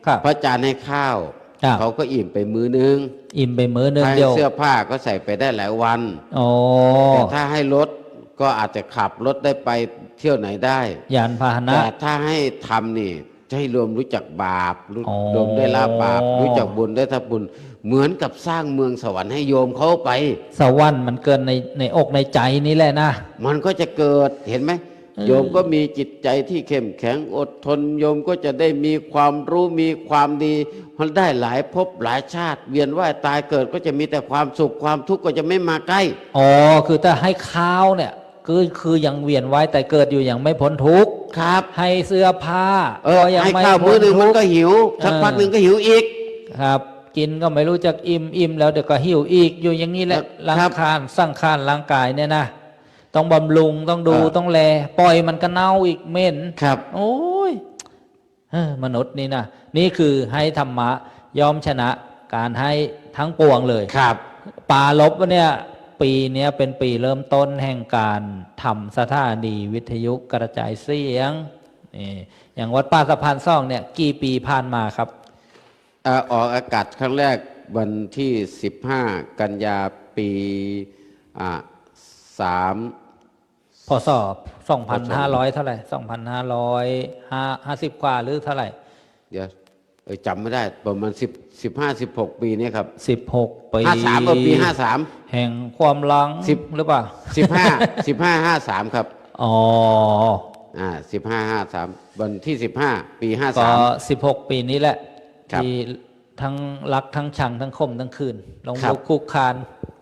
ครับ พระอาจารย์ให้ข้าว ครับ เขาก็อิ่มไปมื้อนึง อิ่มไปมื้อนึง ถ้า เดี ให้ ยว เสื้อผ้าก็ใส่ไปได้หลายวัน โอ้ แต่ถ้าให้รถก็อาจจะขับรถได้ไปเที่ยวไหนได้ ยานพาหนะ แต่ถ้าให้ทำนี่จะให้รวมรู้จักบาป อ๋อ รวมได้ละบาป รู้จักบุญได้ทับบุญ เหมือนกับสร้างเมืองสวรรค์ให้โยมเขาไป สวรรค์มันเกินในอกในใจนี่แหละนะ มันก็จะเกิดเห็นไหม โยมก็มีจิตใจที่เข้มแข็งอดทน โยมก็จะได้มีความรู้มีความดีมันได้หลายภพหลายชาติ เวียนว่ายตายเกิดก็จะมีแต่ความสุขความทุกข์ก็จะไม่มาใกล้ อ๋อคือถ้าให้ข้าวเนี่ยคือยังเวียนว่ายแต่เกิดอยู่อย่างไม่พ้นทุกข์ ครับ ให้เสื้อผ้า ยัง ให้ ไม่ ข้าว พ้ มื้อน หนึ่งมัน ทุก ก็ ข์ หิวสักพักหนึ่งก็หิวอีก ครับ กินก็ไม่รู้จักอิ่มแล้วเดี๋ยวก็หิวอีกอยู่อย่างนี้แหละ ครับ สร้างคานร่างกายเนี่ยนะต้องบำรุงต้องดูต้องแลปล่อยมันก็เน่าอีกเหม็น ครับ โอ้ยมนุษย์นี่นะนี่คือให้ธรรมะยอมชนะการให้ทั้งปวงเลย ครับ ปาลบเนี่ยปีเนี้ยเป็นปีเริ่มต้นแห่งการทำสถานีวิทยุกระจายเสียงนี่อย่างวัดป่าสะพานซ่องเนี่ยกี่ปีผ่านมาครับ ออกอากาศครั้งแรกวันที่ 15 กันยาปี3 พศ2,500เท่าไหร่2,550 กว่าหรือเท่าไหร่ เดี๋ยวจำไม่ได้ประมาณ15-16 ปีนี้ครับ 16 ปี 53ปี53 แห่งความหลัง 10 หรือเปล่า 15-53 ครับ อ๋อ 15-53 วันที่ 15 ปี ก็ 53 16 ปีนี้แหละ ครับ ที่ทั้งรักทั้งชังทั้งคมทั้งคืนลง ครับ ลุกคุกคาน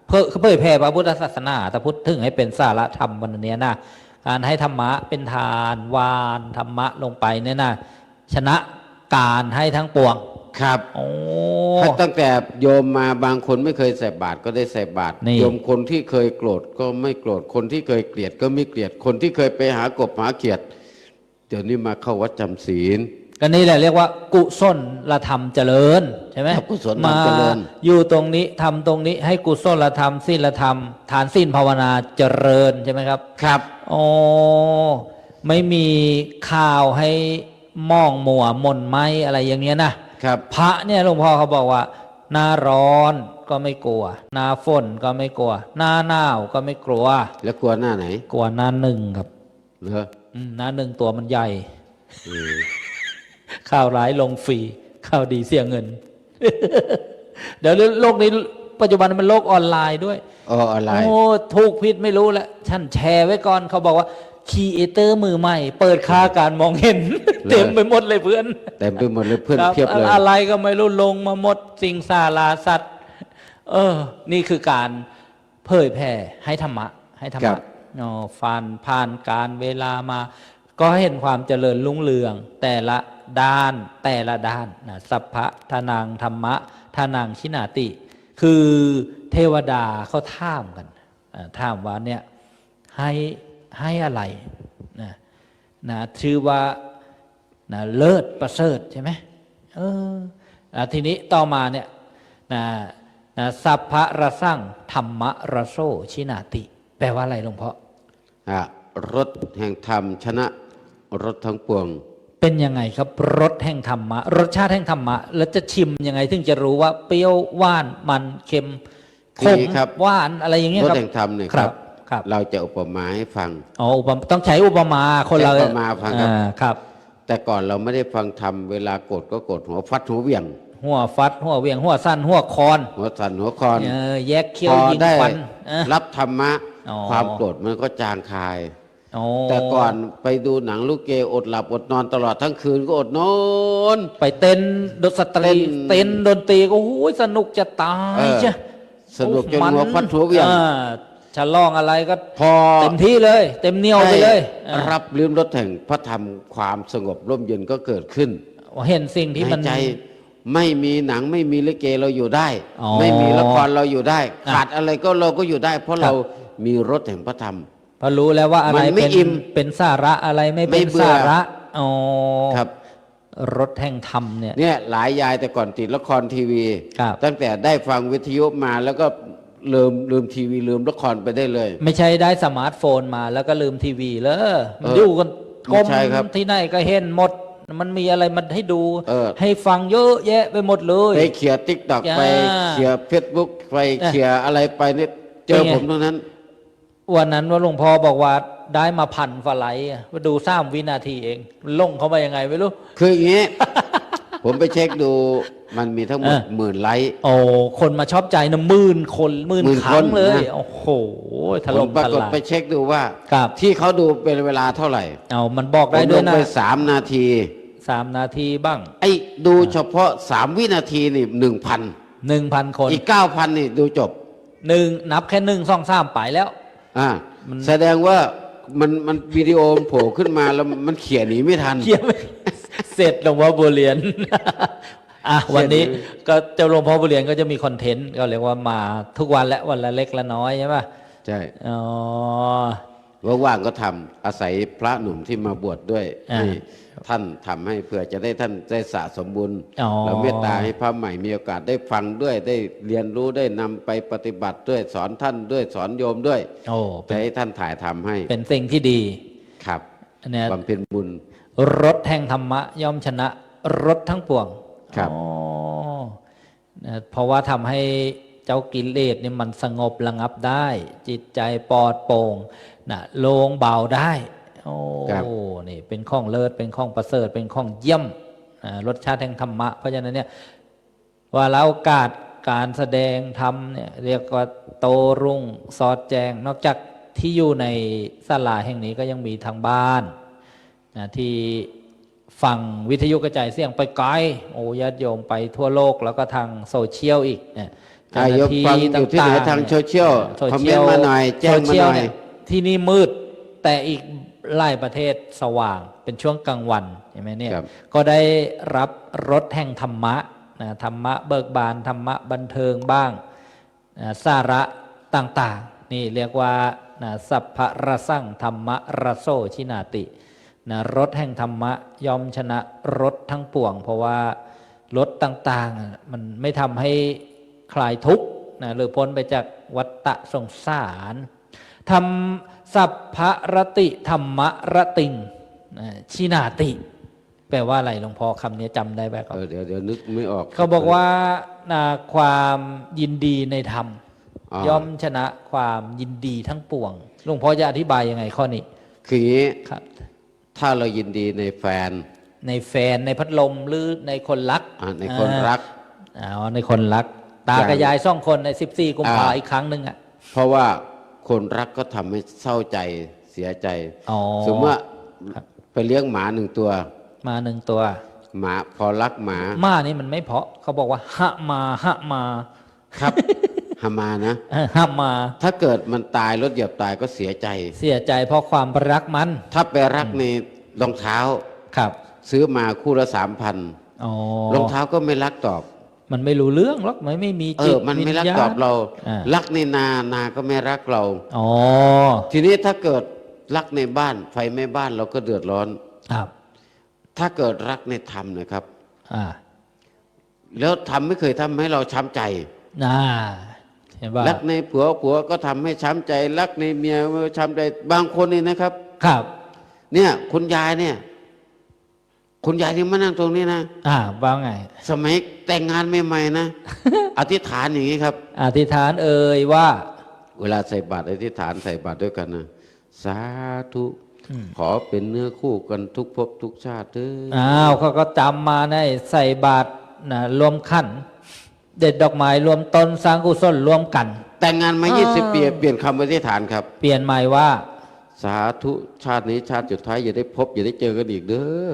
เผยแผ่พระพุทธศาสนาแต่พูดถึงให้เป็นสาระธรรมวันนี้นะการให้ธรรมะเป็นทานวานธรรมะลงไปเนี่ยนะชนะการให้ทั้งปวง ครับ โอ้ ตั้งแต่โยมมาบางคนไม่เคยใส่บาตรก็ได้ใส่บาตร นี่ โยมคนที่เคยโกรธก็ไม่โกรธคนที่เคยเกลียดก็ไม่เกลียดคนที่เคยไปหากบหาเขียด เดี๋ยวนี้มาเข้าวัดจำศีล ก็นี่แหละเรียกว่ากุศลธรรมเจริญใช่ไหม ครับกุศลธรรมเจริญ อยู่ตรงนี้ทำตรงนี้ให้กุศลธรรมศีลธรรมฐานศีลภาวนาเจริญใช่ไหมครับ ครับ โอ้ไม่มีข่าวให้มองมัวหม่นไหมอะไรอย่างเงี้ยนะครับ พระเนี่ยหลวงพ่อเขาบอกว่า หน้าร้อนก็ไม่กลัว หน้าฝนก็ไม่กลัว หน้าหนาวก็ไม่กลัว แล้วกลัวหน้าไหน กลัวหน้าหนึ่งครับ เหรอ หน้าหนึ่งตัวมันใหญ่ อืม ข่าวร้ายลงฟรีข่าวดีเสียเงิน เดี๋ยวโลกนี้ปัจจุบันมันโลกออนไลน์ด้วย อะไร โอ้ถูกผิดไม่รู้แล้วฉันแชร์ไว้ก่อนเขาบอกว่าครีเอเตอร์มือใหม่ เปิดค่าการมองเห็น เต็มไปหมดเลยเพื่อน เต็มไปหมดเลยเพื่อน ครับ เพียบเลย อะไรก็ไม่รู้ลงมาหมดสิ่งสาราสัตว์นี่คือการเผยแผ่ให้ธรรมะให้ธรร ครั มะ บ ผ่านการเวลามา ก็เห็นความเจริญรุ่งเรือง แต่ละด้านนะสัพพะทานังธรรมะทานังชินาติ คือเทวดาเขาถามกันถามว่าเนี่ยให้อะไรนะชื่อว่านะเลิศประเสริฐใช่ไหมทีนี้ต่อมาเนี่ยนะสัพพะระสั่งธรรมะระโซชินาติ แปลว่าอะไรหลวงพ่อ รถแห่งธรรมชนะรถทั้งปวง เป็นยังไงครับรสแห่งธรรมะรสชาติแห่งธรรมะแล้วจะชิมยังไงถึงจะรู้ว่าเปรี้ยวหวานมันเค็มขม ครับ หวานอะไรอย่างเงี้ย รถ ครับ แห่งธรรมเนี่ย ค ค รั รั บบ ครับ เราจะอุปมาให้ฟัง อ๋อต้องใช้อุปมาคนเรา ใช้อุปมาฟังครับ ครับ แต่ก่อนเราไม่ได้ฟังธรรมเวลาโกรธก็โกรธหัวฟัดหัวเหวี่ยง หัวฟัดหัวเวียงหัวสั้นหัวคอน หัวสั่นหัวคอน แยกเขี้ย พ ว อ ยิง ได้ ฟัน รับธรรมะ อ๋อ ความโกรธมันก็จางคาย โอ้ แต่ก่อนไปดูหนังลูกเกอดหลับอดนอนตลอดทั้งคืนก็อดนอน ไปเต้นดนตรี เต้น ดนตรีก็โอ้ยสนุกจะตาย เออ ใช่ สนุกจนหัวฟัดหัวเวียง จะร้องอะไรก็ พอ เต็มที่เลย เต็มเหนียวไปเลย ได้รับลิ้มรสแห่งพระธรรมความสงบร่มเย็นก็เกิดขึ้น เห็นสิ่งที่ ใน มัน ใจไม่มีหนังไม่มีลิเกเราอยู่ได้ อ๋อ ไม่มีละครเราอยู่ได้ อ่ะ ขาดอะไรก็เราก็อยู่ได้ เพราะ ครับ เรามีรสแห่งพระธรรม พอรู้แล้วว่าอะไร มันไม่ เป็น อิ่ม เป็นสาระอะไรไม่ ไม่ เป็น เบื่อ สาระอ๋อ ครับ รถแห่งธรรมเนี่ย เนี่ยหลายยายแต่ก่อนติดละครทีวี ครับ ตั้งแต่ได้ฟังวิทยุมาแล้วก็ลืมทีวีลืมละครไปได้เลย ไม่ใช่ได้สมาร์ทโฟนมาแล้วก็ลืมทีวีเลยมัน เออ อยู่กันกลม ใช่ครับ ที่ไหนก็เห็นหมด มันมีอะไรมันให้ดู เออ ให้ฟังเยอะแยะไปหมดเลย ไปเขียติ๊กต็อก จ้า ไปเขียเฟซบุ๊กไปเขียอะไรไปเนี่ยเจอ เป็นไง ผมตรงนั้น วันนั้นว่าหลวงพ่อบอกว่าได้มาพันฟลายอะว่าดู3 วินาทีเองมันลงเข้ามายังไงไม่รู้ คืออย่างนี้ ผมไปเช็คดูมันมีทั้งหมด เออ 10,000 ไลค์ โอ้คนมาชอบใจนะ10,000 คนหมื่น 10,000 ครั้งเลย คนนะ โอ้โหถ ผ ล่ ล ม ปรา ท กฏ ลาย ไปเช็คดูว่า ครับ ที่เขาดูเป็นเวลาเท่าไหร่ เอามันบอก ผ ได้ ม ด้ ล วย ง นะ ไป3 นาที 3 นาทีบ้าง ไอ้ดูเฉพาะ3 วินาทีนี่ 1,000 1,000 คน อีก 9,000 นี่ดูจบ นับแค่1 2 3ไปแล้ว อ่า มัน แสดงว่ามันวิดีโอมันโผล่ขึ้นมาแล้วมันเขียนหนีไม่ทัน เขียนไม่ เสร็จหลวงพ่อบัวเรียน อ่ะวันนี้ก็เจ้าหลวงพ่อบัวเรียนก็จะมีคอนเทนต์ก็เรียกว่ามาทุกวันและวันละเล็กละน้อยใช่ป่ะ ใช่ อ๋อ ว่างๆก็ทำอาศัยพระหนุ่มที่มาบวชด้วย อ่า ให้ท่านทำให้เพื่อจะได้ท่านได้สะสมบุญ อ๋อ แล้วเมตตาให้พระใหม่มีโอกาสได้ฟังด้วยได้เรียนรู้ได้นำไปปฏิบัติด้วยสอนท่านด้วยสอนโยมด้วย โอ้ จะให้ท่านถ่ายทำให้ เป็นสิ่งที่ดี ครับ อันเนี้ย บำเพ็ญบุญ รถแห่งธรรมะย่อมชนะรถทั้งปวง ครับ อ๋อนะเพราะว่าทำให้เจ้ากิเลสเนี่ยมันสงบระงับได้ จิตใจปลอดโปร่งนะโล่งเบาได้ โอ้นี่เป็นข้องเลิศเป็นข้องประเสริฐเป็นข้องเยี่ยมรสชาติแห่งธรรมะ เพราะฉะนั้นเนี่ยว่าแล้วโอกาสการแสดงธรรมเนี่ยเรียกว่าโตรุ่งสอดแจง นอกจากที่อยู่ในศาลาแห่งนี้ก็ยังมีทางบ้านนะที่ฟังวิทยุกระจายเสียงไปไกลโอ้ญาติโยมไปทั่วโลกแล้วก็ทางโซเชียลอีกเนี่ย อายุฟังอยู่ที่ไหนทางโซเชียล โซ คอมเม เชี น ยล ต์มาหน่อยแจ้ง โซ มา เชี ห ยล น่อย เนี่ยที่นี่มืดแต่อีกหลายประเทศสว่างเป็นช่วงกลางวันเห็นไหมเนี่ย ครับ ก็ได้รับรสแห่งธรรมะนะธรรมะเบิกบานธรรมะบันเทิงบ้างสาระต่างๆนี่เรียกว่าสัพพะระสั่งธรรมะระโซชินาตินะรสแห่งธรรมะยอมชนะรสทั้งปวง เพราะว่ารสต่างๆมันไม่ทำให้คลายทุกข์นะหรือพ้นไปจากวัฏฏะสงสารทำสัพพะรติธรรมะระติงชินาติ แปลว่าอะไรหลวงพ่อคำนี้จำได้ไหมครับ เดี๋ยวนึกไม่ออก เขาบอกว่าความยินดีในธรรม ย่อมชนะความยินดีทั้งปวงหลวงพ่อจะอธิบายยังไงข้อนี้ คืออย่างนี้ ครับ ถ้าเรายินดีในแฟน ในแฟนในพัดลมหรือในคนรัก ในคนรัก ในคนรัก ตา อย่าง กับยาย2 คนใน14 กุมภา อ่า อีกครั้งหนึ่งอ่ะ เพราะว่าคนรักก็ทำให้เศร้าใจเสียใจ อ๋อ สมมติว่าไปเลี้ยงหมา1 ตัว มา1 ตัว หมาพอรักหมา มานี่มันไม่เพราะเขาบอกว่าหะมา ครับ หามานะ หะมา ถ้าเกิดมันตายรถเหยียบตายก็เสียใจ เสียใจเพราะความรักมัน ถ้าไปรักในรองเท้า ครับ ซื้อมาคู่ละ3,000 อ๋อ รองเท้าก็ไม่รักตอบ มันไม่รู้เรื่องหรอกมันไม่มีจิต มันไม่รัก วิญญาณ ตอบเรา อ่า รักในนาก็ไม่รักเรา อ๋อ ทีนี้ถ้าเกิดรักในบ้านไฟไหม้บ้านเราก็เดือดร้อน ครับ ถ้าเกิดรักในธรรมนะครับ อ่า แล้วทำไม่เคยทำให้เราช้ำใจ เห็นว่า รักในผัวก็ทำให้ช้ำใจ รักในเมียก็ช้ำใจบางคนนี่นะครับ ครับ เนี่ยคุณยายเนี่ยคุณยายที่มานั่งตรงนี้นะ ว่าไง สมัยแต่งงานใหม่ๆนะ อธิษฐานอย่างนี้ครับ อธิษฐานเอ่ยว่า เวลาใส่บาตรอธิษฐานใส่บาตรด้วยกันนะสาธุขอเป็นเนื้อคู่กันทุกภพทุกชาติเด้อ เขาก็จำมาในใส่บาตรรวมขันธ์เด็ดดอกไม้รวมตนสร้างกุศลรวมกัน แต่งงานมา20 ปีเปลี่ยนคำอธิษฐานครับ เปลี่ยนใหม่ว่า สาธุชาตินี้ชาติสุดท้ายอย่าได้พบอย่าได้เจอกันอีกเด้อ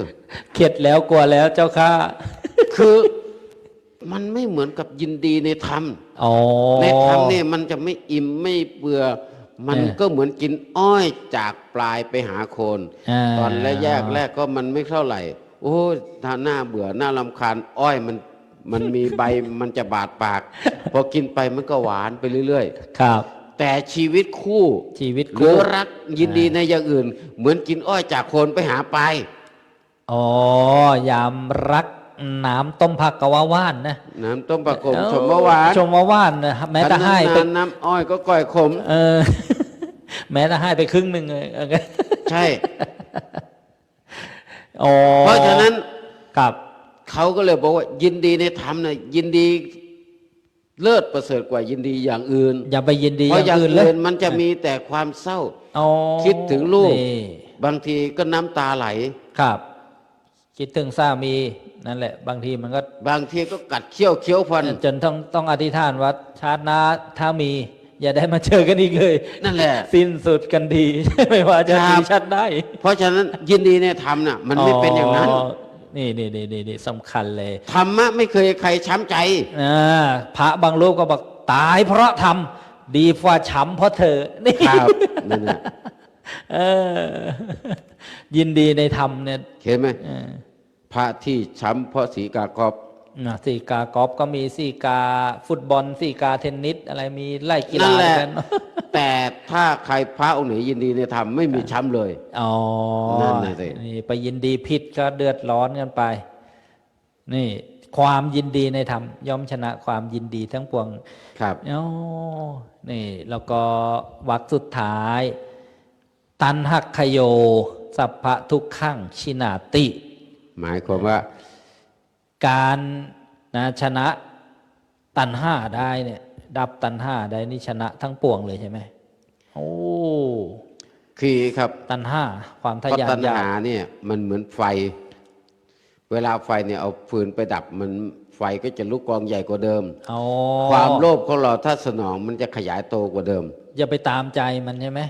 เข็ดแล้วกลัวแล้วเจ้าค่ะ คือมันไม่เหมือนกับยินดีในธรรม อ๋อ ในธรรมเนี่ยมันจะไม่อิ่มไม่เบื่อมันก็เหมือนกินอ้อยจากปลายไปหาโคน ตอนแรกก็มันไม่เท่าไหร่ โอ้ถ้าหน้าเบื่อหน้ารำคาญอ้อยมันมีใบ มันจะบาดปาก พอกินไปมันก็หวานไปเรื่อย ครับ ๆ แต่ชีวิตคู่ ชีวิต หรื คู่ อรักยินดีในอย่างอื่น เหมือนกินอ้อยจากโคนไปหาปลาย อ๋อยามรักน้ำต้มผักกะว่าว่านนะ น้ำต้มปลากรมชมหวาน ชมว่าว่านนะแม้แต่ให้ไป นานๆน้ำอ้อยก็ก่อยขม แม้แต่ให้ไปครึ่งหนึ่งเลย ใช่ อ๋อ เพราะฉะนั้น กับ เขาก็เลยบอกว่ายินดีในธรรมนะยินดีเลิศประเสริฐกว่ายินดีอย่างอื่น อย่าไปยินดี เพราะอย่าง อื่นเลย อื่นมันจะมีแต่ความเศร้า อ๋อ คิดถึงลูก นี่ บางทีก็น้ำตาไหล ครับ คิดถึงสามีนั่นแหละ บางทีมันก็ บางทีก็กัดเคี้ยวฟัน จนต้องอธิษฐานว่าชาติหน้าถ้ามี อย่าได้มาเจอกันอีกเลย นั่นแหละ สิ้นสุดกันที ไม่ว่าจะ ครั มี บ ชาติได้ เพราะฉะนั้นยินดีในธรรมน่ะมันไม่เป็นอย่างนั้น นี่สำคัญเลย ธรรมะไม่เคยใครช้ำใจ พระบางรูปก็บอกตายเพราะทำดีกว่าช้ำเพราะเธอนี่ ครับนั่นน่ะ เออยินดีในธรรมเนี่ย เห็นไหม เออ พระที่ช้ำเพราะสีกากรอบ สีกากอล์ฟก็มีสีกาฟุตบอลสีกาเทนนิสอะไรมีไล่กี นั่ ฬาน แหละ กัน แต่ถ้าใครพระองค์ไหนยินดีในธรรมไม่มีช้ำเลย อ๋อ นั่นน่ะสิ นี่ไปยินดีผิดก็เดือดร้อนกันไป นี่ ความยินดีในธรรมย่อมชนะความยินดีทั้งปวง ครับ อ๋อนี่แล้วก็วรรคสุดท้าย ตันหักขโย สัพพะทุกขังชินาติ หมายความว่า การชนะตันห้าได้เนี่ยดับตันห้าได้นี่ชนะทั้งปวงเลยใช่ไหมโอ้ คือครับ ตันห้าความทะ เพราะ ยา ตั น ณ อยาก หาเนี่ยมันเหมือนไฟ เวลาไฟเนี่ยเอาฟืนไปดับมันไฟก็จะลุกกองใหญ่กว่าเดิม อ๋อ ความโลภของเราถ้าสนองมันจะขยายโตกว่าเดิม อย่าไปตามใจมันใช่ไหม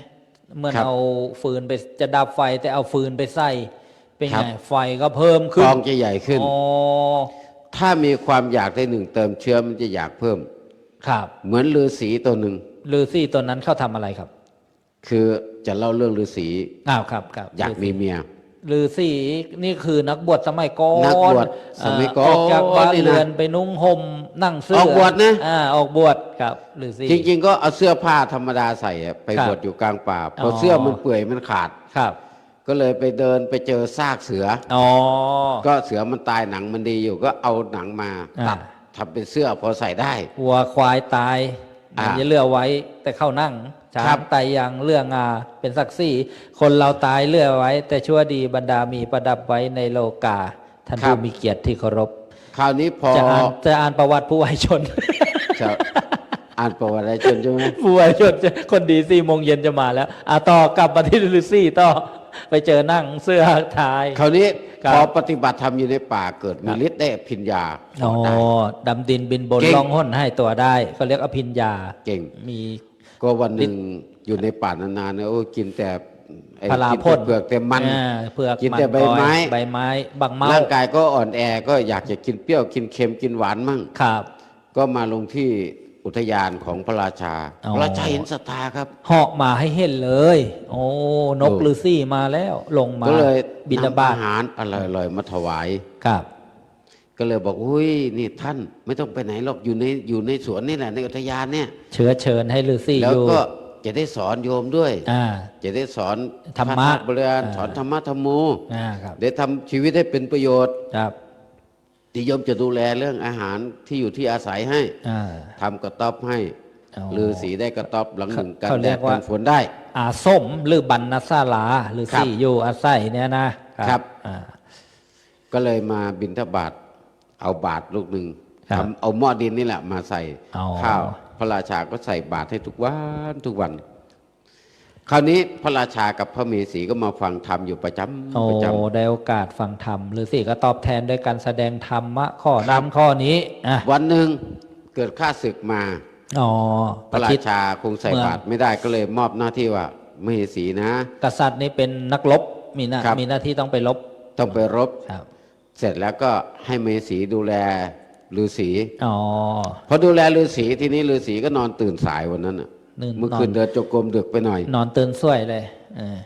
เหมื่อน ครับ เอาฟืนไปจะดับไฟแต่เอาฟืนไปใส่เป็น ครั ไง บ ไฟก็เพิ่มขึ้ ก น องจะใหญ่ขึ้น อ๋อ ถ้ามีความอยากได้หนึ่งเติมเชื้อมันจะอยากเพิ่ม ครับ เหมือนฤาษีตัวหนึ่ง ฤาษีตนนั้นเขาทำอะไรครับ คือจะเล่าเรื่องฤาษี อ้าวครับครับ อยากมีเมีย ฤาษีนี่คือนักบวชสมัยก่อน นักบวชสมัยก่อน ออกจากบ้าน นี่นะ เรือนไปนุ่งห่มนั่งเสื้ ออกบวชนะ ออกบวชครับฤาษี จริงๆก็เอาเสื้อผ้าธรรมดาใส่อะไป ครับ บวชอยู่กลางป่าพ อ๋ อ อ เสื้อมันเปื่อยมันขาด ครับ ก็เลยไปเดินไปเจอซากเสือ อ๋อ ก็เสือมันตายหนังมันดีอยู่ก็เอาหนังมา อ่า ตัดทำเป็นเสื้อพอใส่ได้ วัวควายตาย อ่า มันจะเลือกไว้แต่เข้านั่งช้า ครั ง บ ตายอย่างเรื่องาเป็นศักดิ์ศรีคนเราตายเลือกไว้ แต่ชั่วดีบรรดามีประดับไว้ในโลกา ท่านผู้มีเกียรติที่เคารพ คราวนี้พอ จะอ่านประวัติผู้วายชน จะอ่านประวัติอะไรจนใช่ไหม ผู้วายชนคนดี4 โมงเย็นจะมาแล้วต่อกลับมาที่ฤาษีต่อไปเจอนั่งเสื้อท้าย คราวนี้ ครับ พอปฏิบัติธรรมอยู่ในป่าเกิดมีฤทธิ์ได้อภิญญา อ๋อ ได้ ดำดินบินบน เก่ง ล่องห้นให้ตัวได้เขาเรียกอภิญญา เก่ง มี ก็วันหนึ่งอยู่ในป่านานๆเนี่ยโอ้กินแต่ไอ้ พลา กิน พ่น แต่เปลือกแต่มัน เผือก กินแต่ มั ใบไม้ ใบไม้บางเมา ร่างกายก็อ่อนแอก็อยากจะกินเปรี้ยวกินเค็มกินหวานมั่ง ครับ ก็มาลงที่อุทยานของพระราชา อ๋อ พระราชาเห็นศรัทธาครับ เหาะมาให้เห็นเลย โอ้นก โอ้ ฤาษีมาแล้วลงมา ก็เลย บิณฑบาต นำอาหารอร่อยๆมาถวาย ครับ ก็เลยบอกอุ้ยนี่ท่านไม่ต้องไปไหนหรอกอยู่ในสวนนี่แหละในอุทยานเนี่ย เชื้อเชิญให้ฤาษี แล้ว อยู่ ก็จะได้สอนโยมด้วย อ่า จะได้สอน ธรรมะ พบริหาร อ่า สอนธรรมะธรรมโม ครับ ได้ทำชีวิตให้เป็นประโยชน์ ครับ ที่โยมจะดูแลเรื่องอาหารที่อยู่ที่อาศัยให้ อ่า ทำกระต๊อบให้ อ๋อ ฤาษีได้กระต๊อบหลังหนึ่งกัน เขา แด เรีย ด กว่า กันฝนได้ อาส้มหรือบรรณศาลาฤา ครั ษี บ อยู่อาศัยเนี่ยนะครับ อ่า ก็เลยมาบิณฑบาตเอาบาตรลูกหนึ่ง ครับ ทำเอาหม้อดินนี่แหละมาใส่ อ๋อ ข้าวพระราชาก็ใส่บาตรให้ทุกวันทุกวัน คราวนี้พระราชากับพระเมสีก็มาฟังธรรมอยู่ประจ โอ้ ำประจ ได้โอกาสฟังธรรมฤาษีก็ตอบแทนด้วยการแสดงธรรมะข้อนั้นข้อนี้อ่ะ ำวันหนึ่งเกิดข้าศึกมา อ๋อ พระรา ชิต ชาคงใส่ เมือง บาตรไม่ได้ก็เลยมอบหน้าที่ว่า มเหสีนะ กษัตริย์นี่เป็นนักรบมีหน้า ครับ มีหน้าที่ต้องไปรบ ต้องไปรบ ครับ เสร็จแล้วก็ให้มเหสีดูแลฤาษี อ๋อ พอดูแลฤาษีทีนี้ฤาษีก็นอนตื่นสายวันนั้นน่ะ นื่น เมื่อคืน นอน เดินจงกรมดึกไปหน่อย นอนตื่นสวยเลย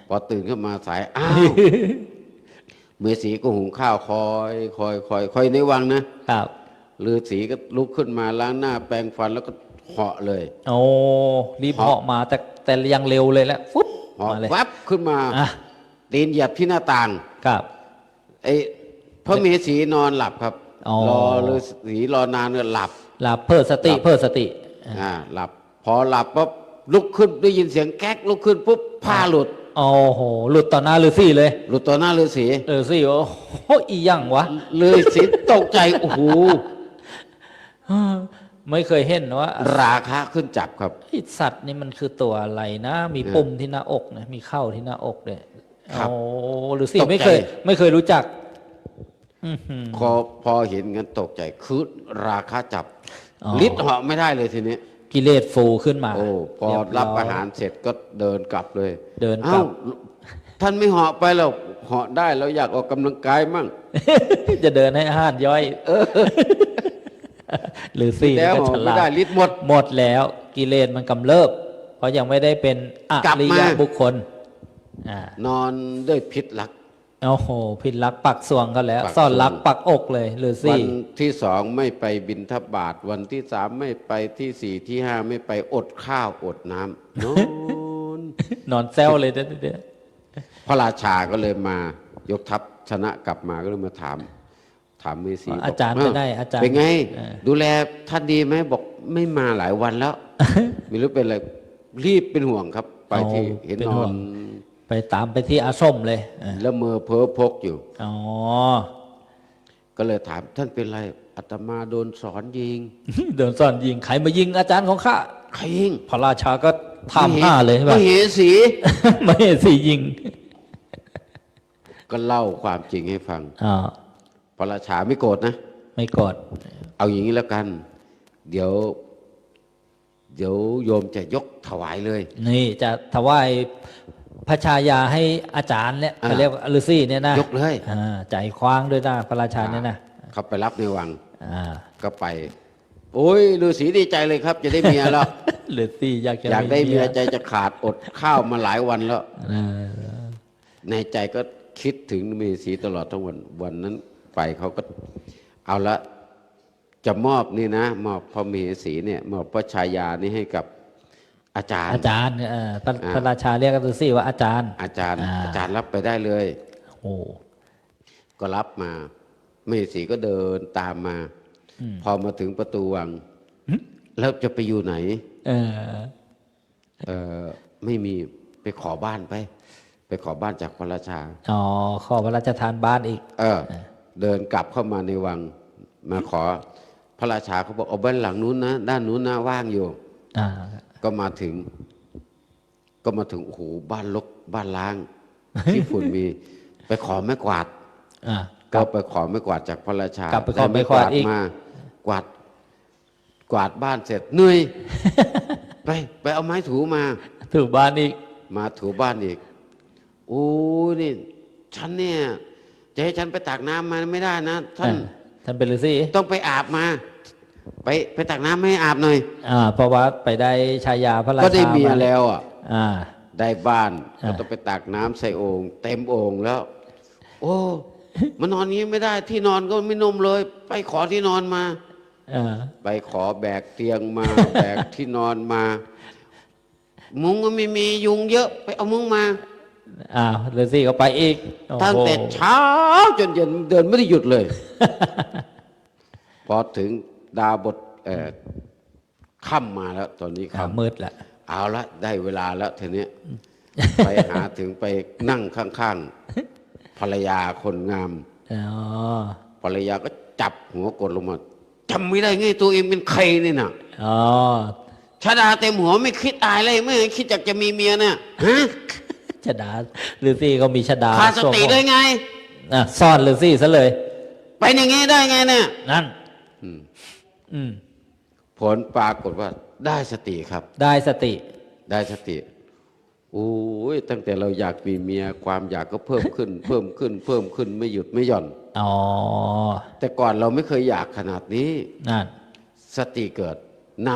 พอตื่นขึ้นมาสายอ้าว มเหสีก็หุงข้าวคอยในวังนะครับ ฤาษีก็ลุกขึ้นมาล้างหน้าแปรงฟันแล้วก็เหาะเลย โอ้รีบเหาะมาแต่ยังเร็วเลยแล้วฟุ๊บ เหาะ มาเลย วับขึ้นมา อ่ะ ตีนเหยียบที่หน้าต่าง ครับ ไอ้พระมเหสีนอนหลับครับ อ๋อ รอฤาษีรอนานก็หลับ หลับเพิ่มสติ หลับ เพิ่มสติ หลับ พอหลับปุ๊บลุกขึ้นได้ยินเสียงแก๊กลุกขึ้นปุ๊บผ้าหลุด โอ้โหหลุดต่อหน้าฤาษีเลย หลุดต่อหน้าฤาษี ฤาษีโอ้โหอีหยังวะ ฤาษีตกใจโอ้โห ไม่เคยเห็นว่า ราคะขึ้นจับครับ ไอ้สัตว์นี่มันคือตัวอะไรนะ มี เนี่ย ปุ่มที่หน้าอกนะมีเข้าที่หน้าอกเนี่ย ครับ โอ้ฤาษี ตกใจ ไม่เคยรู้จัก อื้อหือ พอเห็นงั้นตกใจคือราคะจับ อ๋อ ลิดเหาะไม่ได้เลยทีนี้ กิเลสฟูขึ้นมา โอ้พอ เย รับ ย อาหารเสร็จก็เดินกลับเลย เดินกลับ ท่านไม่เหาะไปหรอกเหาะได้เราอยากออกกำลังกายมั่ง จะเดินให้อาหารย่อยหรือสี่ แล้ว ก็ เหาะ ฉ ไม่ ลา ได้ ด ลิดหมด หมดแล้วกิเลสมันกำเริบ เพราะยังไม่ได้เป็นอก ลับ ริ มา ยบุคคลอ่าน อนด้วยพิษรัก โอ้โหพินรักปักสวงก็แล้ว ปัก ซ่อน สวง รักปักอกเลยหรือ วั สี่ นที่สองไม่ไปบิณฑบาตวันที่สามไม่ไปที่สี่ที่ห้าไม่ไปอดข้าวอดน้ำนอน นอนแซวเลยเด้อ พระราชาก็เลยมายกทัพชนะกลับมาก็เลยมาถามมเหสี อาจารย์ บก ไปได้อาจารย์ เป็นไง เออ ดูแลท่านดีไหมบอกไม่มาหลายวันแล้ว ไม่รู้เป็นอะไรรีบเป็นห่วงครับ ไปที่เห็น เป็น น ห่ อ วน งไปตามไปที่อาสมเลยอ่ะ แล้วมือเพ้อพกอยู่ อ๋อ ก็เลยถามท่านเป็นไรอาตมาโดนสอนยิง เดินซ่อนยิงใครมายิงอาจารย์ของข้า ใครยิง พระราชาก็ทำห้าเลยใช่ ม ปะ เหสี ไม่เห็นสิยิง ก็เล่าความจริงให้ฟัง อ๋อ พระราชาไม่โกรธนะ ไม่กด เอาอย่างนี้แล้วกัน เดี๋ยวโยมจะยกถวายเลย นี่จะถวายพระชายาให้อาจารย์เนี่ย อ่า เขาเรียกว่าฤาษีเนี่ยนะ ยกเลย ใจคว้างด้วยนะพระราชาเนี่ยนะ เขาไปรับในวัง อ่า ก็ไป โอ้ยฤาษีดีใจเลยครับ จะได้เมียแล้ว ฤาษีอยากจะ อยากได้เมียใจจะขาดอดข้าวมาหลายวันแล้ว เออ ในใจก็คิดถึงมเหสีตลอดทั้งวันนั้นไปเขาก็เอาละจะมอบนี่นะมอบพระมเหสีเนี่ยมอบพระชายานี่ให้กับอาจารย์ อาจารย์พระราชาเรียกฤาษีว่าอาจารย์ อาจารย์ อ่า อาจารย์รับไปได้เลย โอ้ ก็รับมามเหสีก็เดินตามมา พอมาถึงประตูวัง แล้วจะไปอยู่ไหน เออ ไม่มีไปขอบ้านไปขอบ้านจากพระราชา อ๋อขอพระราชทานบ้านอีก เดินกลับเข้ามาในวัง มาขอพระราชาเขาบอกเอาบ้านหลังนู้นนะด้านนู้นนะว่างอยู่ อ่า ก็มาถึงโอ้โหบ้านรกบ้านล้าง ที่ฝุ่นมี ไปขอไม้กวาด อ่า ก็ไปขอไม้กวาดจากพระราชาก ลับไปขอไม้กวาดอีก มากวาดบ้านเสร็จเหนื่อย ไปเอาไม้ถูมา ถูบ้านอีก มาถูบ้านอีกโอ้นี่ฉันเนี่ยจะให้ฉันไปตักน้ำมาไม่ได้นะท่าน ท่านเป็นฤาษี ต้องไปอาบมา ไปตักน้ำให้อาบหน่อย เพราะว่าไปได้ชายาพระราชา ก็ได้เมีย า แล้วอ่ะ อ่า ได้บ้าน อ่า ก็ต้องไปตักน้ำใส่โอ่งเต็มโอ่งแล้ว โอ้มานอนนี้ไม่ได้ที่นอนก็ไม่นุ่มเลย ไปขอที่นอนมา อ่า ไปขอแบกเตียงมา แบกที่นอนมา มุ้งก็ไม่มียุงเยอะ ไปเอามุ้งมา ฤาษีก็ไปอีกโอ้โห ตั้งแต่เช้าจนเย็นเดินไม่ได้หยุดเลย พอถึงดาวบทค่ำมาแล้ว ตอนนี้ค่ำ มืดละ เอาละได้เวลาแล้วทีนี้ ไปหาถึงไปนั่งข้างๆภรรยาคนงาม อ๋อ ภรรยาก็จับหัวกดลงมาจำไม่ได้ไงตัวเองเป็นใครนี่น่ะ อ๋อ ชาดาเต็มหัวไม่คิดตายเลยไม่คิดอยากจะมีเมียเนี่ยฮะ ชดาฤาษีก็มีชดา ขาดสติได้ไง ซ่อนฤาษีซะเลย ไปอย่างงี้ได้ไงเนี่ย นั่น อืม อืม ผลปรากฏว่าได้สติครับ ได้สติ ได้สติ โ โอ้ยตั้งแต่เราอยากมีเมียความอยากก็เพิ่มขึ้น เพิ่มขึ้น เพิ่มขึ้นไม่หยุดไม่หย่อน อ๋อ แต่ก่อนเราไม่เคยอยากขนาดนี้ นั่น สติเกิดน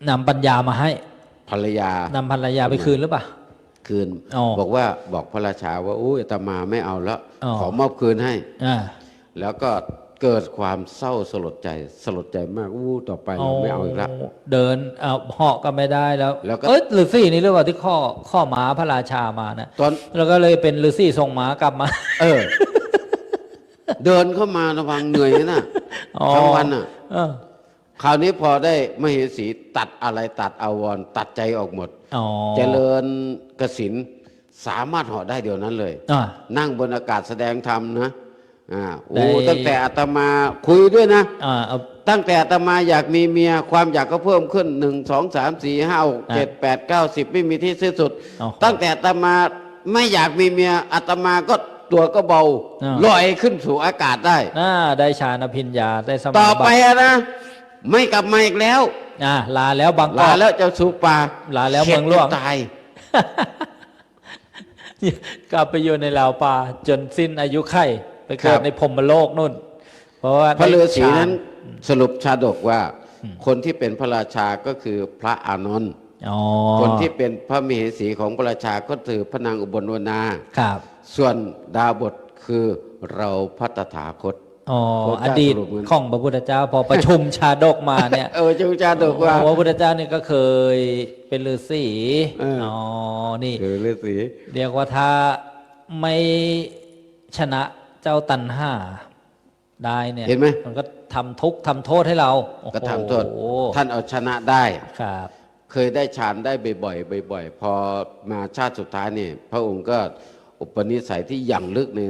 นำปัญญามาให้ ภรรยาน ำภรรยาไปคืนหรือเปล่า คืน อ๋อ บอกพระราชาว่าโอ้ยอาตมาไม่เอาแล้ว อ๋อ ขอมอบคืนให้ อ่า แล้วก็เกิดความเศร้าสลดใจมากอู้ต่อไปเราไม่เอาอีกแล้ว เดินเหาะก็ไม่ได้แล้ว แล้วก็ ฤาษีนี่หรือเปล่าที่ข้อม้าพระราชามานะ ตอน แล้วก็เลยเป็นฤาษีทรงม้ากลับมา เดินเข้ามาระวังเหนื่อยนะ อ๋อ ทั้งวันอ่ะ เออ คราวนี้พอได้มเหสีตัดอะไรตัดอาวรณ์ตัดใจออกหมด อ๋อ เจริญกสินสามารถเหาะได้เดี๋ยวนั้นเลย อ่า นั่งบนอากาศแสดงธรรมนะโอ้ ได้ ตั้งแต่อาตมาคุยด้วยนะ เอา ตั้งแต่อาตมาอยากมีเมียความอยากก็เพิ่มขึ้น1 2 3 4 5 6 7 8 9 10ไม่มีที่สิ้นสุด โอ้โห ตั้งแต่อาตมาไม่อยากมีเมียอาตมาก็ตัวก็เบา อ่า ลอยขึ้นสู่อากาศได้ ได้ฌานพิญญาได้สมา ต่อไป บัติ อะนะไม่กลับมาอีกแล้ว ลาแล้วบางก ลา อก แล้วเจ้าสู่ป่า ลาแล้ว ข็ด เมืองหลวง จนตาย กลับไปอยู่ในลาวป่าจนสิ้นอายุไขไปเกิ ครั ด บ ในพรหมโลกนู่น เพราะว่า พระฤาษี ได้ฌ นั้นสรุปชาดกว่าคนที่เป็นพระราชาก็คือพระอานนท์ อ๋อ คนที่เป็นพระมเหสีของพระราชาก็คือพระนางอุบลวรรณา ครับ ส่วนดาบทคือเราพระตถาคต อ๋อ พระ อ เจ้า ดีต สรุปเหมือน ของพระพุทธเจ้าพอประชุมชาดกมาเนี่ย เจ้าชาดกว่า พระพุทธเจ้านี่ก็เคยเป็นฤาษี อ๋อ นี่ คือฤาษี เรียกว่าถ้าไม่ชนะเจ้าตันห้าได้เนี่ย เห็นไหม มันก็ทำทุกข์ทำโทษให้เราโอ้โห ก็ทำโทษท่านเอาชนะได้ ครับ เคยได้ฌานได้บ่อยๆบ่อยๆพอมาชาติสุดท้ายนี่พระองค์ก็อุปนิสัยที่อย่างลึกใน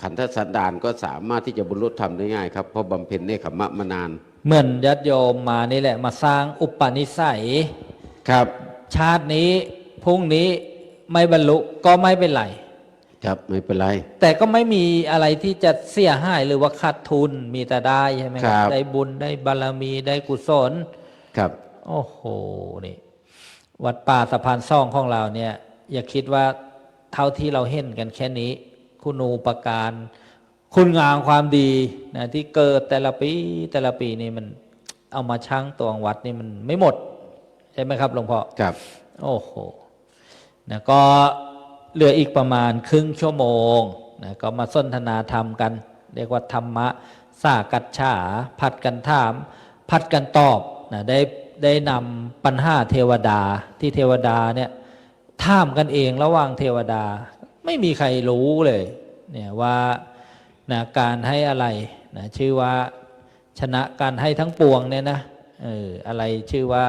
ขันธสันดานก็สามารถที่จะบรรลุธรรมได้ง่ายครับเพราะบำเพ็ญเนคขมะมานาน เหมือนญาติโยมมานี่แหละมาสร้างอุปนิสัย ครับ ชาตินี้พรุ่งนี้ไม่บรรลุก็ไม่เป็นไร ครับไม่เป็นไร แต่ก็ไม่มีอะไรที่จะเสียหายหรือว่าขาดทุนมีแต่ได้ใช่ไหมค ครั รับบ ได้บุญได้บารมีได้กุศล ครับ โอ้โหนี่วัดป่าสะพานซ่องของเราเนี่ย อย่าคิดว่าเท่าที่เราเห็นกันแค่นี้ คุณูปการ คุณงามความดีนะที่เกิดแต่ละปีนี่มันเอามาชั่งตวงวัดนี่มันไม่หมด ใช่ไหมครับหลวงพ่อ ครับ โอ้โหนะก็เหลืออีกประมาณครึ่งชั่วโมงนะก็มาสนทนาธรรมกัน เรียกว่าธรรมะสากัจฉาผัดกันถาม ผัดกันตอบนะได้นำปัญหาเทวดาที่เทวดาเนี่ยถามกันเองระหว่างเทวดา ไม่มีใครรู้เลยเนี่ยว่านะการให้อะไรนะชื่อว่าชนะการให้ทั้งปวงเนี่ยนะอะไรชื่อว่า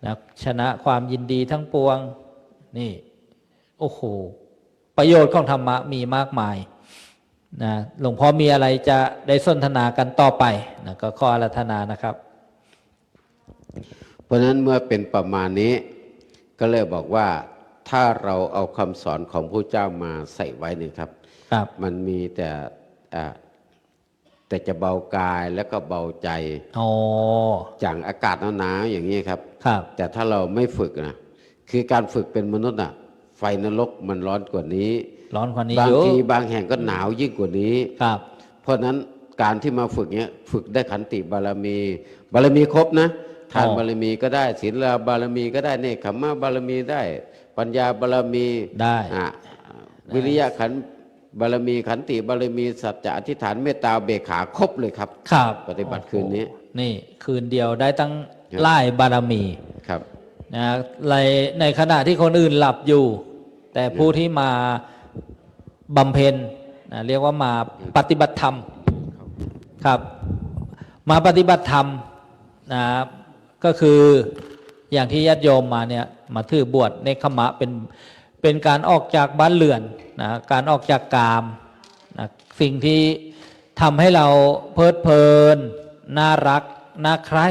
นะชนะความยินดีทั้งปวงนี่โอ้โหประโยชน์ของธรรมะมีมากมายนะหลวงพ่อมีอะไรจะได้สนทนากันต่อไปนะก็ขออาราธนานะครับ เพราะฉะนั้นเมื่อเป็นประมาณนี้ก็เลยบอกว่าถ้าเราเอาคำสอนของพระเจ้ามาใส่ไว้นี่ครับ ครับ มันมีแต่จะเบากายแล้วก็เบาใจ อ๋อ อย่างอากาศหนาวๆอย่างนี้ครับ ครับ แต่ถ้าเราไม่ฝึกนะคือการฝึกเป็นมนุษย์น่ะไฟนรกมันร้อนกว่านี้ ร้อนกว่านี้ บาง เยอะ ทีบางแห่งก็หนาวยิ่งกว่านี้ ครับ เพราะฉะนั้นการที่มาฝึกเนี้ยฝึกได้ขันติบารมี บารมีครบนะทานบารมีก็ได้ศีลบารมีก็ได้เนคขมะบารมีได้ ปัญญาบารมี ได้ วิริยะขันธ์บารมีขันติบารมีสัจจะอธิษฐานเมตตาเบกขาครบเลยครับ ครับ ปฏิบัติคืนนี้ โอ้โหนี่คืนเดียวได้ตั้ง ครับ ไล่บารมี ครับ นะในขณะที่คนอื่นหลับอยู่ แต่ผู้ที่มาบำเพ็ญนะเรียกว่ามาปฏิบัติธรรมครับ มาปฏิบัติธรรมนะก็คืออย่างที่ญาติโยมมาเนี่ยมาถือบวชเนคขมะเป็นการออกจากบ้านเรือนนะการออกจากกามนะสิ่งที่ทำให้เราเพลิดเพลินน่ารักน่าใคร่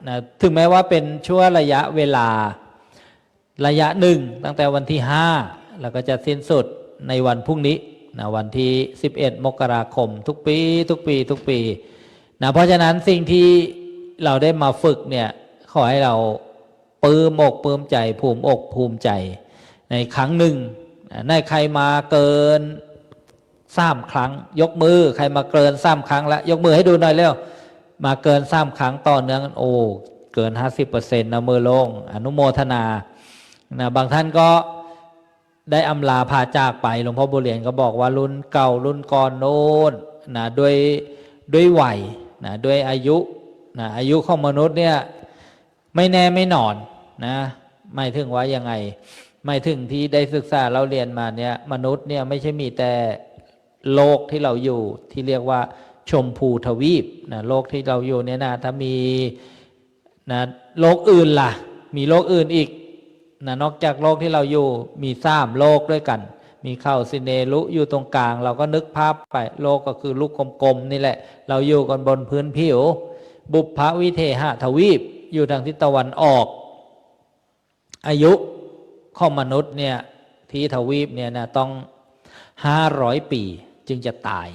นะถึงแม้ว่าเป็นชั่วระยะเวลาระยะหนึ่งตั้งแต่วันที่5แล้วก็จะสิ้นสุดในวันพรุ่งนี้นะวันที่11 มกราคมทุกปีนะเพราะฉะนั้นสิ่งที่เราได้มาฝึกเนี่ยขอให้เรา ปลื้มอกปลื้มใจภูมิอกภูมิใจในครั้งหนึ่งในใครมาเกิน3 ครั้งยกมือใครมาเกิน3 ครั้งแล้วยกมือให้ดูหน่อยเร็วมาเกิน3 ครั้งต่อเนื่องโอ้เกิน 50% นะมือลงอนุโมทนานะบางท่านก็ได้อำลาพาจากไปหลวงพ่อบุญเหรียญก็บอกว่ารุ่นเก่ารุ่นก่อนโน้นนะด้วยวัยนะด้วยอายุนะอายุของมนุษย์เนี่ยไม่แน่ไม่นอนนะไม่ถึงว่ายังไงไม่ถึงที่ได้ศึกษาเราเรียนมาเนี่ยมนุษย์เนี่ยไม่ใช่มีแต่โลกที่เราอยู่ที่เรียกว่าชมพูทวีปนะโลกที่เราอยู่เนี่ยนะถ้ามีนะโลกอื่นล่ะมีโลกอื่นอีกนะนอกจากโลกที่เราอยู่มี3 โลกด้วยกันมีเข้าสิเนรุอยู่ตรงกลางเราก็นึกภาพไปโลกก็คือลูกกลมๆนี่แหละเราอยู่กันบนพื้นผิวบุพวิเทหทวีปอยู่ทางทิศตะวันออกอายุของมนุษย์เนี่ยที่ทวีปเนี่ยนะต้อง500 ปีจึงจะตาย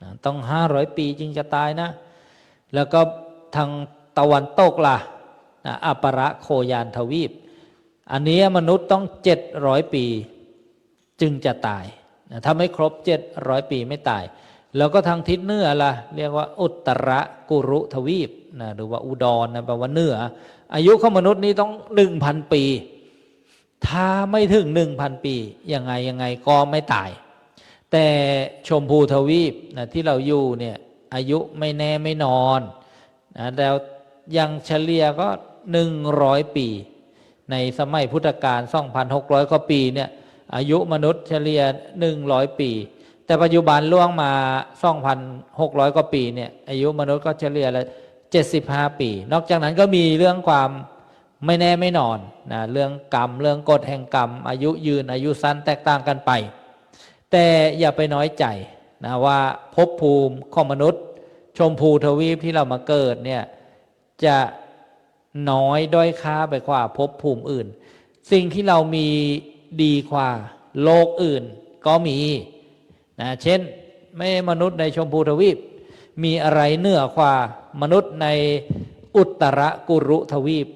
นะต้อง500 ปีจึงจะตายนะแล้วก็ทางตะวันตกล่ะนะอัปรโคยานทวีปอันนี้มนุษย์ต้อง700 ปีจึงจะตายนะถ้าไม่ครบ700 ปีไม่ตายแล้วก็ทางทิศเหนือล่ะเรียกว่าอุตรกุรุทวีปนะหรือว่าอุดรนะแปลว่าเหนืออายุของมนุษย์นี้ต้อง 1,000 ปีถ้าไม่ถึง 1,000 ปียังไงก็ไม่ตายแต่ชมพูทวีปนะที่เราอยู่เนี่ยอายุไม่แน่ไม่นอนนะแล้วยังเฉลี่ยก็100 ปีในสมัยพุทธกาล 2,600 กว่าปีเนี่ยอายุมนุษย์เฉลี่ย100 ปีแต่ปัจจุบันล่วงมา 2,600 กว่าปีเนี่ยอายุมนุษย์ก็เฉลี่ยละ75 ปีนอกจากนั้นก็มีเรื่องความไม่แน่ไม่นอนนะเรื่องกรรมเรื่องกฎแห่งกรรมอายุยืนอายุสั้นแตกต่างกันไปแต่อย่าไปน้อยใจนะว่าภพภูมิของมนุษย์ชมพูทวีปที่เรามาเกิดเนี่ยจะน้อยด้อยค่าไปกว่าภพภูมิอื่นสิ่งที่เรามีดีกว่าโลกอื่นก็มีนะเช่นไม่มนุษย์ในชมพูทวีปมีอะไรเหนือกว่ามนุษย์ในอุตรกุรุทวีป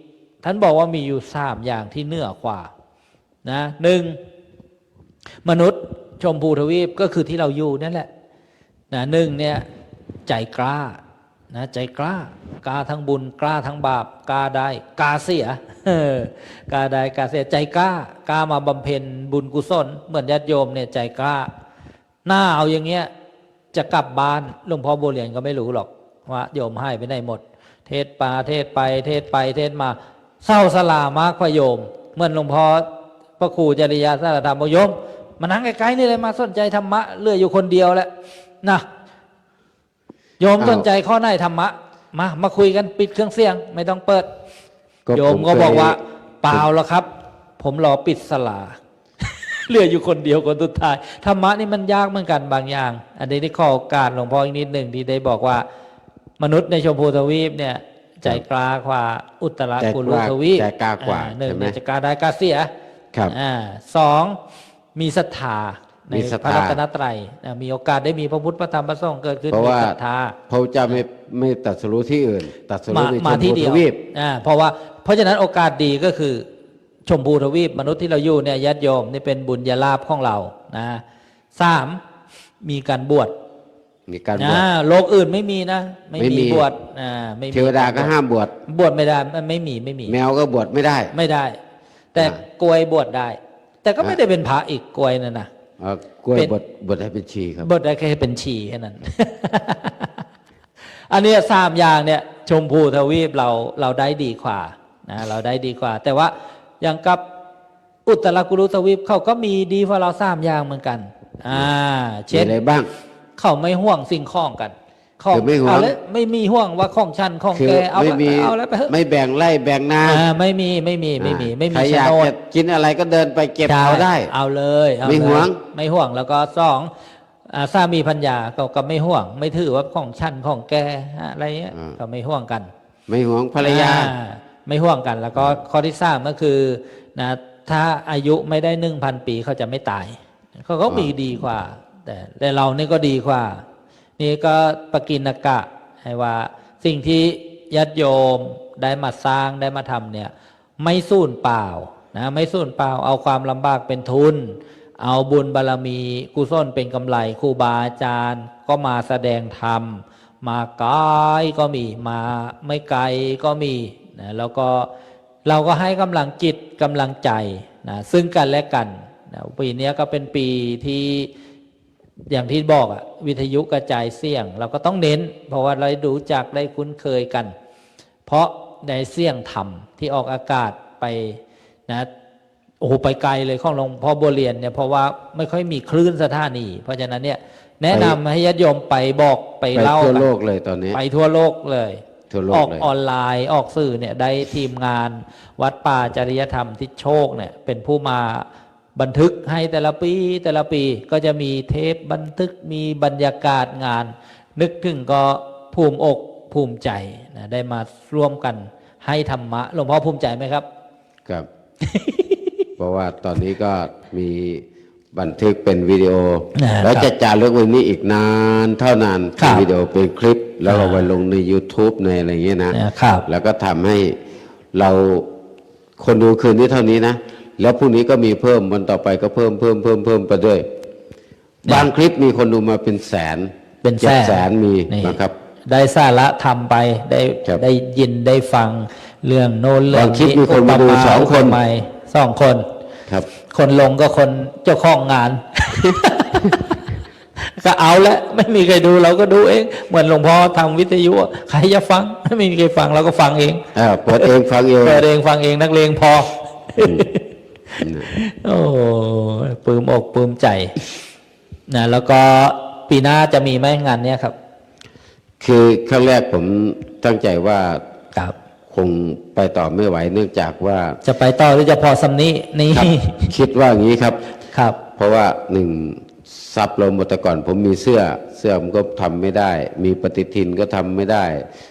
ท่านบอกว่ามีอยู่3 อย่างที่เหนือกว่านะ1มนุษย์ชมพูทวีปก็คือที่เราอยู่นั่นแหละนะ1เนี่ยใจกล้านะใจกล้ทั้งบุญกล้าทั้งบาปกล้าได้กล้าเสียกล้าได้กล้าเสียใจกล้ามาบำเพ็ญบุญกุศลเหมือนญาติโยมเนี่ยใจกล้าหน้าเอาอย่างเงี้ยจะกลับบ้านหลวงพ่อบัวเหรียญก็ไม่รู้หรอกว่าโยมให้ไปไหนหมดเทศไปเทศมาเศร้าสลามากกว่าโยมเหมือนหลวงพ่อพระครูจริยาสารธรรมบอกโยมมานั่งใกล้ๆนี่เลยมาสนใจธรรมะเลื่อยอยู่คนเดียวแหละนะโยมสนใจข้อไหนธรรมะมาคุยกันปิดเครื่องเสียงไม่ต้องเปิดโยมก็บอกว่าเปล่าหรอกครับผมรอปิดสลาเหลืออยู่คนเดียวคนสุดท้ายธรรมะนี่มันยากเหมือนกันบางอย่างอันนี้ได้ขอโอกาสหลวงพ่ออีกนิดหนึ่งที่ได้บอกว่ามนุษย์ในชมพูทวีปเนี่ยใจกล้ากว่าอุตรกุรุทวีปใจกล้ากว่าหนึ่ง ใช่ไหม จะกล้าได้กล้าเสียครับ2มีศรัทธาในพระรัตนตรัยมีโอกาสได้มีพระพุทธพระธรรมพระสงฆ์เกิดขึ้นมีศรัทธาพระเจ้าไม่ตรัสรู้ที่อื่นตรัสรู้ในชมพูทวีปเพราะฉะนั้นโอกาสดีก็คือชมพูทวีปมนุษย์ที่เราอยู่เนี่ยญาติโยมนี่เป็นบุญญาลาภของเรานะ3มีการบวชโลกอื่นไม่มีนะไม่มีบวชไม่มีเทวดาก็ห้ามบวชไม่ได้ไม่มีแมวก็บวชไม่ได้แต่กล้วยบวชได้ แต่ก็ไม่ได้เป็นพระอีกกล้วยนั่นนะกล้วยบวชให้เป็นชีครับบวชได้แค่เป็นชีแค่นั้น อันนี้3 อย่างเนี่ยชมพูทวีปเราได้ดีกว่านะเราได้ดีกว่าแต่ว่าอย่างกับอุตรกุรุทวีปเขาก็มีดีกว่าเรา3 อย่างเหมือนกันเช่นอะไรบ้างเขาไม่ห่วงสิ่งของกันของเอาแล้วไม่มีห่วงว่าของฉันของแกเอาแล้วไปไม่แบ่งไร่แบ่งนาไม่มีใครอยากจะกินอะไรก็เดินไปเก็บเอาได้เอาเลยไม่ห่วงแล้วก็2สามีภรรยาเขาก็ไม่ห่วงไม่ถือว่าของฉันของแกอะไรเงี้ยเขาไม่ห่วงกันไม่ห่วงภรรยาไม่ห่วงกันแล้วก็ข้อที่3ก็คือนะถ้าอายุไม่ได้ 1,000 ปีเขาจะไม่ตายเขาก็มีดีกว่าแต่เรานี่ก็ดีกว่านี่ก็ปกิณกะให้ว่าสิ่งที่ญาติโยมได้มาสร้างได้มาทำเนี่ย ไม่สูญเปล่านะไม่สูญเปล่าเอาความลำบากเป็นทุนเอาบุญบารมีกุศลเป็นกำไรครูบาอาจารย์ก็มาแสดงธรรมมาไกลก็มีมาไม่ไกลก็มีนะแล้วก็เราก็ให้กำลังจิตกำลังใจนะซึ่งกันและกันนะปีนี้ก็เป็นปีที่อย่างที่บอกอะวิทยุกระจายเสียงเราก็ต้องเน้นเพราะว่าเราดูจักได้คุ้นเคยกันเพราะในเสียงธรรมที่ออกอากาศไปนะโอ้โหไปไกลเลยของหลวงพ่อบัวเรียนเนี่ยเพราะว่าไม่ค่อยมีคลื่นสถานีเพราะฉะนั้นเนี่ยแนะนำให้ญาติโยมไปบอกไปเล่า ทั่วโลกเลยตอนนี้ไปทั่วโลกเลยทั่วโลก ออก เลย ออนไลน์ออกสื่อเนี่ยได้ทีมงานวัดป่าจริยธรรมทิศโชคเนี่ยเป็นผู้มาบันทึกให้แต่ละปีก็จะมีเทปบันทึกมีบรรยากาศงานนึกถึงก็ภูมิอกภูมิใจนะได้มาร่วมกันให้ธรรมะหลวงพ่อภูมิใจไหมครับครับ เพราะว่าตอนนี้ก็มีบันทึกเป็นวิดีโอแล้วจะจารึกไว้นี้อีกนานเท่านานเป็นวิดีโอเป็นคลิปแล้วเอาไปลงใน YouTube ในอะไรเงี้ยนะแล้วก็ทำให้เราคนดูคืนนี้เท่านี้นะแล้วพรุ่งนี้ก็มีเพิ่มวันต่อไปก็เพิ่มไปด้วยบางคลิปมีคนดูมาเป็นแสนมีนะครับได้สาระทำไปได้ยินได้ฟังเรื่องโน้นเรื่องนี้ คลิปมีคนมาดู2 คน2 คนครับคนลงก็คนเจ้าของงาน ก็เอาละไม่มีใครดูเราก็ดูเองเหมือนหลวงพ่อทำวิทยุใครจะฟังไม่มีใครฟังเราก็ฟังเองเปิดเองฟังเองฟังเองนักเลงพอโอ้ปลื้มอกปลื้มใจนะแล้วก็ปีหน้าจะมีไหมงานเนี้ยครับคือครั้งแรกผมตั้งใจว่าครับคงไปต่อไม่ไหวเนื่องจากว่าจะไปต่อหรือจะพอสำนี้นี่คิดว่าอย่างนี้ครับครับเพราะว่า1ซับลมแต่ก่อนผมมีเสื้อมันก็ทำไม่ได้มีปฏิทินก็ทำไม่ได้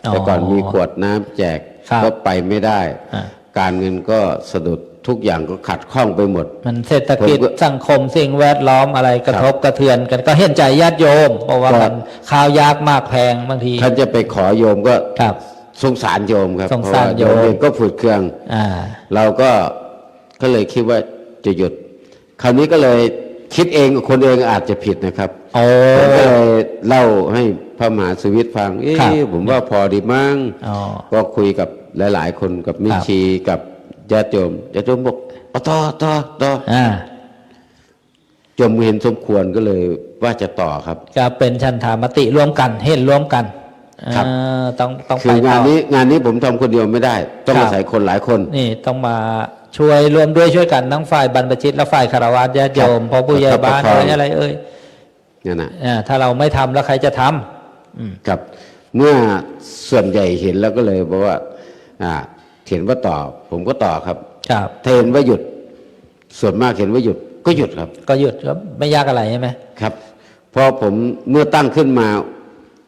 แต่ก่อนมีขวดน้ำแจกก็ไปไม่ได้การเงินก็สะดุดทุกอย่างก็ขัดข้องไปหมดมันเศรษฐกิจสังคมสิ่งแวดล้อมอะไรกระทบกระเทือนกันก็เห็นใจญาติโยมเพราะว่ามันข้าวยากมากแพงบางทีท่านจะไปขอโยมก็สงสารโยมครับสงสารโยมเองก็ฝืดเคืองเราก็เลยคิดว่าจะหยุดคราวนี้ก็เลยคิดเองคนเองอาจจะผิดนะครับผมก็เลยเล่าให้พระมหาสุวิทย์ฟังผมว่าพอดีมั้งก็คุยกับหลายๆคนกับมิชีกับญาติโยมบอกต่อจมเห็นสมควรก็เลยว่าจะต่อครับจะเป็นชันธามติร่วมกันเห็นร่วมกันต้องคืองานนี้ผมทำคนเดียวไม่ได้ต้องอาศัยคนหลายคนนี่ต้องมาช่วยรวมด้วยช่วยกันทั้งฝ่ายบรรพชิตและฝ่ายคฤหัสถ์ญาติโยมพ่อผู้ใหญ่บ้านอะไรเนี่ยนะถ้าเราไม่ทำแล้วใครจะทำครับเมื่อส่วนใหญ่เห็นแล้วก็เลยบอกว่าเห็นว่าต่อผมก็ต่อครับถ้าเห็นว่าหยุดส่วนมากเห็นว่าหยุดก็หยุดครับก็หยุดครับไม่ยากอะไรใช่ไหมครับเพราะผมเมื่อตั้งขึ้นมา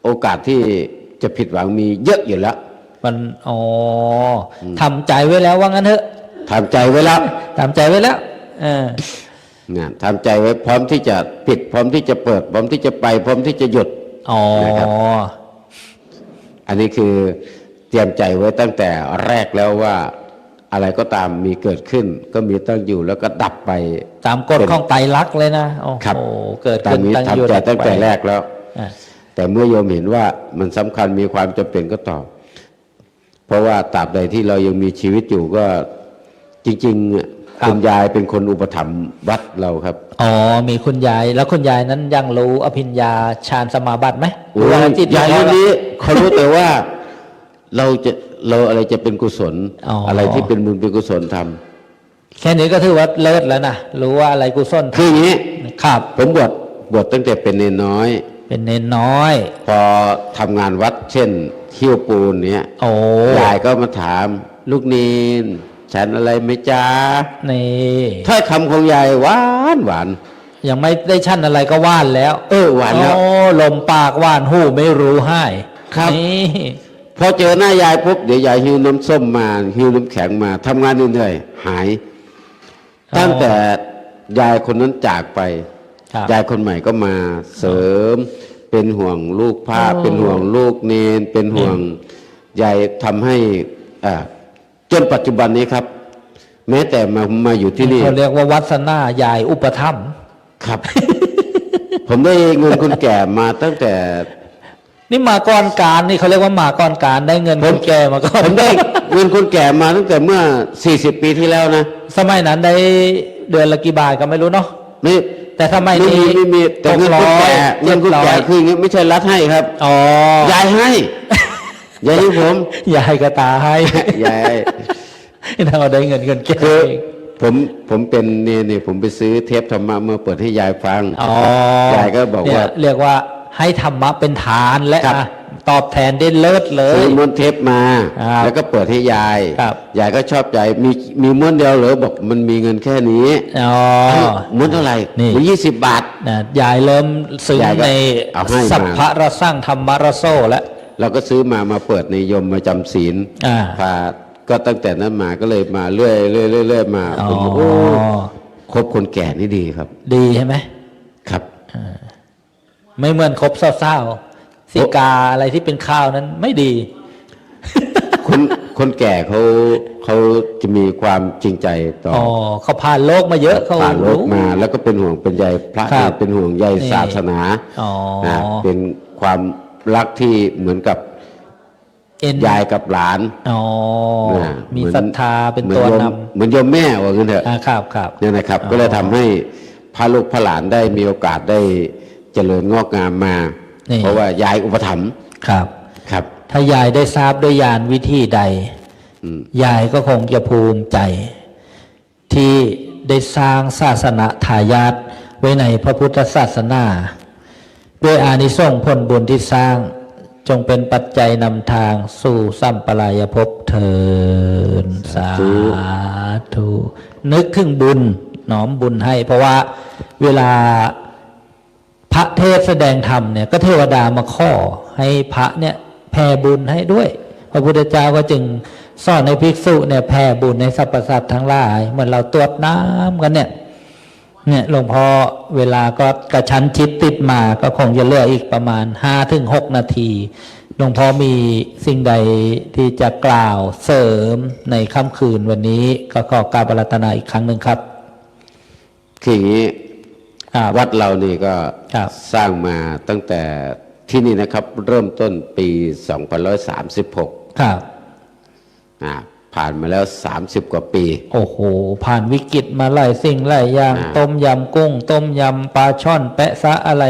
โอกาสที่จะผิดหวังมีเยอะอยู่แล้วมันทำใจไว้แล้วว่างั้นเถอะทำใจไว้แล้วทำใจไว้แล้วทำใจไว้พร้อมที่จะปิดพร้อมที่จะเปิดพร้อมที่จะไปพร้อมที่จะหยุดนะครับอันนี้คือเตรียมใจไว้ตั้งแต่แรกแล้วว่าอะไรก็ตามมีเกิดขึ้นก็มีตั้งอยู่แล้วก็ดับไปตามกฎของไตรลักษณ์เลยนะโอ้โหเกิดขึ้นตั้งอยู่ดับไปตั้งแต่แรกแล้วแต่เมื่อโยมเห็นว่ามันสำคัญมีความจำเป็นก็ต่อเพราะว่าตราบใดที่เรายังมีชีวิตอยู่ก็จริงๆคุณยายเป็นคนอุปถัมภ์วัดเราครับมีคุณยายแล้วคุณยายนั้นยังรู้อภิญญาฌานสมาบัติไหมยายคนนี้เขารู้แต่ว่าเราอะไรจะเป็นกุศลอะไรที่เป็นบุญเป็นกุศลทำแค่นี้ก็ถือว่าเลิศแล้วนะรู้ว่าอะไรกุศลคืออย่างนี้ครับผมบวชตั้งแต่เป็นเนนน้อยพอทำงานวัดเช่นหิ้วปูนเนี้ยยายก็มาถามลูกเนนฉันอะไรไหมจ๊ะนี่ถ้อยคำของยายหวานยังไม่ได้ชั้นอะไรก็ว่านแล้วหวานแล้วลมปากว่านหูไม่รู้ให้ครับนี่พอเจอหน้ายายปุ๊บเดี๋ยวยายหิ้วน้ำส้มมาหิ้วน้ำแข็งมาทำงานเหนื่อยๆหายตั้งแต่ยายคนนั้นจากไปยายคนใหม่ก็มาเสริมเป็นห่วงลูกพระเป็นห่วงลูกเนนเป็นห่วงยายทำให้จนปัจจุบันนี้ครับ แม้แต่มาอยู่ที่นี่ เขาเรียกว่าวัดสนายายอุปถัมภ์ ครับ ผมได้เงินคนแก่มาตั้งแต่ นี่มาก่อนการนี่เขาเรียกว่ามาก่อนการได้เงินคนแก่มาก่อน ผมได้เงินคนแก่มาตั้งแต่เมื่อ40 ปีที่แล้วนะ สมัยนั้นได้เดือนละกี่บาทก็ไม่รู้เนาะ ไม่ แต่สมัยนี้ ไม่มีแต่เงินคนแก่เงินคนแก่คืออย่างงี้ไม่ใช่รัฐให้ครับ อ๋อย ายให้ยายให้ผม ยายกระตาให้ ยายให้ เราได้เงินคนแก่ คือผมเป็นเนี่ยผมไปซื้อเทปธรรมะเมื่อเปิดให้ยายฟัง อ๋อย ายก็บอกว่า เนี่ยเรียกว่าให้ธรรมะเป็นทานและ ครับ ตอบแทนได้เลิศเลย ซื้อม้วนเทปมา ครับ แล้วก็เปิดให้ยาย ครับ ยายก็ชอบใจมีม้วนเดียวเหรอบอกมันมีเงินแค่นี้ อ๋อ ม้วนเท่าไหร่ นี่ ม้วน20 บาท นะยายเริ่มซึ้ง ยายก็ ใน เอาให้มา สัพพะระสร้างธรรมะระโซแล้ว เราก็ซื้อมาเปิดในยมมาจำศีล อ่า พาก็ตั้งแต่นั้นมาก็เลยมาเรื่อยมา อ๋อ ผมโอ้คบคนแก่นี่ดีครับ ดีใช่ไหม ครับ ไม่เหมือนคบเศร้าๆสิกาอะไรที่เป็นข้าวนั้นไม่ดี คนแก่เขาจะมีความจริงใจต่อ อ๋อเขาผ่านโลกมาเยอะเขา ผ่านโลก รู้ มาแล้วก็เป็นห่วงเป็นใยพระ ครับ เป็นห่วงใย นี่ ศาสนา อ๋อ นะเป็นความรักที่เหมือนกับ เอ็น ยายกับหลาน อ๋อ นะ มี เหอน ศรัทธาเป็น หมือ ตัวน โยมเหมือนโยมแม่ว่างั้นเถอะ ครับครับ เนี่ยนะครับ อ๋อ ก็เลยทำให้พระลูกพระหลานได้มีโอกาสได้เจริญงอกงามมา นี่ เพราะว่ายายอุปถัมภ์ ครับ ครับ ถ้ายายได้ทราบด้วยญาณวิธีใด อืม ยายก็คงจะภูมิใจ ที่ได้สร้างศาสนาทายาทไว้ในพระพุทธศาสนา ด้วยอานิสงส์ผลบุญที่สร้างจงเป็นปัจจัยนำทางสู่สัมปรายภพเทินสาธุนึกถึงบุญหน้อมบุญให้ เพราะว่าเวลาพระเทศแสดงธรรมเนี่ยก็เทวดามาข้อให้พระเนี่ยแผ่บุญให้ด้วย พระพุทธเจ้าก็จึงสอนในภิกษุเนี่ยแผ่บุญในสรรพสัตว์ทั้งหลายเหมือนเราตรวจน้ำกันเนี่ยหลวงพ่อเวลาก็กระชั้นชิดติดมาก็คงจะเหลืออีกประมาณ 5-6 นาทีหลวงพ่อมีสิ่งใดที่จะกล่าวเสริมในค่ำคืนวันนี้ก็ขอกราบอาราธนาอีกครั้งหนึ่งครับ คืออย่างนี้ ครับ วัดเรานี่ก็ ครับ สร้างมาตั้งแต่ที่นี่นะครับ เริ่มต้นปี2536ครับ ผ่านมาแล้ว30 กว่าปี โอ้โหผ่านวิกฤตมาหลายสิ่งหลายอย่าง ต้มยำกุ้ง ต้มยำปลาช่อนแปะซะอะไร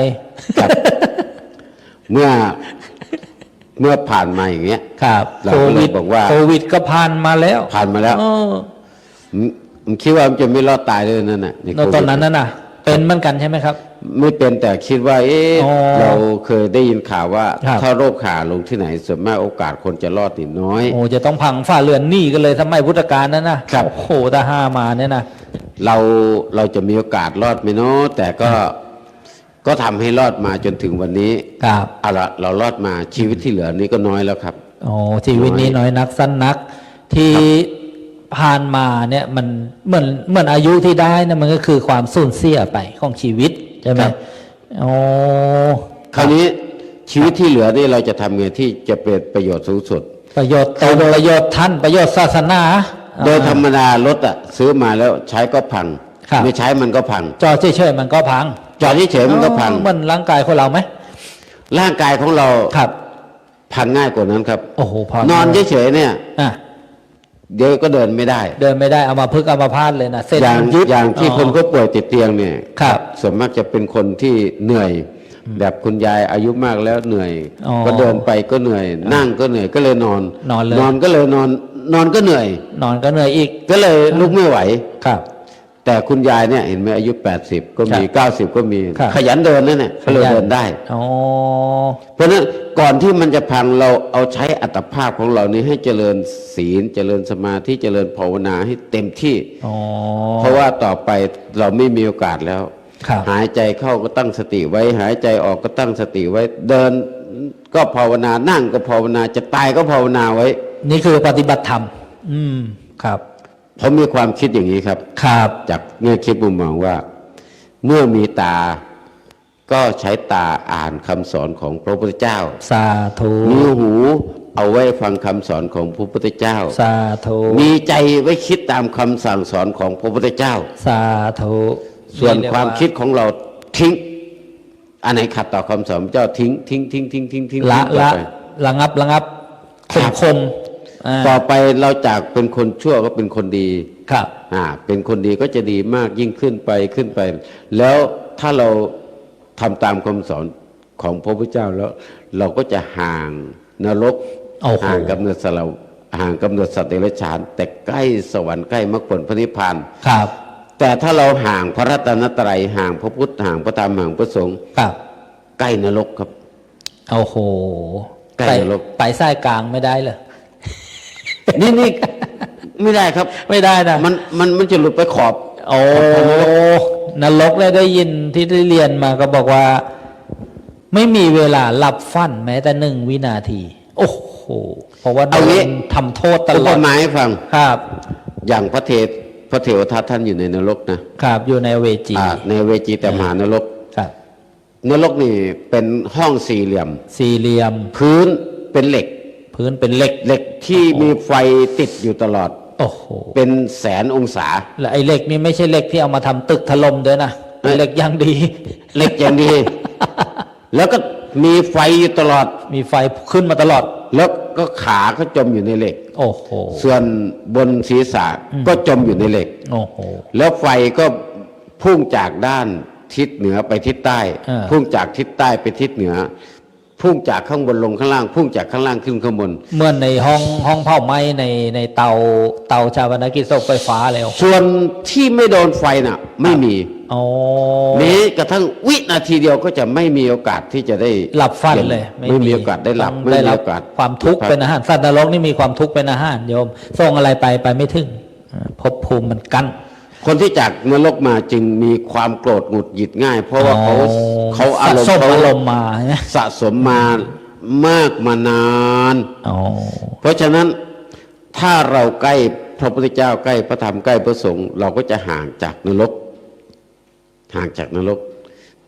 เมื่อผ่านมาอย่างเงี้ย ครับ เราก็เลยบอกว่า โควิดก็ผ่านมาแล้ว ผ่านมาแล้ว เออ ผมคิดว่ามันจะไม่รอดตายเลยนั่นน่ะ แล้วตอนนั้นน่ะเป็นเหมือนกันใช่ไหมครับ ไม่เป็นแต่คิดว่า อ๋อ เราเคยได้ยินข่าวว่า ครับ ถ้าโรคขาลงที่ไหนส่วนมากโอกาสคนจะรอดนี่น้อย โอ้จะต้องพังฝ้าเรือนหนี้กันเลยสมัยพุทธกาลนั่นนะครับ โอ้โหถ้าห้ามาเนี่ยนะ เราจะมีโอกาสรอดไหมเนาะแต่ก็ทำให้รอดมาจนถึงวันนี้ ครับ เอาละเรารอดมาชีวิตที่เหลือนี้ก็น้อยแล้วครับ โอ้ชีวิตนี้น้อยนักสั้นนัก ที่ผ่านมาเนี่ยมันเหมือนอายุที่ได้นะมันก็คือความสูญเสียไปของชีวิตใช่ไหม ครับ โอ้ คราวนี้ชีวิตที่เหลือนี่เราจะทำไงที่จะเป็นประโยชน์สูงสุด ประโยชน์ตนประโยชน์ท่านประโยชน์ศาสนา โดยธรรมดารถซื้อมาแล้วใช้ก็พัง ครับ ไม่ใช้มันก็พัง จอดเฉยๆมันก็พัง จอดเฉยๆมันก็พัง เหมือนร่างกายของเราไหม ร่างกายของเรา ครับ พังง่ายกว่านั้นครับ โอ้โหพ นอนเฉยๆเนี่ย อ่ะ เดี๋ยวก็เดินไม่ได้ เดินไม่ได้เอามาพึกษ์เอามาพาดเลยนะเส้น อย่าง มันยึด อย่างที่คนก็ป่วยติดเตียงเนี่ย ครับ ส่วนมากจะเป็นคนที่เหนื่อย แบบคุณยายอายุมากแล้วเหนื่อย อ๋อ ก็เดินไปก็เหนื่อย นั่งก็เหนื่อยก็เลยนอน นอนเลย นอนก็เลยนอนก็เหนื่อย นอนก็เหนื่อยอีก ก็เลยลุกไม่ไหว ครับ แต่คุณยายเนี่ยเห็นไหมอายุ80ก็มี ครับ 90ก็มี ครับ ขยันเดินนั่นแหละก็เลยเดินได้ อ๋อ เพราะฉะนั้นก่อนที่มันจะพังเราเอาใช้อัตภาพของเรานี้ให้เจริญศีลเจริญสมาธิเจริญภาวนาให้เต็มที่ อ๋อ เพราะว่าต่อไปเราไม่มีโอกาสแล้ว ครับ หายใจเข้าก็ตั้งสติไว้ หายใจออกก็ตั้งสติไว้ เดินก็ภาวนานั่งก็ภาวนาจะตายก็ภาวนาไว้ นี่คือปฏิบัติธรรม ครับ ผมมีความคิดอย่างนี้ครับ ครับ จากแง่คิดมุมมองว่า เมื่อมีตาก็ใช้ตาอ่านคำสอนของพระพุทธเจ้า สาธุ มีหู เอาไว้ฟังคำสอนของพระพุทธเจ้า สาธุ มีใจไว้คิดตามคำสั่งสอนของพระพุทธเจ้า สาธุ ส่วน เรียก ความคิดของเราทิ้ง อันไหนขัดต่อคำสอนพระเจ้าทิ้งละ ต่อ ละ ไป ระงับค ครั ม บ คมต่อไปเราจากเป็นคนชั่วก็เป็นคนดี ครับ เป็นคนดีก็จะดีมากยิ่งขึ้นไป แล้วถ้าเราทำตามคำสอนของพระพุทธเจ้าแล้ว เราก็จะห่างนรก โอ้โห ห่างกำเนิดห่างกำเนิดสัตว์เดรัจฉาน แต่ใกล้สวรรค์ใกล้มรรคผลพระนิพพาน ครับ แต่ถ้าเราห่างพระรัตนตรัยห่างพระพุทธห่างพระธรรมห่างพระสงฆ์ ครับ ใกล้นรกครับ โอ้โห ใกล้ ไป นรก ไปสายกลางไม่ได้เลย นี่ไม่ได้ครับ ไม่ได้นะ มันจะหลุดไปขอบ โอ้นรกได้ยินที่ได้เรียนมาก็บอกว่า ไม่มีเวลาหลับฟันแม้แต่1 วินาที โอ้โหเพราะว่าโด เอางี้ นทำโทษต อุ ล ป อด มาให้ฟัง ครับ อย่างพระเทวทัตท่านอยู่ในนรกนะครับ อยู่ในเวจี ในเวจีแต่มหานรก ครับ นรกนี่เป็นห้องสี่เหลี่ยม สี่เหลี่ยม พื้นเป็นเหล็ก พื้นเป็นเหล็ก เหล็กที่มีไฟติดอยู่ตลอด โอ้โห เป็นแสนองศา และไอ้เหล็กนี่ไม่ใช่เหล็กที่เอามาทำตึกถล่มด้วยนะเป็นเหล็กอย่างดี เหล็กอย่างดี แล้วก็มีไฟอยู่ตลอด มีไฟขึ้นมาตลอด แล้วก็ขาก็จมอยู่ในเหล็ก โอ้โห ส่วนบนศีรษะก็จมอยู่ในเหล็ก โอ้โห แล้วไฟก็พุ่งจากด้านทิศเหนือไปทิศใต้ พุ่งจากทิศใต้ไปทิศเหนือ พุ่งจากข้างบนลงข้างล่าง พุ่งจากข้างล่างขึ้นข้างบน เหมื่อนในห้องเผาไหม้ในเตาชาปนกิจศพไฟฟ้าแล้ว ส่วนที่ไม่โดนไฟน่ะ ไม่มี โอ้ แม้กระทั่งวินาทีเดียวก็จะไม่มีโอกาสที่จะได้ หลับฟันเลย ไม่มีโอกาสได้หลับ ต้อง ไม่ ได้ มี รับ โอกาส ความทุกข์เป็นอาหารสัตว์นรกนี่มีความทุกข์เป็นอาหารโยมส่งอะไรไปไม่ถึงภพภูมิมันกั้น คนที่จากนรกมาจึงมีความโกรธหงุดหงิดง่าย เพราะว่าเขาอารมณ์ สะสม เขา อารมณ์มาใช่ไหม สะสมมามากมานาน อ๋อ เพราะฉะนั้นถ้าเราใกล้พระพุทธเจ้าใกล้พระธรรมใกล้พระสงฆ์เราก็จะห่างจากนรก ห่างจากนรก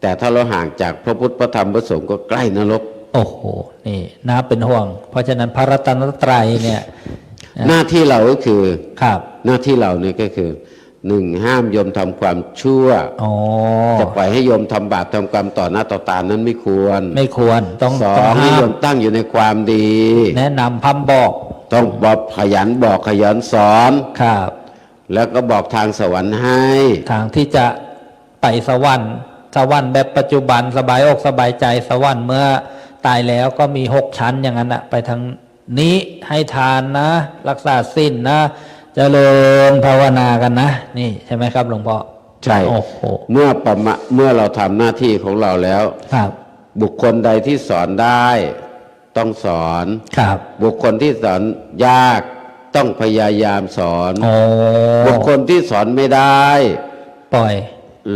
แต่ถ้าเราห่างจากพระพุทธพระธรรมพระสงฆ์ก็ใกล้นรก โอ้โหนี่น่าเป็นห่วง เพราะฉะนั้นพระรัตนตรัยเนี่ย หน้าที่เราก็คือ ครับ หน้าที่เราเนี่ยก็คือ 1. ห้ามโยมทำความชั่ว อ๋อ จะปล่อยให้โยมทำบาปทำกรรมต่อหน้าต่อตานั้นไม่ควร ไม่ควรต้อง 2. ให้ ห้า โย ม มตั้งอยู่ในความดี แนะนำพัมบอก ต้องบอกขยันบอกขยันสอน ครับ แล้วก็บอกทางสวรรค์ให้ ทางที่จะไปสวรรค์แบบปัจจุบันสบายอกสบายใจสวรรค์เมื่อตายแล้วก็มี6 ชั้นอย่างนั้นอะไปทางนี้ให้ทานนะ รักษาศีลนะเจริญภาวนากันนะ นี่ใช่ไหมครับหลวงพ่อ ใช่ โอ้โห เมื่อเราทำหน้าที่ของเราแล้ว ครับ บุคคลใดที่สอนได้ต้องสอน ครับ บุคคลที่สอนยากต้องพยายามสอน โอ้ บุคคลที่สอนไม่ได้ ปล่อย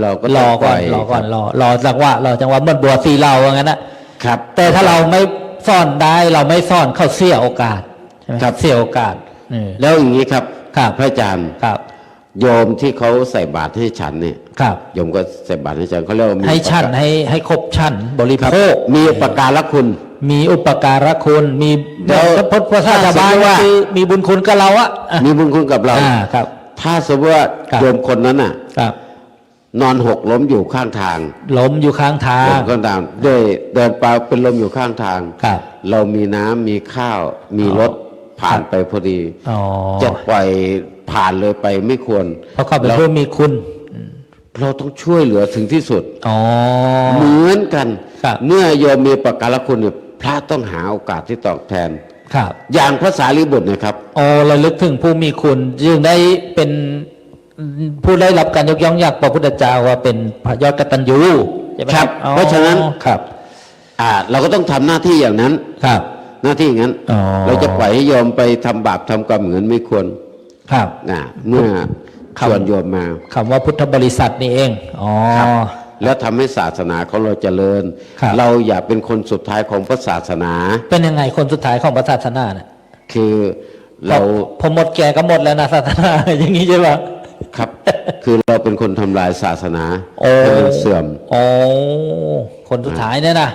เราก็ ร ต้ อ องป ก่อ ล่ น อย รอก่อน ครับ รอจังหวะรอจังหวะเหมือนบัวสีเราว่างั้นนะครับ แต่ถ้าเราไม่สอนได้เราไม่สอนเขาเสียโอกาสใช่ไหม ครับ เสียโอกาสนี่ แล้วอย่างนี้ครับ ครับ พระอาจารย์ ครับ โยมที่เขาใส่บาตรให้ฉันเนี่ย ครับ โยมก็ใส่บาตรให้ฉันเขาเรียกว่ามี ให้ชั้น อุปการ ให้ครบชั้นบริ ครับ โภค มีอุปการะคุณ มีอุปการะคุณมี แล้ว พระชาติบาล ถ้าสมมุติว่า คือมีบุญคุณกับเราอะอ่ะ มีบุญคุณกับเรา ครับ ถ้าสมมติว่า ครับ โยมคนนั้นน่ะ ครับ นอนหกล้มอยู่ข้างทาง ล้มอยู่ข้างทา ล้ ง มข้างทางด้วยเดินไปเป็นลมอยู่ข้างทาง ครับ เรามีน้ำมีข้าว มีรถผ่านไปพอดี อ๋อ จะปล่อยผ่านเลยไปไม่ควร เพราะเขาเป็นผู้มีคุณ เราต้องช่วยเหลือถึงที่สุด อ๋อ เหมือนกัน ครับ เมื่อโยมมีอุปการะคุณเนี่ยพระต้องหาโอกาสที่ตอบแทน ครับ อย่างพระสารีบุตรนะครับ อ๋อเราลึกถึงผู้มีคุณจึงได้เป็นผู้ได้รับการยกย่องจากพระพุทธเจ้าว่าเป็นพระยอดกตัญญูใช่ไหม ครับ อ๋อ เพราะฉะนั้น ครับ เราก็ต้องทำหน้าที่อย่างนั้น ครับ หน้าที่อย่างนั้น อ๋อ เราจะปล่อยให้โยมไปทำบาปทำกรรมอย่างนั้นไม่ควร ครับ เมื่อ ครับ ชวนโยมมา คำว่าพุทธบริษัทนี่เองอ๋อ ครับ แล้วทำให้ศาสนาของเราเจริญ ครับ เราอย่าเป็นคนสุดท้ายของพระศาสนา เป็นยังไงคนสุดท้ายของพระศาสนาเนี่ย คือเรา พอหมดแก่ก็หมดแล้วนะศาสนา อย่างนี้ใช่ปะ ครับ คือเราเป็นคนทำลายศาสนา โอ้ ให้มันเสื่อม โอ้คนสุดท้ายเนี่ยนะ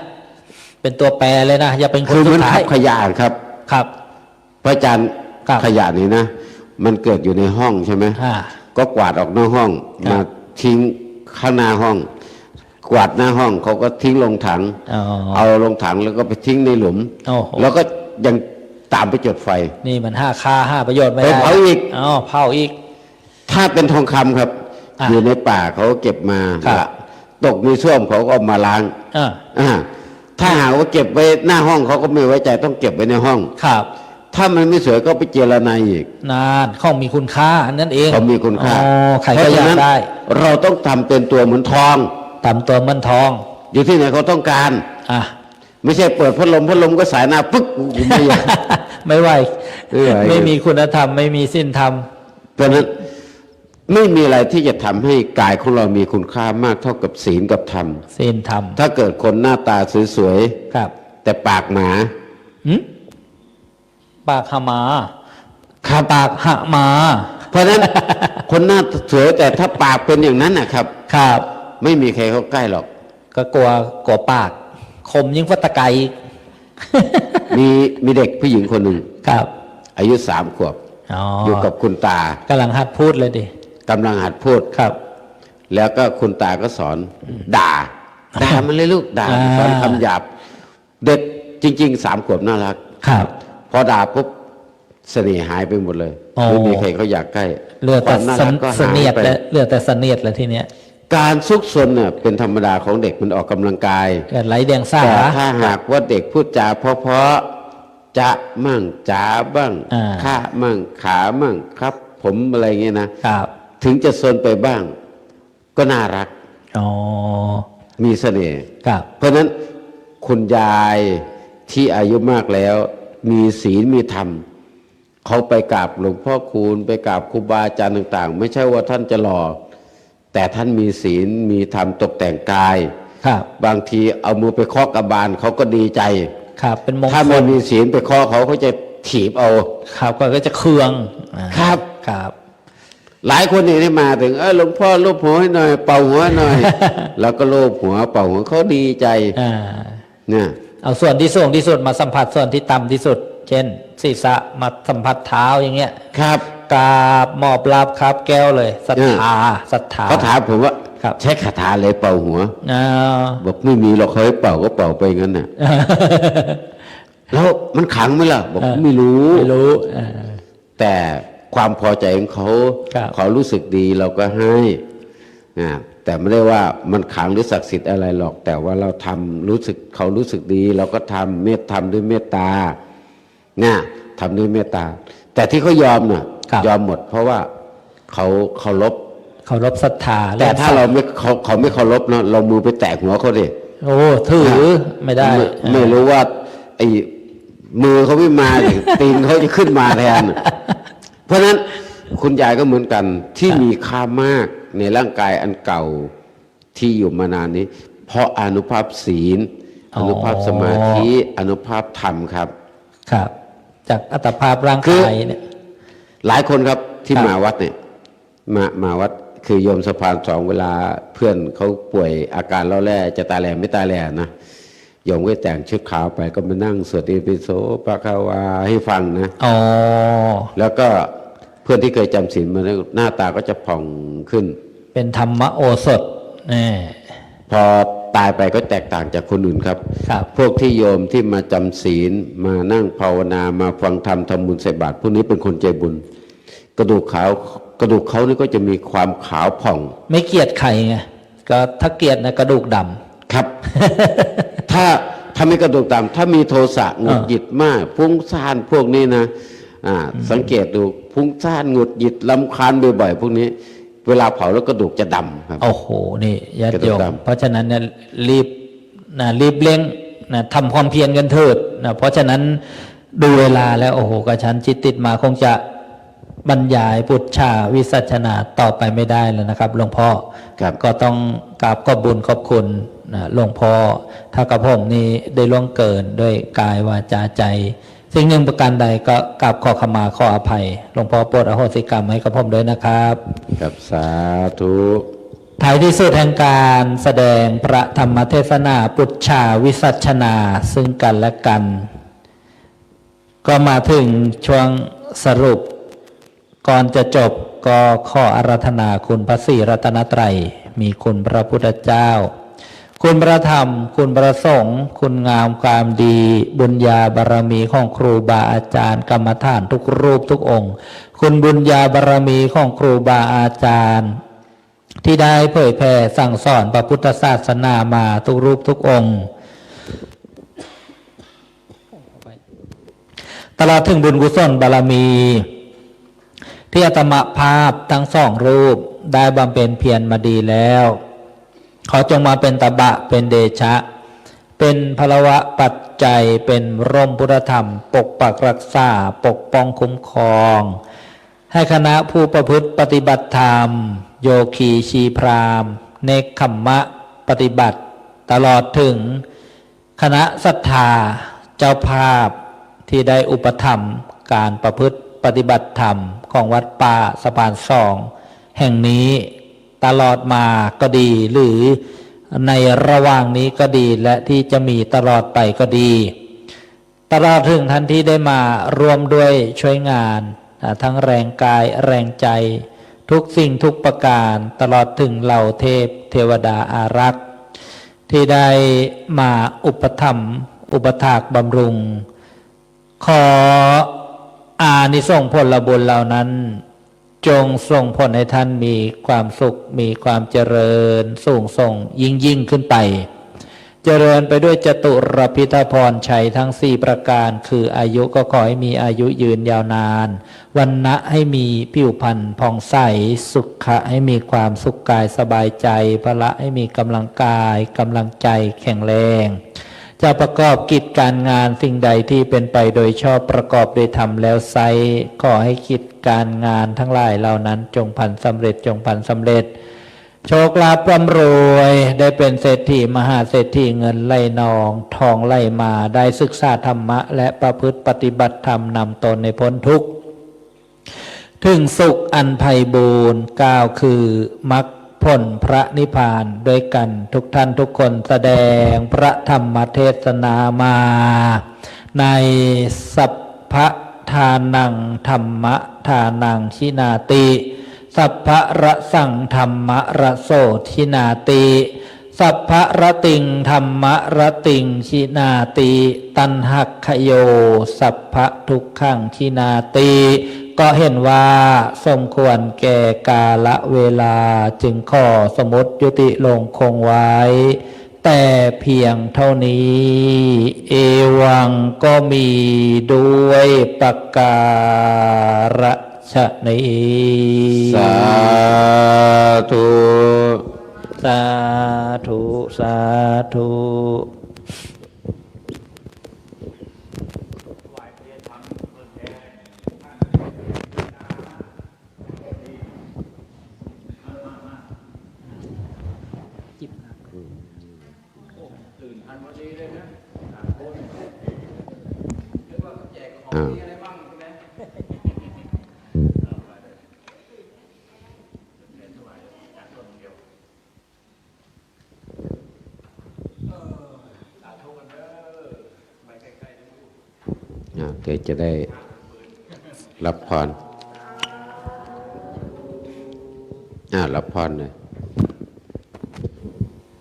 เป็นตัวแปรเลยนะอย่าเป็นคน คือ สุ มั ด น ท้า ขั ย บขยานครับ ครับ พระอาจารย์ ครับ ขยะนี่นะมันเกิดอยู่ในห้องใช่ไหม อ่า ก็กวาดออกนอกห้อง ครับ มาทิ้งข้างหน้าห้อง กวาดหน้าห้องเขาก็ทิ้งลงถัง อ๋อ เอาลงถังแล้วก็ไปทิ้งในหลุม โอ้โห แล้วก็ยังตามไปจุดไฟ นี่มัน5 ค่า 5 ประโยชน์ไม่ ไป ได้ เผาอีก อ๋อเผาอีก ถ้าเป็นทองคำครับ อ่ะ อยู่ในป่าเขาเก็บมา ครับ ตกในส้วมเขาก็เอามาล้าง อ่า อ่าถ้าหากว่าเก็บไว้หน้าห้องเขาก็ไม่ไว้ใจต้องเก็บไว้ในห้อง ครับ ถ้ามันไม่สวยก็ไปเจรนายอีก นานของมีคุณค่าอันนั้นเอง เขามีคุณค่า อ๋อใคร เพ ก็ ราะ อ ฉะ ยาก นั้น ได้ เราต้องทำเป็นตัวเหมือนทอง ตำตัวมันทอง อยู่ที่ไหนเขาต้องการ อ่ะ ไม่ใช่เปิดพัดลมก็สายหน้าปึ๊กกูไม่อยาก ไม่ไหว ไม่ไหว ไม่มีคุณธรรมไม่มีศีลธรรม เพราะฉะนั้นไม่มีอะไรที่จะทำให้กายของเรามีคุณค่ามากเท่ากับศีลกับธรรม ศีลธรรม ถ้าเกิดคนหน้าตาสวย ครับ ๆแต่ปากหมา หืมปากหามา ครับ ปากหามา เพราะฉะนั้น คนหน้าสวยแต่ถ้าปากเป็นอย่างนั้นนะครับ ครับ ไม่มีใครเข้าใกล้หรอก ก็กลัวปาก คมยิ่งฟัตะไกอีก มีเด็กผู้หญิงคนหนึ่ง ครับ อายุ3 ขวบ อ๋อ อ อยู่ กับคุณตาก ำลังหัดพูดเลยดิ กำลังหัดพูด ครับ แล้วก็คุณตาก็สอนด่ามันเลยลูกด่า อ่า สอนคำหยาบ เด็กจริง ๆ 3 ขวบน่ารัก ครับ พอด่าปุ๊บเสน่ห์หายไปหมดเลย อ๋อ ไม่มีใครเขาอยากใกล้ เหลือ ค แต่ วามน่ารักก็ เส หาย นียด ไป และเหลือแต่เสนียดแล้วทีเนี้ย การซุกซนเนี่ยเป็นธรรมดาของเด็กมันออกกำลังกาย เกิดไหลเดียงสา แต่ถ้าหากว่าเด็กพูดจาเพราะๆจะมั่งจ๋าบ้าง อ่า ข้ามั่งขามั่งครับ ผมอะไรเงี้ยนะ ครับ ถึงจะซนไปบ้าง ก็น่ารัก อ๋อ มีเสน่ห์ ครับ เพราะฉะนั้นคุณยายที่อายุมากแล้ว มีศีลมีธรรม เขาไปกราบหลวงพ่อคูณไปกราบครูบาอาจารย์ต่าง ๆ ไม่ใช่ว่าท่านจะหล่อแต่ท่านมีศีลมีธรรมตกแต่งกาย ครับ บางทีเอามือไปเคาะกระบาลเขาก็ดีใจ ครับ เป็นมง ถ้า ค ไม่ ล มีศีลไปเคาะเขาก็จะถีบเอา ครับก็จะเคืองอ่า ครับ ครับ หลายคนเนี่ยที่มาถึงหลวงพ่อลูบหัวให้หน่อยเป่าหัวหน่อย แล้วก็ลูบหัวเป่าหัวเขาดีใจ อ่า เนี่ย เอาส่วนที่สูงที่สุดมาสัมผัสส่วนที่ต่ำที่สุด เช่น ศีรษะมาสัมผัสเท้าอย่างเงี้ย ครับ กราบหมอบรับครับแก้วเลยศรัทธาศรัทธา เขาถามผมว่า ครับ ใช้คาถาเลยเป่าหัว อ่า บอกไม่มีหรอกเขาให้เป่าก็เป่าไปงั้นน่ะ แล้วมันขังไหมล่ะ บอกไม่รู้ ไม่รู้อ่า แต่ความพอใจของเขา ครับ เขารู้สึกดีเราก็ให้แต่ไม่ได้ว่ามันขังหรือศักดิ์สิทธิ์อะไรหรอก แต่ว่าเราทำรู้สึกเขารู้สึกดี เราก็ทำทำด้วยเมตตาเนี่ยทำด้วยเมตตา แต่ที่เขายอมน่ะ ครับ ยอมหมด เพราะว่าเขาเคารพ เคารพศรัทธา แต่ถ้าเราเขาไม่เคารพเนาะเรามือไปแตะหัวเขาดิ โอ้ถือไม่ได้ ไม่รู้ว่าไอ้มือเขาไม่มาดิ ตีนเขาจะขึ้นมาแทน เพราะฉะนั้นคุณยายก็เหมือนกันที่มีค่ามากในร่างกายอันเก่าที่อยู่มานานนี้ เพราะอานุภาพศีลอานุภาพสมาธิอานุภาพธรรมครับ ครับ จากอัตภาพร่าง คือ กายเนี่ย หลายคนครับที่ ครับ มาวัดเนี่ยมาวัดคือโยมสะพาน2เวลาเพื่อนเขาป่วยอาการเล่าแร่จะตายแหล่ไม่ตายแหล่นะโยมก็แต่งชุดขาวไปก็มานั่งสวดอิติปิโสปะคาวาให้ฟังนะ อ๋อ แล้วก็เพื่อนที่เคยจำศีลมาแล้วหน้าตาก็จะผ่องขึ้น เป็นธรรมโอสถแน่ พอตายไปก็แตกต่างจากคนอื่นครับ ครับ พวกที่โยมที่มาจำศีลมานั่งภาวนามาฟังธรรมทำบุญใส่บาตรพวกนี้เป็นคนใจบุญ กระดูกเขานี่ก็จะมีความขาวผ่อง ไม่เกลียดใครไงก็ถ้าเกลียดนะกระดูกด ครับ ถ้าไม่กระดูกดำถ้ามีโทสะหงุดหงิดมากฟุ้งซ่านพวกนี้นะสังเกตดูฟุ้งซ่านหงุดหงิดรำคาญบ่อยๆพวกนี้ เวลาเผาแล้วกระดูกจะดำครับ ำโอ้โหนี่ญาติโยม กระดูกดำ เพราะฉะนั้นเนี่ยรีบเร่งนะทำความเพียรกันเถิดนะเพราะฉะนั้นดูเวลาแล้วโอ้โหกระชั้นชิดติดมาคงจะบรรยายพุทธชาวิสัชนาต่อไปไม่ได้แล้วนะครับหลวงพ่อ ครับ ก็ต้องกราบขอบบุญขอบคุณนะหลวงพ่อถ้ากับผมนี่ได้ล่วงเกินด้วยกายวาจาใจ สิ่งหนึ่งประการใดก็กราบขอขมาขออภัยหลวงพ่อโปรดอโหสิกรรมให้กับผมด้วยนะครับ ครับสาธุ ท้ายที่สุดแห่งการแสดงพระธรรมเทศนาปุจฉาวิสัชนาซึ่งกันและกัน ก็มาถึงช่วงสรุปก่อนจะจบก็ขออาราธนาคุณพระศรีรัตนตรัยมีคุณพระพุทธเจ้าคุณพระธรรมคุณพระสงฆ์คุณงามความดีบุญญาบารมีของครูบาอาจารย์กรรมฐานทุกรูปทุกองค์คุณบุญญาบารมีของครูบาอาจารย์ที่ได้เผยแผ่สั่งสอนพระพุทธศาสนามาทุกรูปทุกองค์ตลอดถึงบุญกุศลบารมีที่อาตมาภาพทั้งสองรูปได้บำเพ็ญเพียรมาดีแล้วขอจงมาเป็นตบะเป็นเดชะเป็นพลวะปัจจัยเป็นร่มพุทธธรรมปกปักรักษาปกป้องคุ้มครองให้คณะผู้ประพฤติปฏิบัติธรรมโยคีชีพรามเนกขัมมะปฏิบัติตลอดถึงคณะศรัทธาเจ้าภาพที่ได้อุปถัมภ์การประพฤติปฏิบัติธรรมของวัดป่าสะพานสองแห่งนี้ตลอดมาก็ดีหรือในระหว่างนี้ก็ดีและที่จะมีตลอดไปก็ดีตลอดถึงท่านที่ได้มาร่วมด้วยช่วยงานทั้งแรงกายแรงใจทุกสิ่งทุกประการตลอดถึงเหล่าเทพเทวดาอารักษ์ที่ได้มาอุปถัมภ์อุปถากบำรุงขออานิสงส์ผลบุญเหล่านั้นจงส่งผลให้ท่านมีความสุขมีความเจริญสูงส่งยิ่งขึ้นไปเจริญไปด้วยจตุรพิธพรชัยทั้ง4ประการคืออายุก็ขอให้มีอายุยืนยาวนานวรรณะให้มีผิวพรรณผ่องใสสุขะให้มีความสุขกายสบายใจพละให้มีกำลังกายกำลังใจแข็งแรงจะประกอบกิจการงานสิ่งใดที่เป็นไปโดยชอบประกอบโดยธรรมแล้วไซขอให้กิจการงานทั้งหลายเหล่านั้นจงพันสำเร็จจงพันสำเร็จโชคลาภร่ำรวยได้เป็นเศรษฐีมหาเศรษฐีเงินไหลนองทองไหลมาได้ศึกษาธรรมะและประพฤติปฏิบัติธรรมนำตนในพ้นทุกข์ถึงสุขอันไพบูรณ์กล่าวคือมรรคผลพระนิพพานด้วยกันทุกท่านทุกคนแสดงพระธรรมเทศนามาในสัพพะทานังธรรมะทานังชินาติสัพพะระสังธรรมะระโสชินาติสัพพะระติงธรรมะระติงชินาติตัณหักขโยสัพพะทุกขังชินาติก็เห็นว่าสมควรแก่กาลเวลาจึงขอสมุติยุติลงคงไว้แต่เพียงเท่านี้เอวังก็มีด้วยประการฉะนี้สาธุ สาธุสาธุเดี๋ยวจะได้รับพรรับพรเลย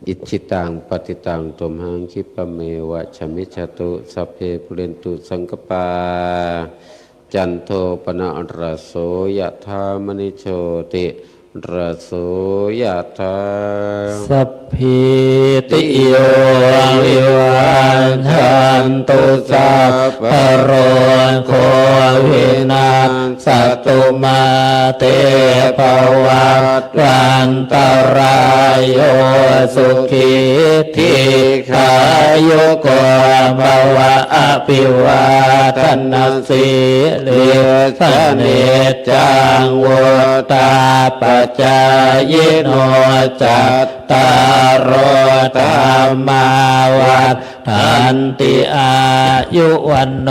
อิจิตังปฏิตังตุมหังคิปะเมวะชมิชตุสัพเพปุเรนตุสังกปาจันโทปนะระโสยะธามณิโชติระโสยะธาสัพพิติโยวิวัชชันตุสัพพะโรโควินาศตุมาเตภวัตวันตรายโยสุขิธิขายุโกภวะอภิวาทนาสิริสเนจังวุตาปัจจายโนจัตตารโอธรรมาวัฏันติอายุวันโน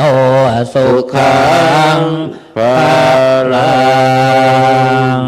สุขังภะลัง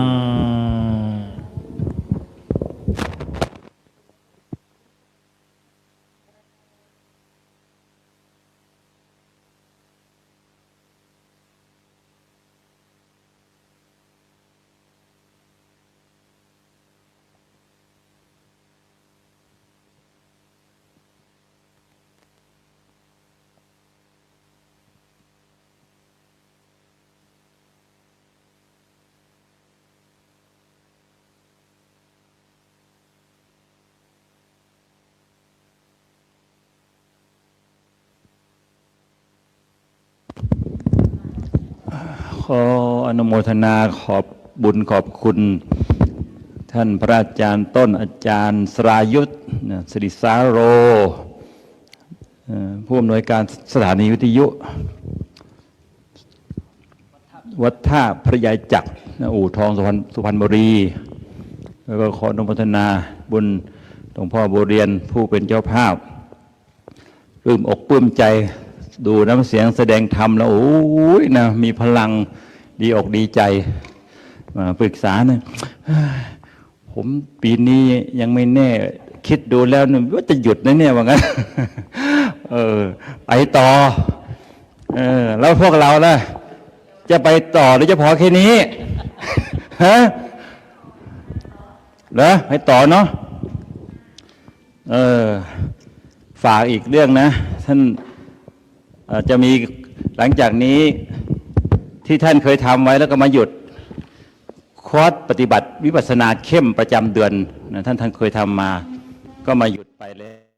อนุโมทนาขอบบุญขอบคุณท่านพระอาจารย์ต้นอาจารย์สรายุทธสิริสาโรผู้อำนวยการสถานีวิทยุวัดท่าพระยายจักรอู่ทองสุพรรณบุรีแล้วก็ขออนุโมทนาบุญหลวงพ่อบัวเรียนผู้เป็นเจ้าภาพปลื้มอกปลื้มใจดูน้ำเสียงแสดงธรรมแล้วโอ้ยนะมีพลังดีอกดีใจมาปรึกษานะผมปีนี้ยังไม่แน่คิดดูแล้วนะว่าจะหยุดนะเนี่ยว่างั้น ไปต่อแล้วพวกเราล่ะจะไปต่อหรือจะพอแค่นี้ ฮะเหรอไปต่อเนาะฝากอีกเรื่องนะท่านจะมีหลังจากนี้ที่ท่านเคยทำไว้แล้วก็มาหยุดคอร์สปฏิบัติวิปัสสนาเข้มประจำเดือนนะท่านเคยทำมาก็มาหยุดไปแล้ว